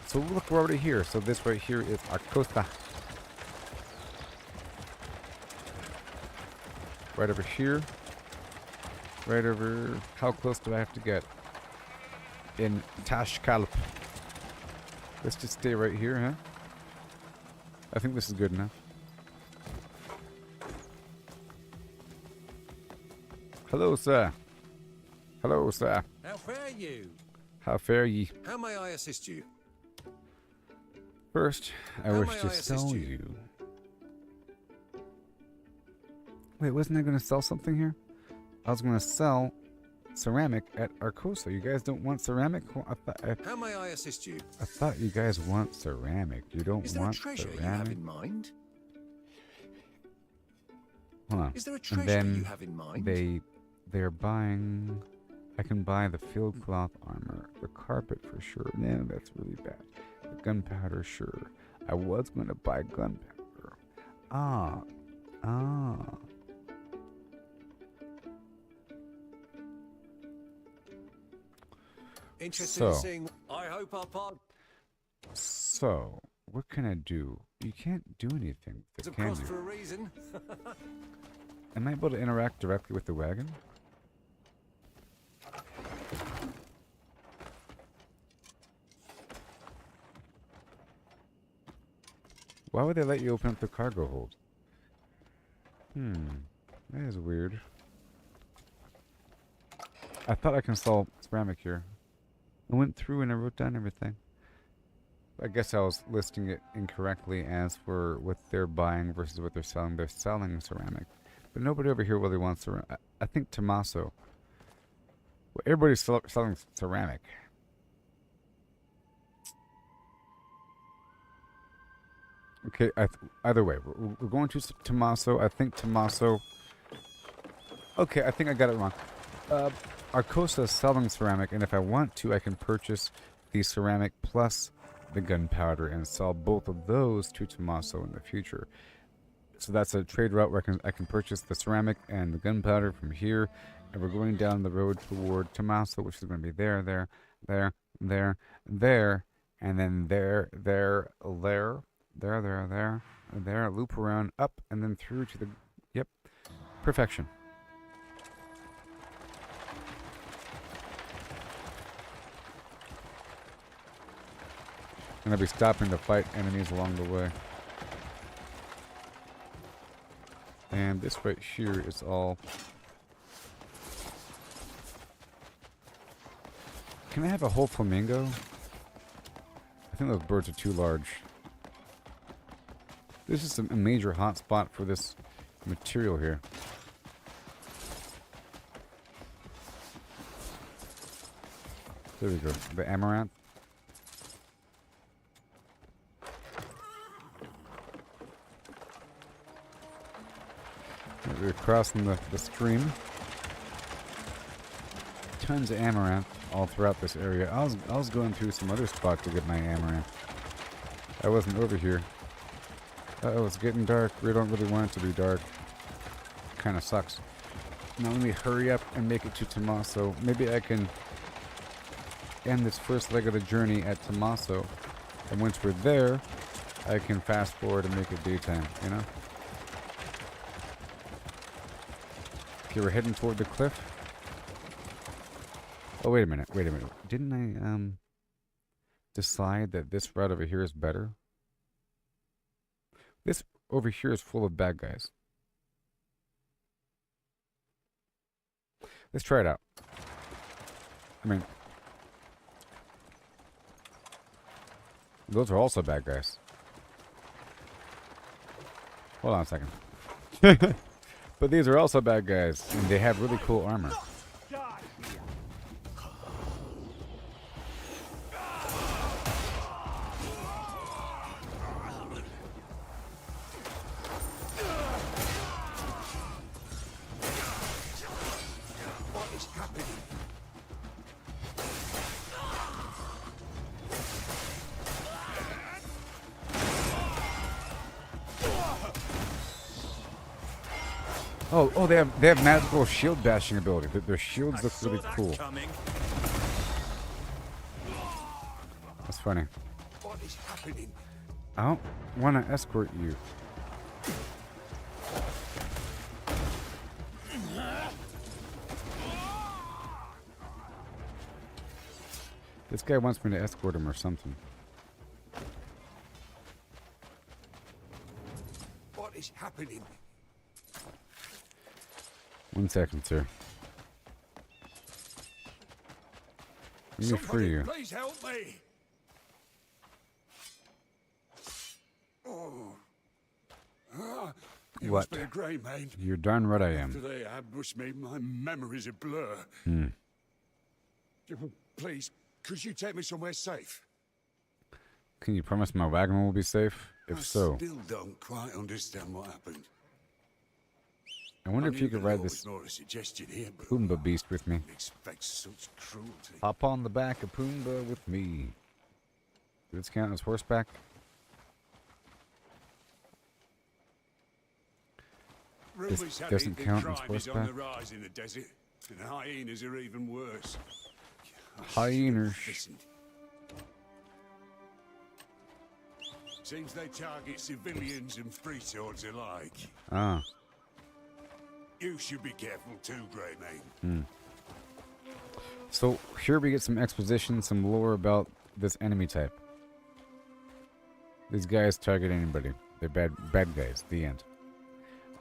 So look, we're already here. So this right here is Arcosa. Right over here. Right over... How close do I have to get? In Tashkalp. Let's just stay right here, huh? I think this is good enough. Hello, sir. Hello, sir. How fare you? How fare ye? How may I assist you? First, I wish to sell you. Wait, wasn't I going to sell something here? I was going to sell ceramic at Arcosa. You guys don't want ceramic? How may I assist you? I thought you guys want ceramic. You don't want ceramic? Is there a treasure you have in mind? Hold on. Is there a treasure you have in mind? They're buying... I can buy the field cloth armor. The carpet for sure. No, that's really bad. The gunpowder, sure. I was going to buy gunpowder. Ah. Interested in seeing... I hope our part... So, what can I do? You can't do anything with it, can you? For a reason. Am I able to interact directly with the wagon? Why would they let you open up the cargo hold? That is weird. I thought I can sell ceramic here. I went through and I wrote down everything. I guess I was listing it incorrectly as for what they're buying versus what they're selling. They're selling ceramic. But nobody over here really wants ceramic. I think Tommaso. Well, everybody's selling ceramic. Okay, either way, we're going to Tommaso. I think Tommaso... Okay, I think I got it wrong. Arcosa is selling ceramic, and if I want to, I can purchase the ceramic plus the gunpowder and sell both of those to Tommaso in the future. So that's a trade route where I can purchase the ceramic and the gunpowder from here, and we're going down the road toward Tommaso, which is going to be there, and then there, loop around, up, and then through to the... Yep, perfection. And I'll be stopping to fight enemies along the way. And this right here is all... Can I have a whole flamingo? I think those birds are too large. This is a major hotspot for this material here. There we go. The amaranth. We're crossing the stream. Tons of amaranth all throughout this area. I was going through some other spots to get my amaranth. I wasn't over here. Uh-oh, it's getting dark. We don't really want it to be dark. Kind of sucks. Now let me hurry up and make it to Tommaso. Maybe I can end this first leg of the journey at Tommaso. And once we're there, I can fast forward and make it daytime, you know? Okay, we're heading toward the cliff. Oh, wait a minute. Didn't I, decide that this route over here is better? This over here is full of bad guys. Let's try it out. I mean, those are also bad guys. Hold on a second. But these are also bad guys, and they have really cool armor. Oh, they have magical shield bashing ability. Their shields look really cool. That's funny. What is happening? I don't want to escort you. This guy wants me to escort him or something. What is happening? 1 second, sir. Let me free you. Please help me. Oh. You What? must be a grey man. You're darn right I am. Today ambushed me. My memory's a blur. Please, could you take me somewhere safe? Can you promise my wagon will be safe? If so, Still don't quite understand what happened. I wonder if you could ride this Pumbaa beast with me. Expect such cruelty. Hop on the back of Pumbaa with me. Does this count as horseback? This doesn't count as horseback. On the rise in the desert, and hyenas are even worse. Hyenas. Seems they target civilians and free swords alike. Ah. You should be careful too, Grey Man. So here we get some exposition, some lore about this enemy type. These guys target anybody. They're bad guys. The end.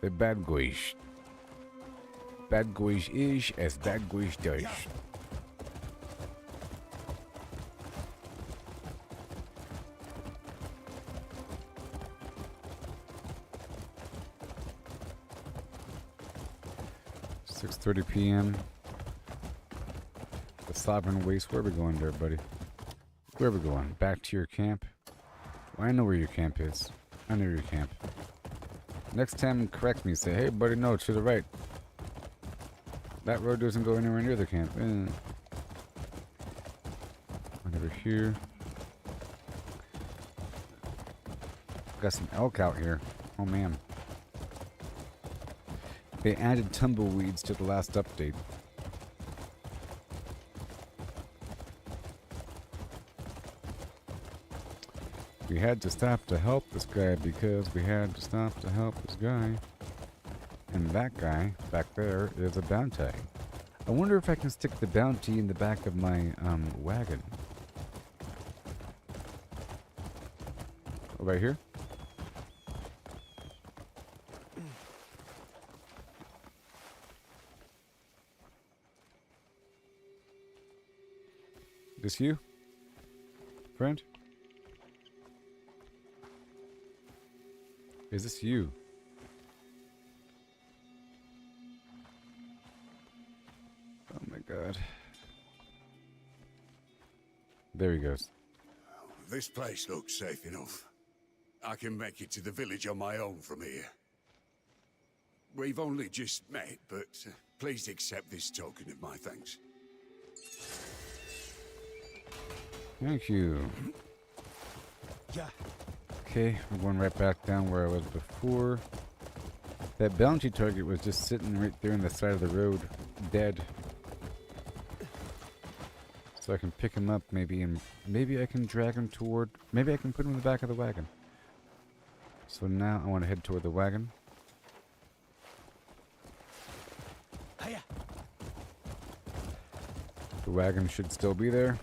They're bad guys. Bad guys is as bad guys does. .30 p.m. The Sovereign Waste. Where are we going there, buddy? Where are we going? Back to your camp? Well, I know where your camp is. I know your camp. Next time, correct me. Say, hey, buddy, no, to the right. That road doesn't go anywhere near the camp. Right over here. Got some elk out here. Oh, man. They added tumbleweeds to the last update. We had to stop to help this guy because we had to stop to help this guy. And that guy back there is a bounty. I wonder if I can stick the bounty in the back of my wagon. Oh, right here? This you? Friend? Is this you? Oh my god. There he goes. This place looks safe enough. I can make it to the village on my own from here. We've only just met, but please accept this token of my thanks. Thank you. Yeah, Okay, we're going right back down where I was before. That bounty target was just sitting right there on the side of the road, dead. So I can pick him up maybe, and maybe I can drag him toward... Maybe I can put him in the back of the wagon. So now I want to head toward the wagon. The wagon should still be there.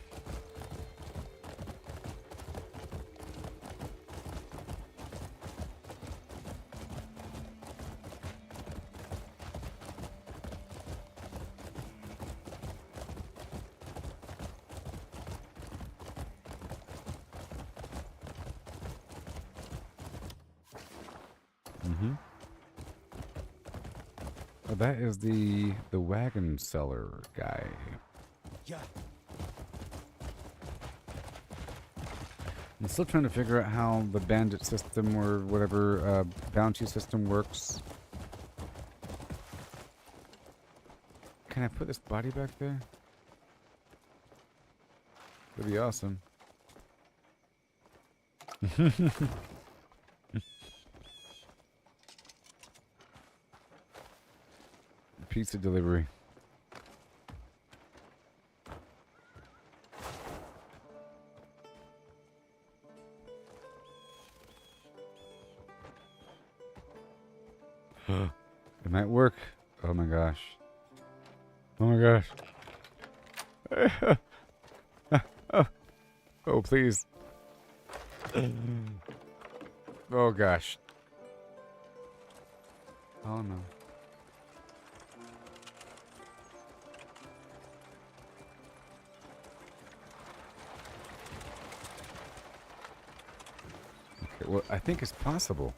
Oh, that is the wagon seller guy. Yeah. I'm still trying to figure out how the bandit system or whatever bounty system works. Can I put this body back there? That'd be awesome. Pizza delivery. It might work. Oh my gosh. Oh my gosh. Oh, please. Oh gosh. Oh no. Okay, well, I think it's possible.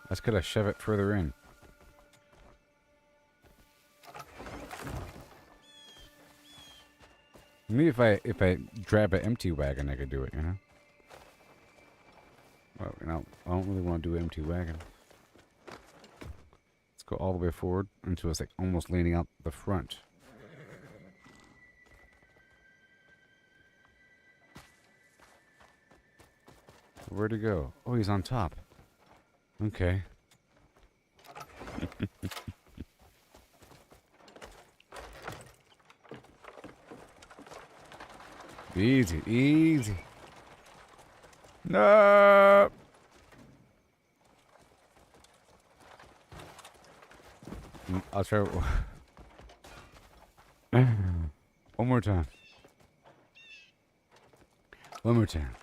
I just gotta shove it further in. Maybe if I grab an empty wagon, I could do it, you know? Well, you know, I don't really want to do an empty wagon. Let's go all the way forward until it's like almost leaning out the front. Where'd he go? Oh, he's on top. Okay. Easy, easy. No. I'll try one more time. One more time.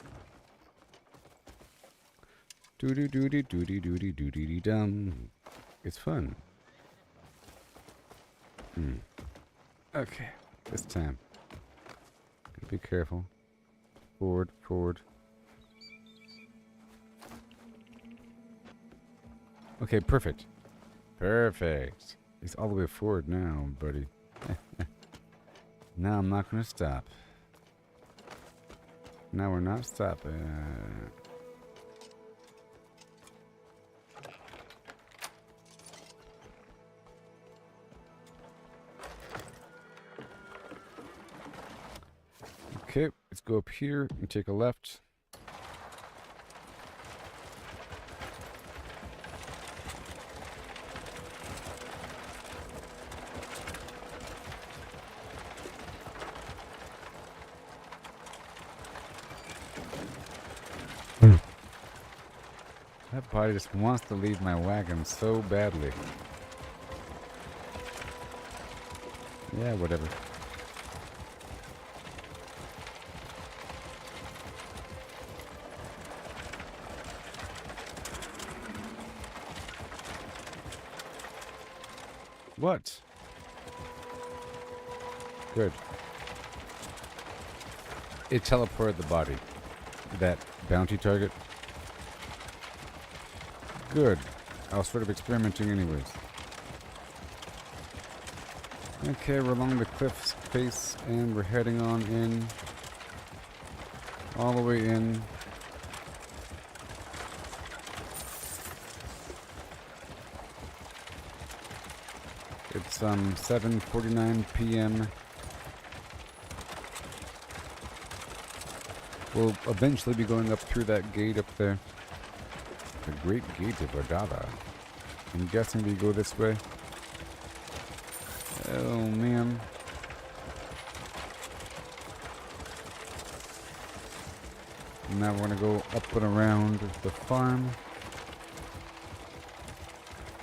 Doody doody doody doody doody dum. It's fun. Okay, this time. Be careful. Forward, forward. Okay, perfect. Perfect. He's all the way forward now, buddy. Now I'm not gonna stop. Now we're not stopping. Okay, let's go up here and take a left. That body just wants to leave my wagon so badly. Yeah, whatever. What? Good. It teleported the body. That bounty target. Good. I was sort of experimenting anyways. Okay, we're along the cliff's face and we're heading on in. All the way in. It's 7:49 p.m. We'll eventually be going up through that gate up there. The Great Gate of Adada. I'm guessing we go this way. Oh, man. Now we're going to go up and around the farm.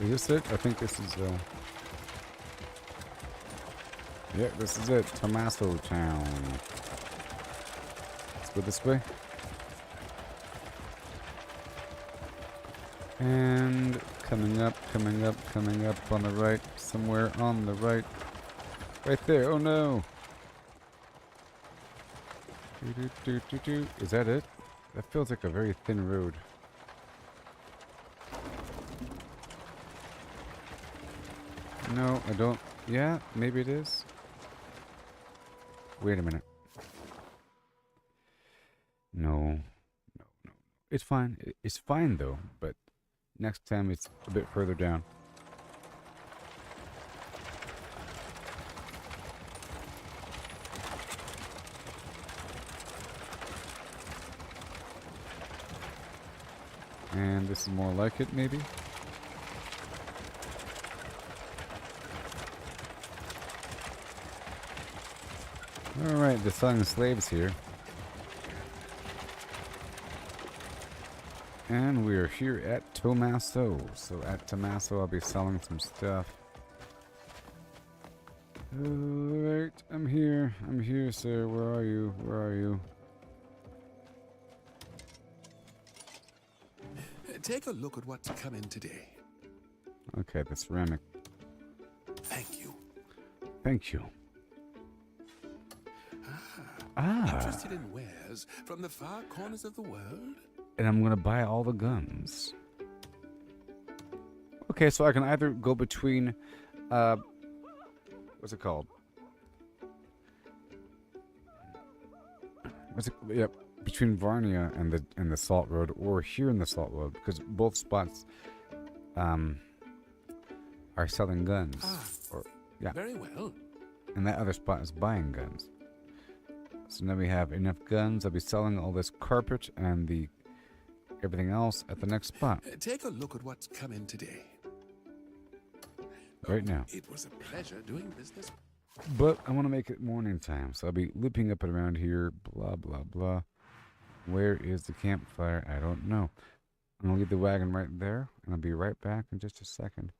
Is this it? I think this is, yeah, this is it. Tommaso Town. Let's go this way. And coming up on the right. Somewhere on the right. Right there. Oh no! Is that it? That feels like a very thin road. No, I don't. Yeah, maybe it is. Wait a minute. No. It's fine. It's fine though, but next time it's a bit further down. And this is more like it, maybe? Alright, they're selling slaves here. And we are here at Tommaso. So at Tommaso, I'll be selling some stuff. Alright, I'm here. I'm here, sir. Where are you? Where are you? Take a look at what's come in today. Okay, the ceramic. Thank you. Thank you. Interested in wares from the far corners of the world? And I'm gonna buy all the guns. Okay, so I can either go between, what's it called? Yep, between Varnia and the Salt Road, or here in the Salt Road, because both spots, are selling guns. Or yeah. Very well. And that other spot is buying guns. So now we have enough guns. I'll be selling all this carpet and everything else at the next spot. Take a look at what's come in today. Right now. It was a pleasure doing business. But I want to make it morning time, so I'll be looping up and around here, blah, blah, blah. Where is the campfire? I don't know. I'm going to leave the wagon right there, and I'll be right back in just a second.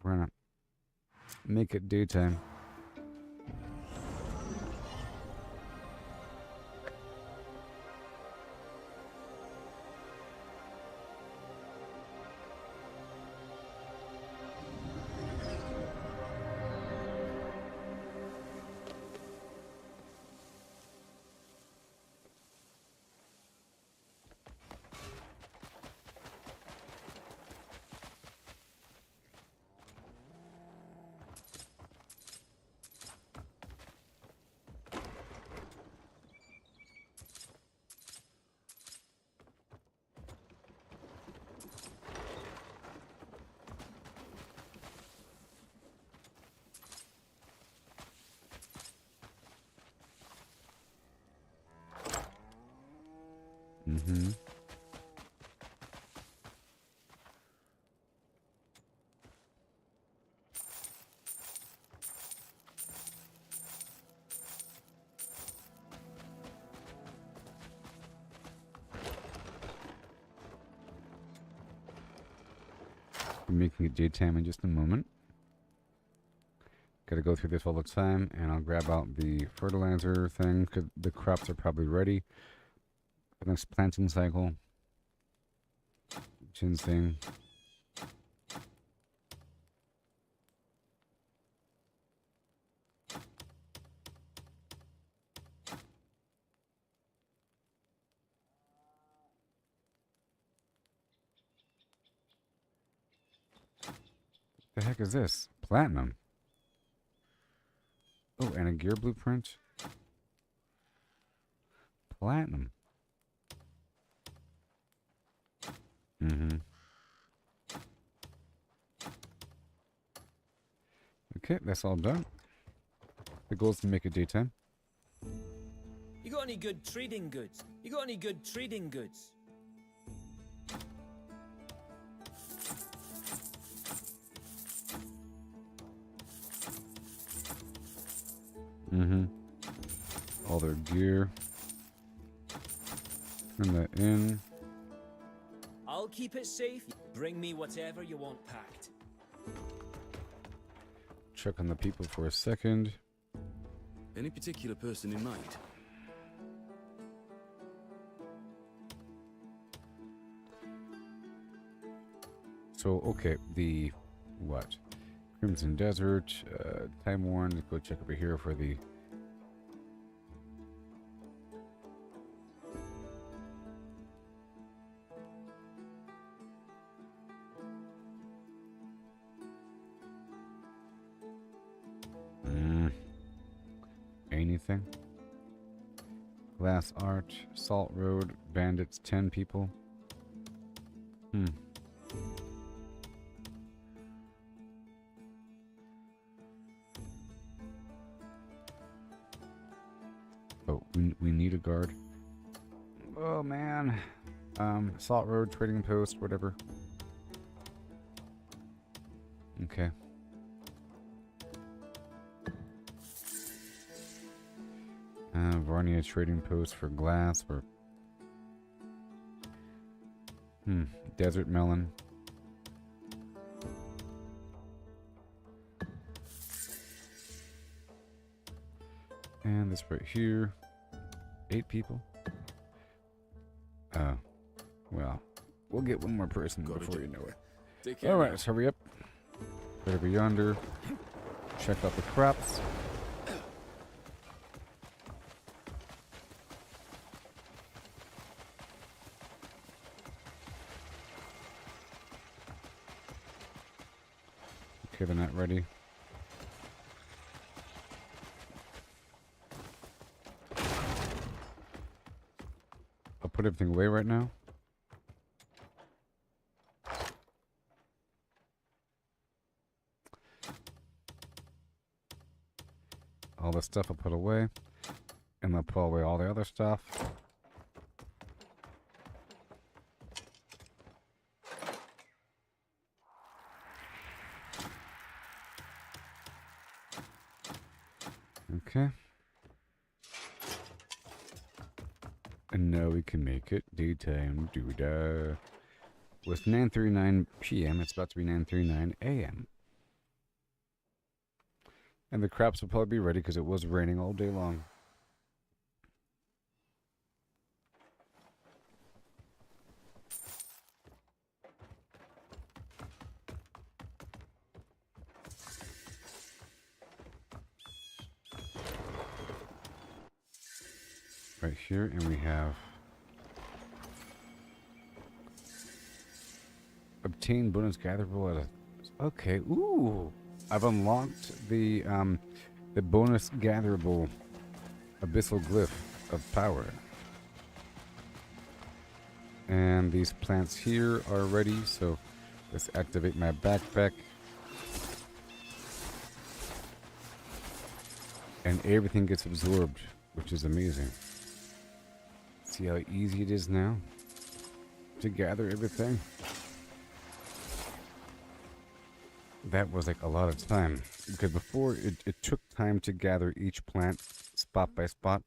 We're going to make it daytime. Mm-hmm. I'm making it daytime in just a moment. Gotta go through this all the time, and I'll grab out the fertilizer thing, 'cause the crops are probably ready. The next planting cycle. Ginseng. The heck is this? Platinum. Oh, and a gear blueprint. Platinum. Mm-hmm. Okay, that's all done. The goal is to make it daytime. You got got any good trading goods? You got any good trading goods? Mm-hmm. All their gear. Turn that in. I'll keep it safe. Bring me whatever you want packed. Check on the people for a second. Any particular person in mind? So, okay, the what? Crimson Desert, Time Worn. Let's go check over here for the. Anything? Glass Art, Salt Road, Bandits, 10 people. Oh, we need a guard. Oh man. Salt Road, Trading Post, whatever. Okay. Varnia Trading Post for glass or Desert Melon. And this right here. 8 people. Well, we'll get one more person before you know it. Alright, let's hurry up. Right over yonder. Check out the crops. Okay, they're not ready. I'll put everything away right now. All this stuff I'll put away. And I'll put away all the other stuff. Okay. And now we can make it daytime. Doo-da. With 9:39 p.m., it's about to be 9:39 a.m. And the crops will probably be ready because it was raining all day long. Right here, and we have obtain bonus gatherable at a. Okay, ooh, I've unlocked the bonus gatherable abyssal glyph of power, and these plants here are ready. So let's activate my backpack, and everything gets absorbed, which is amazing. See how easy it is now to gather everything? That was like a lot of time. Because before, it took time to gather each plant spot by spot.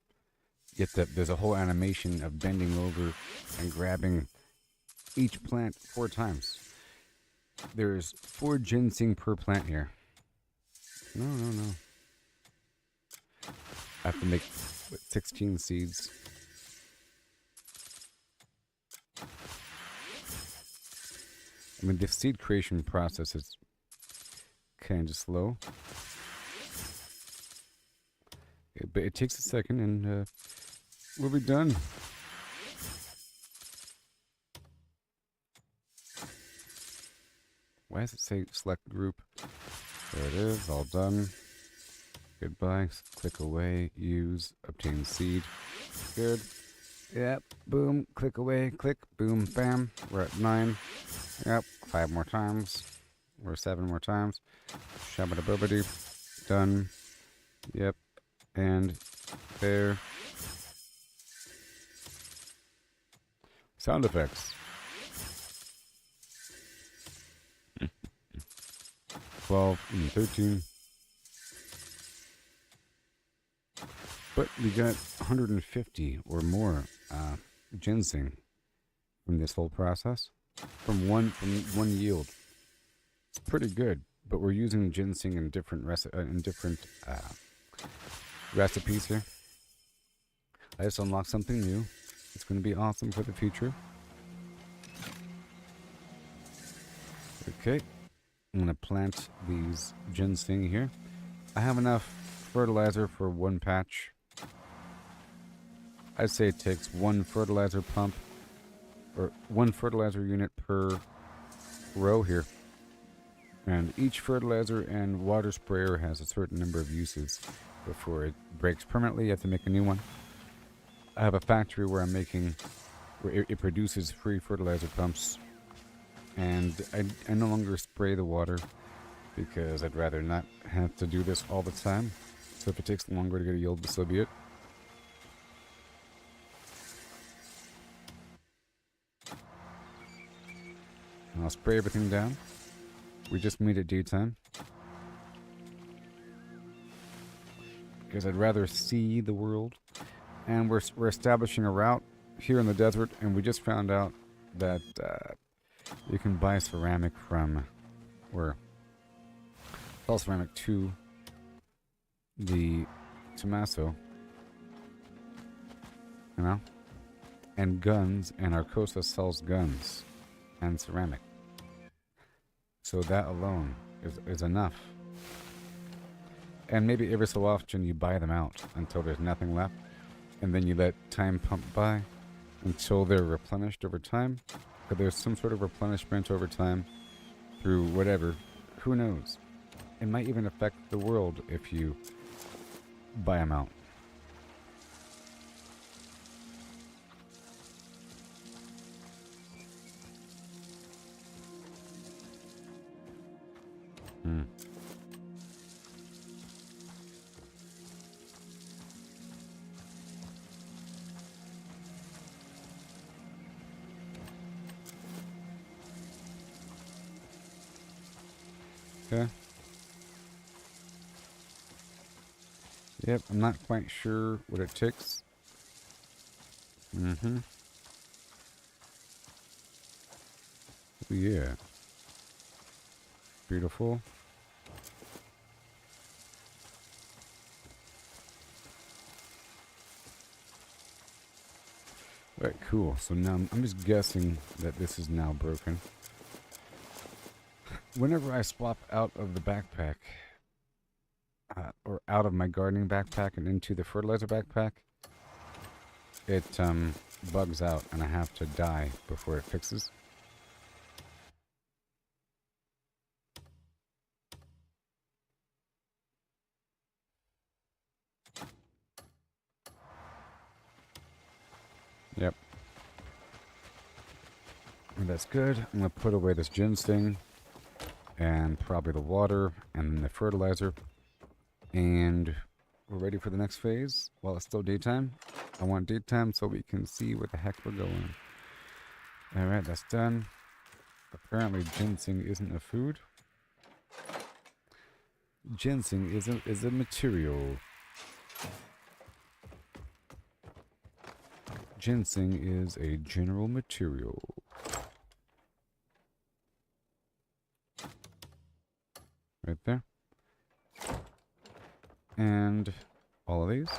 Yet there's a whole animation of bending over and grabbing each plant 4 times. There's 4 ginseng per plant here. No. I have to make 16 seeds. I mean, the seed creation process is kind of slow. But it takes a second and we'll be done. Why does it say select group? There it is, all done. Goodbye. Click away, use, obtain seed. Good. Yep, boom, click away, click, boom, bam. We're at 9. Yep, 5 more times. Or 7 more times. Shabba-da-bubbity. Done. Yep. And there. Sound effects. 12 and 13. But we got 150 or more ginseng from this whole process. From one yield. It's pretty good, but we're using ginseng in different recipes here. I just unlocked something new. It's going to be awesome for the future. Okay, I'm going to plant these ginseng here. I have enough fertilizer for one patch. I'd say it takes one fertilizer pump or one fertilizer unit per row here. And each fertilizer and water sprayer has a certain number of uses before it breaks permanently. You have to make a new one. I have a factory where it produces free fertilizer pumps. And I no longer spray the water because I'd rather not have to do this all the time. So if it takes longer to get a yield, so be it. And I'll spray everything down. We just made it daytime. Because I'd rather see the world. And we're establishing a route here in the desert, and we just found out that you can buy ceramic from sell ceramic to the Tommaso, you know, and guns, and Arcosa sells guns and ceramic. So that alone is enough. And maybe every so often you buy them out until there's nothing left, and then you let time pump by until they're replenished over time. But there's some sort of replenishment over time through whatever. Who knows? It might even affect the world if you buy them out. Okay. Yep, I'm not quite sure what it takes. Yeah. Beautiful. Right, cool. So now I'm just guessing that this is now broken. Whenever I swap out of the backpack, or out of my gardening backpack and into the fertilizer backpack, it bugs out and I have to die before it fixes. Yep. And that's good. I'm going to put away this ginseng and probably the water and then the fertilizer. And we're ready for the next phase while it's still daytime. I want daytime so we can see where the heck we're going. Alright, that's done. Apparently ginseng isn't a food. Ginseng is a material. Ginseng is a general material. Right there. And all of these.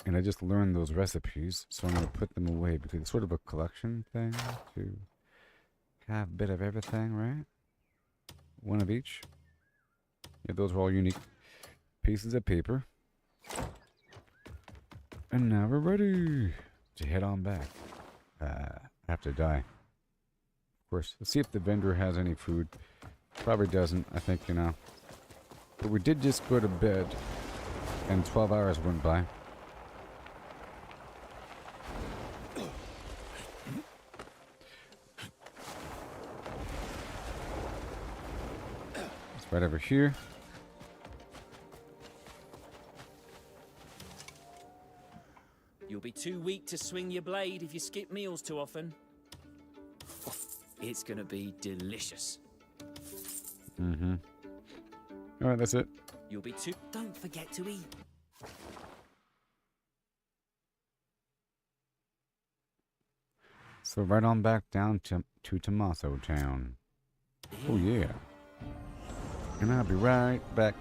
And I just learned those recipes, so I'm going to put them away because it's sort of a collection thing to have a bit of everything, right? One of each. Yeah, those are all unique pieces of paper. And now we're ready to head on back. I have to die. Of course, let's see if the vendor has any food. Probably doesn't, I think, you know. But we did just go to bed, and 12 hours went by. That's Right over here. You'll be too weak to swing your blade if you skip meals too often. It's gonna be delicious. Mm-hmm. Alright, that's it. You'll be too... Don't forget to eat. So right on back down to Tommaso Town. Oh yeah. And I'll be right back.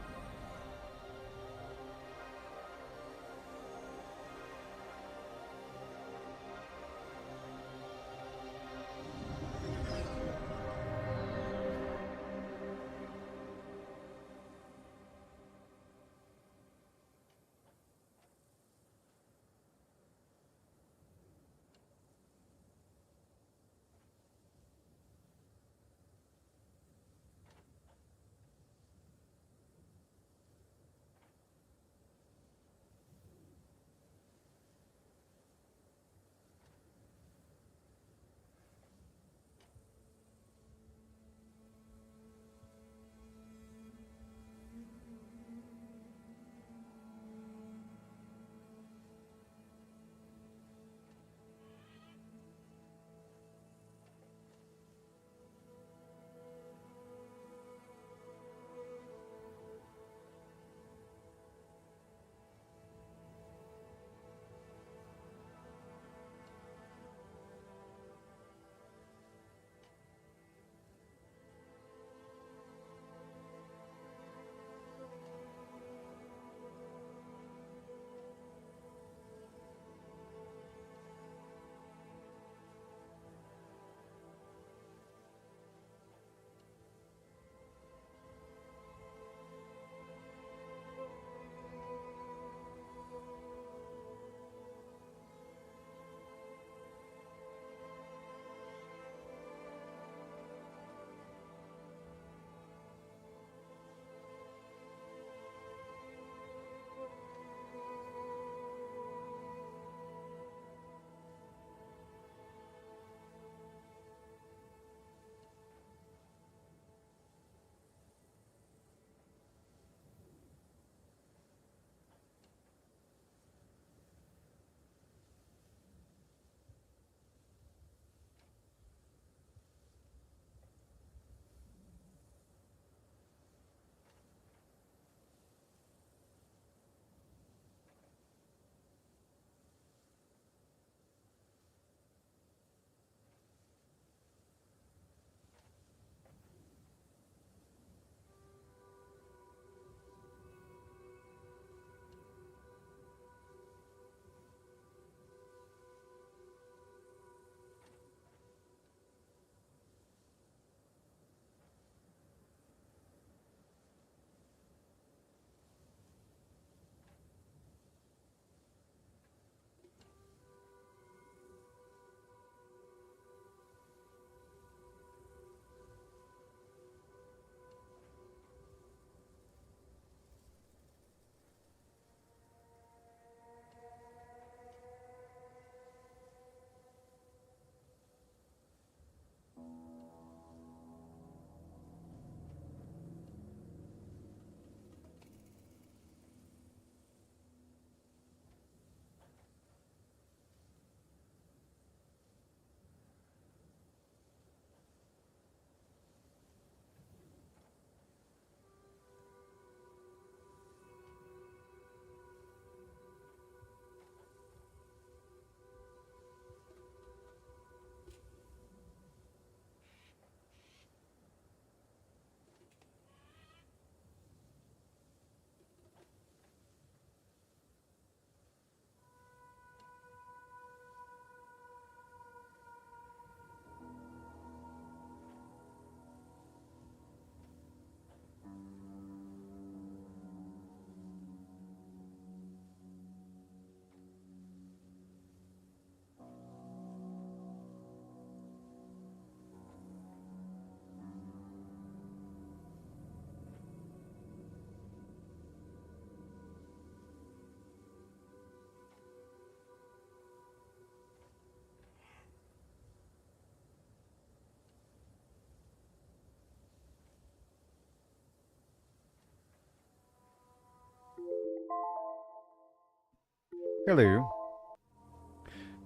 Hello.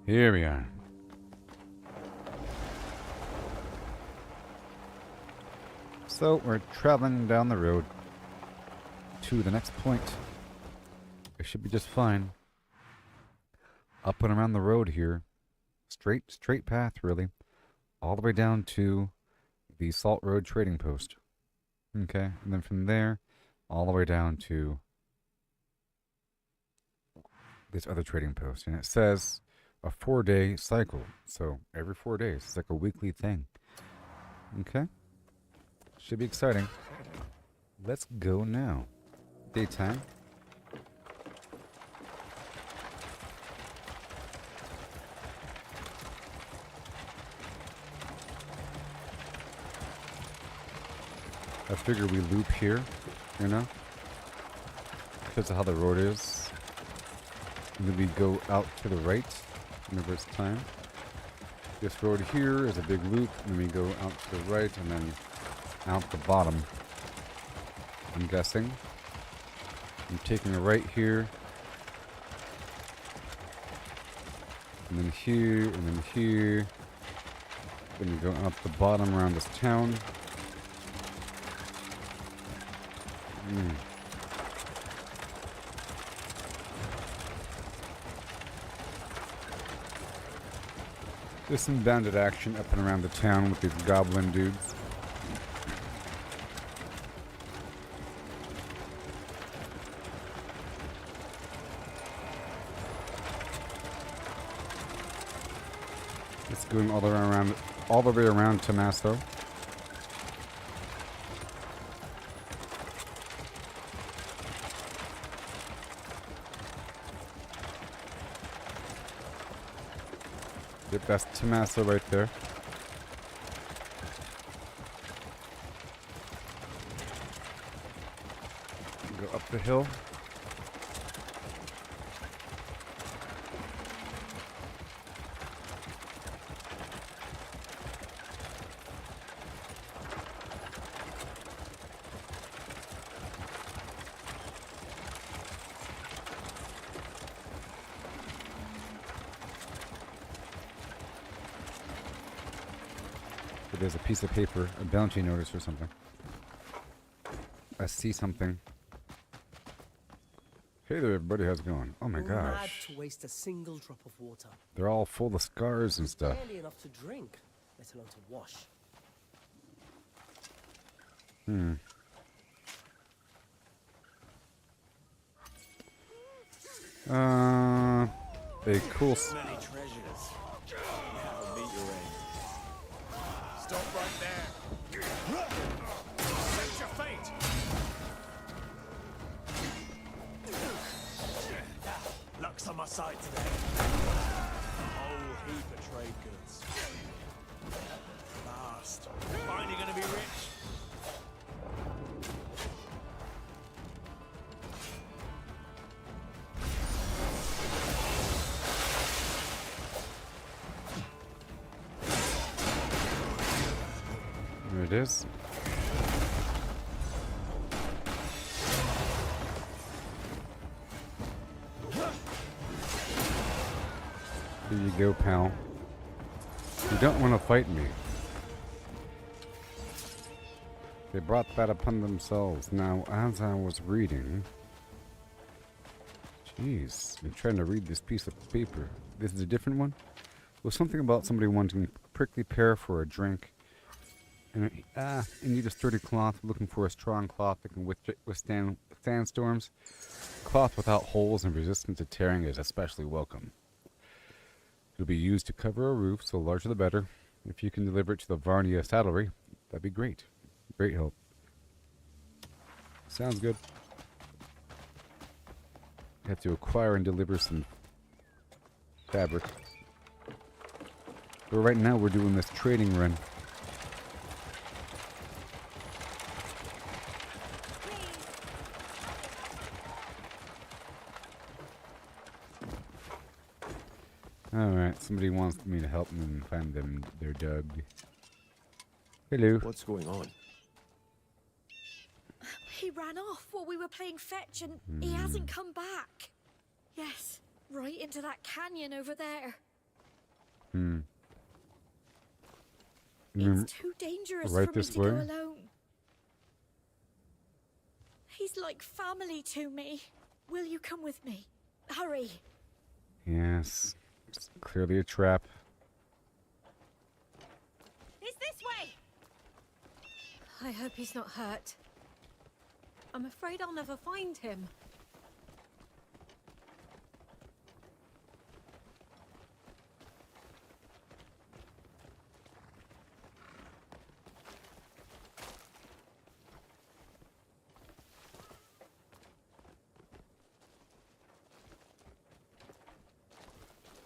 Here we are. So we're traveling down the road to the next point. It should be just fine. Up and around the road here. Straight path, really. All the way down to the Salt Road Trading Post. Okay, and then from there, all the way down to this other trading post. And it says a 4-day cycle. So every 4 days. It's like a weekly thing. Okay? Should be exciting. Let's go now. Daytime. I figure we loop here, you know, because of how the road is. And then we go out to the right whenever it's time. This road here is a big loop, and then we go out to the right and then out the bottom. I'm guessing. I'm taking a right here. And then here, and then here. Then we go out the bottom around this town. There's some bandit action up and around the town with these goblin dudes. It's going all the way around Tommaso. Yep, that's Tommaso right there. Go up the hill. There's a piece of paper, a bounty notice or something. I see something. Hey there, everybody. How's it going? Oh my Mad gosh. to waste a single drop of water. They're all full of scars and stuff. Barely enough to drink, let alone to wash. A cool. Many treasures. I'll meet your end. Stop right there. Set your fate. Luck's on my side today. A whole heap of trade goods. Fast. Finally gonna be rich. There it is. Here you go, pal. You don't want to fight me. They brought that upon themselves. Now, as I was reading... Jeez, I'm trying to read this piece of paper. This is a different one? It was something about somebody wanting prickly pear for a drink. And you need a sturdy cloth, looking for a strong cloth that can withstand sandstorms. Cloth without holes and resistant to tearing is especially welcome. It'll be used to cover a roof, so the larger the better. If you can deliver it to the Varnia saddlery, that'd be great. Great help. Sounds good. You have to acquire and deliver some fabric. But right now we're doing this trading run. Alright, somebody wants me to help them find their dog. Hello. What's going on? He ran off while we were playing fetch and he hasn't come back. Yes, Right into that canyon over there. It's too dangerous right for me this to way? go alone. He's like family to me. Will you come with me? Hurry. Yes. It's clearly a trap. It's this way. I hope he's not hurt. I'm afraid I'll never find him.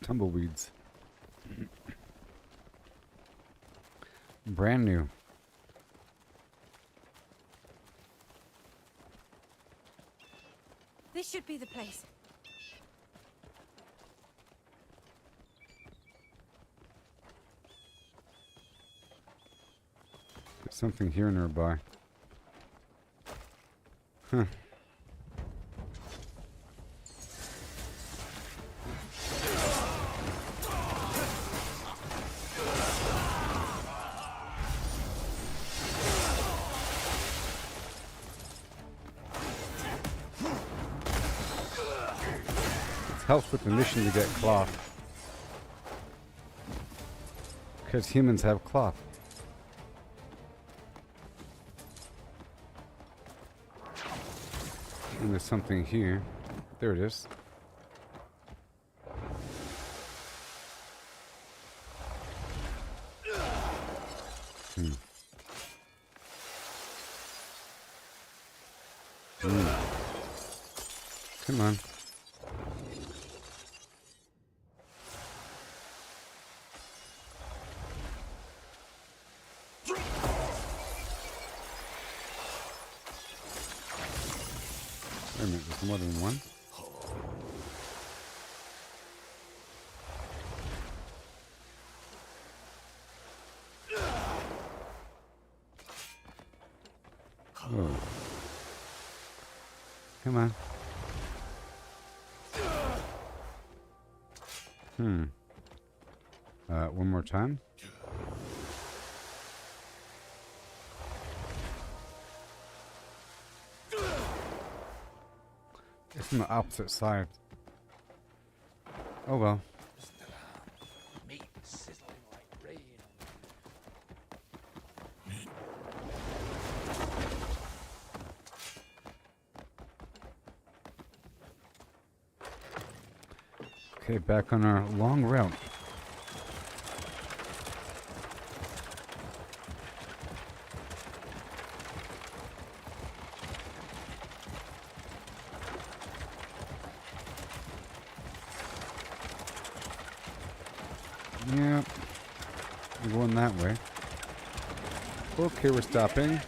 Tumbleweeds. Brand new. This should be the place. There's something here nearby. Huh. Helps with the mission to get cloth. Because humans have cloth. And there's something here. There it is. Come on. Wait a minute, there's more than one? Oh. Come on. One more time. It's on the opposite side. Oh well. Meat sizzling like rain. Okay, back on our long route. Yep. We're going that way. Okay, we're stopping.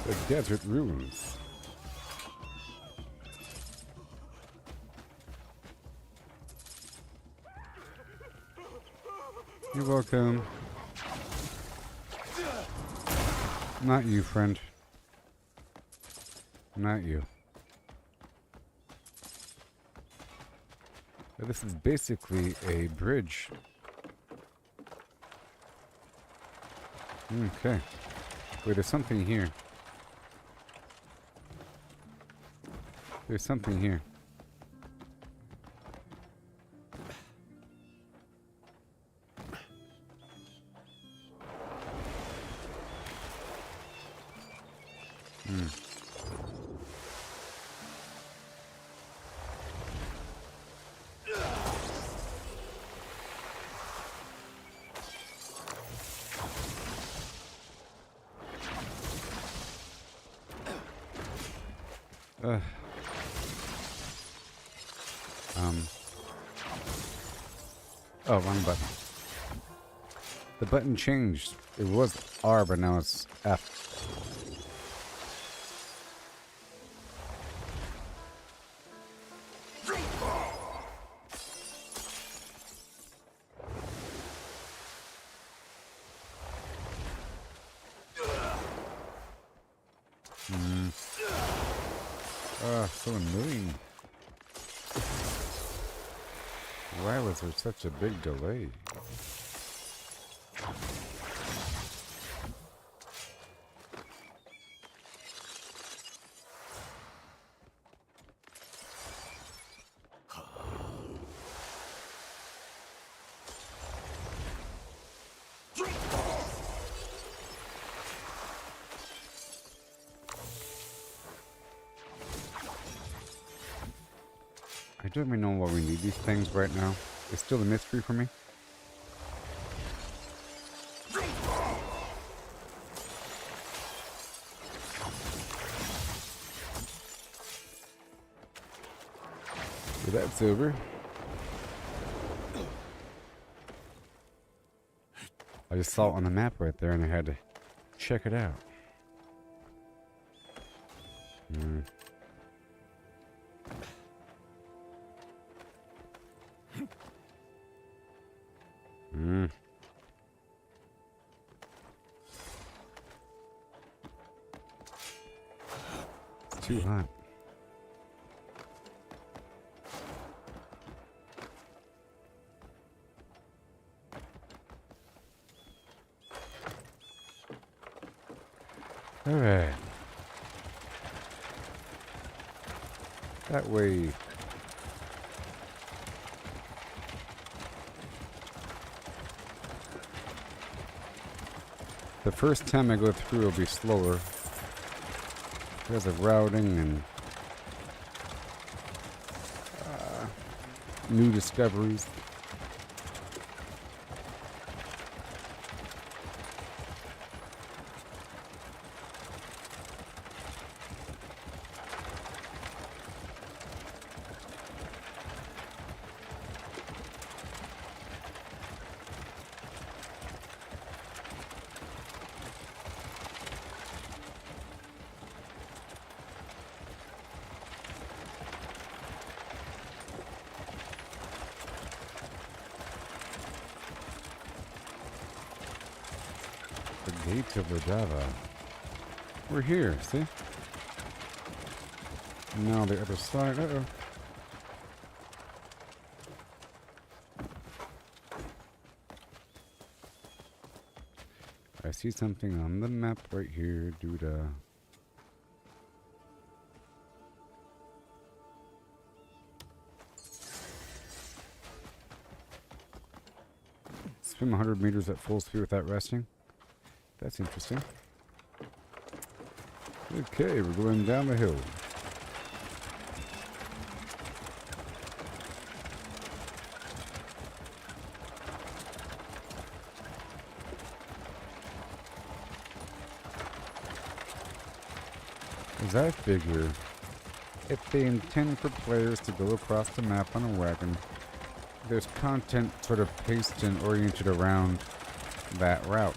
The desert ruins. You're welcome. Not you, friend. Not you. But this is basically a bridge. Okay. Wait, there's something here. There's something here. Oh, wrong button. The button changed. It was R, but now it's F. So annoying. Why was there such a big delay? I don't even know why we need these things right now. It's still a mystery for me. So that's over. I just saw it on the map right there and I had to check it out. It's too hot. All right. That way. The first time I go through, it'll be slower because of routing and new discoveries. The gate of Rojava. We're here, see? And now the other side. Uh-oh. I see something on the map right here, Duda. Swim 100 meters at full speed without resting. That's interesting. Okay, we're going down the hill. As I figure, if they intend for players to go across the map on a wagon, there's content sort of paced and oriented around that route.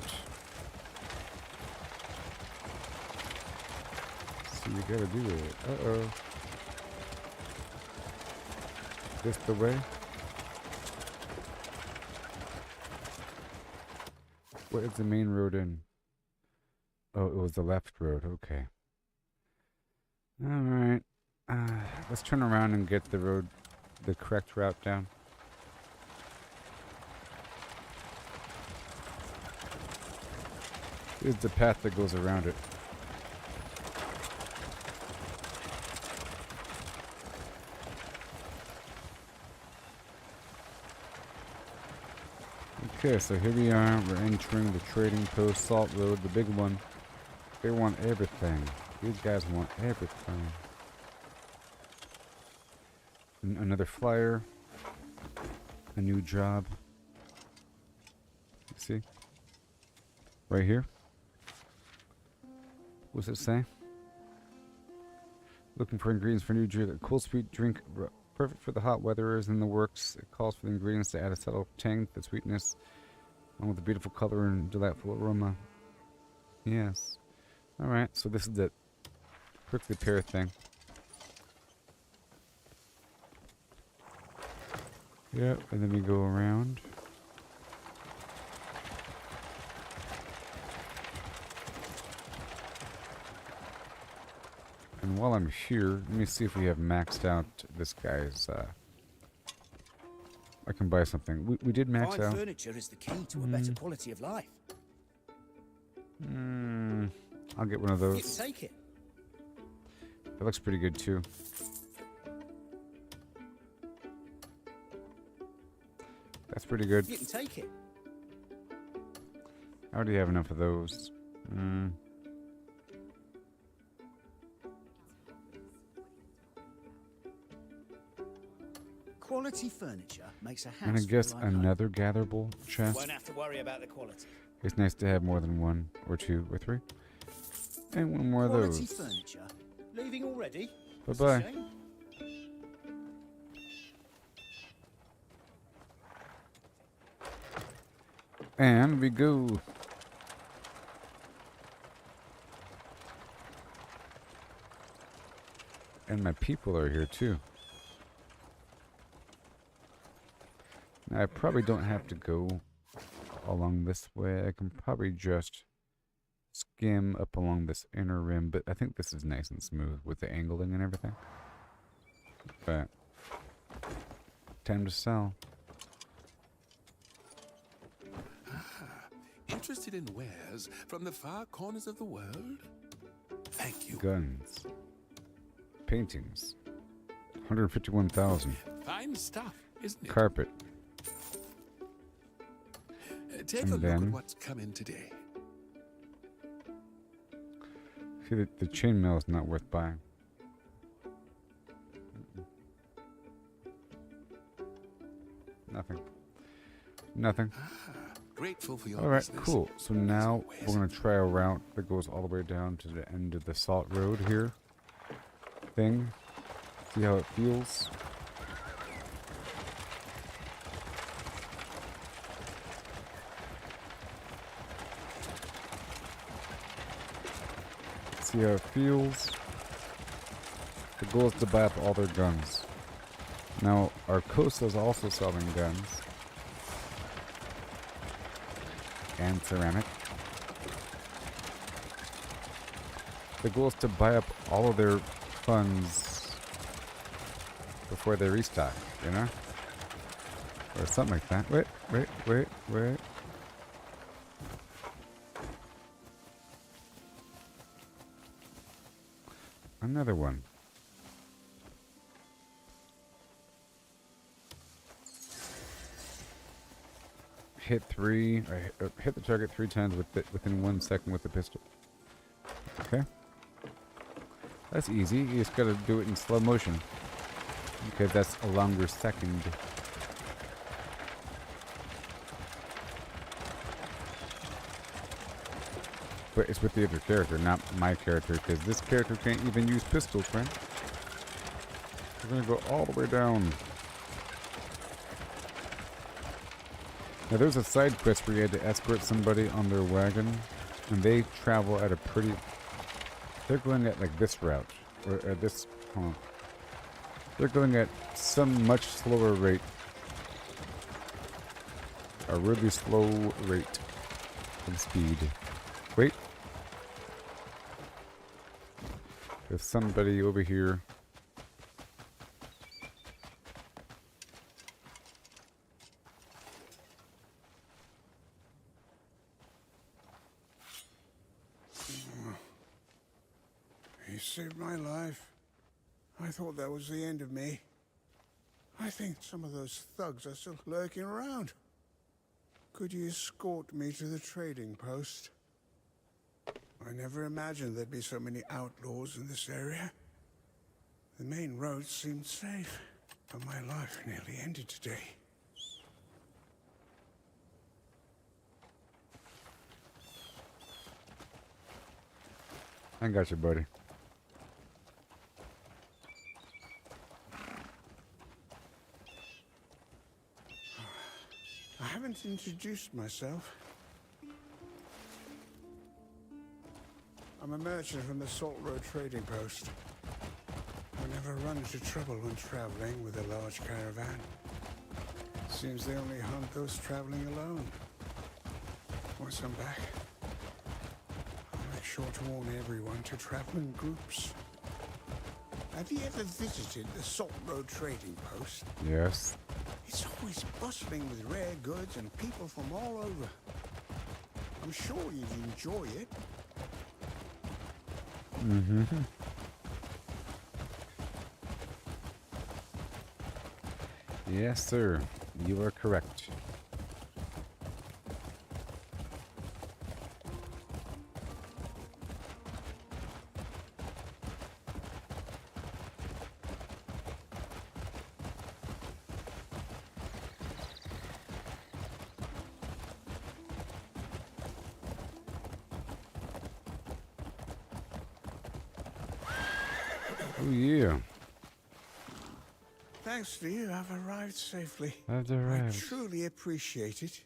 So you gotta do it. Uh-oh. This the way? What is the main road in? Oh, it was the left road. Okay. Alright. Let's turn around and get the road, the correct route down. Here's the path that goes around it. Okay, so here we are. We're entering the trading post, Salt Road, the big one. They want everything. These guys want everything. Another flyer. A new job. You see? Right here. What's it say? Looking for ingredients for new drink. A cool sweet drink. Perfect for the hot weather is in the works. It calls for the ingredients to add a subtle tang, the sweetness, along with the beautiful color and delightful aroma. Yes. Alright, so this is the prickly pear thing. Yep, and then we go around. And while I'm here, let me see if we have maxed out this guy's, I can buy something. We did max out. Furniture is the key to a better quality of life. I'll get one of those. You can take it. That looks pretty good too. That's pretty good. You can take it. I already have enough of those. Quality furniture makes a house. And I guess feel like home. another gatherable chest. Won't have to worry about the quality. It's nice to have more than one, or two, or three. And one more of those. Quality furniture. Leaving already? Bye-bye. It's a shame. And we go. And my people are here too. Now, I probably don't have to go along this way. I can probably just skim up along this inner rim, but I think this is nice and smooth with the angling and everything. But time to sell. Interested in wares from the far corners of the world? Thank you. Guns. Paintings. 151,000. Fine stuff, isn't it? Carpet. Take And a look then- at what's come in today. See, the chainmail is not worth buying. Nothing. Nothing. Grateful for your Alright, business. cool. So now we're going to try a route that goes all the way down to the end of the salt road here. Thing. See how it feels. See how it feels. The goal is to buy up all their guns. Now, Arcosa's also selling guns. And ceramic. The goal is to buy up all of their funds before they restock, you know? Or something like that. Wait. Another one. Hit hit the target 3 times within 1 second with the pistol. Okay. That's easy. You just gotta do it in slow motion. Because that's a longer second. But it's with the other character, not my character, because this character can't even use pistols, right? We're gonna go all the way down. Now there's a side quest where you had to escort somebody on their wagon, and they travel at a pretty... They're going at like this route, or this... Hold on. They're going at some much slower rate. A really slow rate of speed. Wait. There's somebody over here. He saved my life. I thought that was the end of me. I think some of those thugs are still lurking around. Could you escort me to the trading post? I never imagined there'd be so many outlaws in this area. The main roads seemed safe, but my life nearly ended today. I got you, buddy. I haven't introduced myself. I'm a merchant from the Salt Road Trading Post. I never run into trouble when traveling with a large caravan. Seems they only hunt those traveling alone. Once I'm back, I'll make sure to warn everyone to travel in groups. Have you ever visited the Salt Road Trading Post? Yes. It's always bustling with rare goods and people from all over. I'm sure you'd enjoy it. Mm-hmm. Yes, sir. You are correct. Oh, yeah. Thanks to you, I've arrived safely. I've I arrived. truly appreciate it.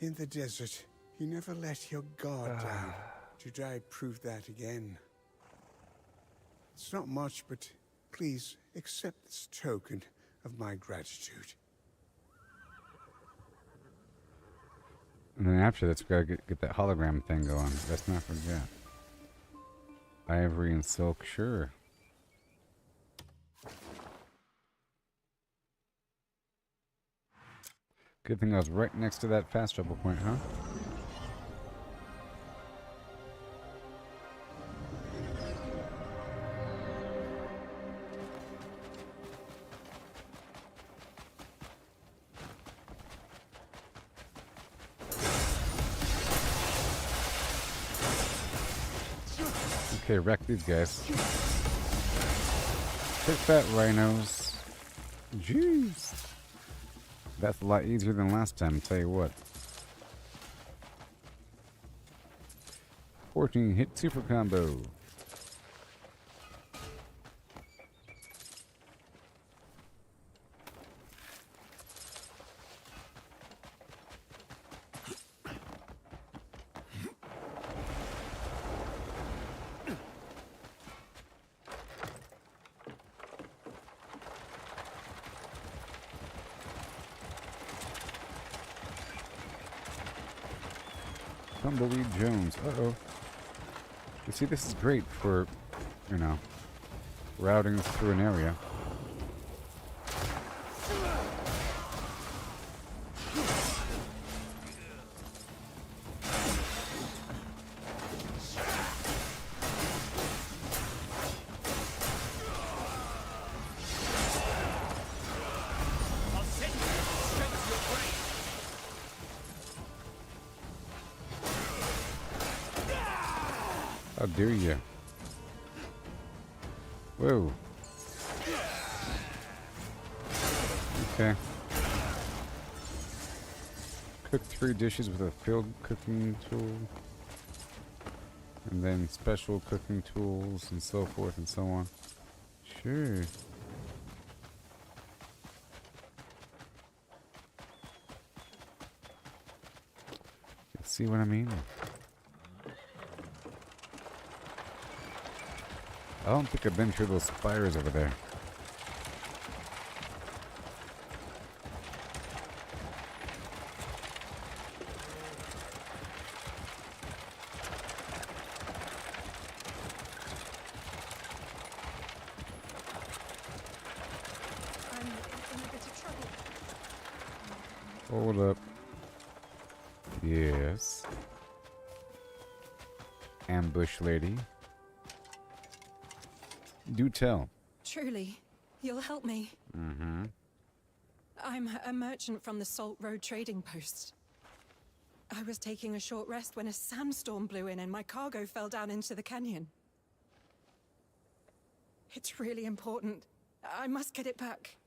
In the desert, you never let your guard down. Today proved that again. It's not much, but please accept this token of my gratitude. And then after that's gotta get that hologram thing going. Let's not forget. Ivory and silk, sure. Good thing I was right next to that fast travel point, huh? Okay, wreck these guys. Big fat rhinos. Jeez. That's a lot easier than last time, I'll tell you what. 14 hit super combo. Tumbleweed Jones. Uh-oh. You see, this is great for, you know, routing through an area. How dare you? Whoa. Okay. Cook 3 dishes with a field cooking tool. And then special cooking tools and so forth and so on. Sure. You see what I mean? I don't think I've been through those spires over there. I'm in a bit of trouble. Hold up. Yes. Ambush lady. Do tell. Truly, you'll help me. Mm-hmm. I'm a merchant from the Salt Road Trading Post. I was taking a short rest when a sandstorm blew in and my cargo fell down into the canyon. It's really important. I must get it back.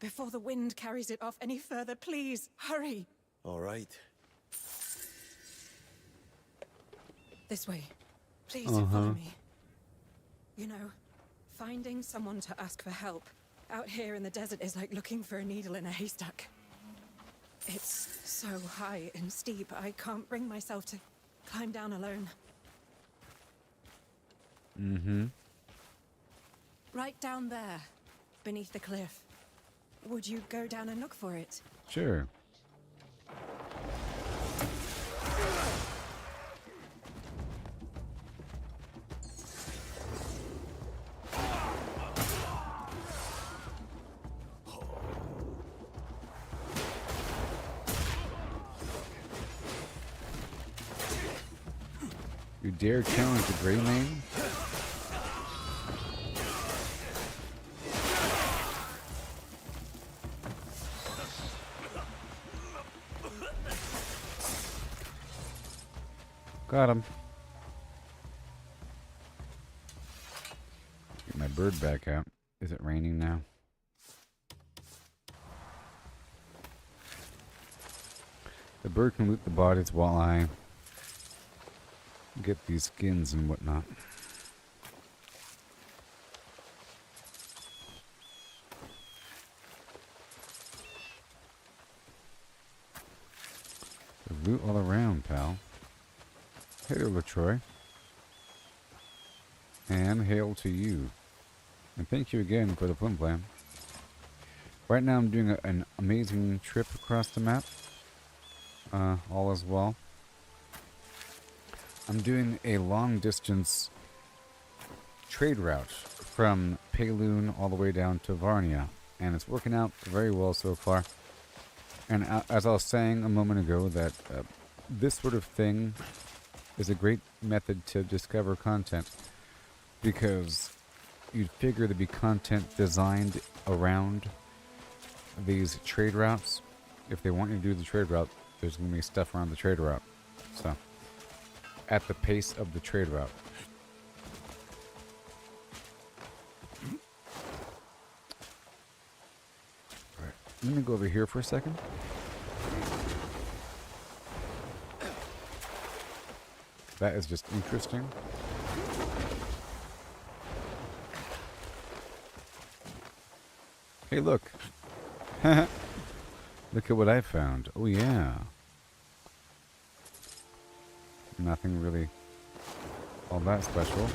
Before the wind carries it off any further, please, hurry. All right. This way. Please follow me. You know, finding someone to ask for help out here in the desert is like looking for a needle in a haystack. It's so high and steep, I can't bring myself to climb down alone. Mm-hmm. Right down there, beneath the cliff. Would you go down and look for it? Sure. You dare challenge the Grey Mane? Got him. Get my bird back out. Is it raining now? The bird can loot the bodies while I get these skins and whatnot. There's loot all around, pal. Hey there, LaTroy. And hail to you. And thank you again for the flim flam. Right now I'm doing an amazing trip across the map. All as well. I'm doing a long distance trade route from Payloon all the way down to Varnia. And it's working out very well so far. And as I was saying a moment ago, that this sort of thing is a great method to discover content, because you'd figure there'd be content designed around these trade routes. If they want you to do the trade route, there's going to be stuff around the trade route. So, at the pace of the trade route. Alright, I'm going to go over here for a second. That is just interesting. Hey, look. Look at what I found. Oh, yeah. Nothing really all that special.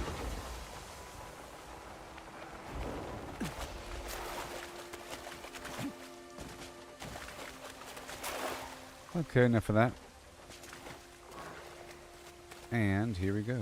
Okay, enough of that. And here we go.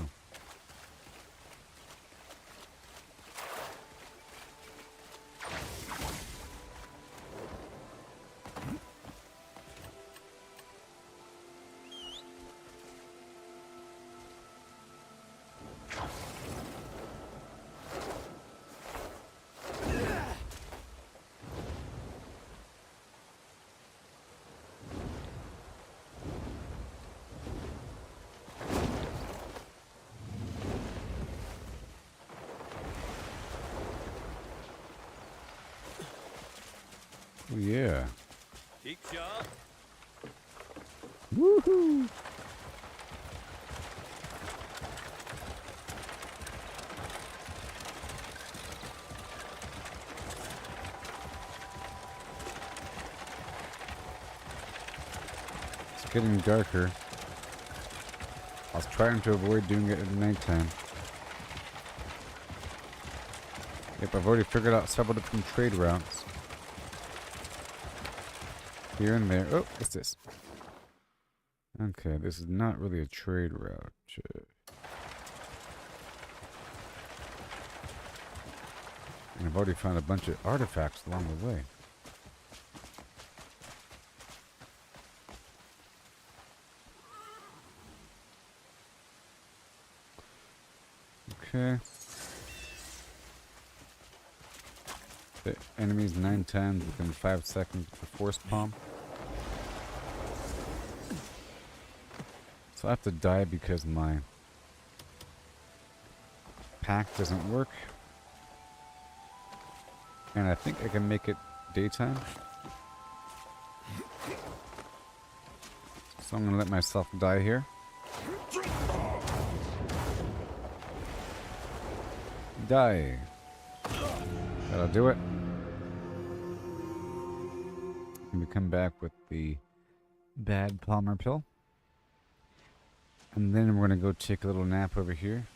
Oh, yeah. Keep sharp. Woohoo! It's getting darker. I was trying to avoid doing it at nighttime. Yep, I've already figured out several different trade routes. Here and there. Oh, what's this? Okay, this is not really a trade route. And I've already found a bunch of artifacts along the way. Okay. The enemy's 9 times within 5 seconds with the force palm. So I have to die because my pack doesn't work. And I think I can make it daytime. So I'm gonna let myself die here. Die. That'll do it. And we come back with the bad Palmer pill. And then we're going to go take a little nap over here.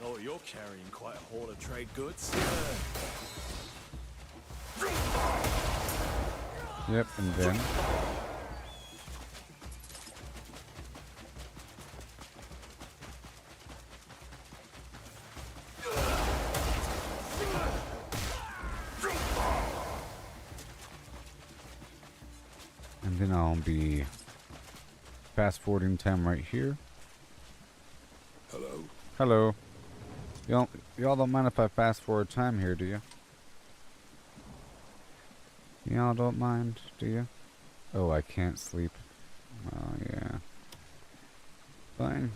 Oh, you're Carrying quite a haul of trade goods. Yep, and then I'll be fast forwarding time right here. Hello? Hello. Y'all don't mind if I fast forward time here, do you? Y'all don't mind, do you? Oh, I can't sleep. Oh, yeah. Fine.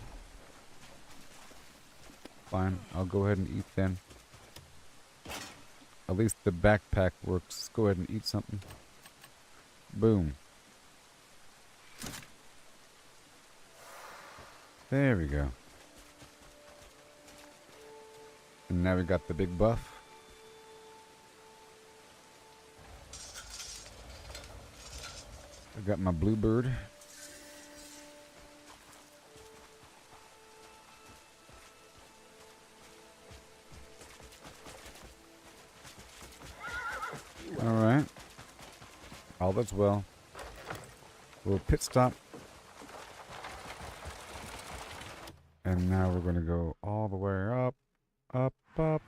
Fine, I'll go ahead and eat then. At least the backpack works. Let's go ahead and eat something. Boom. There we go. And now we got the big buff. I got my bluebird. Alright. All that's well. Little pit stop. And now we're going to go all the way up, up, up.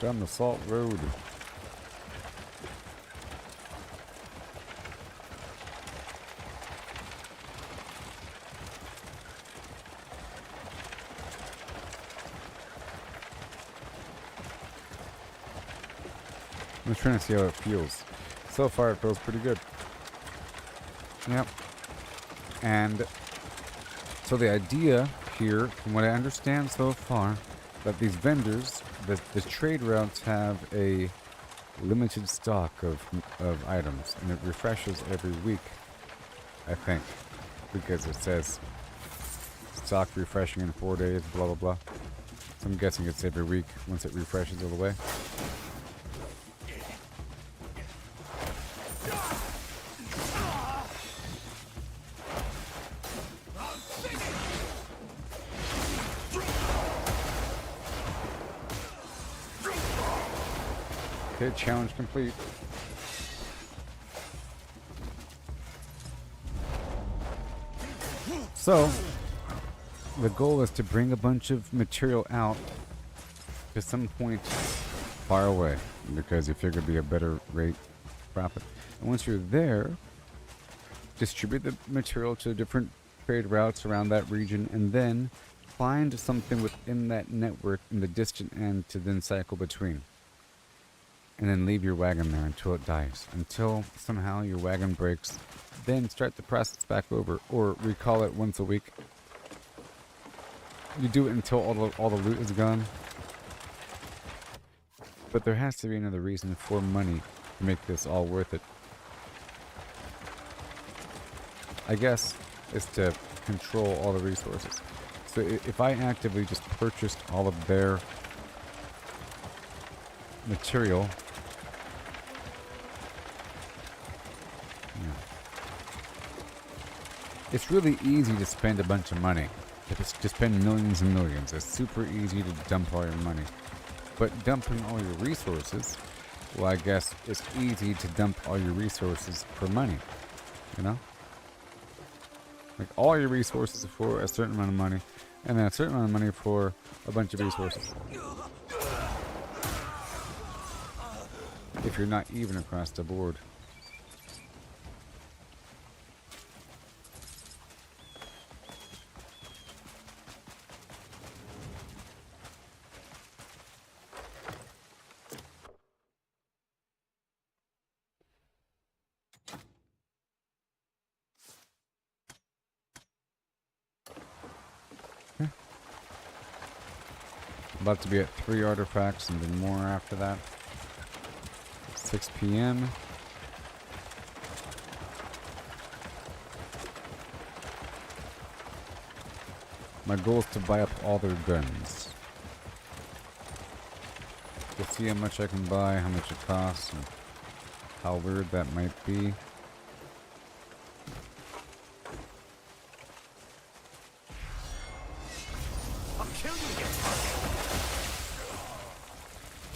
Down the salt road. I'm just trying to see how it feels. So far it feels pretty good. Yep. And so the idea here, from what I understand so far, that these vendors, the trade routes have a limited stock of items, and it refreshes every week, I think, because it says stock refreshing in 4 days, blah blah blah. So I'm guessing it's every week once it refreshes all the way. Okay, challenge complete. So, the goal is to bring a bunch of material out to some point far away, because you figure it'd be a better rate profit. And once you're there, distribute the material to different trade routes around that region, and then find something within that network in the distant end to then cycle between. And then leave your wagon there until it dies. Until somehow your wagon breaks. Then start the process back over. Or recall it once a week. You do it until all the loot is gone. But there has to be another reason for money to make this all worth it. I guess is to control all the resources. So if I actively just purchased all of their material, it's really easy to spend a bunch of money. To spend millions and millions. It's super easy to dump all your money. But dumping all your resources, well, I guess it's easy to dump all your resources for money. You know? Like all your resources for a certain amount of money, and then a certain amount of money for a bunch of resources. If you're not even across the board. About to be at 3 artifacts and then more after that. 6 p.m. My goal is to buy up all their guns. To see how much I can buy, how much it costs, and how weird that might be. I'll kill you, you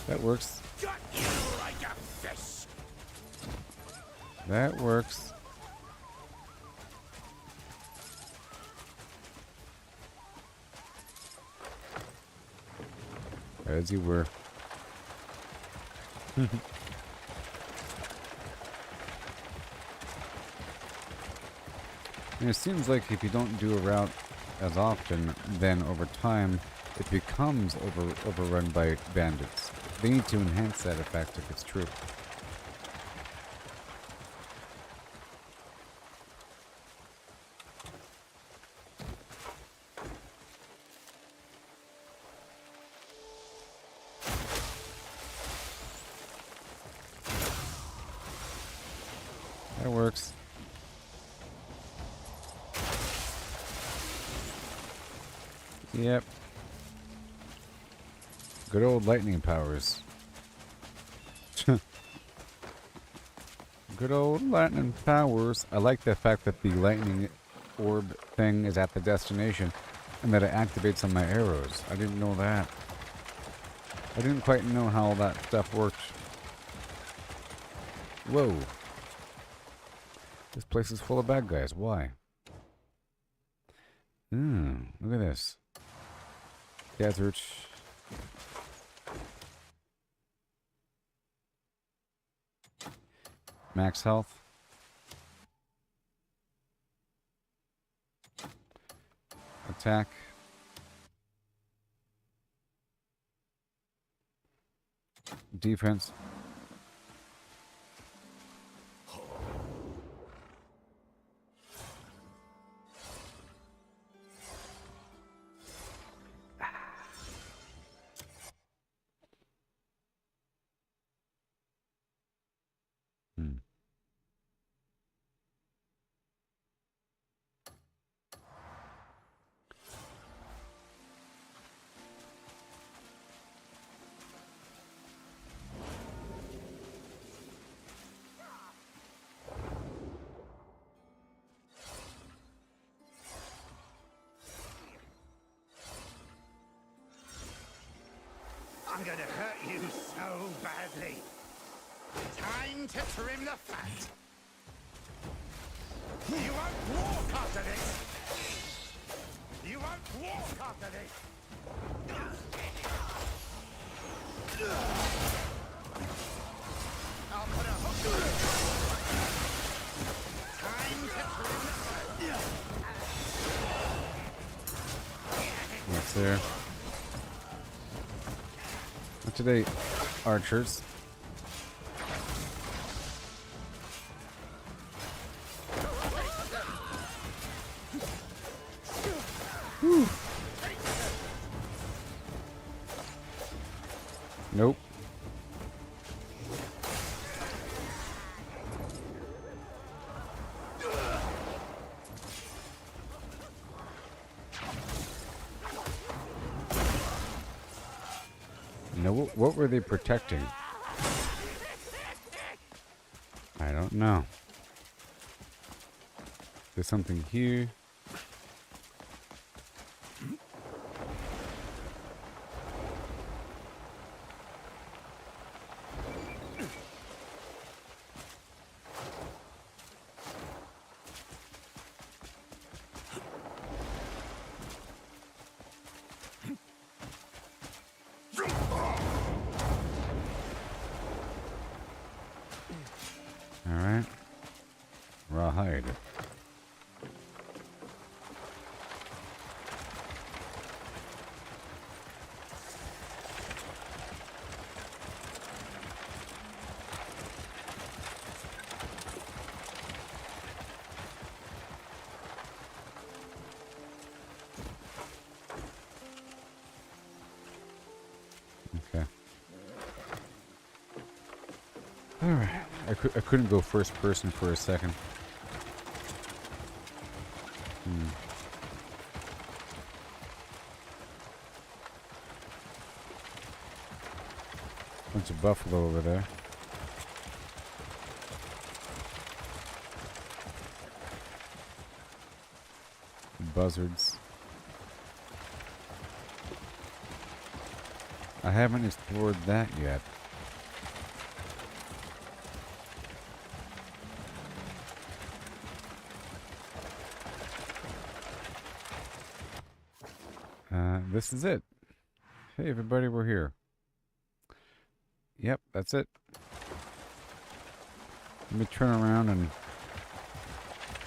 That works. Got you like a fish. That works. As you were. And it seems like if you don't do a route as often, then over time it becomes overrun by bandits. They need to enhance that effect if it's true. That works. Yep. Good old lightning powers. Good old lightning powers. I like the fact that the lightning orb thing is at the destination and that it activates on my arrows. I didn't know that. I didn't quite know how that stuff worked. Whoa. This place is full of bad guys. Why? Look at this. Desert. Max health. Attack. Defense. I'm gonna hurt you so badly. Time to trim the fat. You won't walk after this. You won't walk after this. I'll put a hook on you. Time to trim the fat. What's there? Not today, archers. Whew. Nope. No, what were they protecting? I don't know. There's something here. Alright. Rawhide. Alright. I couldn't go first person for a second. Bunch of buffalo over there. Buzzards. I haven't explored that yet. This is it. Hey everybody, we're here. Yep, that's it. Let me turn around and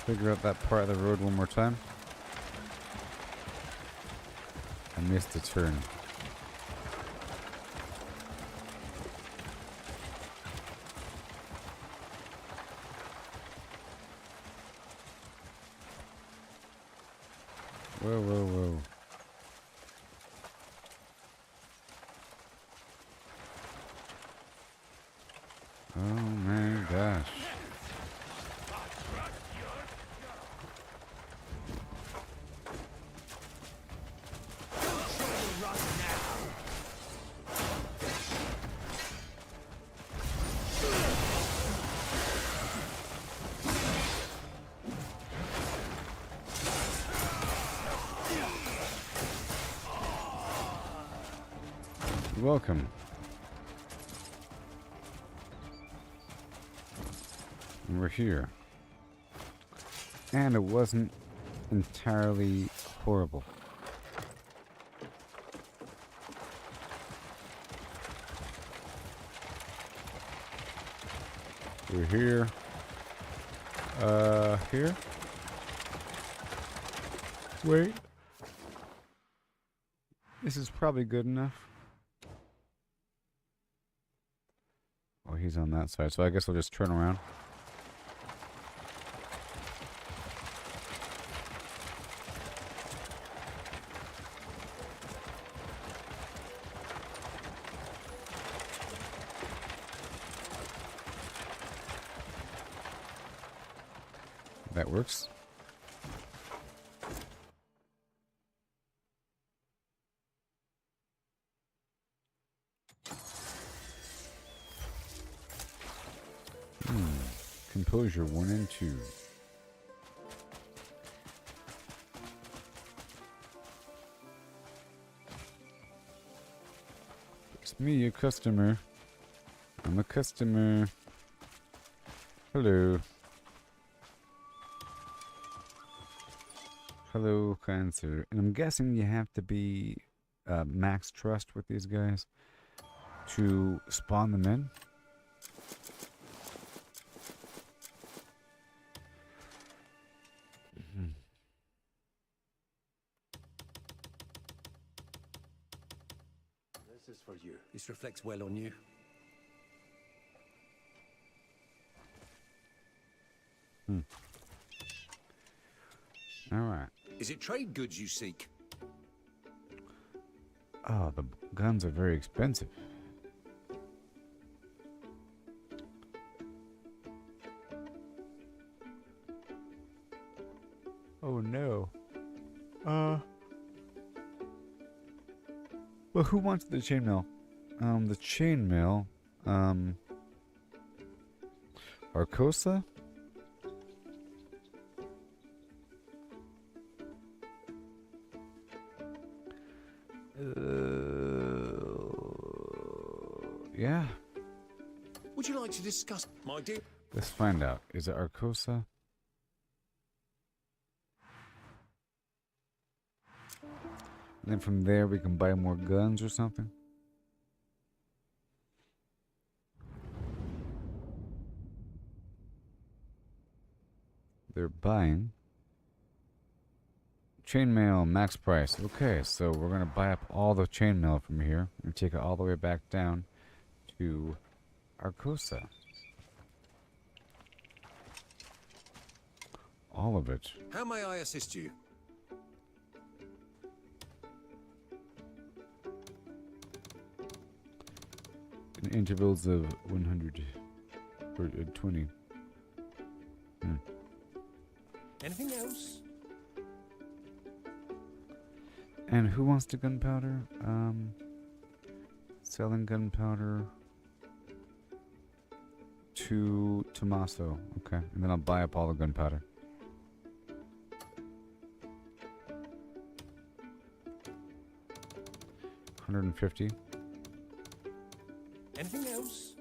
figure out that part of the road one more time. I missed a turn. Whoa, whoa, whoa. Oh my gosh. Welcome. And we're here. And it wasn't entirely horrible. We're here. Here? Wait. This is probably good enough. Oh, he's on that side, so I guess we'll just turn around. That works. Composure 1 and 2. It's me, a customer. I'm a customer. Hello. Hello, kind sir. And I'm guessing you have to be max trust with these guys to spawn them in. This is for you. This reflects well on you. All right. Is it trade goods you seek? Oh, the guns are very expensive. Oh no. Well, who wants the chainmail? The chainmail. Arcosa? Yeah. Would you like to discuss, my dear? Let's find out. Is it Arcosa? And then from there we can buy more guns or something. They're buying. Chainmail, max price. Okay, so we're going to buy up all the chainmail from here and take it all the way back down to Arcosa. All of it. How may I assist you? In intervals of 100. Or 20. Anything else? And who wants the gunpowder? Selling gunpowder to Tommaso. Okay, and then I'll buy up all the gunpowder. $150. Anything else?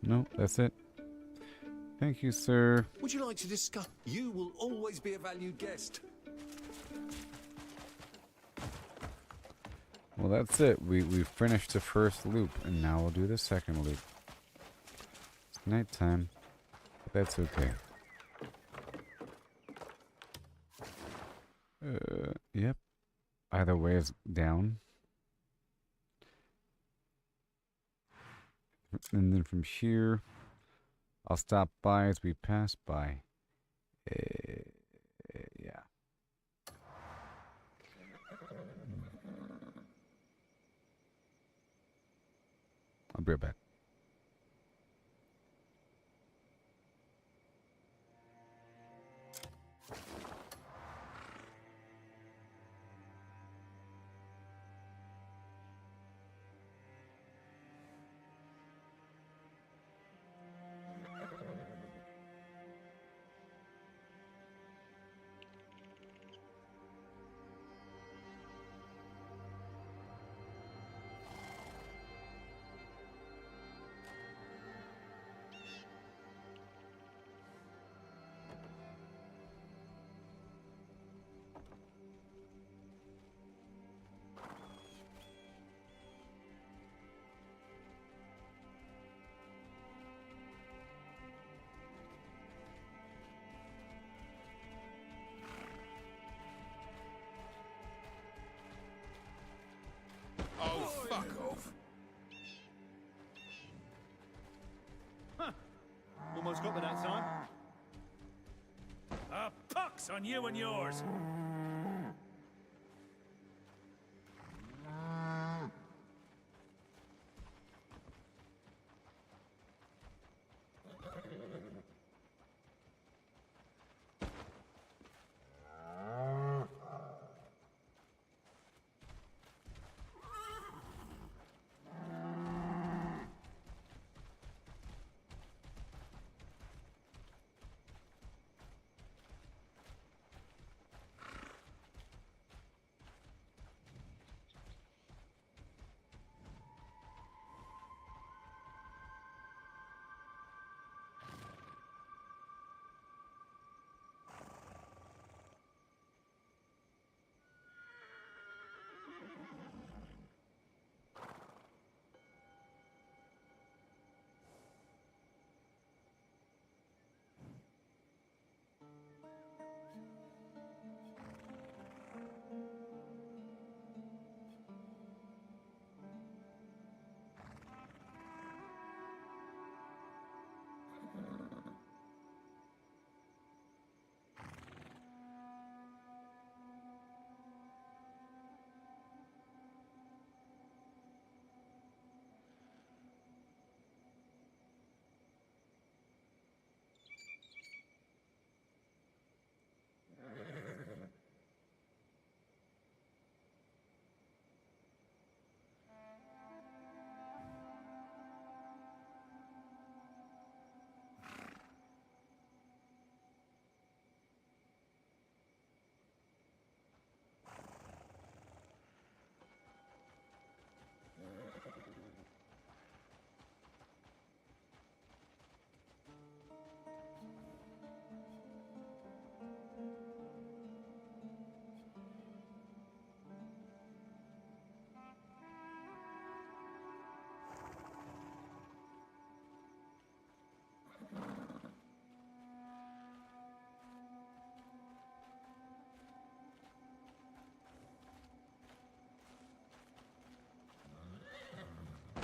No, that's it. Thank you, sir. Would you like to discuss? You will always be a valued guest. Well, that's it. We've finished the first loop, and now we'll do the second loop. It's nighttime, but that's okay. Yep. Either way is down. And then from here, I'll stop by as we pass by. Yeah. I'll be right back. Oh, fuck off. Huh. Almost got me that time. Pox on you and yours.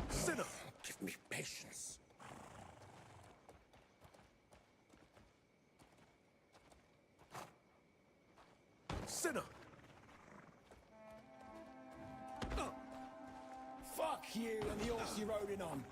Sinner! Give me patience. Sinner! Fuck you and the horse you're riding on.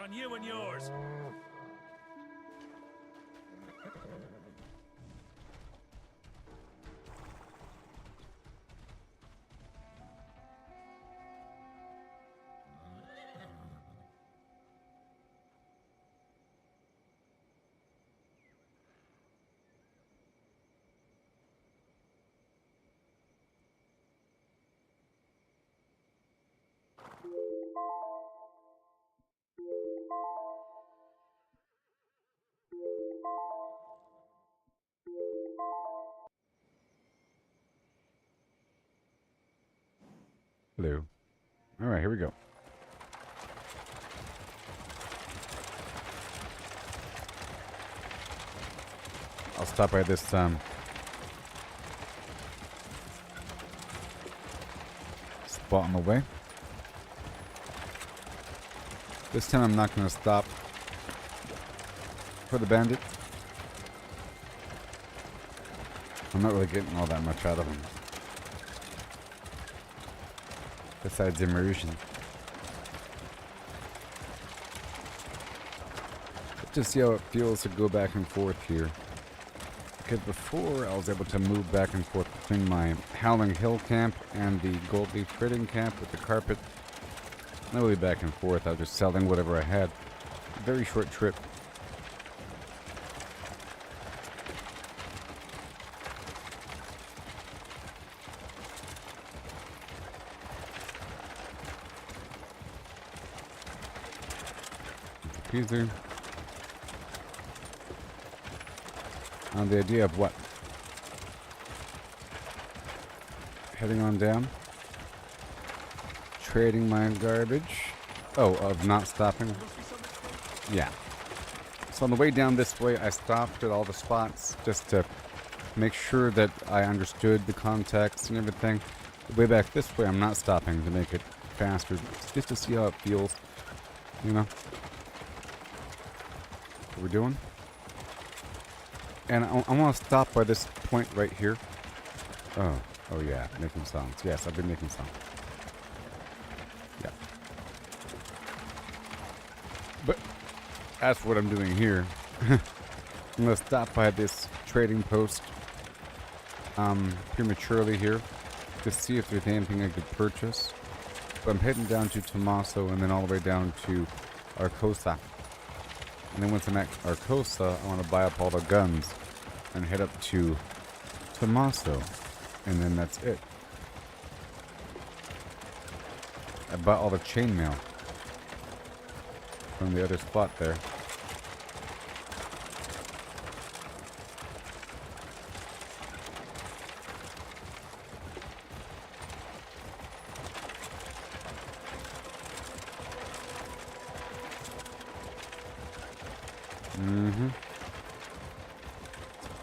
on you and yours. Hello. All right, here we go. I'll stop by this spot on the way. This time I'm not going to stop for the bandit. I'm not really getting all that much out of him. Besides immersion. Let's just see how it feels to go back and forth here. Because before I was able to move back and forth between my Howling Hill camp and the Gold Leaf Trading camp with the carpet. Not really back and forth, I was just selling whatever I had. Very short trip. Peasy. On the idea of what? Heading on down. Trading my garbage. Oh, of not stopping. Yeah. So on the way down this way, I stopped at all the spots just to make sure that I understood the context and everything. The way back this way, I'm not stopping to make it faster, just to see how it feels, you know? What we're doing. And I want to stop by this point right here. Oh yeah, making sounds. Yes, I've been making sounds. Yeah. But as for what I'm doing here, I'm going to stop by this trading post prematurely here to see if there's anything I could purchase. But I'm heading down to Tommaso and then all the way down to Arcosa. And then once I'm at Arcosa, I want to buy up all the guns and head up to Tommaso. And then that's it. I bought all the chainmail from the other spot there.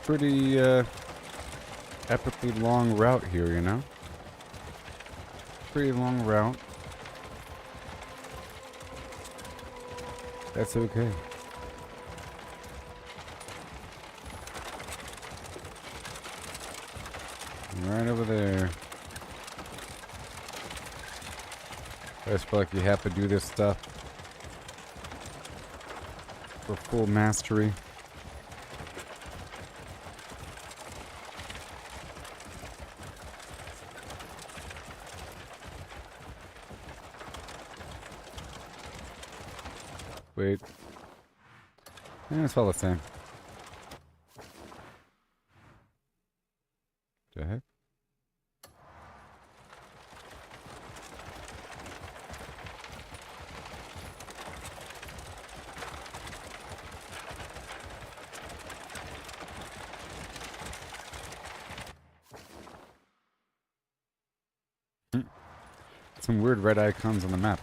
Pretty epically long route here, you know? Pretty long route. That's okay. Right over there. I just feel like you have to do this stuff for full mastery. Wait. Yeah, it's all the same. The heck? Some weird red icons on the map.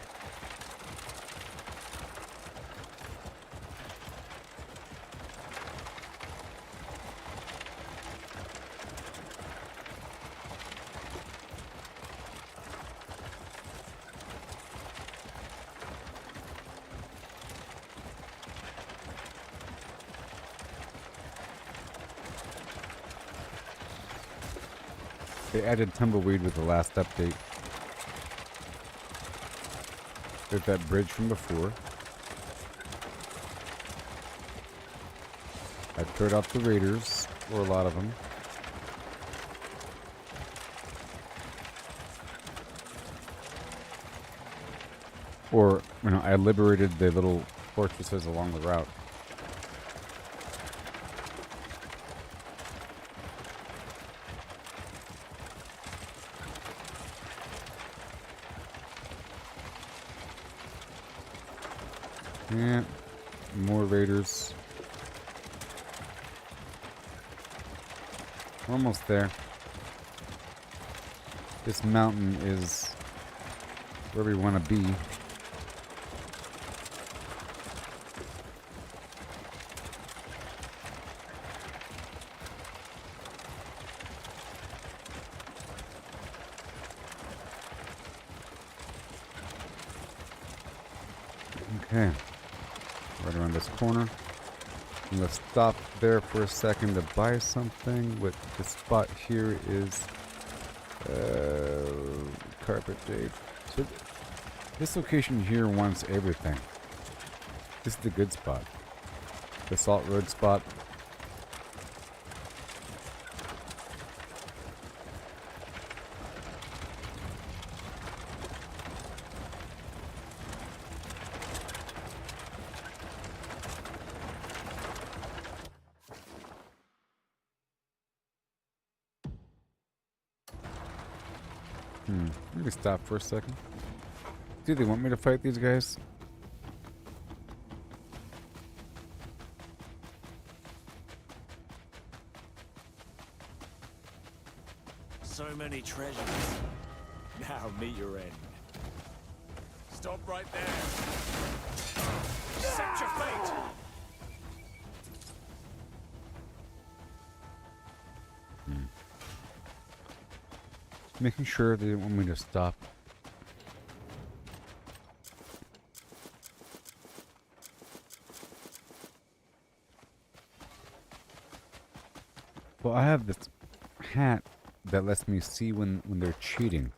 They added tumbleweed with the last update. There's that bridge from before. Cleared out the raiders, or a lot of them. Or, you know, I liberated the little fortresses along the route. Yeah, more raiders. We're almost there. This mountain is where we want to be. Okay, right around this corner. And let's stop there for a second to buy something. What the spot here is carpet jade. So this location here wants everything. This is the good spot. The Salt Road spot. Let me stop for a second. Do they want me to fight these guys? So many treasures. Now meet your end. Stop right there. Accept your fate. Making sure they didn't want me to stop. Well, I have this hat that lets me see when they're cheating.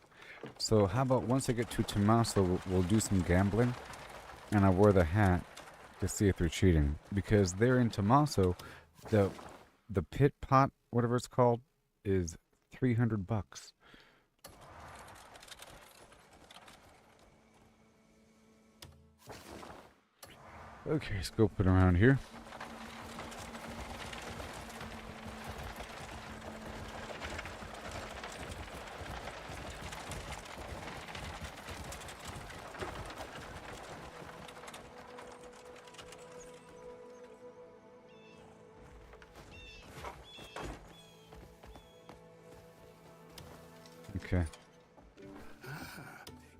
So how about once I get to Tommaso, we'll do some gambling, and I wear the hat to see if they're cheating. Because there in Tommaso, the pit pot, whatever it's called, is $300. Okay, let's go put around here. Okay.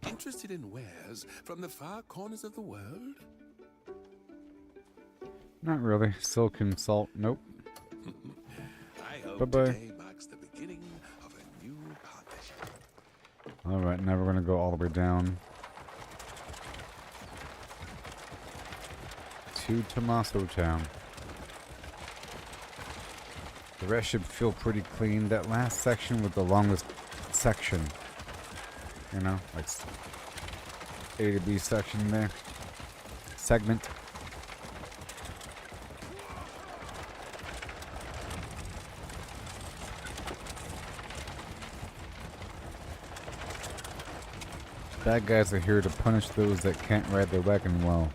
Interested in wares from the far corners of the world? Not really. Silk and salt, nope. I hope Bye-bye. today marks the beginning of a new partnership. Alright, now we're gonna go all the way down to Tommaso Town. The rest should feel pretty clean. That last section was the longest section. You know, like A to B section there. Segment. Bad guys are here to punish those that can't ride their wagon well.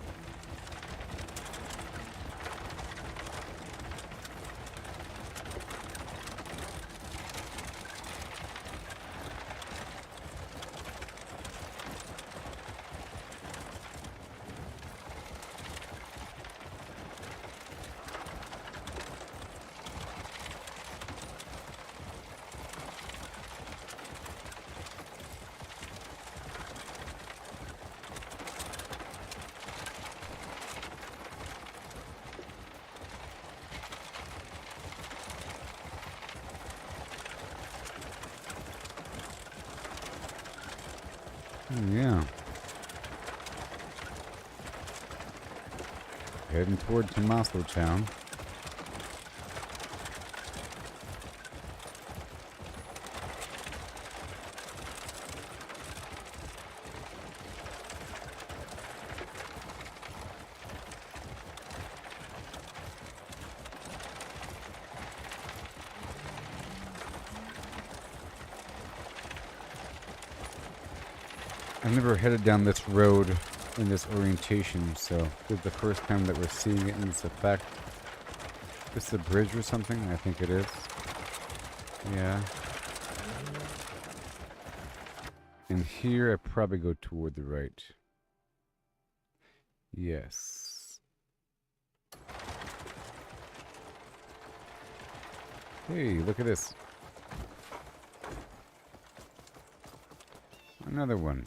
Yeah. Heading toward Tommaso Town. I've never headed down this road in this orientation, so this is the first time that we're seeing it in this effect. This is a bridge or something? I think it is. Yeah. And here I probably go toward the right. Yes. Hey, look at this. Another one.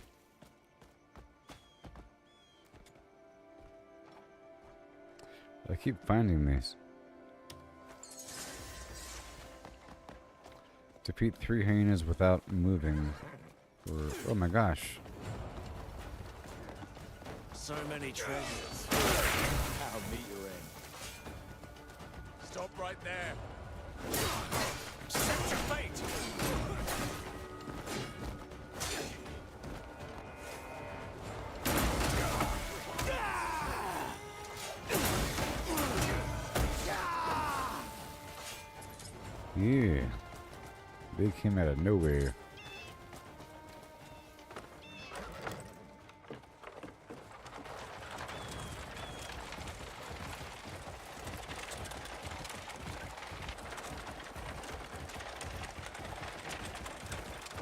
I keep finding these. Defeat 3 hyenas without moving. Or, oh my gosh. So many treasures. I'll meet your end. Stop right there. Accept your fate. Yeah. They came out of nowhere.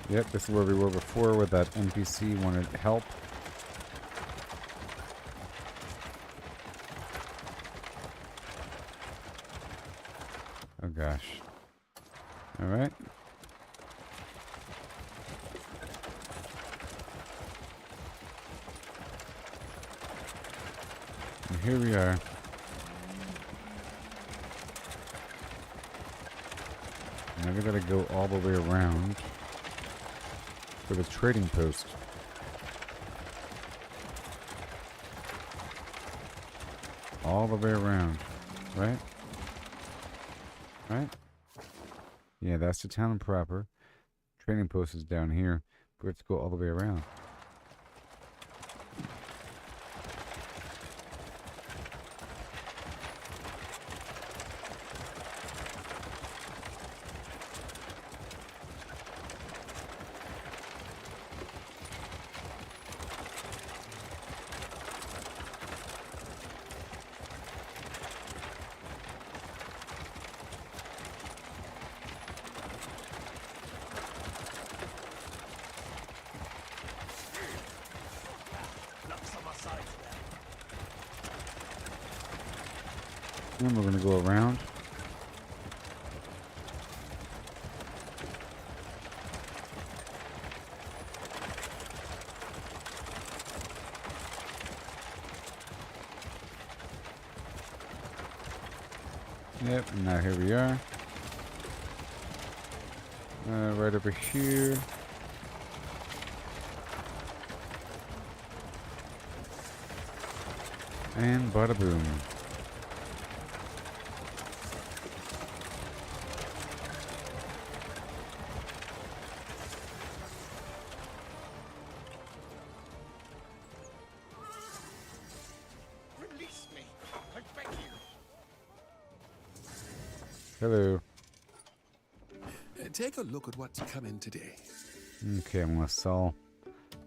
Yep, this is where we were before, where that NPC wanted help. Oh gosh. Alright. And here we are. Now we gotta go all the way around for the trading post. All the way around, right? Right? Yeah, that's the town proper. Trading post is down here. We have to go all the way around. And we're going to go around. Yep, and now here we are. Right over here. And bada boom. Release me. I beg you. Hello. Take a look at what's come in today. Okay, I'm going to sell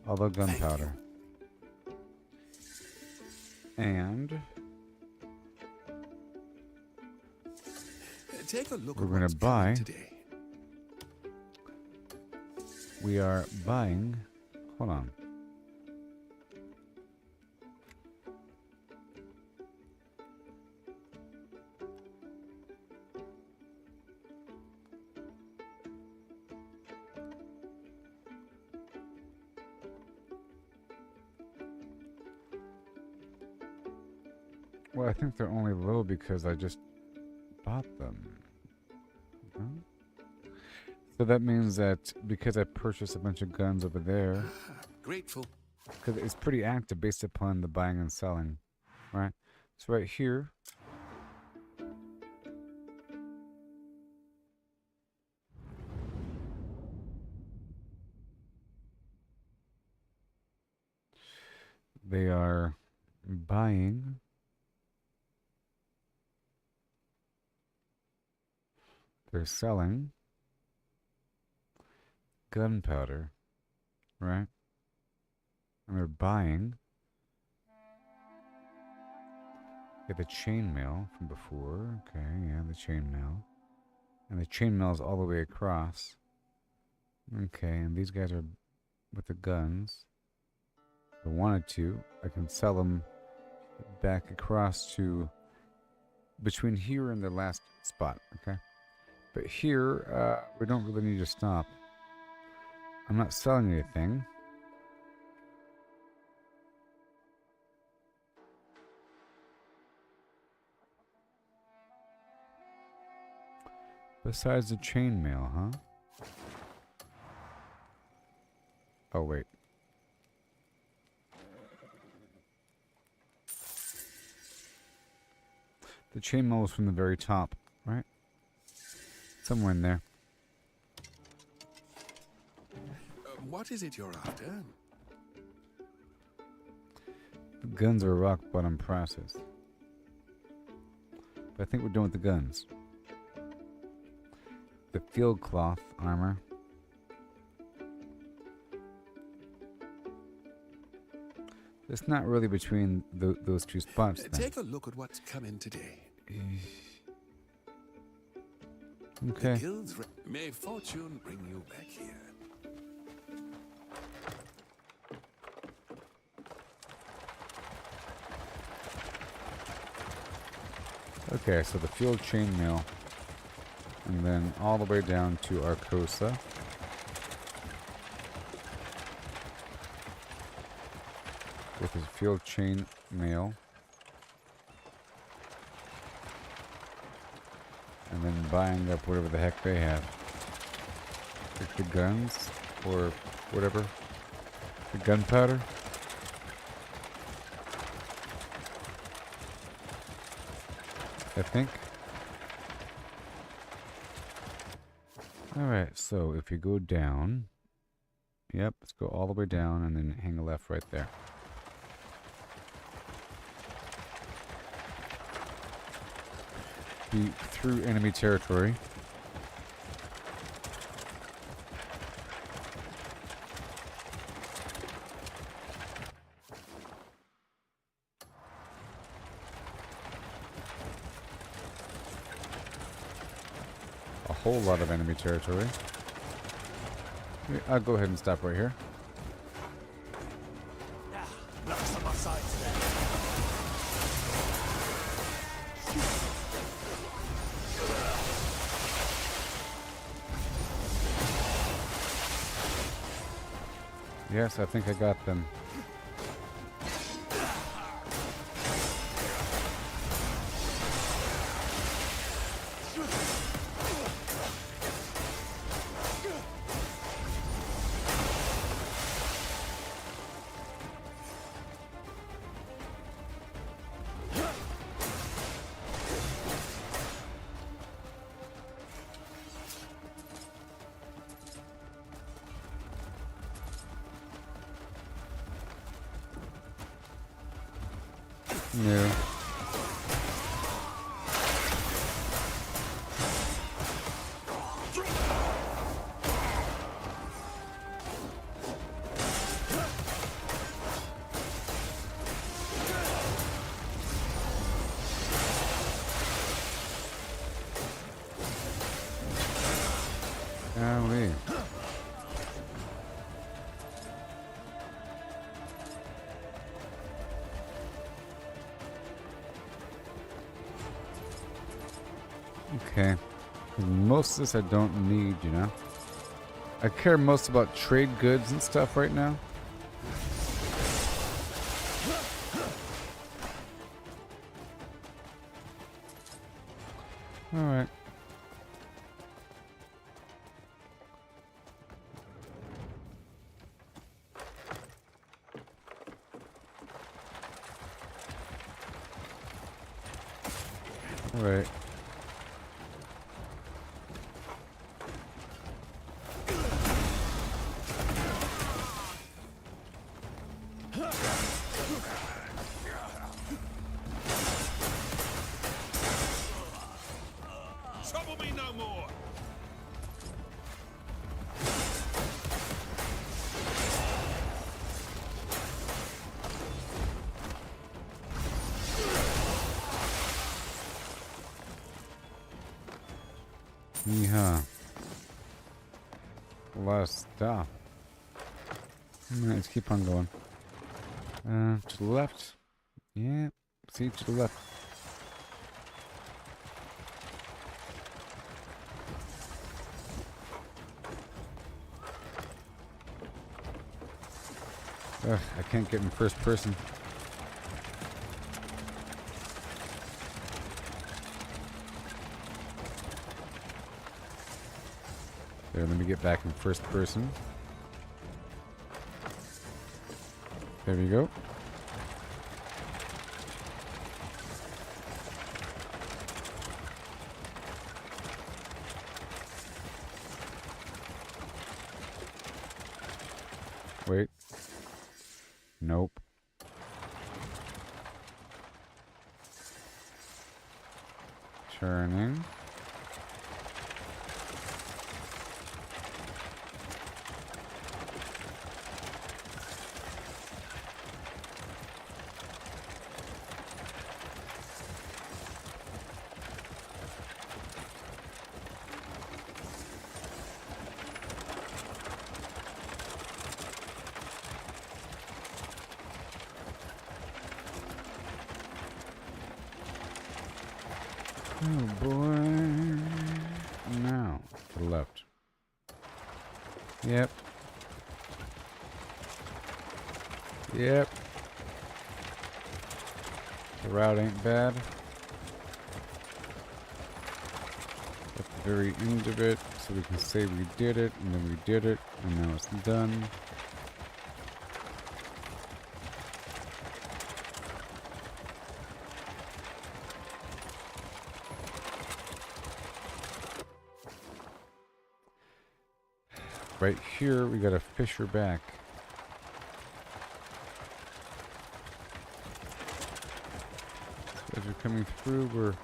all the gunpowder. And take a look we're at going what's to come buy. in today. We are buying. Hold on. Well, I think they're only low because I just bought them. Huh? So that means that because I purchased a bunch of guns over there, Grateful. because it's pretty active based upon the buying and selling, right? So right here, they are buying. They're selling gunpowder, right? And they're buying. Get the chainmail from before. Okay, yeah, the chainmail. And the chainmail is all the way across. Okay, and these guys are with the guns. If I wanted to, I can sell them back across to between here and the last spot, okay? But here, we don't really need to stop. I'm not selling anything. Besides the chainmail, huh? Oh, wait. The chainmail was from the very top, right? Somewhere in there. What is it you're after? The guns are a rock bottom process. But I think we're done with the guns. The field cloth armor. It's not really between those two spots then. Take a look at what's coming today. Okay. The guild's may fortune bring you back here. Okay, so the field chainmail. And then all the way down to Arcosa. With his field chainmail. And then buying up whatever the heck they have. Like the guns, or whatever. The gunpowder. I think. Alright, so if you go down. Yep, let's go all the way down and then hang a left right there. Be through enemy territory. A whole lot of enemy territory. I'll go ahead and stop right here. Luck's on my side today. Yes, I think I got them. Yeah. Golly. Okay. Most of this I don't need, you know. I care most about trade goods and stuff right now. Alright. Alright. Trouble me no more. Yeehaw. A lot of stuff. Alright, let's keep on going. To the left. Yeah, see, to the left. Ugh, I can't get in first person. There, let me get back in first person. There we go. Wait. Nope. Turning. Oh boy. Now, to the left. Yep. Yep. The route ain't bad. At the very end of it, so we can say we did it, and then we did it, and now it's done. Right here, we gotta fish her back. So as we're coming through, we're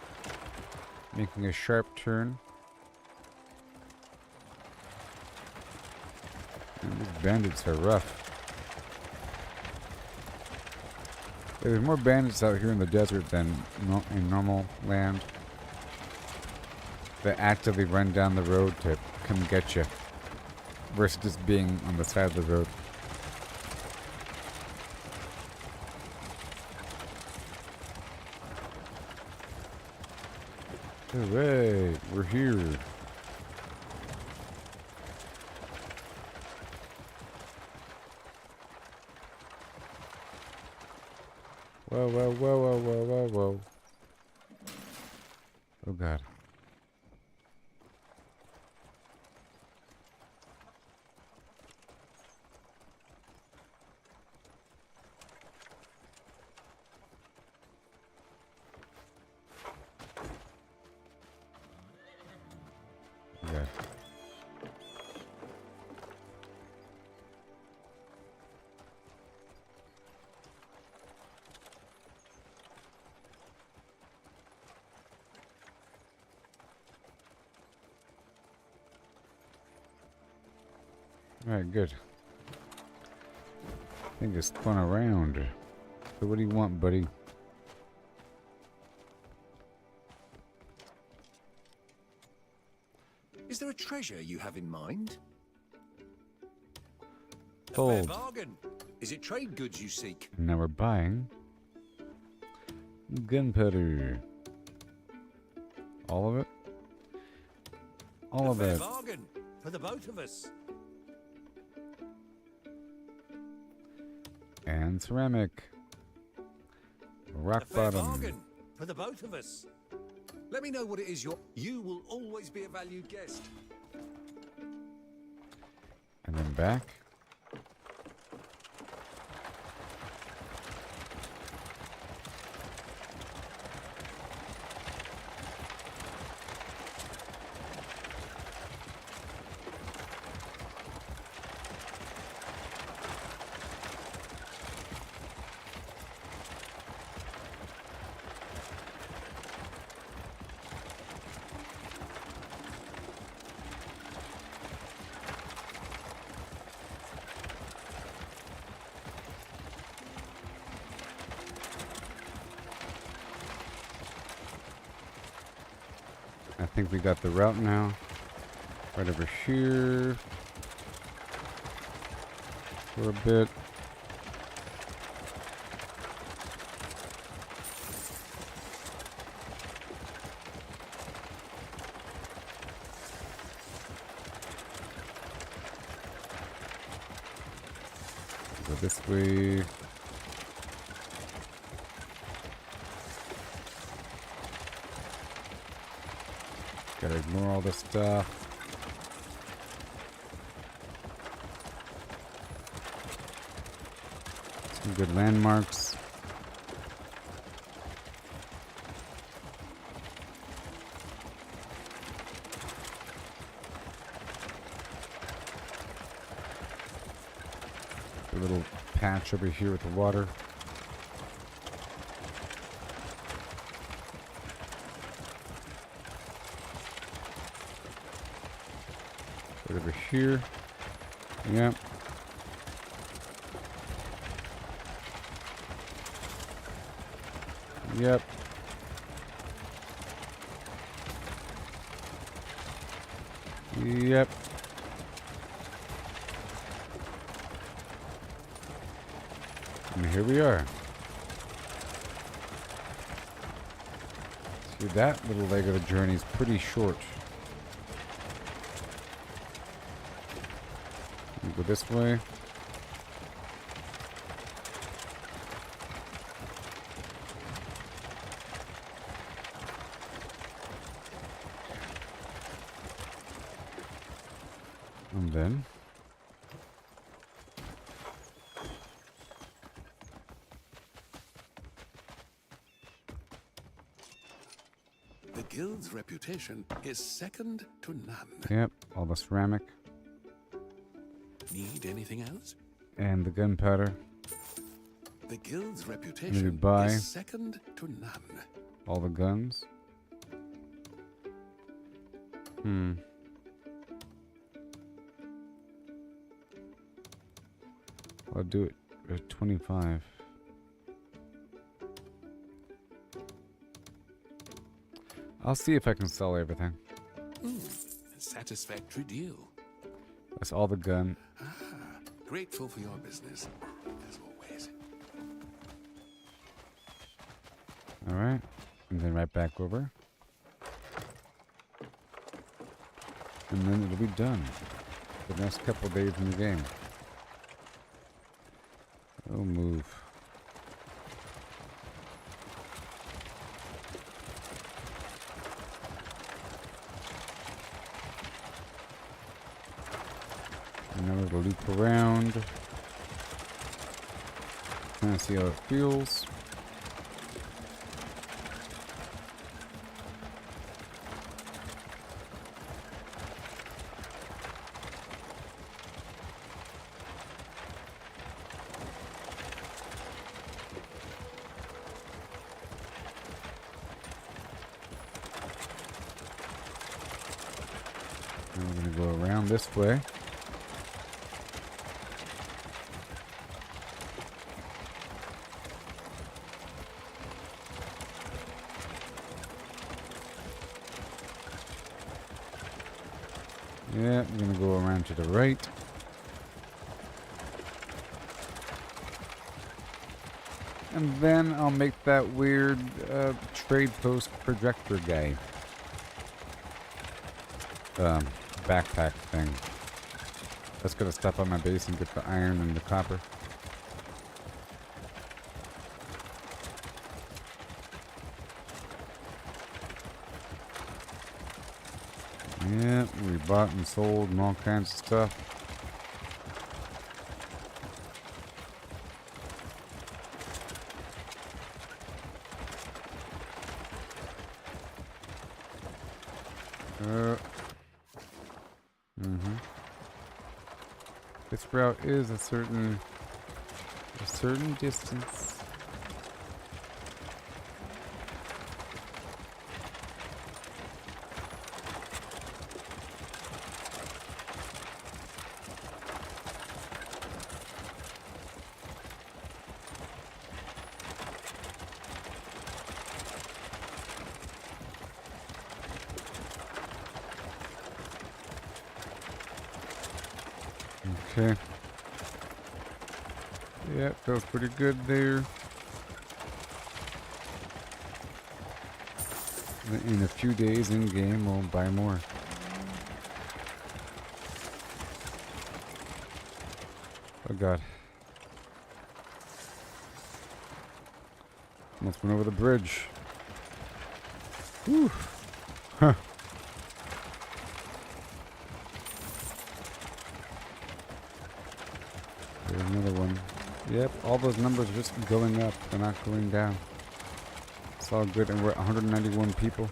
making a sharp turn. And these bandits are rough. Yeah, there's more bandits out here in the desert than in normal land. That actively run down the road to come get you. Versus just being on the side of the road. Hooray, we're here. Whoa, whoa, whoa, whoa, whoa, whoa, whoa. Oh God. Okay. Alright, good. I think it's spun around. So what do you want, buddy? Is there a treasure you have in mind? A fair Sold. bargain. Is it trade goods you seek? Now we're buying gunpowder. All of it? All A of fair it. bargain for the both of us. And ceramic. Rock A fair bottom. bargain for the both of us. Let me know what it is you will always be a valued guest. And then back. I think we got the route now. Right over here. For a bit. Go this way. Gotta ignore all this stuff. Some good landmarks. A little patch over here with the water. Right over here. Yep. Yep. Yep. And here we are. See, that little leg of the journey is pretty short. We go this way. And then The guild's reputation is second to none. yep, all the ceramic Need anything else? and the gunpowder. The guild's Maybe reputation buy is second to none. all the guns. I'll do it at 25. I'll see if I can sell everything. A satisfactory deal. That's all the gun. Grateful for your business, as always. Alright. And then right back over. And then it'll be done. For the next couple of days in the game. Oh, move. Another loop around. Kind of see how it feels. Now we're going to go around this way. Yeah, we're going to go around to the right. And then I'll make that weird trade post projector guy. Backpack thing. That's going to stop on my base and get the iron and the copper. Yeah, we bought and sold and all kinds of stuff. This route is a certain distance. Okay. Yeah, feels pretty good there. In a few days in game, we'll buy more. Oh god. Almost went over the bridge. Whew. Huh. There's another one. Yep, all those numbers are just going up. They're not going down. It's all good, and we're at 191 people.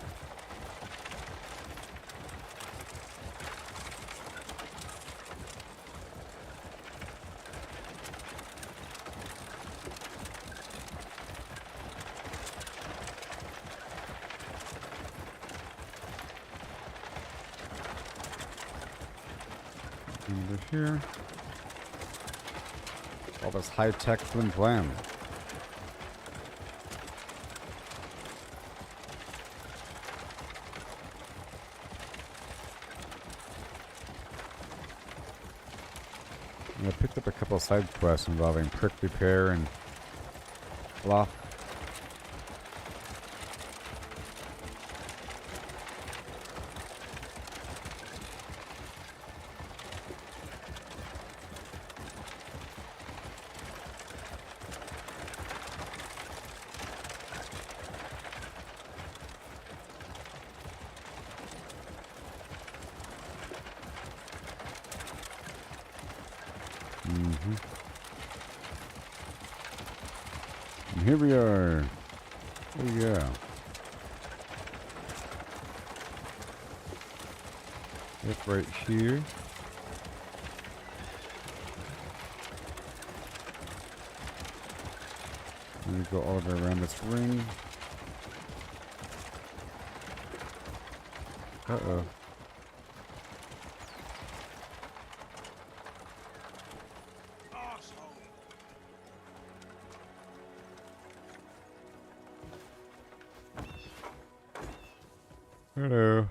Over here. All this high-tech flim flam. I picked up a couple of side quests involving prick repair and blah. And here we are. Oh yeah. Yep, right here. And we go all the way around this ring. Uh-oh. Hello.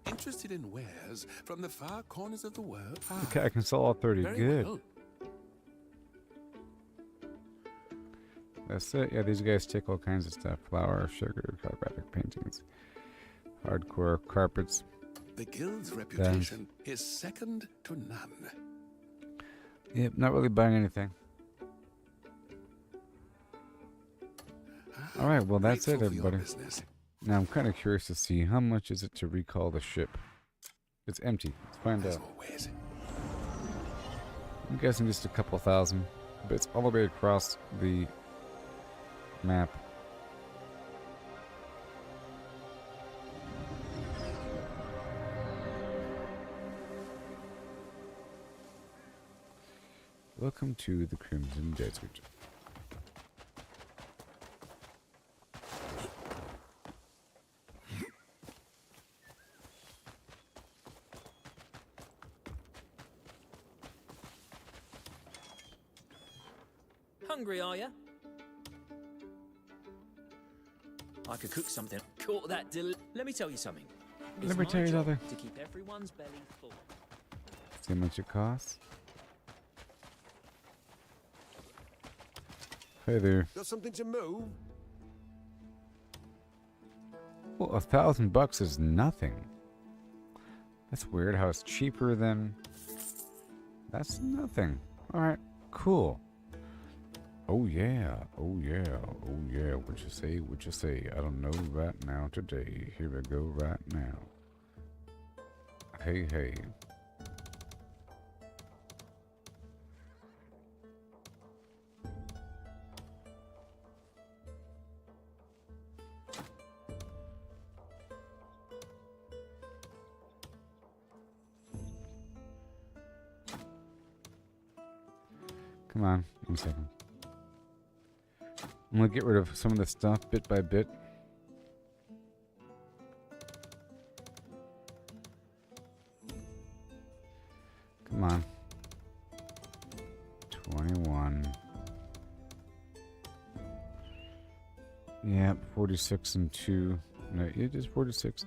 Interested in wares from the far corners of the world? Okay, I can sell all 30. Very Good. well. That's it. Yeah, these guys take all kinds of stuff. Flour, sugar, calligraphic paintings, hardcore carpets. The guild's reputation is second to none. Yep, not really buying anything. Alright, well that's it, everybody. Now I'm kind of curious to see how much is it to recall the ship. It's empty. Let's find out. I'm guessing just a couple thousand, but it's all the way across the map. Welcome to the Crimson Desert. Hungry, are you? I could cook something. Caught that Let me tell you something. It's Let me my tell you job another. to keep everyone's belly full. See how much it costs? Hey there. Got something to move? Well, $1,000 is nothing. That's weird how it's cheaper than... That's nothing. Alright, cool. Oh yeah, oh yeah, oh yeah. What you say, what you say? I don't know right now today. Here we go right now. Hey, hey. Come on, 1 second. I'm gonna get rid of some of the stuff bit by bit. Come on. 21. Yeah, 46 and 2. No, it is 46.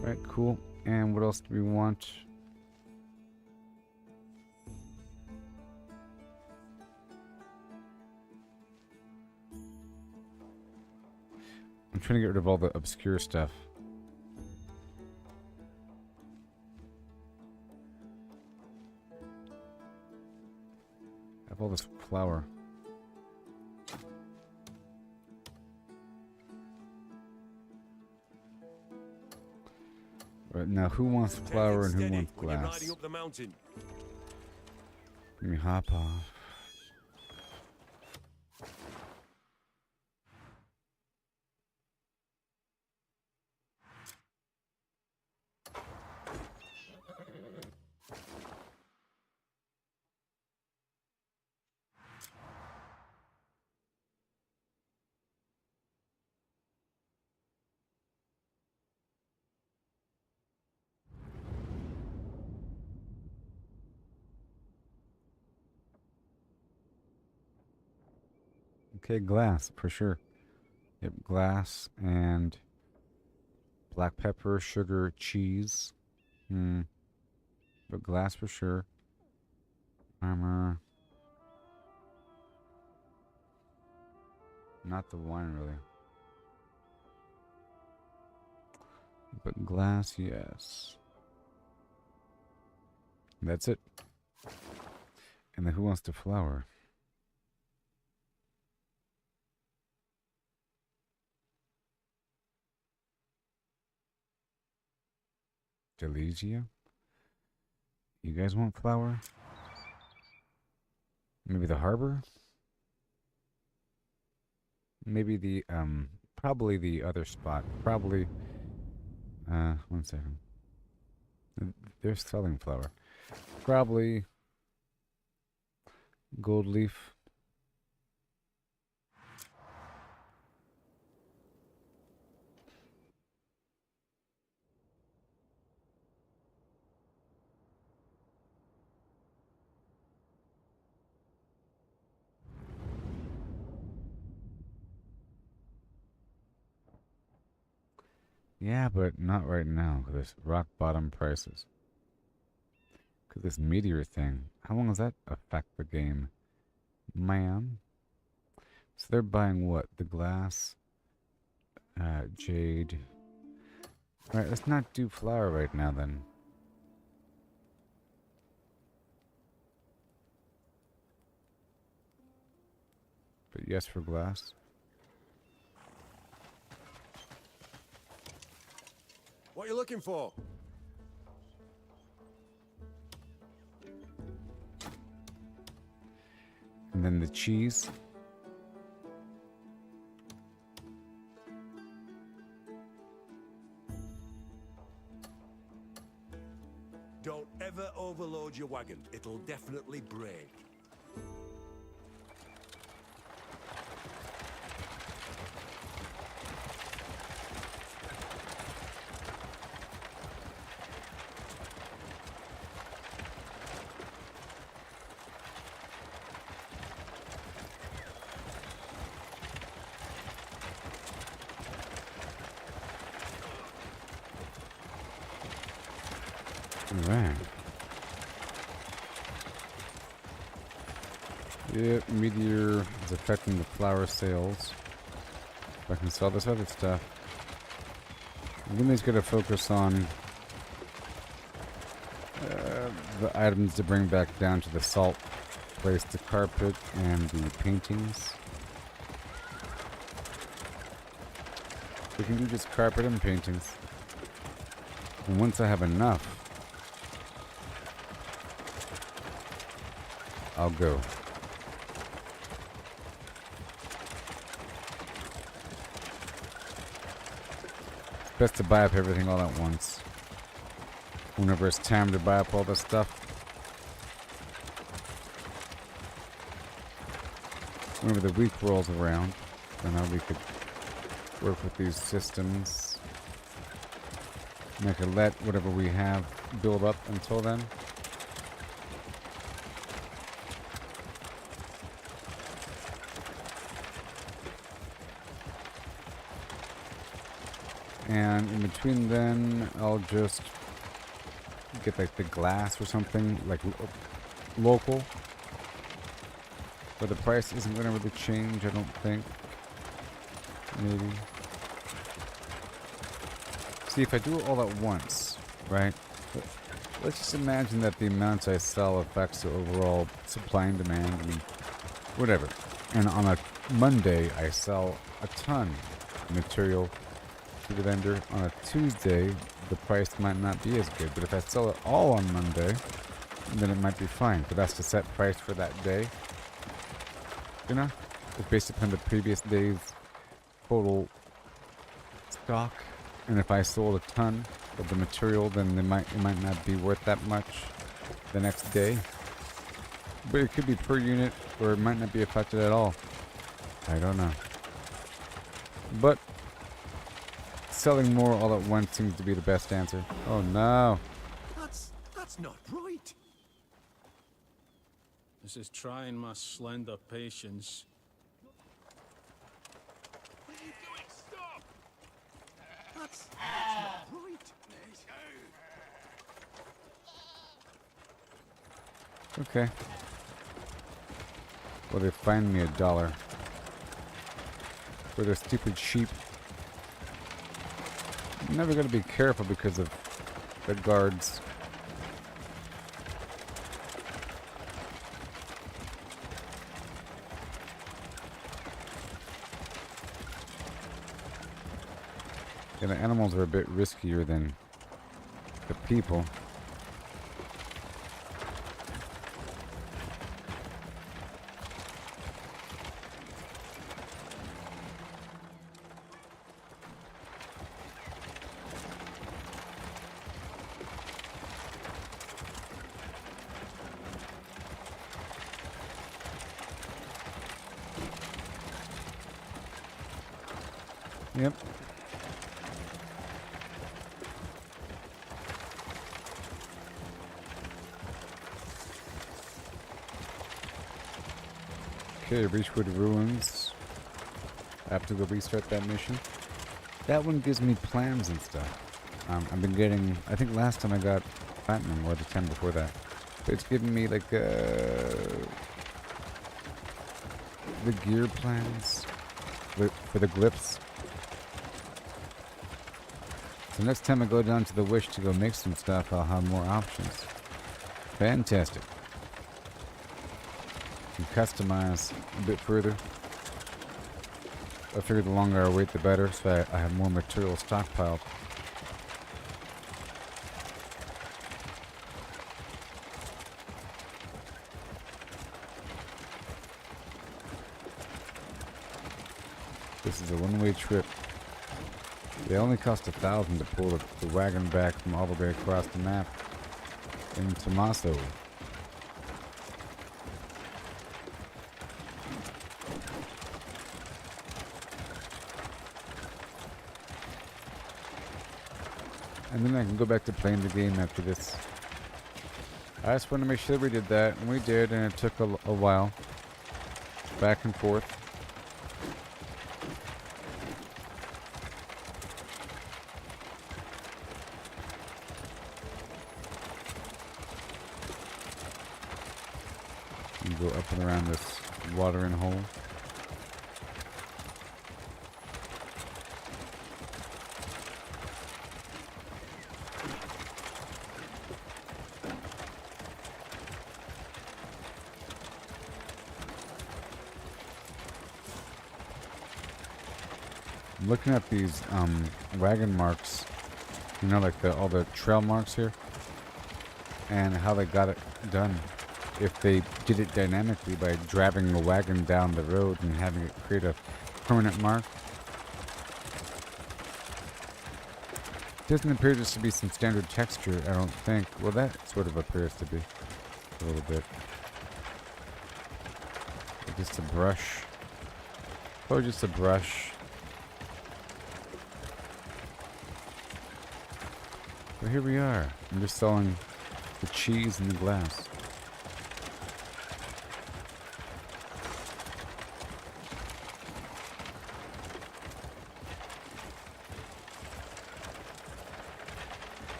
Alright, cool. And what else do we want? I'm trying to get rid of all the obscure stuff. I have all this flour. Right, now who wants flour and who wants glass? Up the mountain. Let me hop off. Okay, glass, for sure. Yep, glass and black pepper, sugar, cheese. But glass for sure. Armor. Not the wine, really. But glass, yes. That's it. And then who wants the flour? Delegia? You guys want flour? Maybe the harbor? Maybe the, probably the other spot. Probably, 1 second. They're selling flour. Probably gold leaf. Yeah, but not right now, because there's rock bottom prices. Because this meteor thing, how long does that affect the game? Man. So they're buying what? The glass? Jade. Alright, let's not do flour right now then. But yes for glass. What are you looking for? And then the cheese. Don't ever overload your wagon. It'll definitely break. Alright. Yep, meteor is affecting the flour sales. If I can sell this other stuff. Lumi's gonna focus on the items to bring back down to the salt place, the carpet and the paintings. We can do just carpet and paintings. And once I have enough, I'll go. It's best to buy up everything all at once. Whenever it's time to buy up all this stuff. Whenever the week rolls around, then we could work with these systems. And I could let whatever we have build up until then. And in between then, I'll just get like the glass or something like local. But the price isn't going to really change, I don't think. Maybe. See, if I do it all at once, right? Let's just imagine that the amounts I sell affects the overall supply and demand. I mean, whatever. And on a Monday, I sell a ton of material to the vendor. On a Tuesday, the price might not be as good. But if I sell it all on Monday, then it might be fine. But that's the set price for that day. You know? It's based upon the previous day's total stock. And if I sold a ton of the material, then it might not be worth that much the next day. But it could be per unit, or it might not be affected at all. I don't know. But selling more all at once seems to be the best answer. Oh no. That's not right. This is trying my slender patience. What are you doing? Stop! That's not right. Okay. Well, they find me $1 for their stupid sheep. I'm never gonna be careful because of the guards. Yeah, the animals are a bit riskier than the people. Yep. Okay, Reachwood Ruins. I have to go restart that mission. That one gives me plans and stuff. I've been getting, I think last time I got platinum, or the time before that. But it's giving me like the gear plans for the glyphs. So next time I go down to the Wish to go make some stuff, I'll have more options. Fantastic. You can customize a bit further. I figure the longer I wait, the better, so I have more material stockpiled. This is a one-way trip. They only cost 1,000 to pull the wagon back from all the way across the map in Tommaso. And then I can go back to playing the game after this. I just wanted to make sure we did that, and we did, and it took a while. Back and forth. And go up and around this watering hole. I'm looking at these wagon marks, you know, like all the trail marks here, and how they got it done. If they did it dynamically by driving the wagon down the road and having it create a permanent mark. Doesn't appear just to be some standard texture, I don't think. Well, that sort of appears to be a little bit. Just a brush. Or just a brush. But here we are. I'm just selling the cheese and the glass.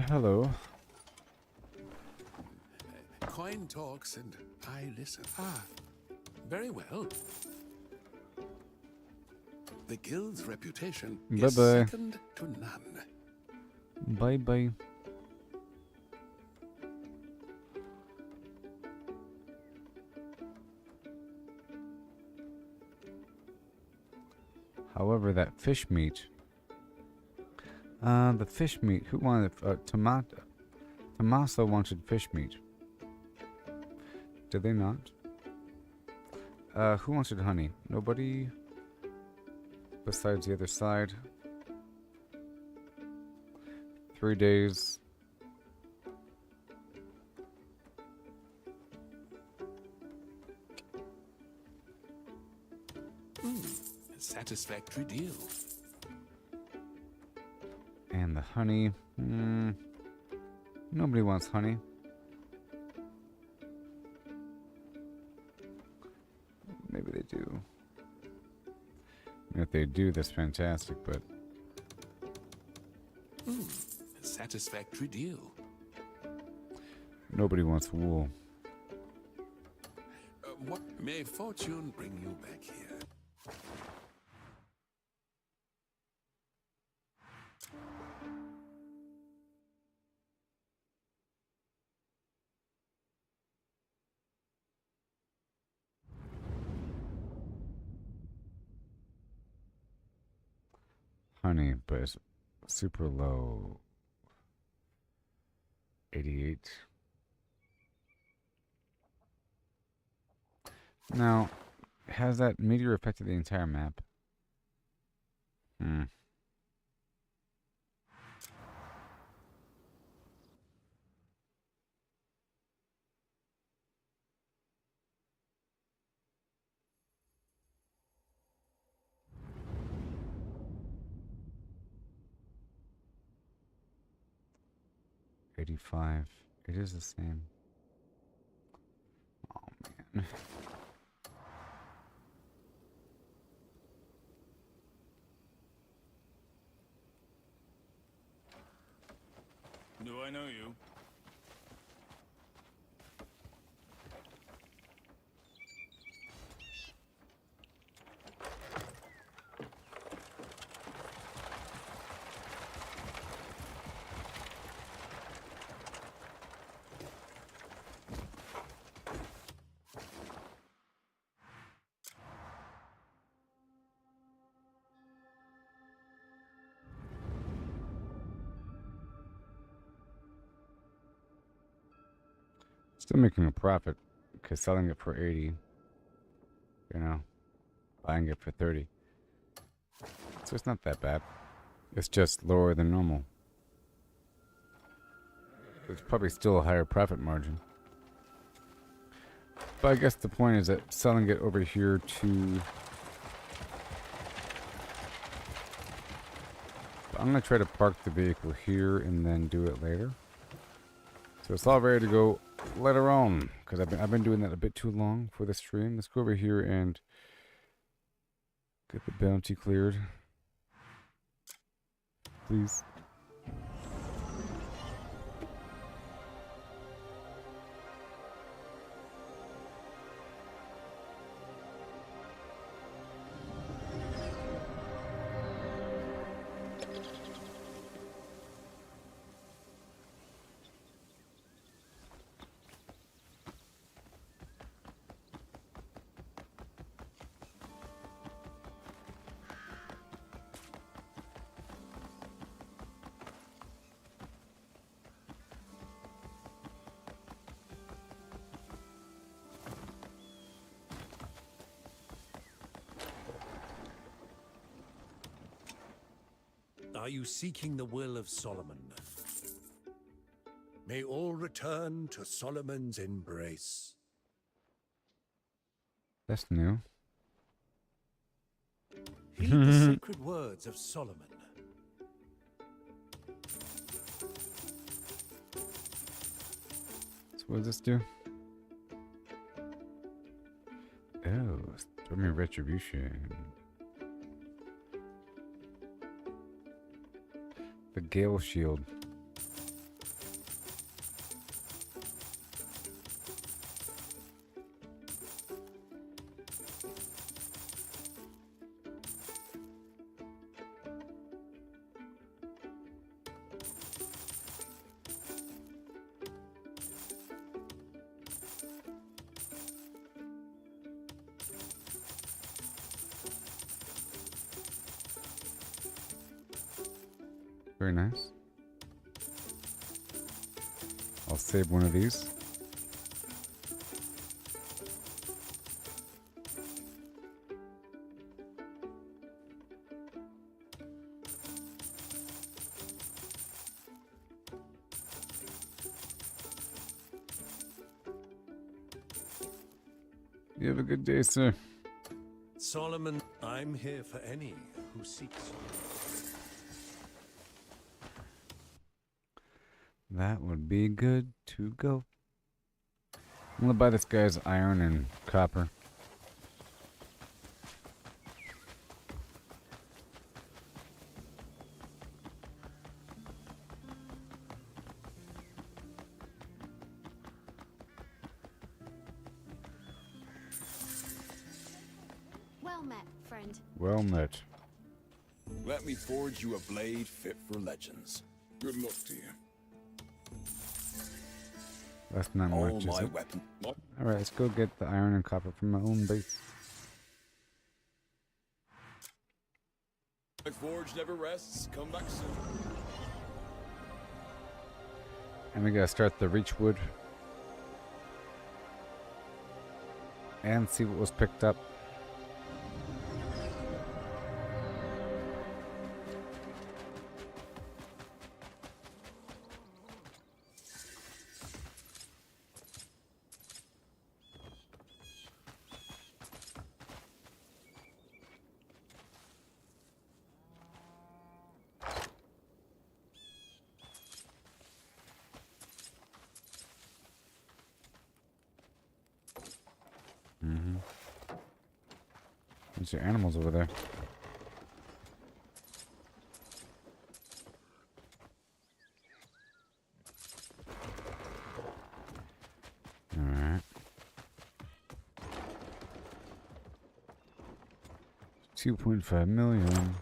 Hello. Coin talks and I listen. Ah, very well. The guild's reputation is second to none. Bye-bye. However, that fish meat. The fish meat. Who wanted Tommaso wanted fish meat. Did they not? Who wanted honey? Nobody? Besides the other side. 3 days. Satisfactory deal. And the honey. Nobody wants honey. Maybe they do. If they do, that's fantastic, but... Satisfactory deal. Nobody wants wool. What may fortune bring you back here? Honey, but it's super low. 88. Now, has that meteor affected the entire map? 85. It is the same. Oh, man. Do I know you? Still making a profit because selling it for 80, you know, buying it for 30. So it's not that bad. It's just lower than normal. There's probably still a higher profit margin. But I guess the point is that selling it over here to... I'm going to try to park the vehicle here and then do it later. So it's all ready to go later on, because I've been doing that a bit too long for the stream. Let's go over here and get the bounty cleared, please. Are you seeking the will of Solomon? May all return to Solomon's embrace. That's new. Heed the sacred words of Solomon. So what does this do? Oh, stormy retribution. The Gale Shield. Very nice. I'll save one of these. You have a good day, sir. Solomon, I'm here for any who seeks you. That would be good to go. I'm gonna buy this guy's iron and copper. Well met, friend. Well met. Let me forge you a blade fit for legends. Good luck to you. That's not All much, is my it? weapon. Alright, let's go get the iron and copper from my own base. My forge never rests. Come back soon. And we gotta start the reach wood. And see what was picked up. There's your animals over there. Alright. 2.5 million.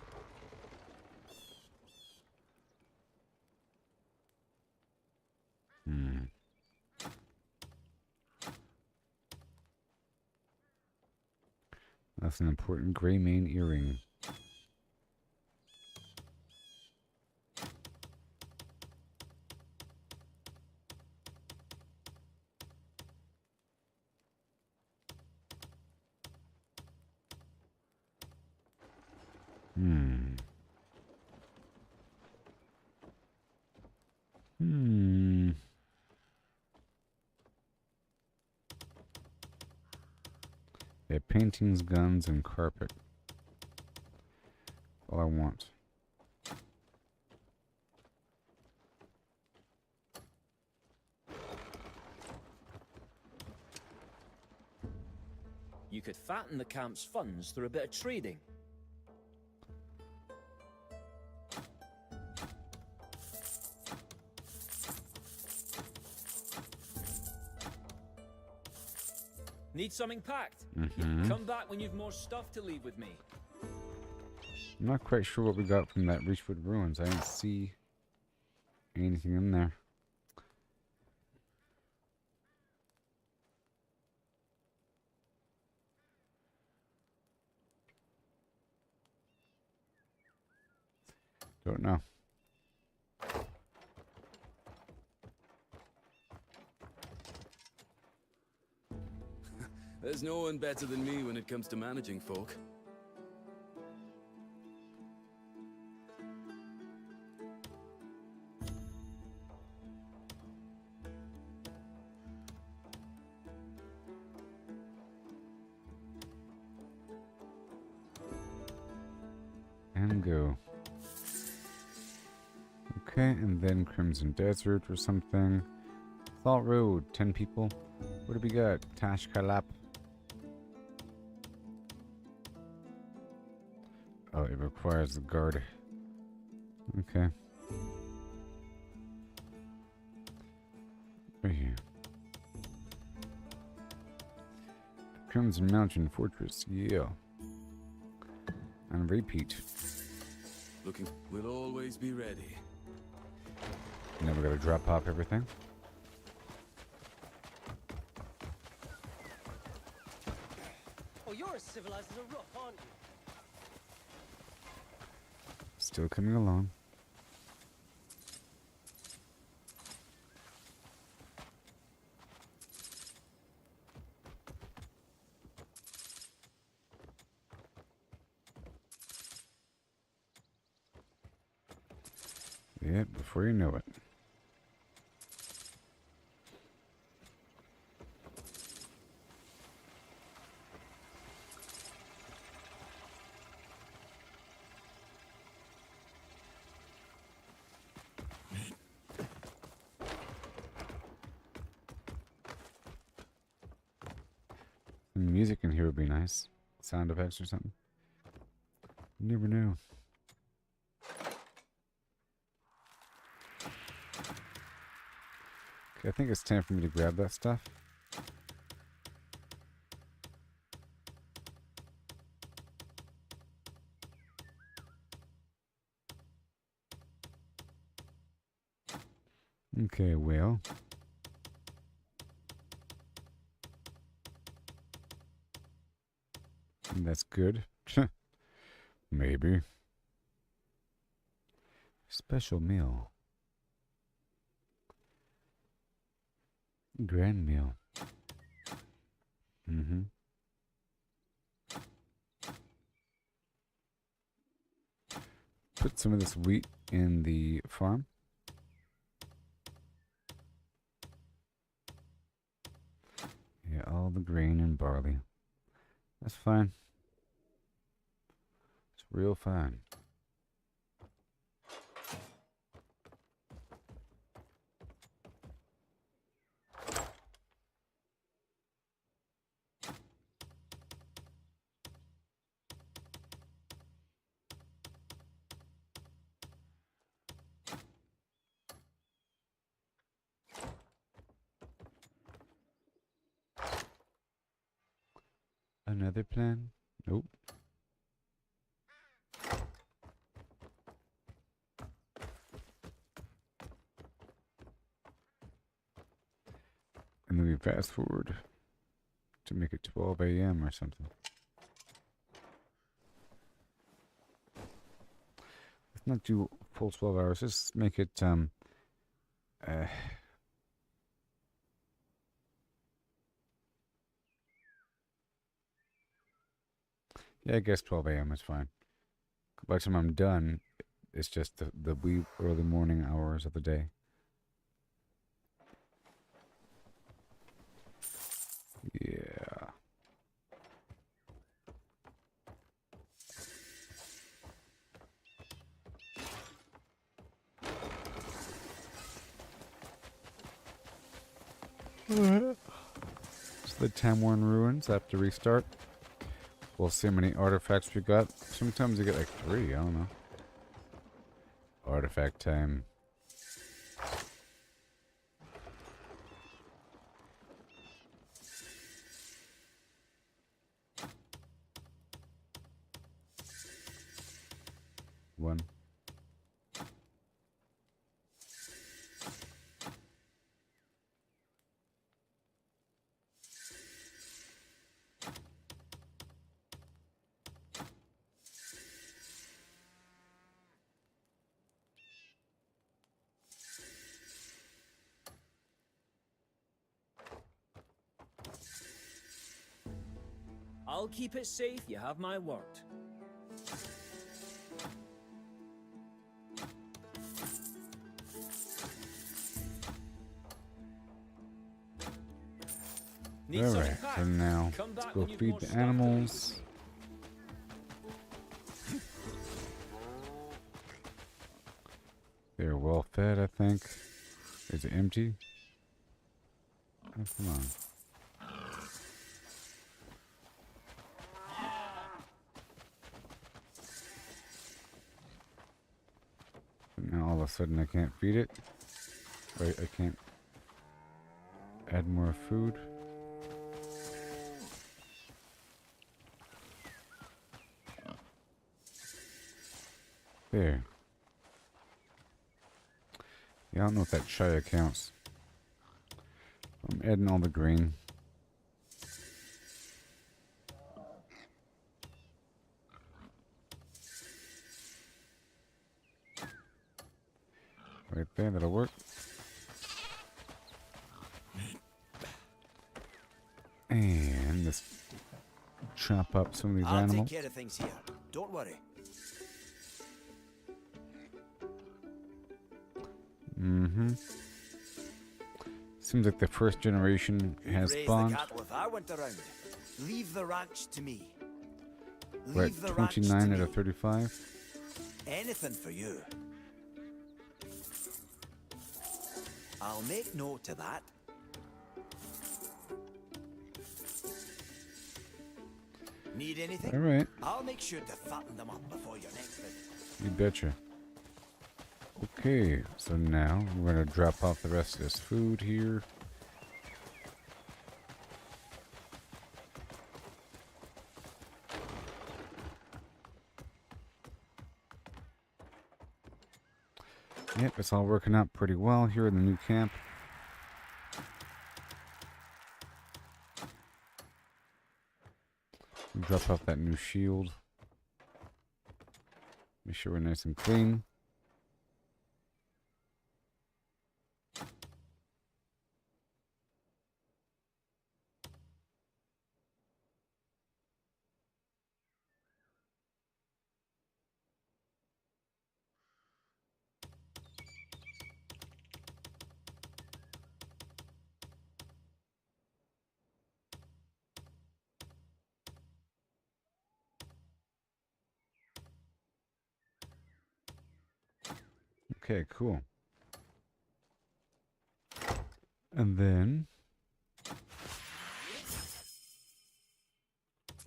That's an important gray mane earring. Yeah, paintings, guns, and carpet. All I want. You could fatten the camp's funds through a bit of trading. Need something packed? Come back when you've more stuff to leave with me. I'm not quite sure what we got from that Reachwood Ruins. I didn't see anything in there. Don't know. There's no one better than me when it comes to managing folk. And go. Okay, and then Crimson Desert or something. Thought Road, 10 people. What do we got? Tashkalap. Oh, it requires the guard. Okay. Right here. Crimson Mountain Fortress, yeah. And repeat. Looking, we'll always be ready. Now we gotta drop off everything. Oh, you're as civilized as a rook, aren't you? Still coming along. Yeah, before you know it. Music in here would be nice. Sound effects or something. You never know. Okay, I think it's time for me to grab that stuff. Okay, well. That's good. Maybe. Special meal. Grand meal. Mm-hmm. Put some of this wheat in the farm. Yeah, all the grain and barley. That's fine. It's real fine. Another plan? Nope. And then we fast forward to make it 12 a.m. or something. Let's not do full 12 hours. Just make it, yeah, I guess 12 a.m. is fine. By the time I'm done, it's just the wee early morning hours of the day. Yeah. So the time-worn ruins have to restart. We'll see how many artifacts we got. Sometimes you get like 3, I don't know. Artifact time. One. I'll keep it safe, you have my word. Alright, for now, let's go feed the animals. They're well fed, I think. Is it empty? Oh, come on. Now all of a sudden I can't feed it. Wait, I can't add more food. There. Yeah, I don't know if that chaya counts. I'm adding all the grain. Right there, that'll work. And let's chop up some of these animals. I'll take care of things here. Don't worry. Mm-hmm. Seems like the first generation has Raise spawned. the cattle if I went around. Leave the ranch to me. We're Leave at the ranch to 29 me. out of 35. Anything for you. I'll make note of that. Need anything? All right. I'll make sure to fatten them up before your next visit. You betcha. Okay, so now we're going to drop off the rest of this food here. Yep, it's all working out pretty well here in the new camp. Drop off that new shield. Make sure we're nice and clean. Okay, cool. And then...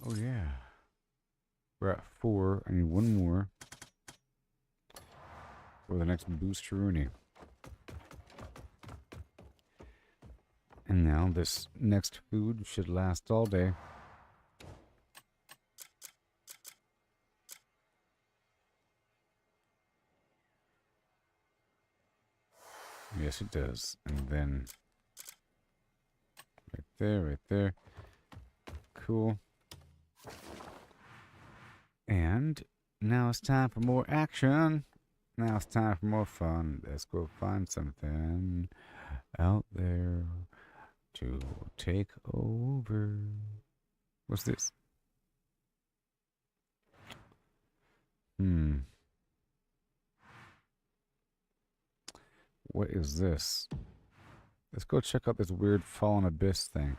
oh yeah. We're at 4. I need one more for the next booster Rooney. And now this next food should last all day. Yes, it does. And then right there, right there. Cool. And now it's time for more action. Now it's time for more fun. Let's go find something out there to take over. What's this? What is this? Let's go check out this weird fallen abyss thing.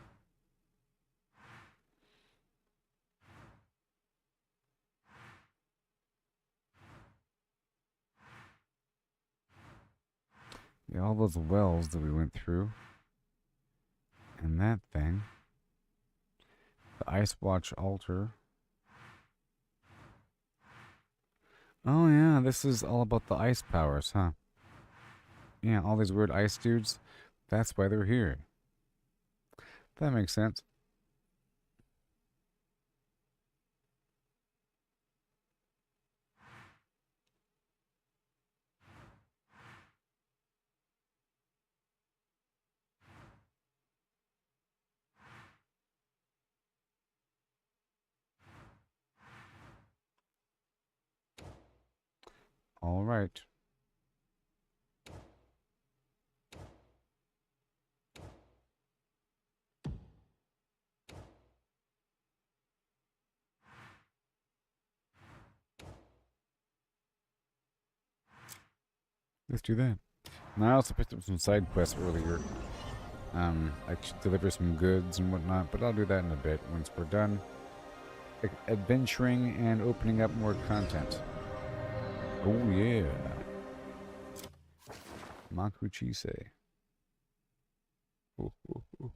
Yeah, all those wells that we went through. And that thing. The Ice Watch altar. Oh yeah, this is all about the ice powers, huh? Yeah, all these weird ice dudes. That's why they're here. That makes sense. All right. Let's do that. And I also picked up some side quests earlier. I should deliver some goods and whatnot, but I'll do that in a bit once we're done adventuring and opening up more content. Oh yeah. Makuchise. Oh, oh, oh.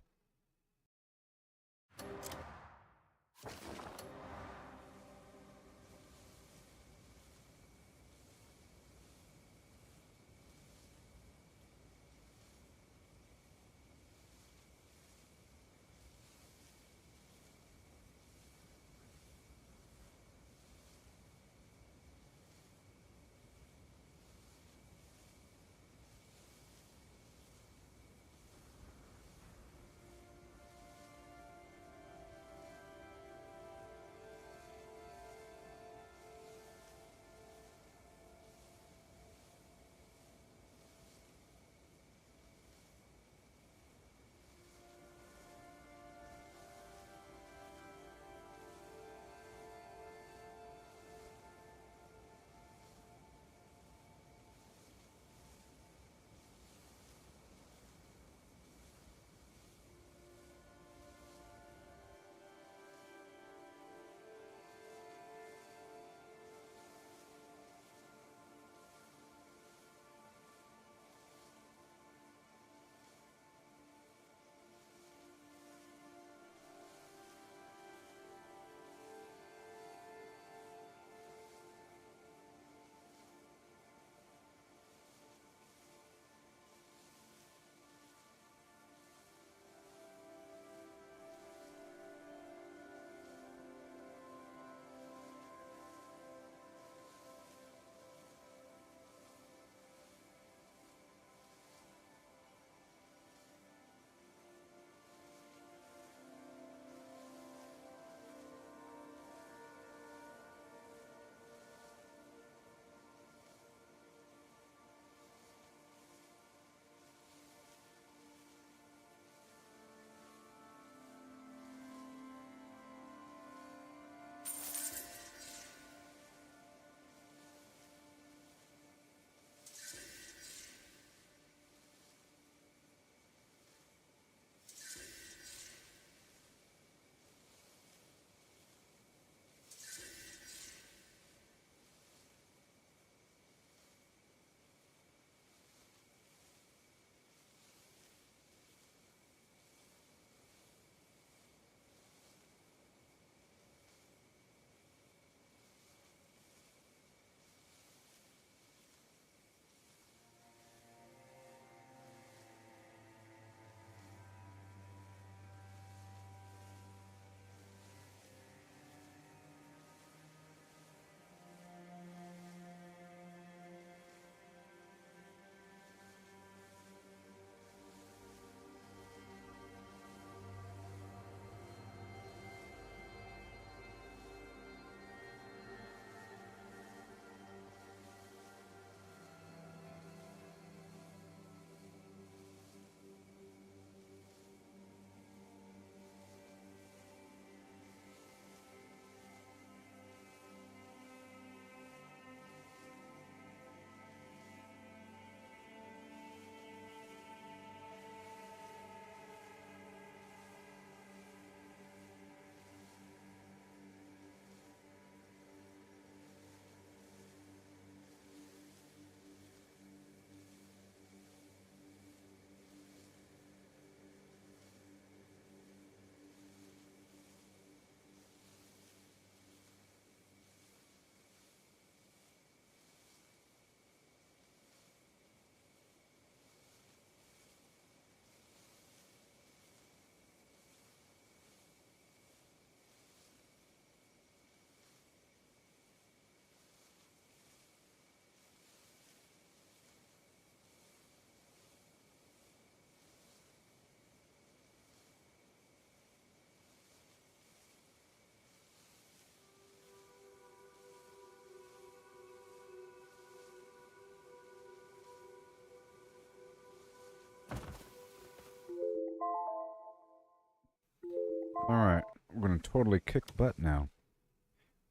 Alright, we're gonna totally kick butt now.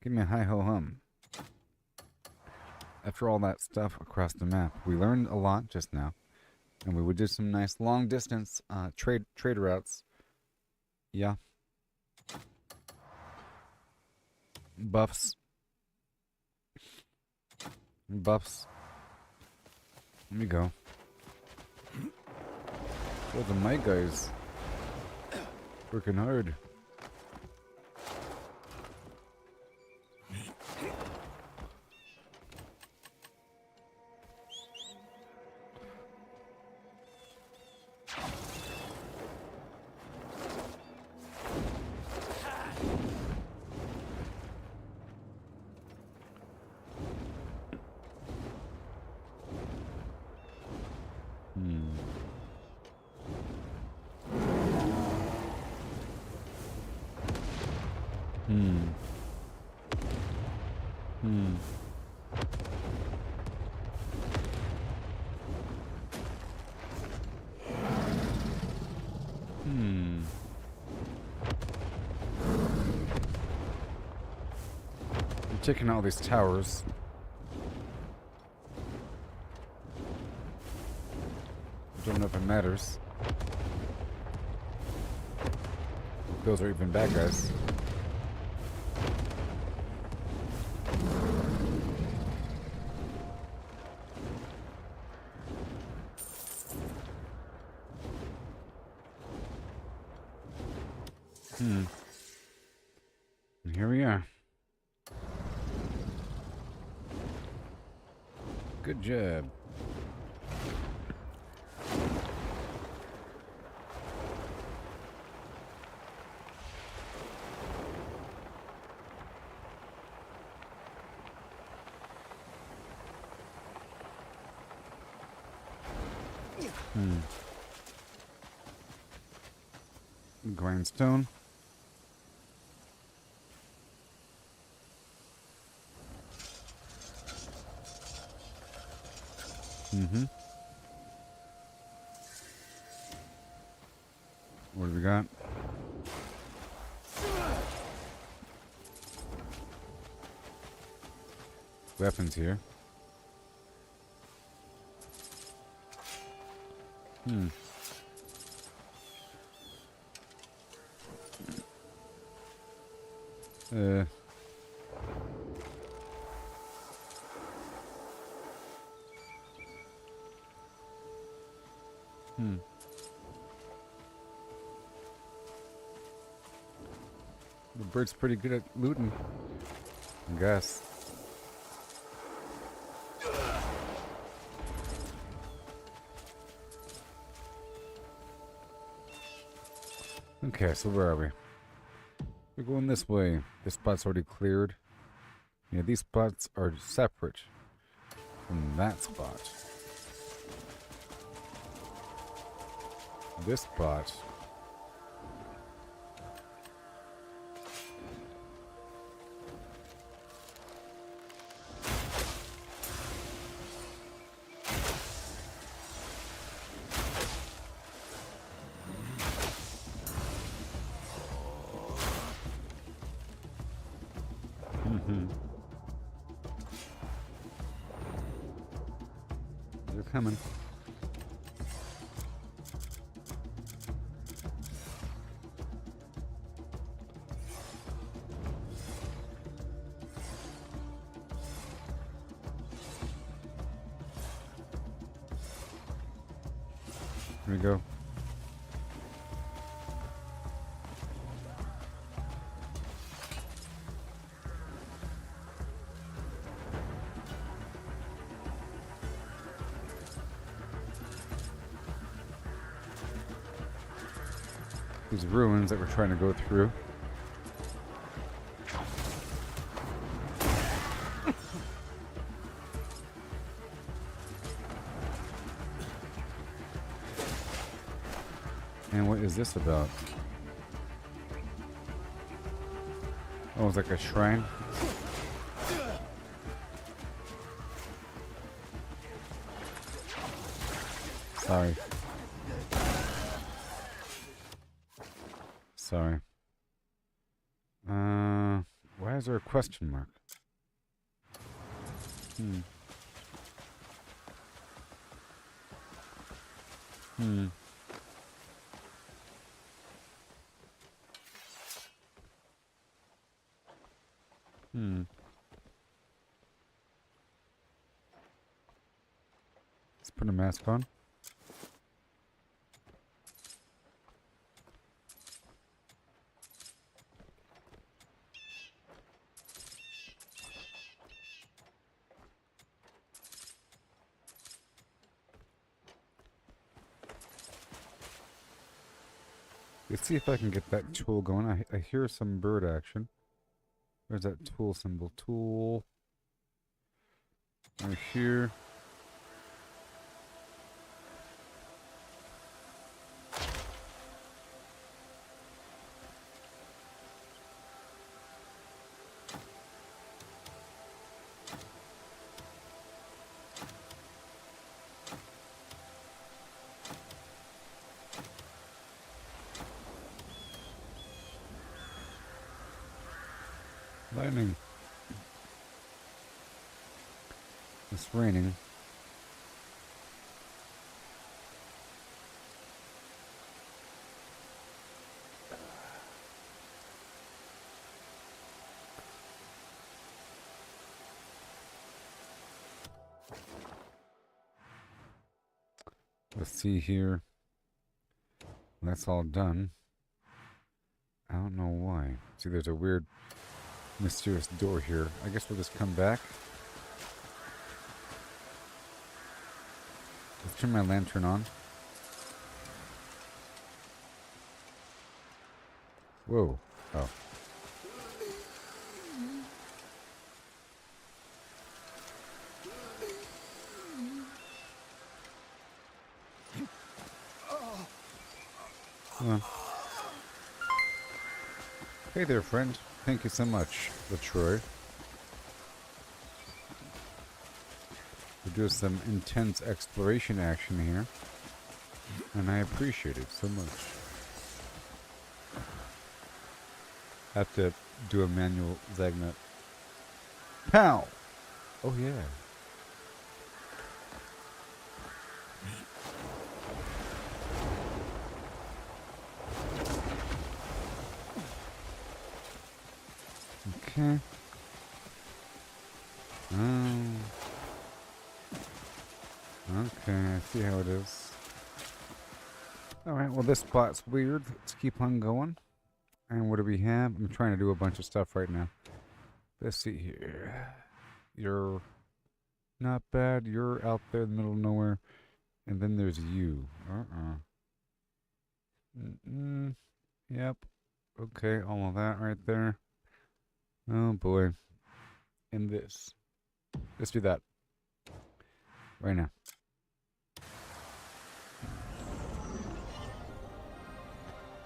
Give me a hi-ho-hum. After all that stuff across the map, we learned a lot just now. And we would do some nice long-distance trade routes. Yeah. Buffs. Buffs. Let me go. Oh, the mic guys. Working hard. Checking out all these towers. Don't know if it matters. Those are even bad guys. And here we are. Good job. Grindstone. What do we got? Weapons here. The bird's pretty good at looting, I guess. Okay, so where are we? We're going this way. This spot's already cleared. Yeah, these spots are separate from that spot. This spot. They're coming. Here we go. These ruins that we're trying to go through. And what is this about? Oh, it's like a shrine. Sorry. Sorry. Why is there a question mark? Hmm. Hmm. Hmm. Let's put a mask on. Let's see if I can get that tool going. I hear some bird action. Where's that tool symbol? Tool. Right here. Lightning. It's raining. Let's see here. That's all done. I don't know why. See, there's a weird, mysterious door here. I guess we'll just come back. Let's turn my lantern on. Whoa. Oh. Hey there, friend. Thank you so much, LaTroy. We're doing some intense exploration action here, and I appreciate it so much. Have to do a manual Zagnut. Pow! Oh yeah. Okay. Okay, I see how it is. Alright, well this spot's weird. Let's keep on going. And what do we have? I'm trying to do a bunch of stuff right now. Let's see here. You're not bad. You're out there in the middle of nowhere. And then there's you. Yep. Okay, all of that right there. Oh boy. And this. Let's do that. Right now.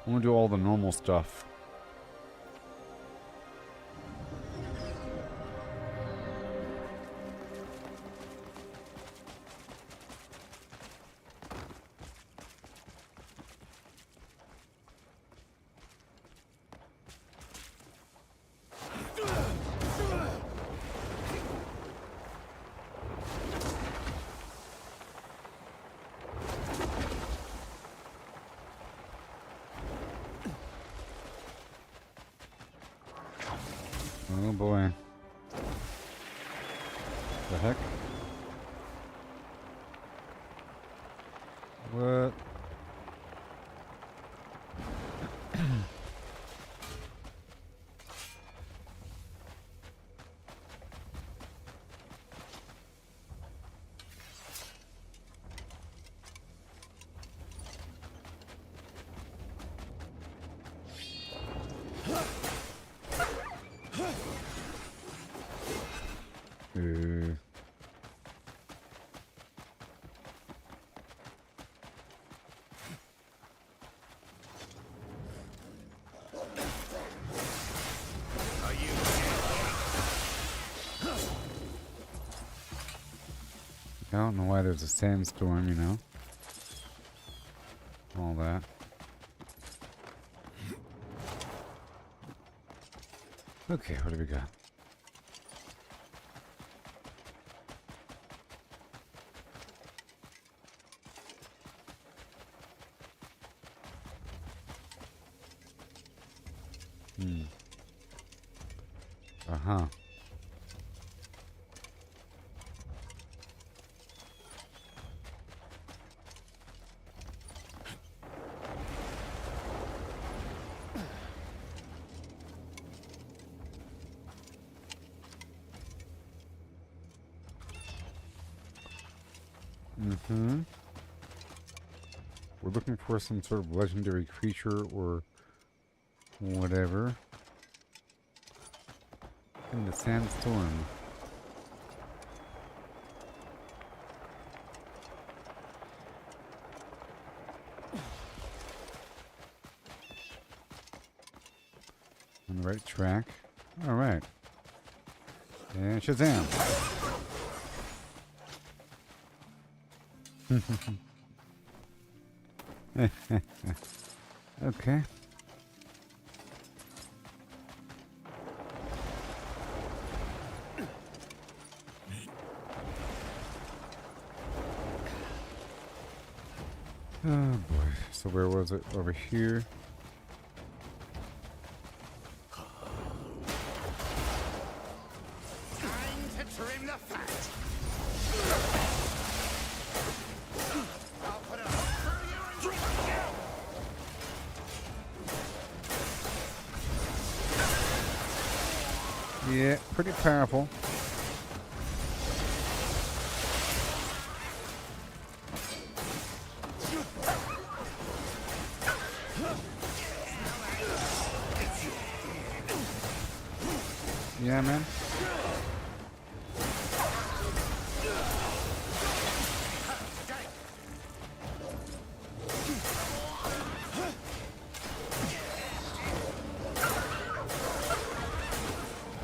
I'm gonna do all the normal stuff. Oh boy. The heck? What? I don't know why there's a sandstorm, you know. All that. Okay, what do we got? Uh-huh. Mm-hmm. We're looking for some sort of legendary creature or whatever in the sandstorm. On the right track. All right. And Shazam. Okay. Oh boy. So where was it? Over here. Time to trim the fat. I'll put a hook through you and drink you. Yeah, pretty powerful. Yeah, man.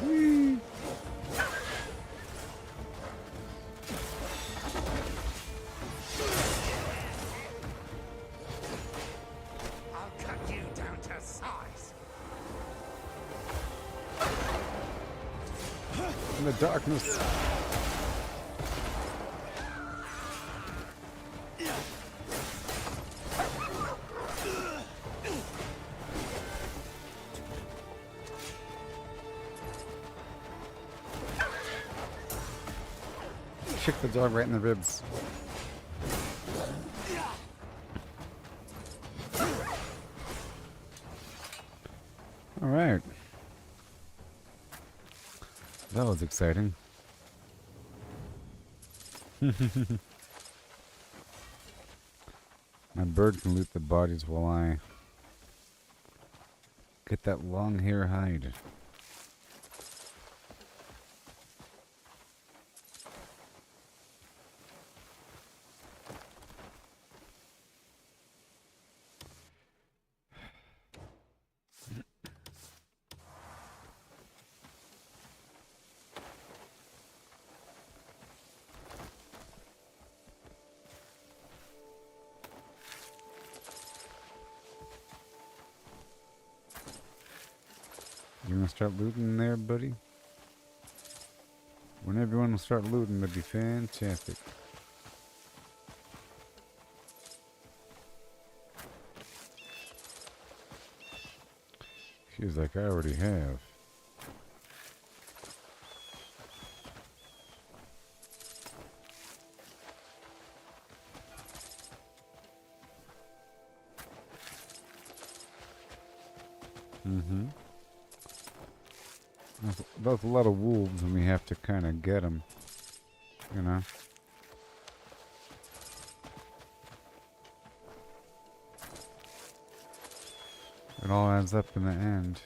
Whee. I'll cut you down to size. In the darkness. Kick the dog right in the ribs. All right. That was exciting. My bird can loot the bodies while I get that long hair hide. You gonna start looting there, buddy? When everyone will start looting, that'd be fantastic. She's like, I already have. Mm-hmm. There's a lot of wolves and we have to kind of get them, you know. It all adds up in the end.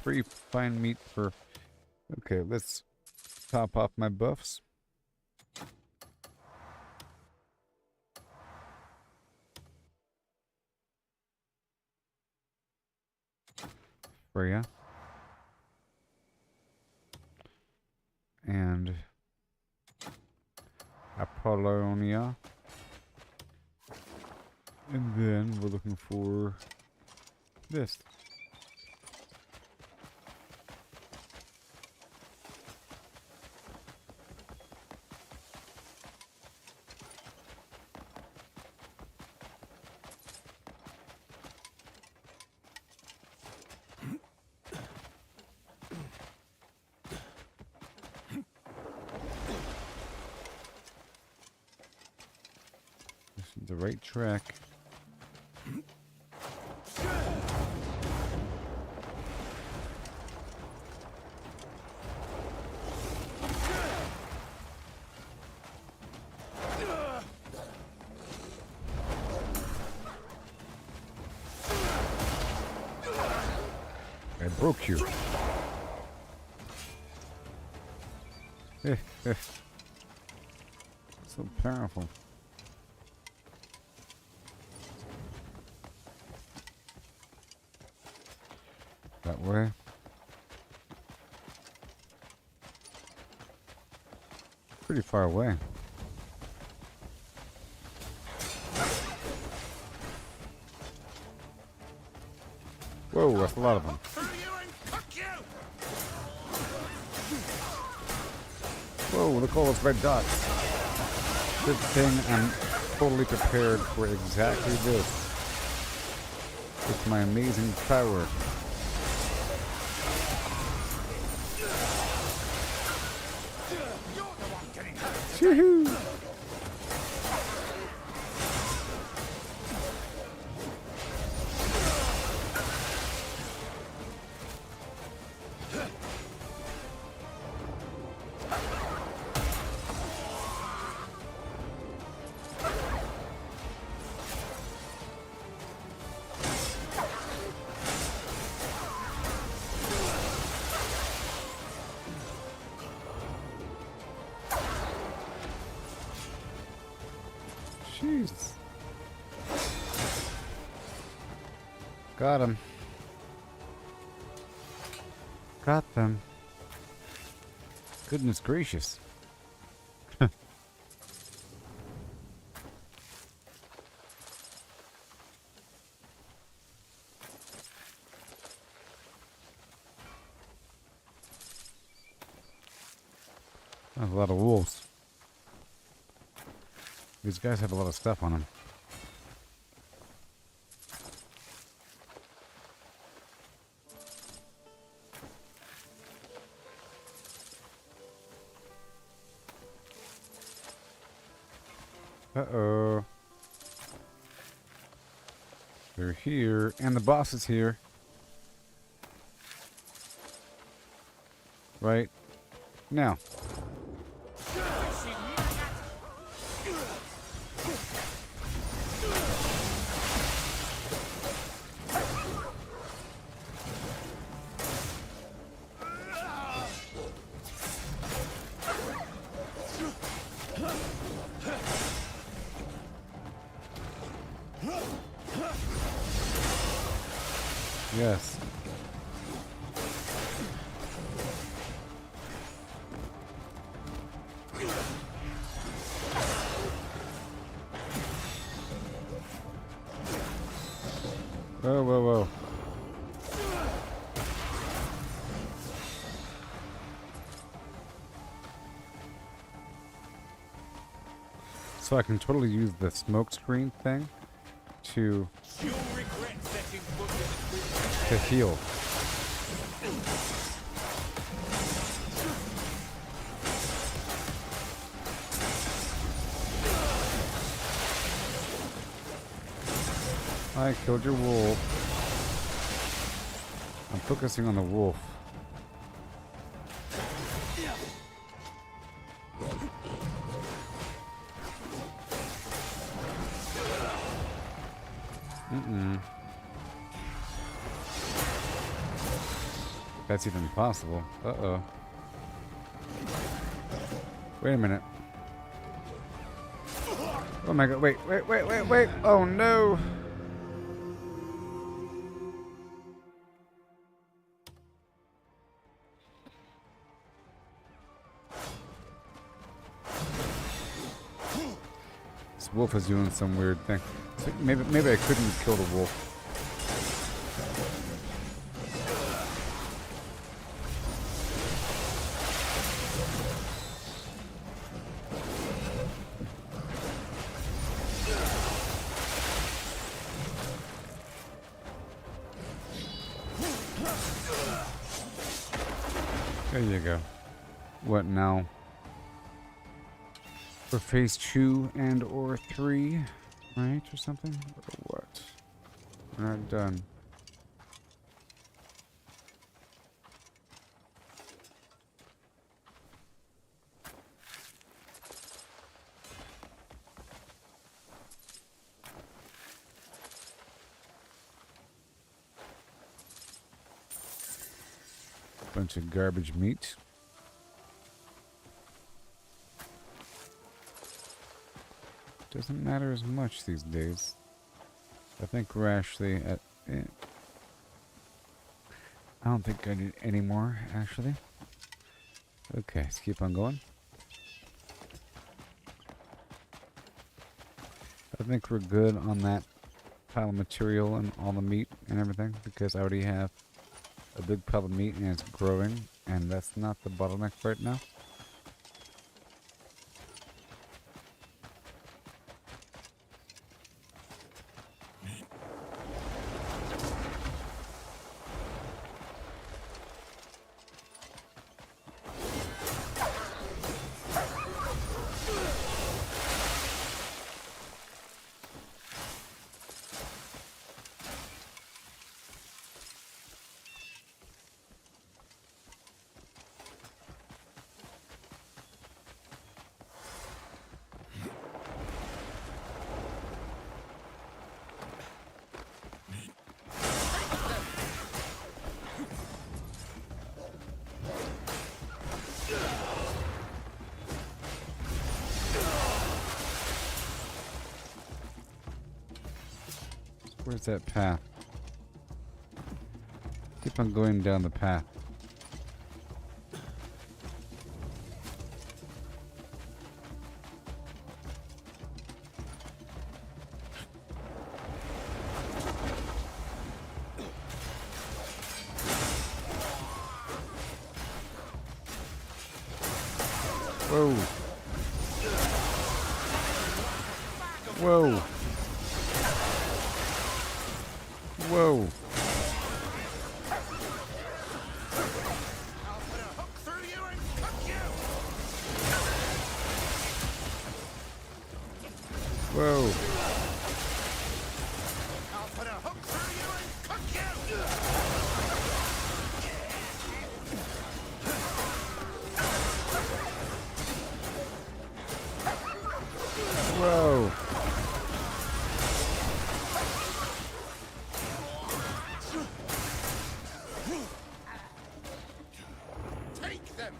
3 fine meat for... Okay, let's top off my buffs. Freya. And Apollonia. And then we're looking for this. The right track. I broke you. So powerful. That way. Pretty far away. Whoa, that's a lot of them. Whoa, look at all those red dots. Good thing I'm totally prepared for exactly this. With my amazing power. Woohoo! Jeez. Got him. Got them. Goodness gracious. That's a lot of wolves. These guys have a lot of stuff on them. Uh-oh. They're here, and the boss is here. Right now. Yes. Whoa, whoa, whoa. So I can totally use the smoke screen thing to heal. I killed your wolf. I'm focusing on the wolf. That's even possible. Uh-oh. Wait a minute. Oh my god, wait. Oh no! This wolf is doing some weird thing. So maybe I couldn't kill the wolf. There you go. What now? For phase 2 and or 3. right, or something? Or what? We're not done. Bunch of garbage meat. Doesn't matter as much these days. I think we're actually at... I don't think I need any more, actually. Okay, let's keep on going. I think we're good on that pile of material and all the meat and everything, because I already have a big pile of meat and it's growing, and that's not the bottleneck right now. Where's that path? Keep on going down the path. Whoa. Whoa. Whoa. Whoa. I'll put a hook through you and cook you! Whoa. Take them!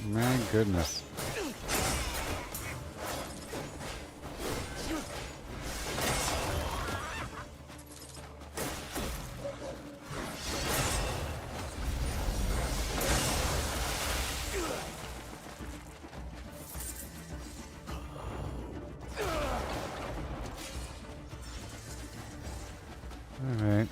My goodness. All right.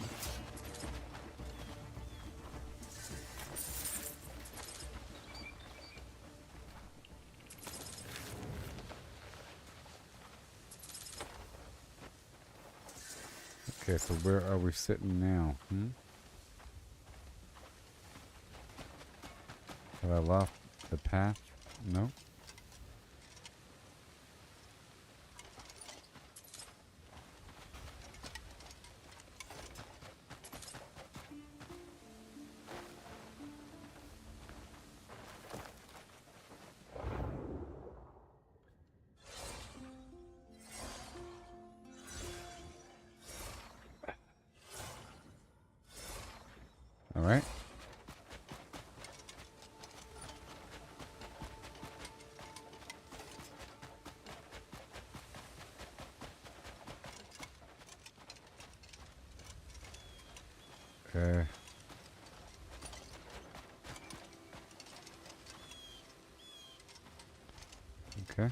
Okay, so where are we sitting now? Have I lost the path? No. All right. Okay. Okay.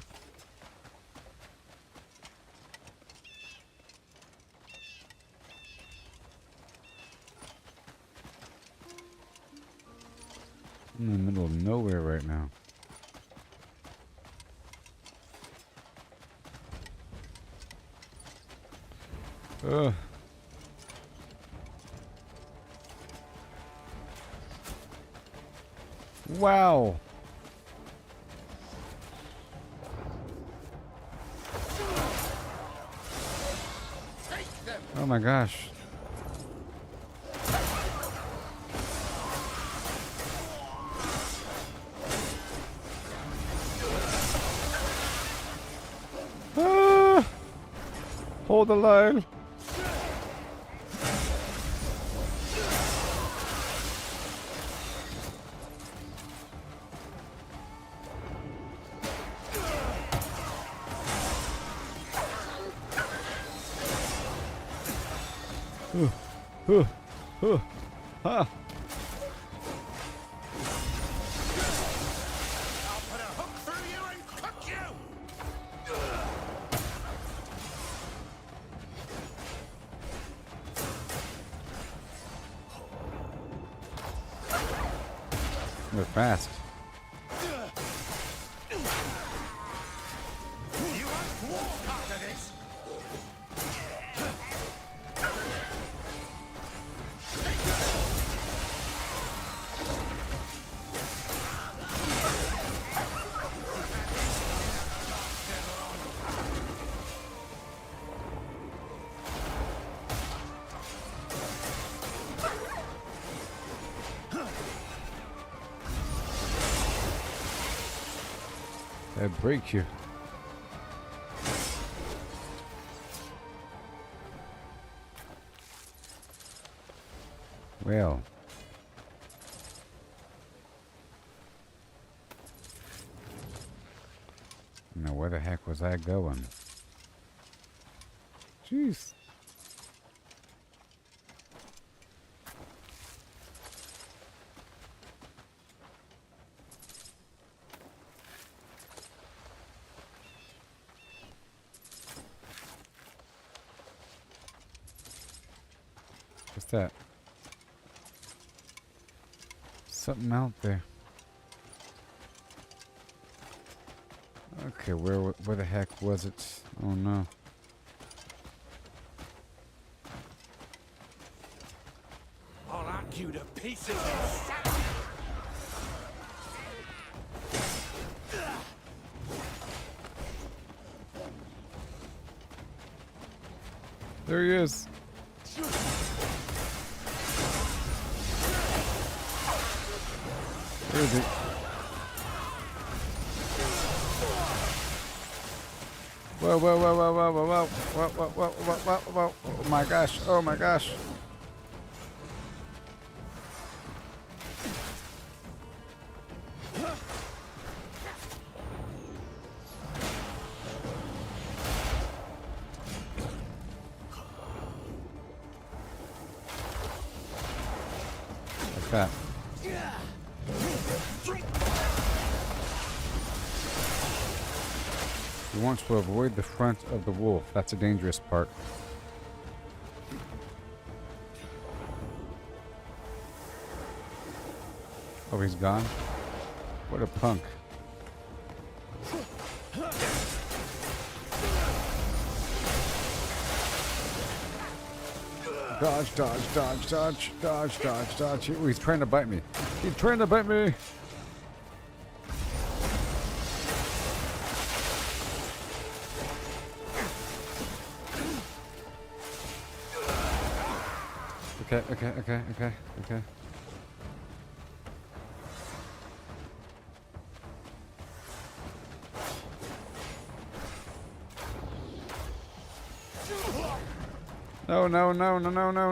I'm in the middle of nowhere right now. Ugh. Wow. Oh my gosh. Ah! Hold the line. Ah. They're fast. They break you. Well. Now where the heck was I going? Jeez. What's that? Something out there. Okay, where the heck was it? Oh no. I'll hack you to pieces and There he is. Where is he? Whoa, whoa, whoa, whoa, whoa, whoa, whoa, whoa, whoa, whoa, whoa, whoa, whoa. Oh my gosh, oh my gosh. Like that. He wants to avoid the front of the wolf. That's a dangerous part. Oh, he's gone? What a punk. Dodge, dodge, dodge, dodge, dodge, dodge, dodge. Ooh, he's trying to bite me. He's trying to bite me. Okay.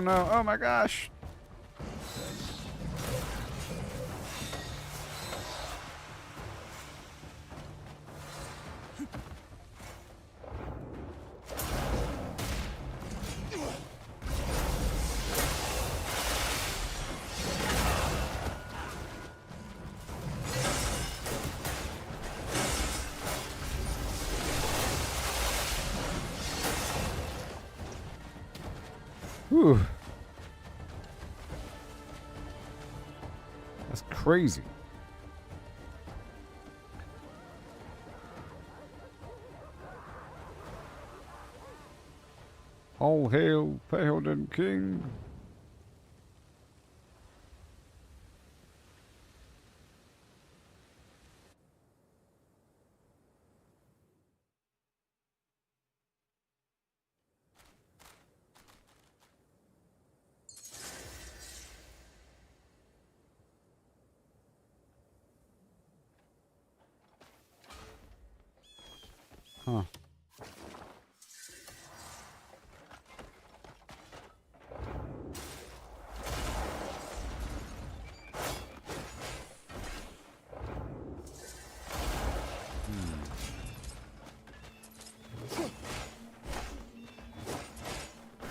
No. Oh my gosh. Whew. That's crazy. All hail Theoden King. Huh.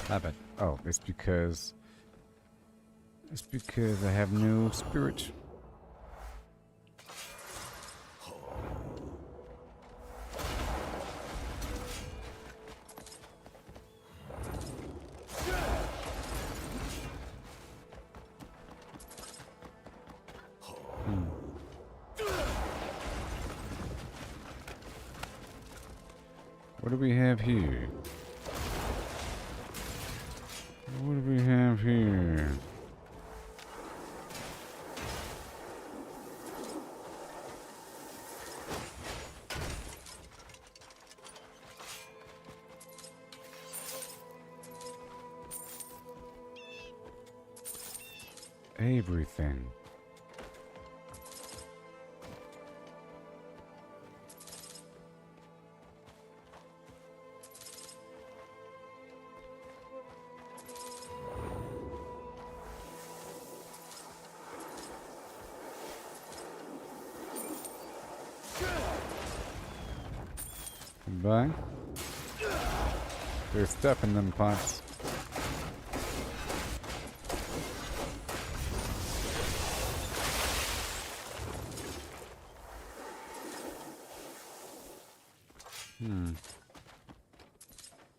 Habit. Oh, it's because I have no spirit. What do we have here? What do we have here? Everything. Goodbye. There's stuff in them pots.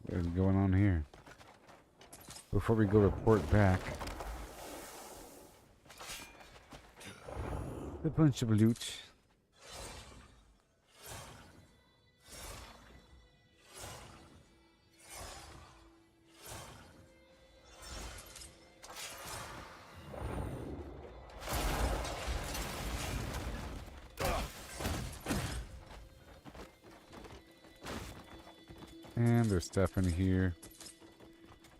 What is going on here? Before we go report back, a bunch of loot. And there's stuff in here.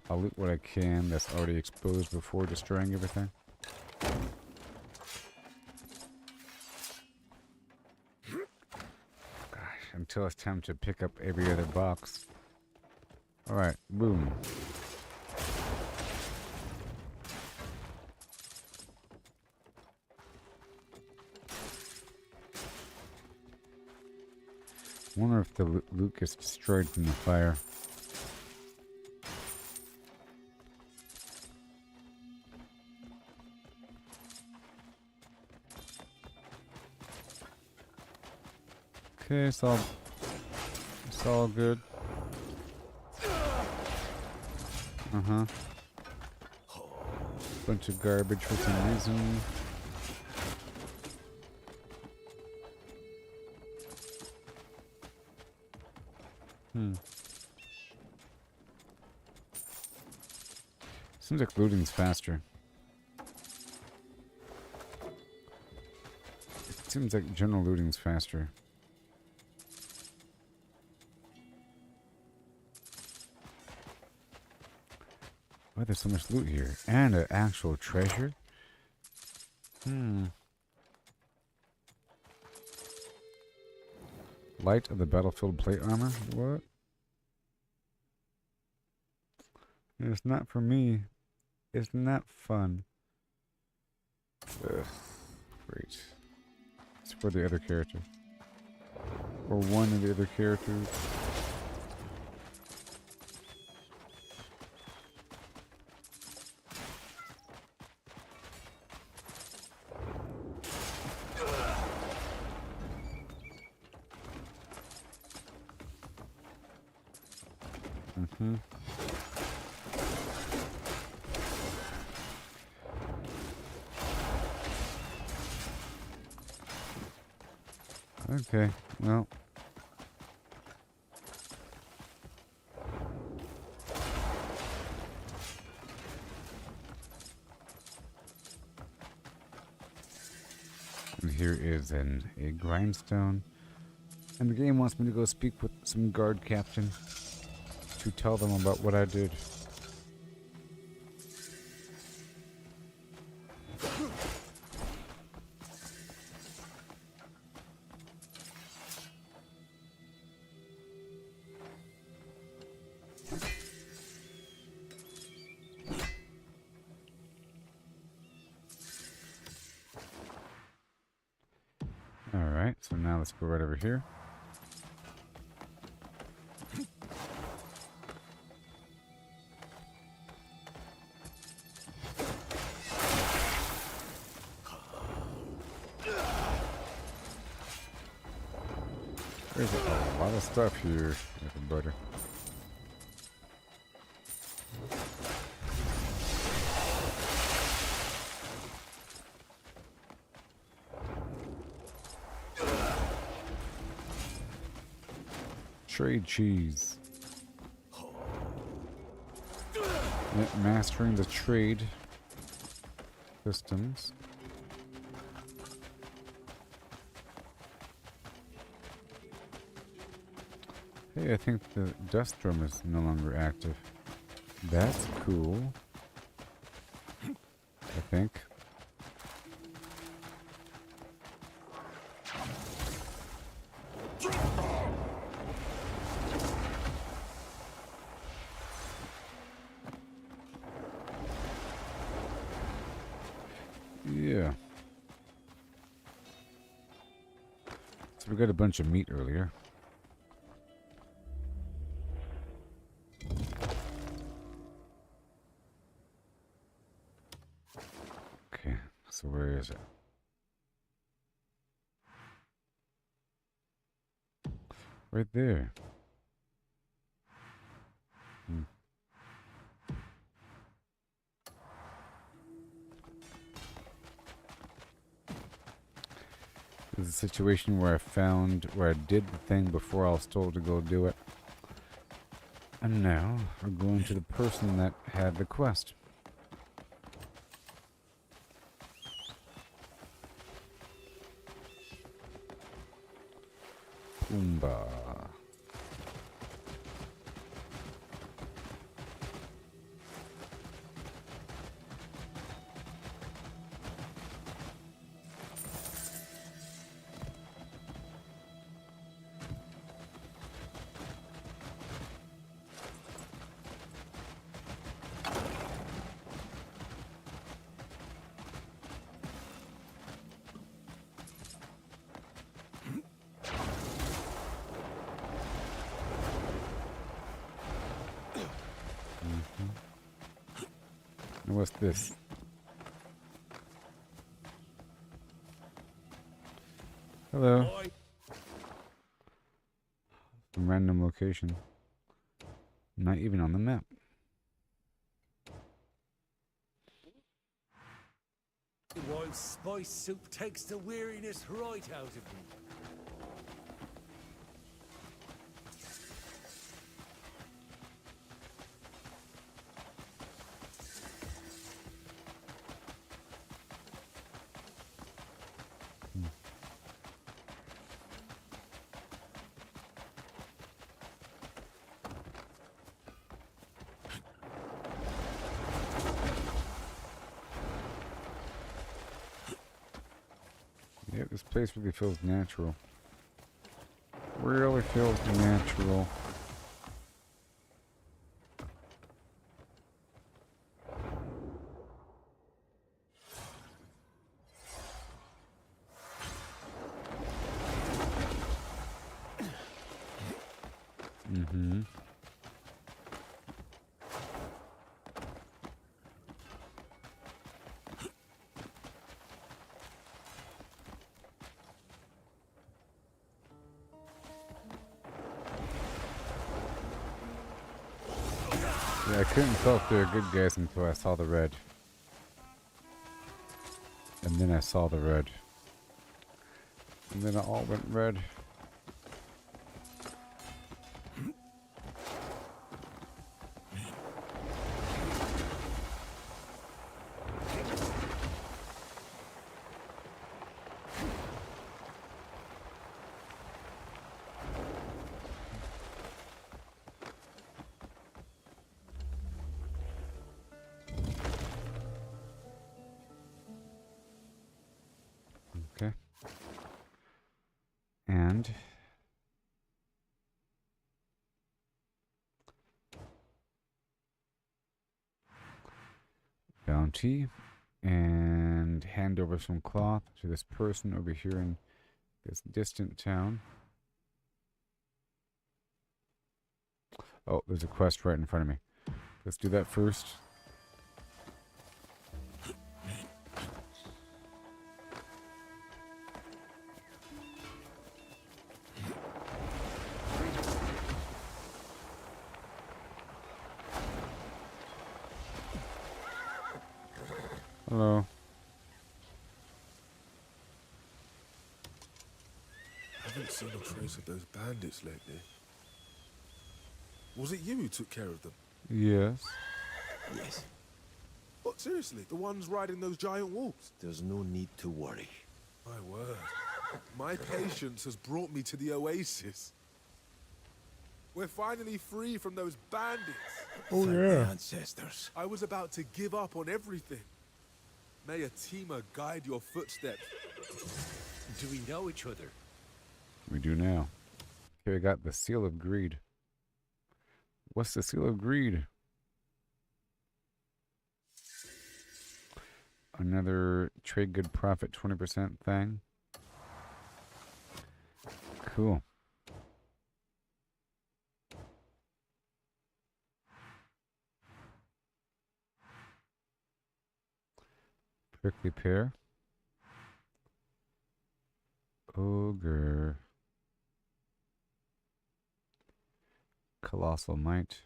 I'll loot what I can that's already exposed before destroying everything. Gosh, until it's time to pick up every other box. Alright, boom. Wonder if the loot gets destroyed from the fire. Okay, it's all good. Bunch of garbage for some reason. Seems like looting's faster. It seems like general looting's faster. Why there's so much loot here? And an actual treasure? Light of the battlefield plate armor? What? It's not for me. It's not fun. Ugh. Great. It's for the other character. Or one of the other characters. Okay, well. here is a grindstone. And the game wants me to go speak with some guard captain to tell them about what I did. Alright, so now let's go right over here. There's a lot of stuff here, everybody. Trade cheese. Mastering the trade systems. Hey, I think the dust drum is no longer active. That's cool. I think. Yeah. So we got a bunch of meat earlier. Okay, so where is it? Right there. This is a situation where I did the thing before I was told to go do it. And now we're going to the person that had the quest. Pumbaa. What's this? Hello. Some random location. Not even on the map. Wild spice soup takes the weariness right out of me. Yeah, this place really feels natural. Really feels natural. Mm-hmm. Yeah, I couldn't tell if they were good guys until I saw the red. And then I saw the red. And then it all went red. And bounty, and hand over some cloth to this person over here in this distant town. Oh, there's a quest right in front of me. Let's do that first. Hello. I haven't seen a trace of those bandits lately. Was it you who took care of them? Yes. Yes. But seriously, the ones riding those giant wolves? There's no need to worry. My word. My patience has brought me to the oasis. We're finally free from those bandits. Oh, Thank yeah. the ancestors. I was about to give up on everything. May Atima guide your footsteps. Do we know each other? We do now. Here I got the Seal of Greed. What's the Seal of Greed? Another trade good profit 20% thing. Cool. Prickly pear. Ogre. Colossal might.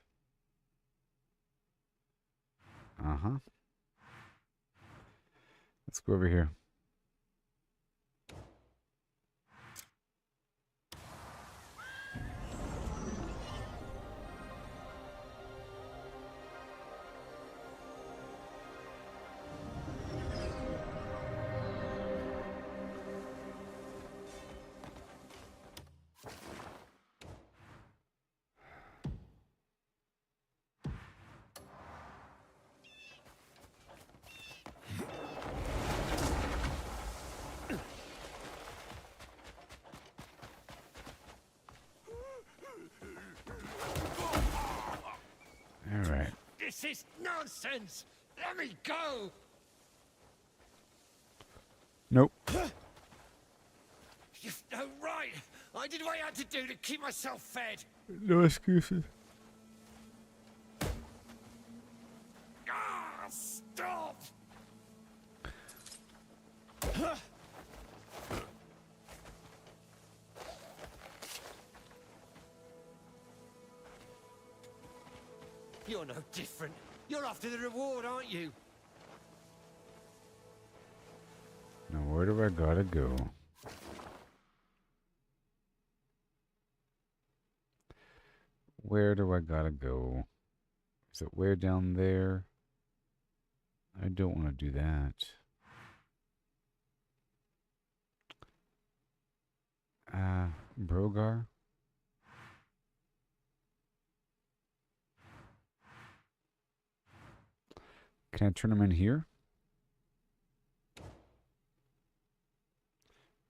Uh-huh. Let's go over here. All right. This is nonsense! Let me go! Nope. You've no right! I did what I had to do to keep myself fed! No excuses. Ah, stop! You're no different. You're after the reward, aren't you? Now where do I gotta go? Where do I gotta go? Is it way down there? I don't want to do that. Brogar? Can I turn them in here? Is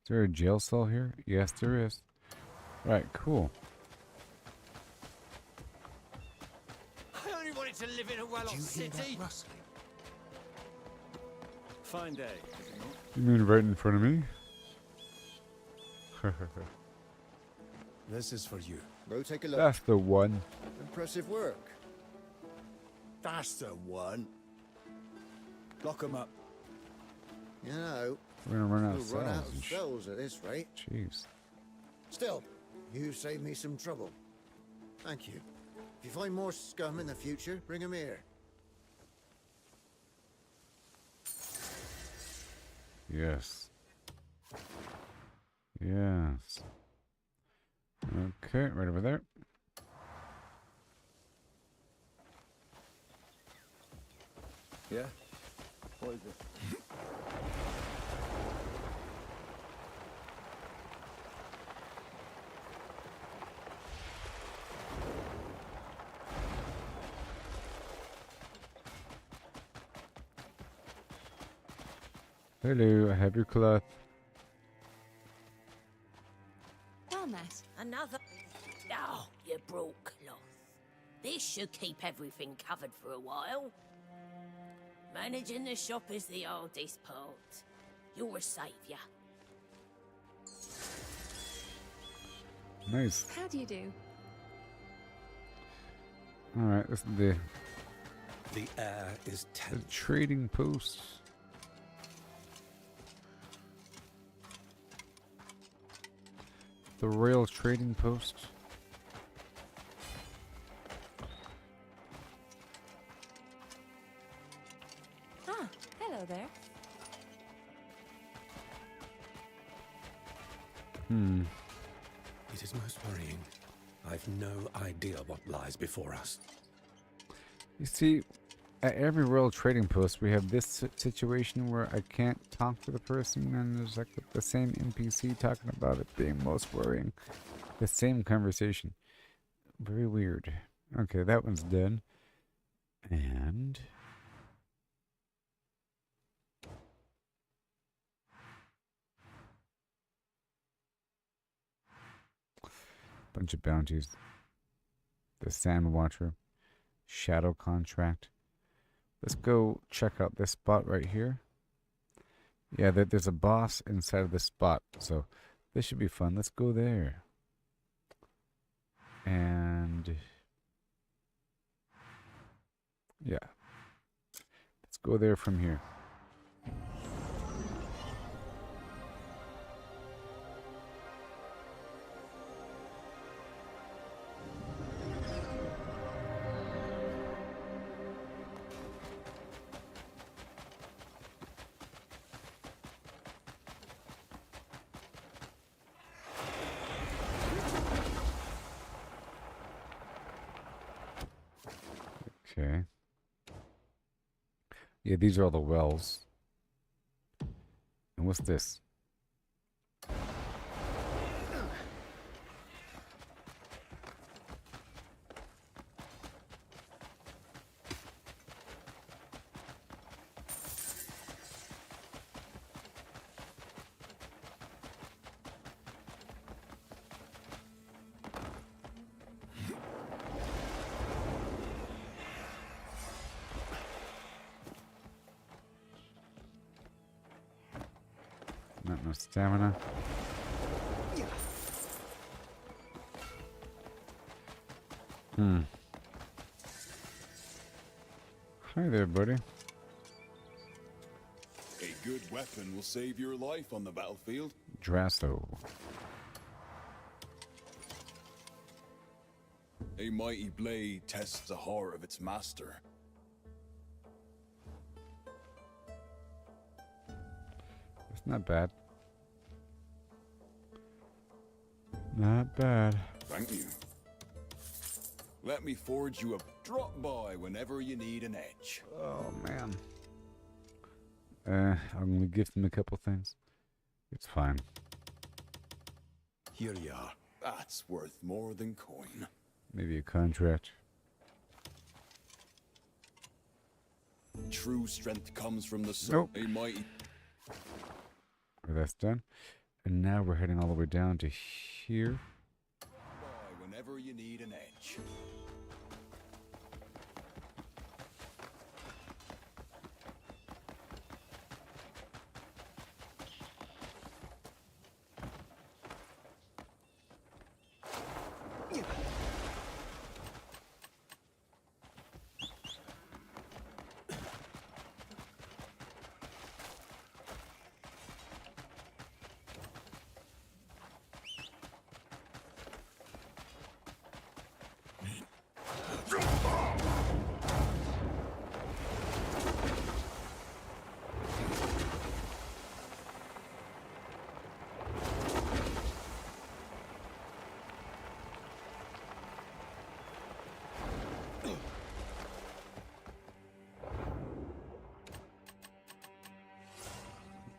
there a jail cell here? Yes, there is. Right, cool. I only wanted to live in a well-off city. Fine day. You mean right in front of me? This is for you. Go take a look. That's the one. Impressive work. That's the one. Lock him up. You know, We're gonna run out we'll of run out cells. of cells at this rate. Jeez. Still, you saved me some trouble. Thank you. If you find more scum in the future, bring them here. Yes. Yes. Okay, right over there. Yeah? What is it? Hello, I have your cloth. Another. Oh, you brought cloth. This should keep everything covered for a while. Managing the shop is the hardest part. You're a saviour. Nice. How do you do? Alright, this is the air is tense. The trading post. The Royal Trading Post. Ah, hello there. It is most worrying. I've no idea what lies before us. You see, at every Royal Trading Post, we have this situation where I can't talk to the person, and there's like the same NPC talking about it being most worrying. The same conversation. Very weird. Okay, that one's done. And... bunch of bounties. The Sand Watcher. Shadow Contract. Let's go check out this spot right here. Yeah, there's a boss inside of this spot, so this should be fun. Let's go there. And yeah, let's go there from here. Okay. Yeah, these are all the wells. And what's this? Not enough stamina. Hi there, buddy. A good weapon will save your life on the battlefield. Drasso. A mighty blade tests the heart of its master. It's not bad. Not bad. Thank you. Let me forge you a drop by whenever you need an edge. Oh, man. I'm gonna gift him a couple things. It's fine. Here you are. That's worth more than coin. Maybe a contract. True strength comes from the Nope. A mighty. That's done. And now we're heading all the way down to here. By whenever you need an edge.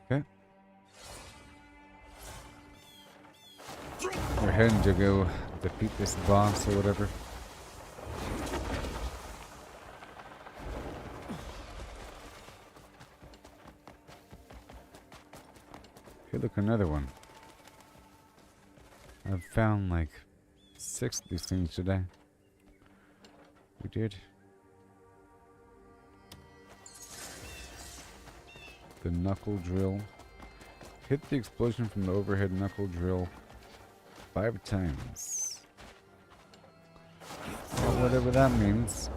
Okay. We're heading to go defeat this boss or whatever. Hey, look, another one. I've found like 6 of these things today. We did. The knuckle drill. Hit the explosion from the overhead knuckle drill 5 times. Or whatever that means.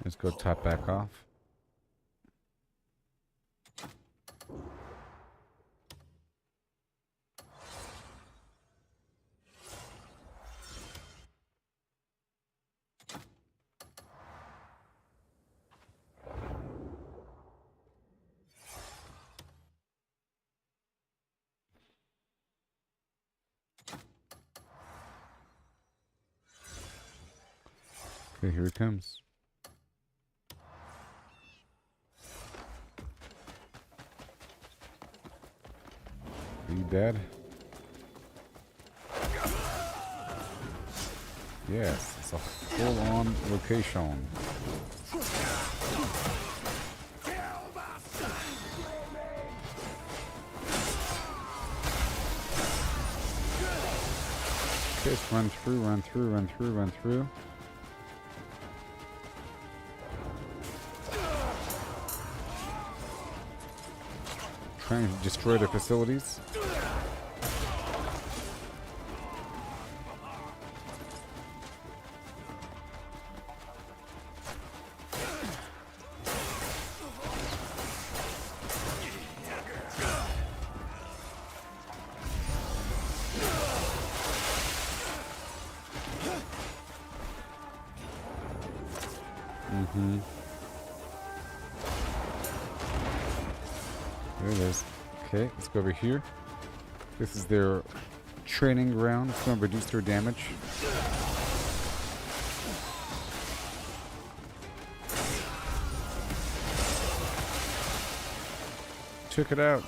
Let's go top back off. Okay, here it comes. Are you dead? Yes, it's a full-on location. Just run through, run through, run through, run through. Trying to destroy the facilities. There it is. Okay, let's go over here. This is their training ground. It's going to reduce their damage. Took it out.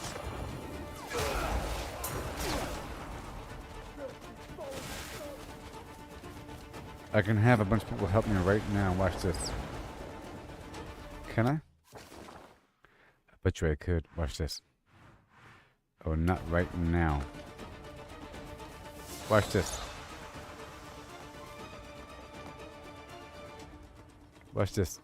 I can have a bunch of people help me right now. Watch this. Can I? I bet you I could. Watch this. Oh, not right now. Watch this. Watch this.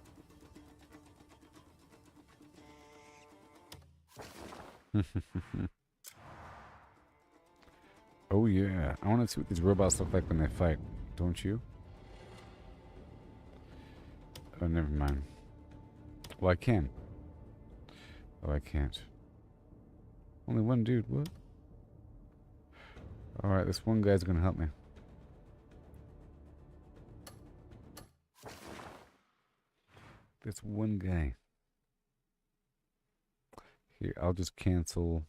Oh yeah. I want to see what these robots look like when they fight. Don't you? Oh, never mind. Well, I can. Oh, I can't. Only one dude, what? Alright, this one guy's gonna help me. This one guy. Here, I'll just cancel.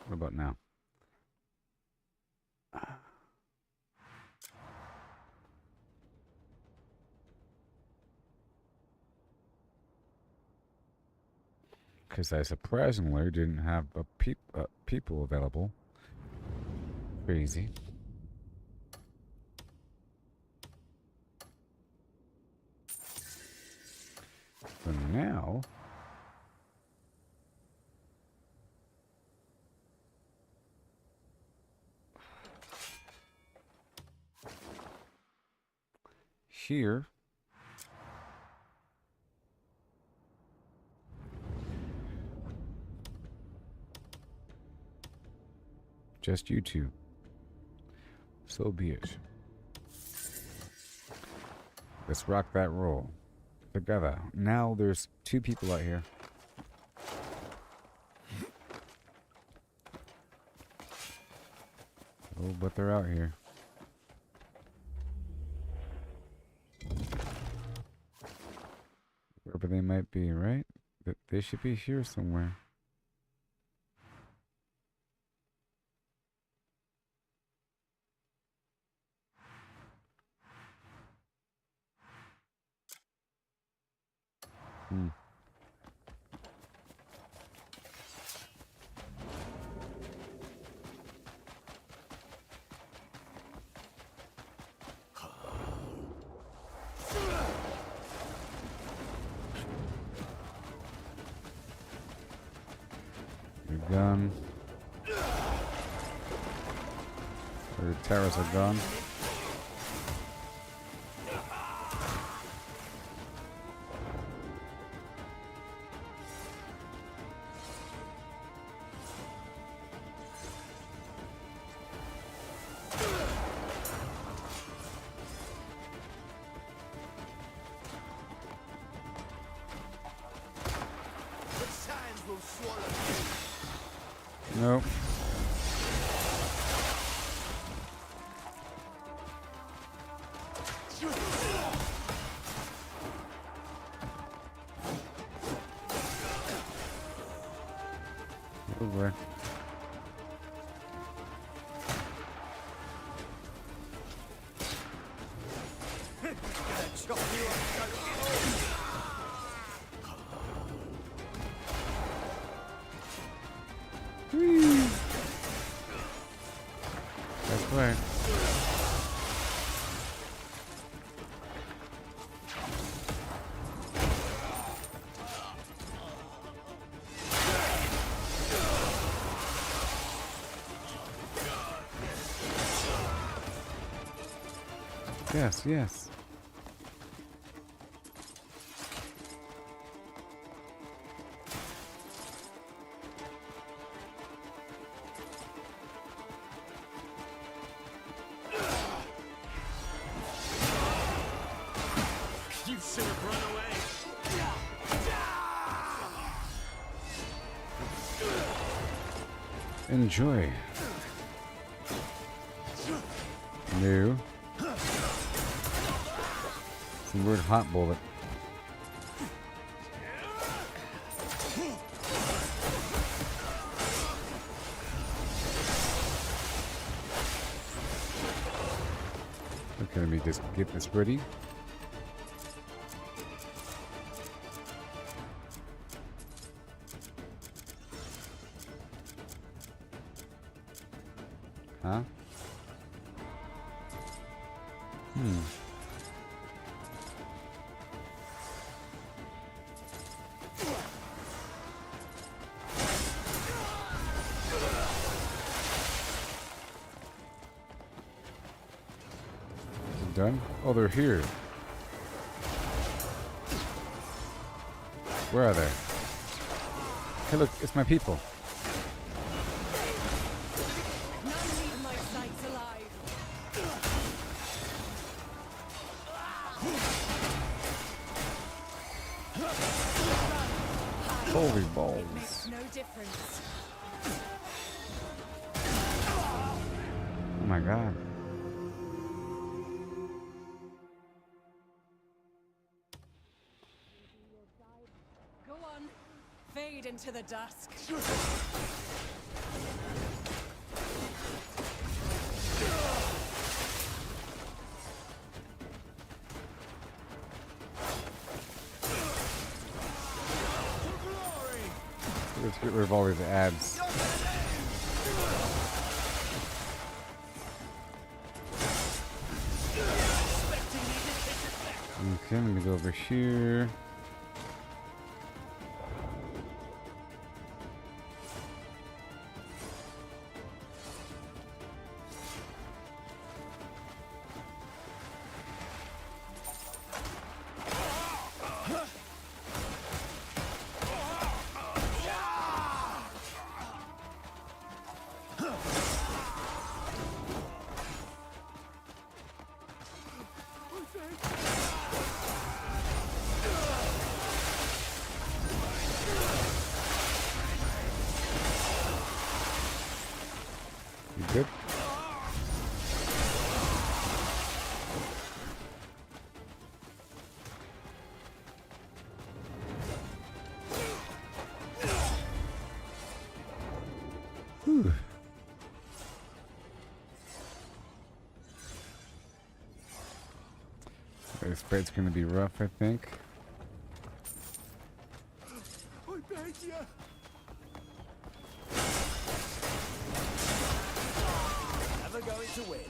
What about now? Because I surprisingly didn't have a people available. Crazy. So now, here, just you two. So be it. Let's rock that roll. Together. Now there's 2 people out here. Oh, but they're out here. Wherever they might be, right? They should be here somewhere. gun. Or terrorists are gone. Nope. Over. That's right. Yes, yes. You should have run away. Enjoy. No. Some weird hot bullet. Okay, let me just get this ready. Huh? Done? Oh, they're here. Where are they? Hey, look, it's my people. Holy balls. It makes no difference. Oh my god. Go on. Fade into the dusk. Let's get rid of all these ads. Okay, I'm gonna go over here. You good? Whew. This fight's gonna be rough, I think. I beg you. Never going to win.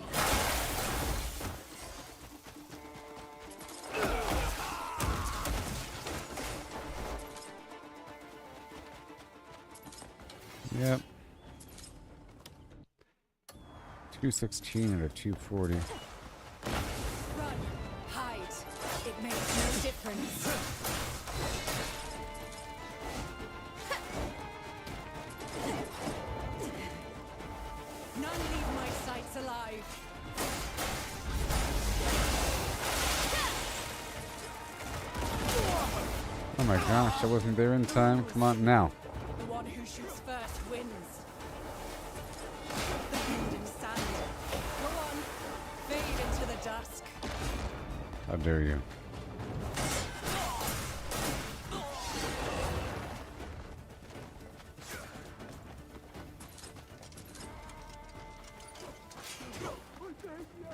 Yep. 216 out of 240. Run! Hide! It makes no difference. None leave my sights alive. Oh my gosh, I wasn't there in time. Come on, now. The one who shoots first wins. The wind and sand. Go on. Fade into the dusk. How dare you?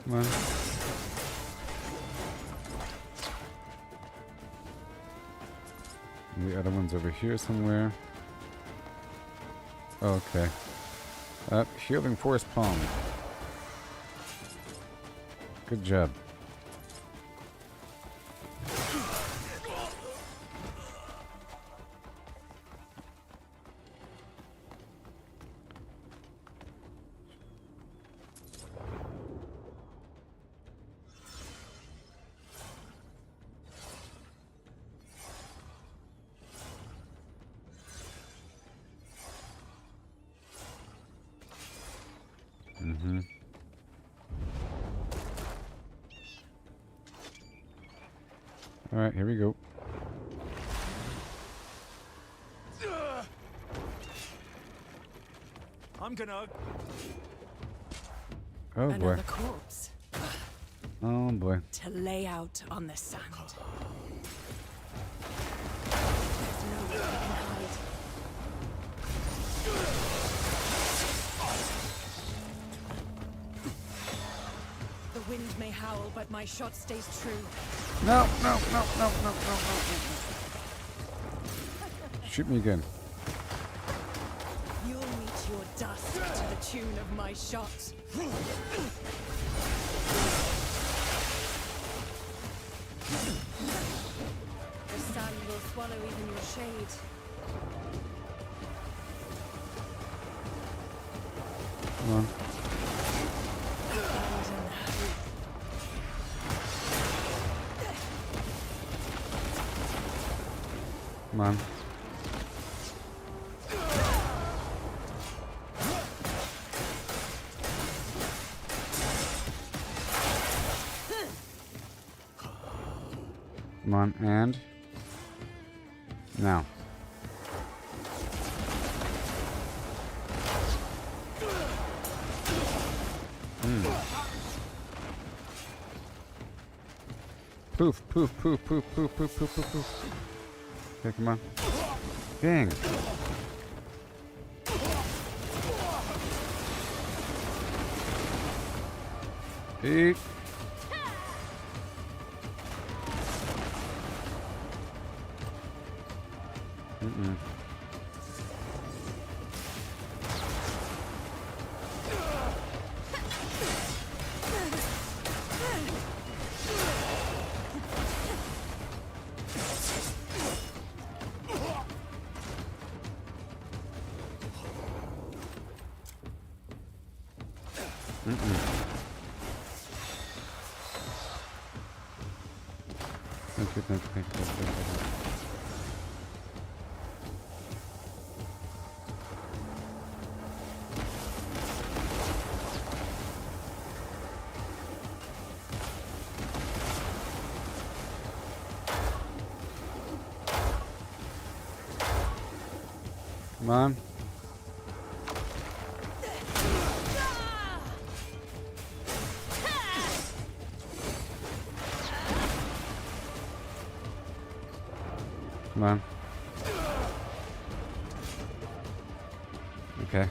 Come on. And the other one's over here somewhere. Okay. Healing Force Palm. Good job. Mm-hmm. All right, here we go. I'm gonna. Oh boy. Another corpse. Oh boy. To lay out on the sand. There's nowhere we can hide. The wind may howl, but my shot stays true. No, no, no, no, no, no, no, no. Shoot me again. You'll meet your dust to the tune of my shot. The sand will swallow even your shade. Come on. Come on. Come on, and now. Poof, poof, poof, poof, poof, poof, poof, poof, poof. Okay, come on. Dang. Eat. Mm-mm. Thank you, thank you, thank you, thank you, thank you. Come on. Come on. Okay.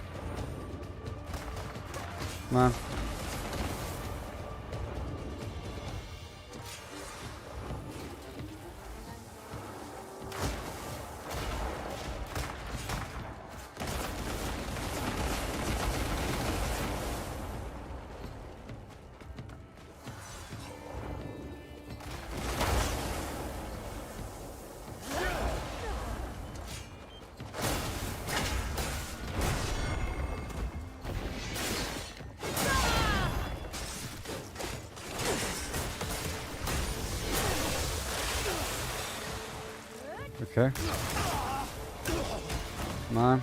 Come on. Okay. Come on.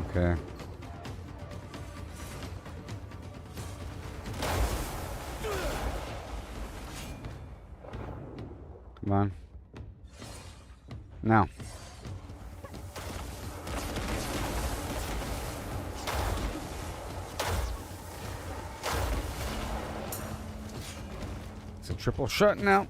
Okay. Come on. Now. It's a triple shot now.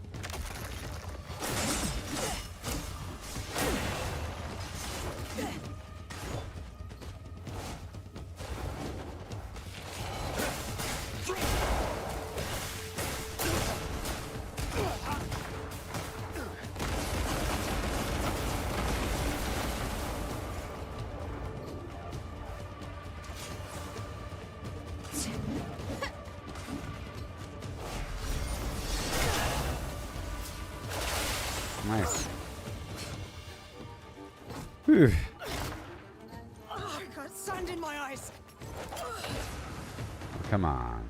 Nice. Whew. Oh, I got sand in my eyes. Come on.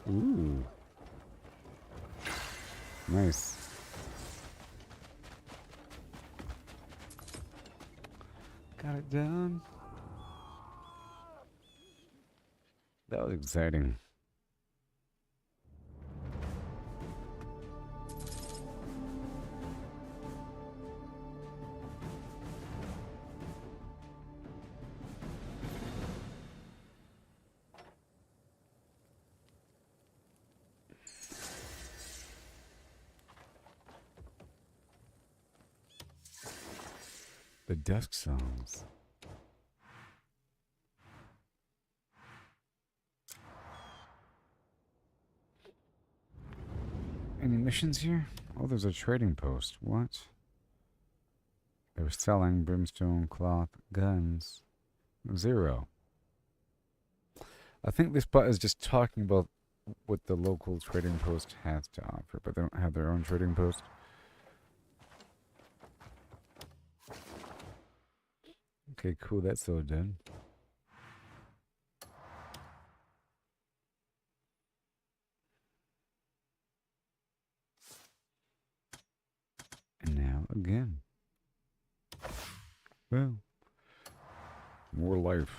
Ooh. Nice. Got it done. That was exciting. The dusk songs. Any missions here? Oh, there's a trading post. What? They're selling brimstone, cloth, guns. 0. I think this bot is just talking about what the local trading post has to offer, but they don't have their own trading post. Okay, cool. That's all done. And now again. Well, more life.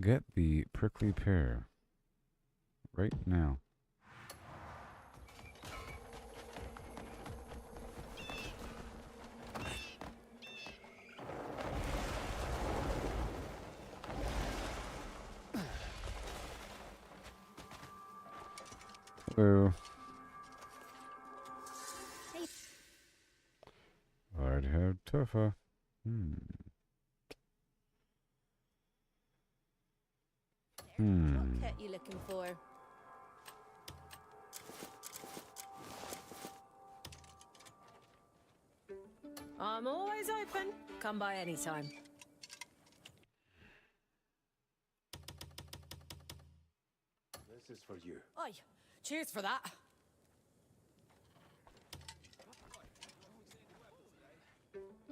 Get the prickly pear right now. Hello. I'd have tougher. What kit you looking for? I'm always open. Come by anytime. This is for you. Oi, cheers for that.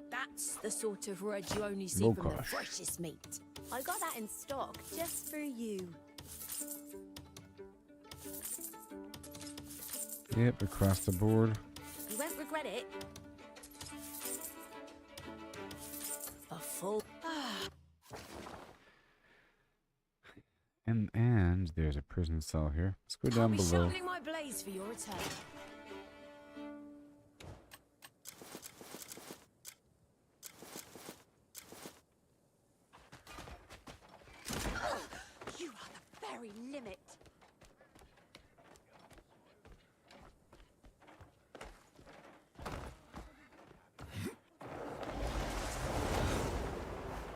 That's the sort of red you only see Oh, from the gosh. freshest meat. I got that in stock just for you. Yep, across the board. You won't regret it. A full. And there's a prison cell here. Let's go I'll down be below. sharpening my blades for your return. You are the very limit.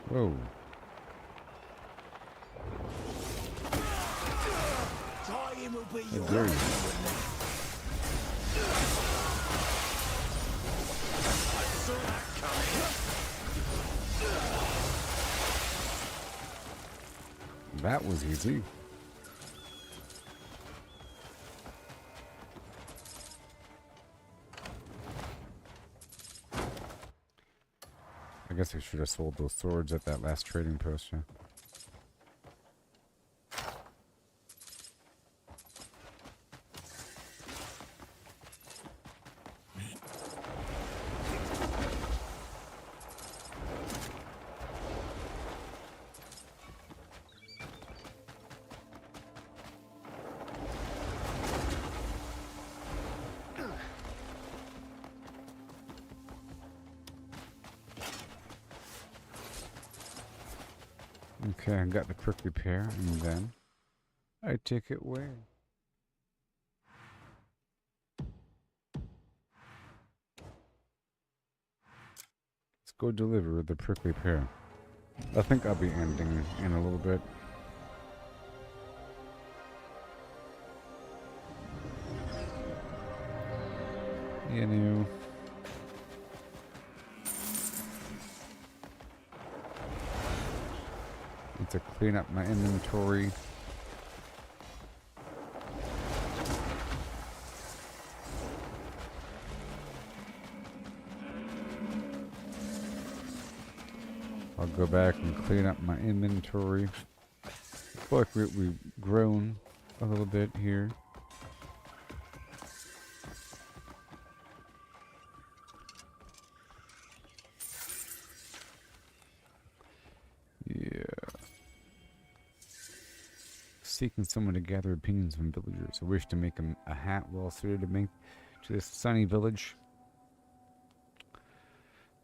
Whoa. Time will be How your dare you. I saw that coming. That was easy. I guess I should have sold those swords at that last trading post, yeah. Okay, I got the prickly pear, and then I take it where? Let's go deliver the prickly pear. I think I'll be ending in a little bit. You know. Need to clean up my inventory. I'll go back and clean up my inventory. I feel like we've grown a little bit here. Yeah. Seeking someone to gather opinions from villagers. I wish to make a hat well suited to make to this sunny village.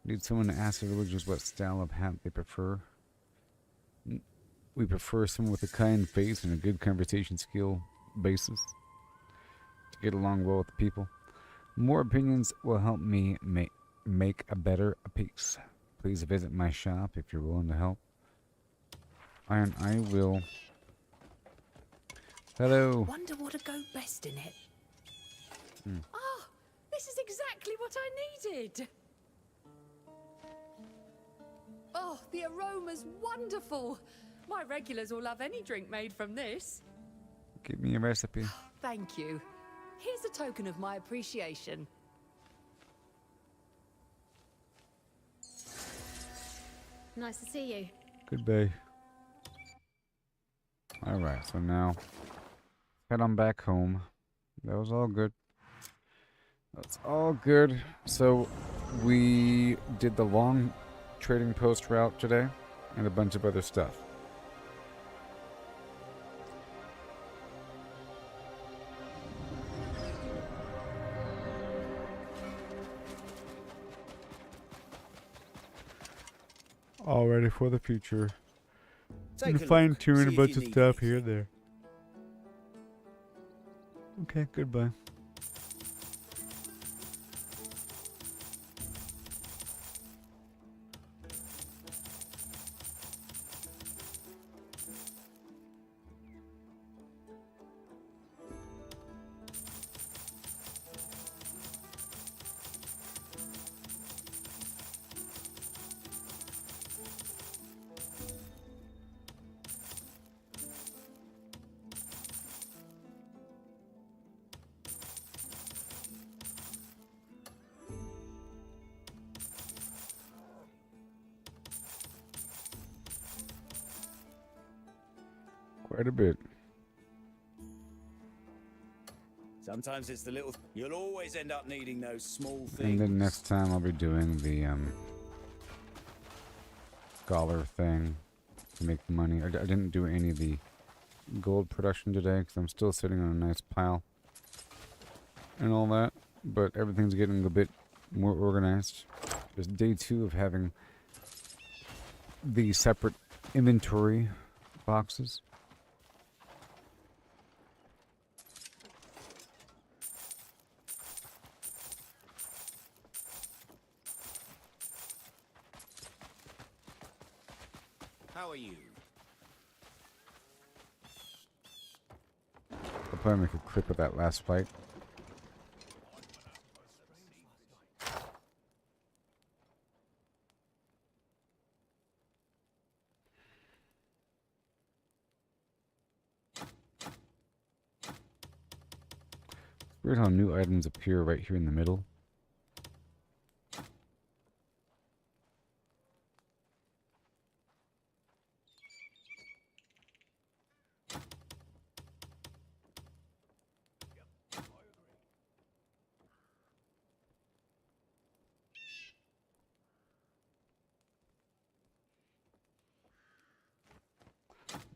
Need someone to ask the villagers what style of hat they prefer. We prefer someone with a kind face and a good conversation skill basis to get along well with the people. More opinions will help me make a better piece. Please visit my shop if you're willing to help. And I will. Hello. Wonder what'd go best in it. Hmm. Oh, this is exactly what I needed. Oh, the aroma's wonderful. My regulars will love any drink made from this. Give me a recipe. Thank you. Here's a token of my appreciation. Nice to see you. Goodbye. Alright, so now head on back home. That was all good. That's all good. So we did the long trading post route today and a bunch of other stuff. All ready for the future. Take a Fine look, tune a see if bunch you of need stuff here and there. Okay, goodbye. Quite a bit. Sometimes it's the little. You'll always end up needing those small things. And then next time I'll be doing the scholar thing to make money. I didn't do any of the gold production today because I'm still sitting on a nice pile and all that. But everything's getting a bit more organized. There's day 2 of having the separate inventory boxes. How are you? I'll probably make a clip of that last fight. Weird how new items appear right here in the middle.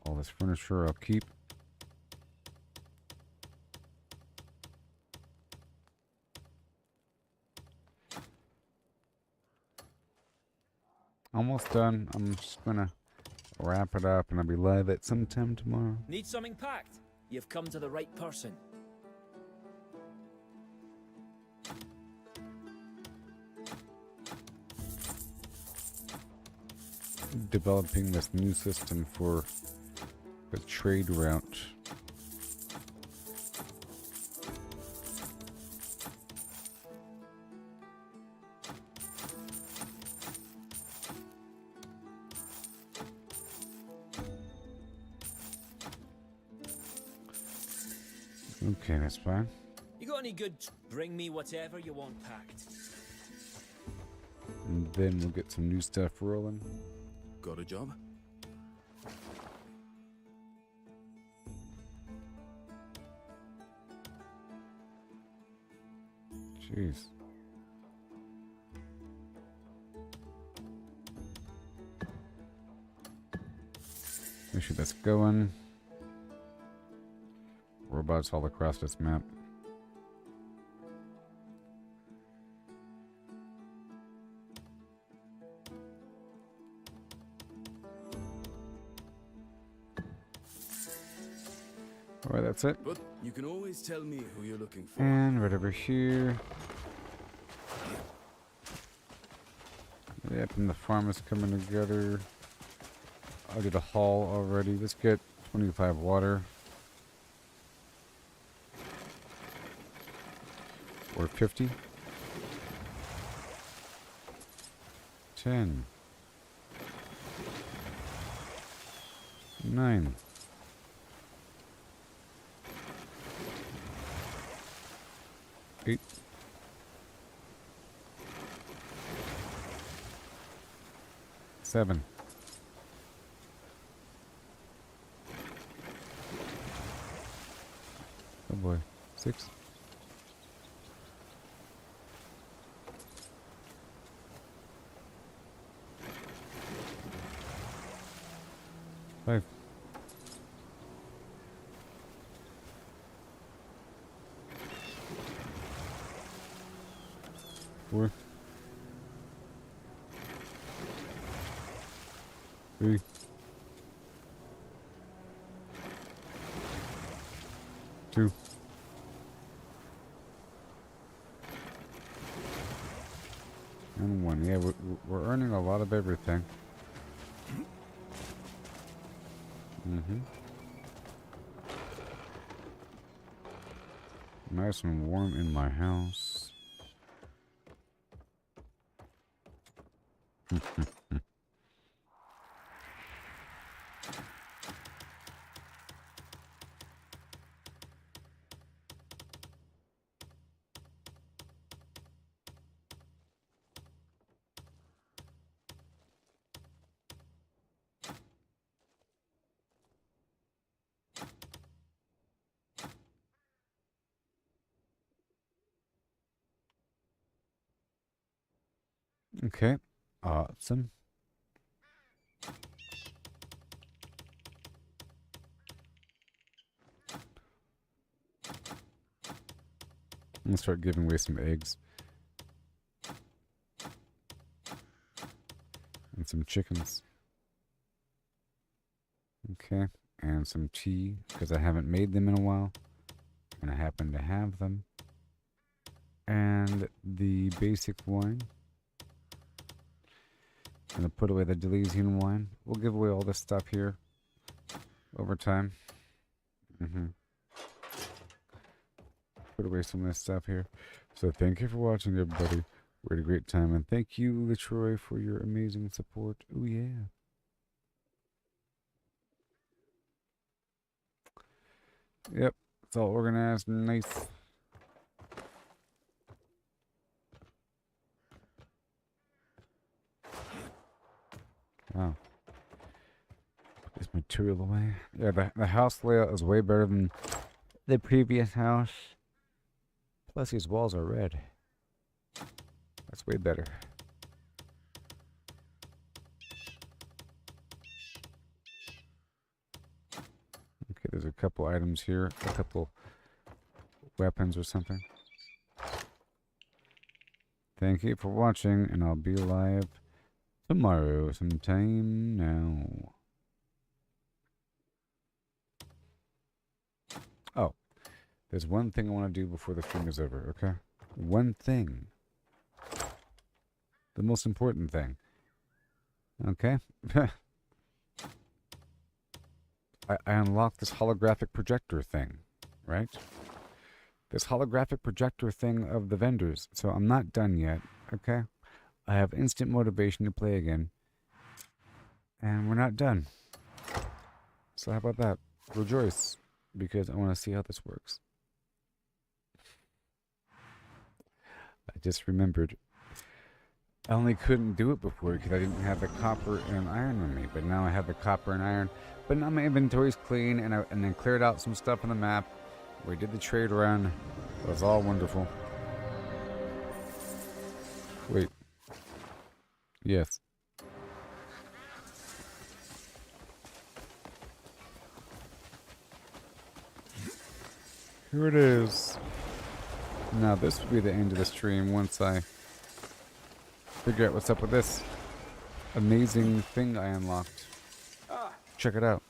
All this furniture I'll keep. Almost done. I'm just gonna wrap it up and I'll be live at some time tomorrow. Need something packed? You've come to the right person. Developing this new system for the trade route. Okay, that's fine. You got any good? Bring me whatever you want packed. And then we'll get some new stuff rolling. Got a job? Jeez. Make sure that's going. Robots all across this map. Alright, that's it. But you can always tell me who you're looking for. And right over here. Yep, and the farm is coming together. I did a haul already. Let's get 25 water. Or 50. 10. 9. 8. 7. 6. 5. 4. 3. 2. and 1. Yeah, we're earning a lot of everything. Nice and warm in my house. Okay, awesome. I'm gonna start giving away some eggs. And some chickens. Okay, and some tea, because I haven't made them in a while. And I happen to have them. And the basic wine. Gonna put away the Deleuzian wine. We'll give away all this stuff here over time. Put away some of this stuff here. So thank you for watching, everybody. We had a great time, and thank you, LaTroy, for your amazing support. Oh yeah. Yep, it's all organized and nice. Wow. Put this material away. Yeah, the house layout is way better than the previous house. Plus, these walls are red. That's way better. Okay, there's a couple items here. A couple weapons or something. Thank you for watching, and I'll be live tomorrow sometime now. Oh, there's one thing I want to do before the stream is over, okay? One thing. The most important thing. Okay? I unlocked this holographic projector thing, right? This holographic projector thing of the vendors. So I'm not done yet, okay? I have instant motivation to play again. And we're not done. So how about that? Rejoice. Because I want to see how this works. I just remembered. I only couldn't do it before because I didn't have the copper and iron on me. But now I have the copper and iron. But now my inventory's clean, and then cleared out some stuff on the map. We did the trade run. It was all wonderful. Wait. Yes. Here it is. Now this will be the end of the stream once I figure out what's up with this amazing thing I unlocked. Check it out.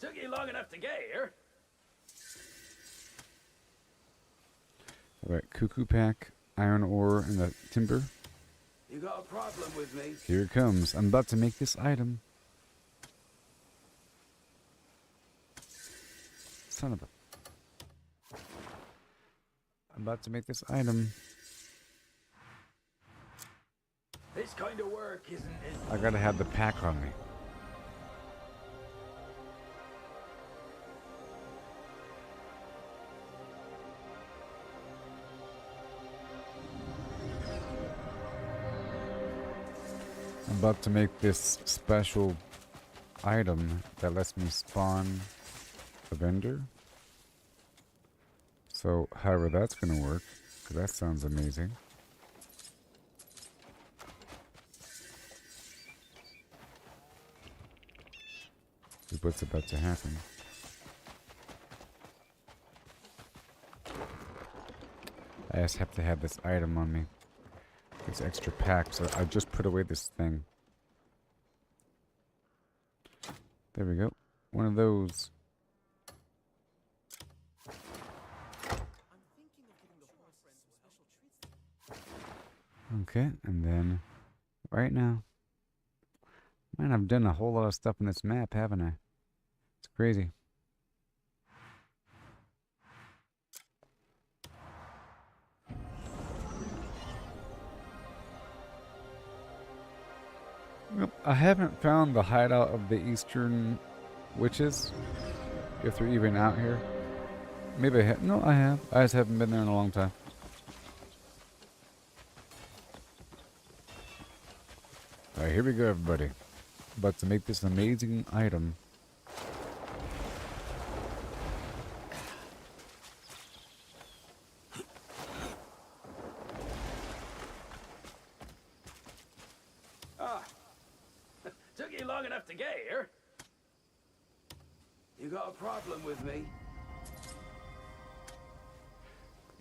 Took you long enough to get here. Alright, cuckoo pack, iron ore, and the timber. You got a problem with me? Here it comes. I'm about to make this item. Son of a... I'm about to make this item. This kind of work isn't... I gotta have the pack on me. I'm about to make this special item that lets me spawn a vendor. So, however that's gonna work, because that sounds amazing. See what's about to happen. I just have to have this item on me. This extra pack, so I just put away this thing. There we go. One of those. Okay, and then right now. Man, I've done a whole lot of stuff on this map, haven't I? It's crazy. Well, I haven't found the hideout of the Eastern Witches, if they're even out here. Maybe I have. No, I have. I just haven't been there in a long time. Alright, here we go, everybody. About to make this amazing item. Took you long enough to get here. You got a problem with me?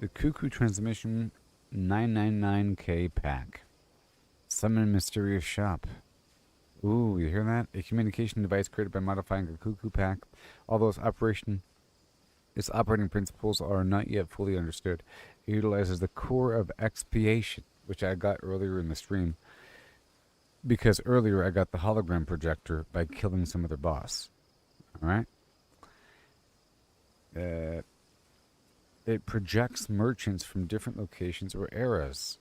The Cuckoo Transmission 999K pack. Summon Mysterious Shop. Ooh, you hear that? A communication device created by modifying a Cuckoo pack. Although its operating principles are not yet fully understood. It utilizes the core of expiation, which I got earlier in the stream. Because earlier I got the hologram projector by killing some other boss. Alright? It projects merchants from different locations or eras,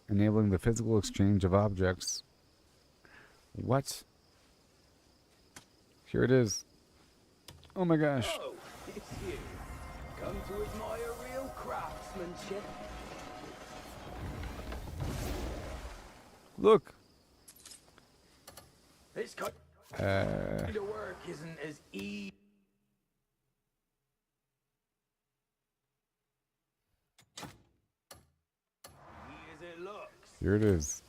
enabling the physical exchange of objects. What? Here it is. Oh my gosh. Oh, it's you. Come to admire real craftsmanship. Look. This kind of work isn't as easy. As it looks. Here it is.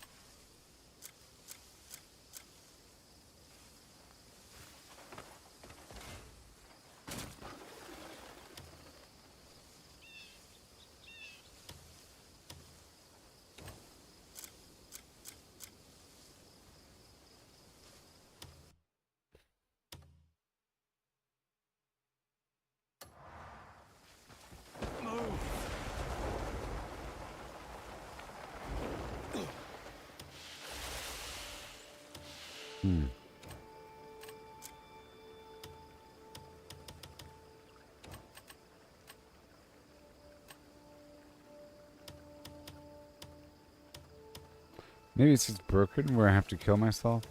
Maybe it's just broken where I have to kill myself.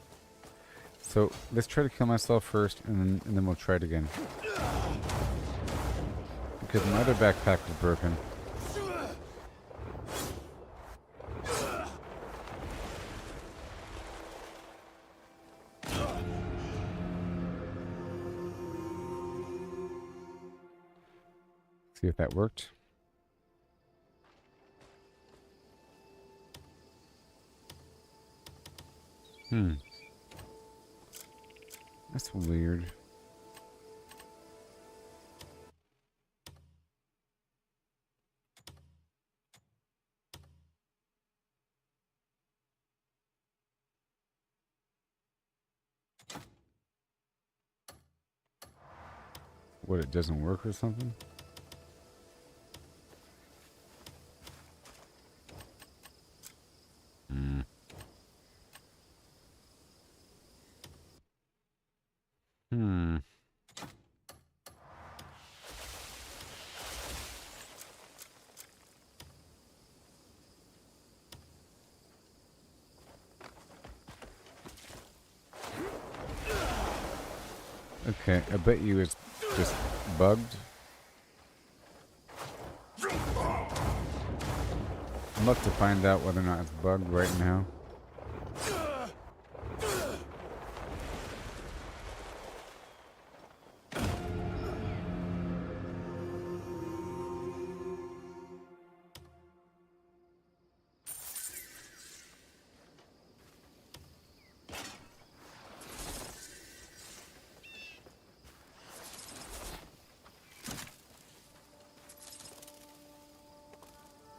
So let's try to kill myself first, and then we'll try it again. Because my other backpack was broken. See if that worked. That's weird. What, it doesn't work or something? Okay, I bet you it's just bugged. I'm about to find out whether or not it's bugged right now.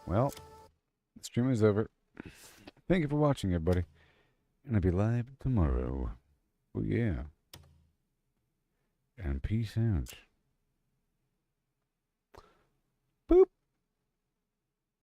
Well, the stream is over. Thank you for watching, everybody. And I'll be live tomorrow. Oh, yeah. And peace out.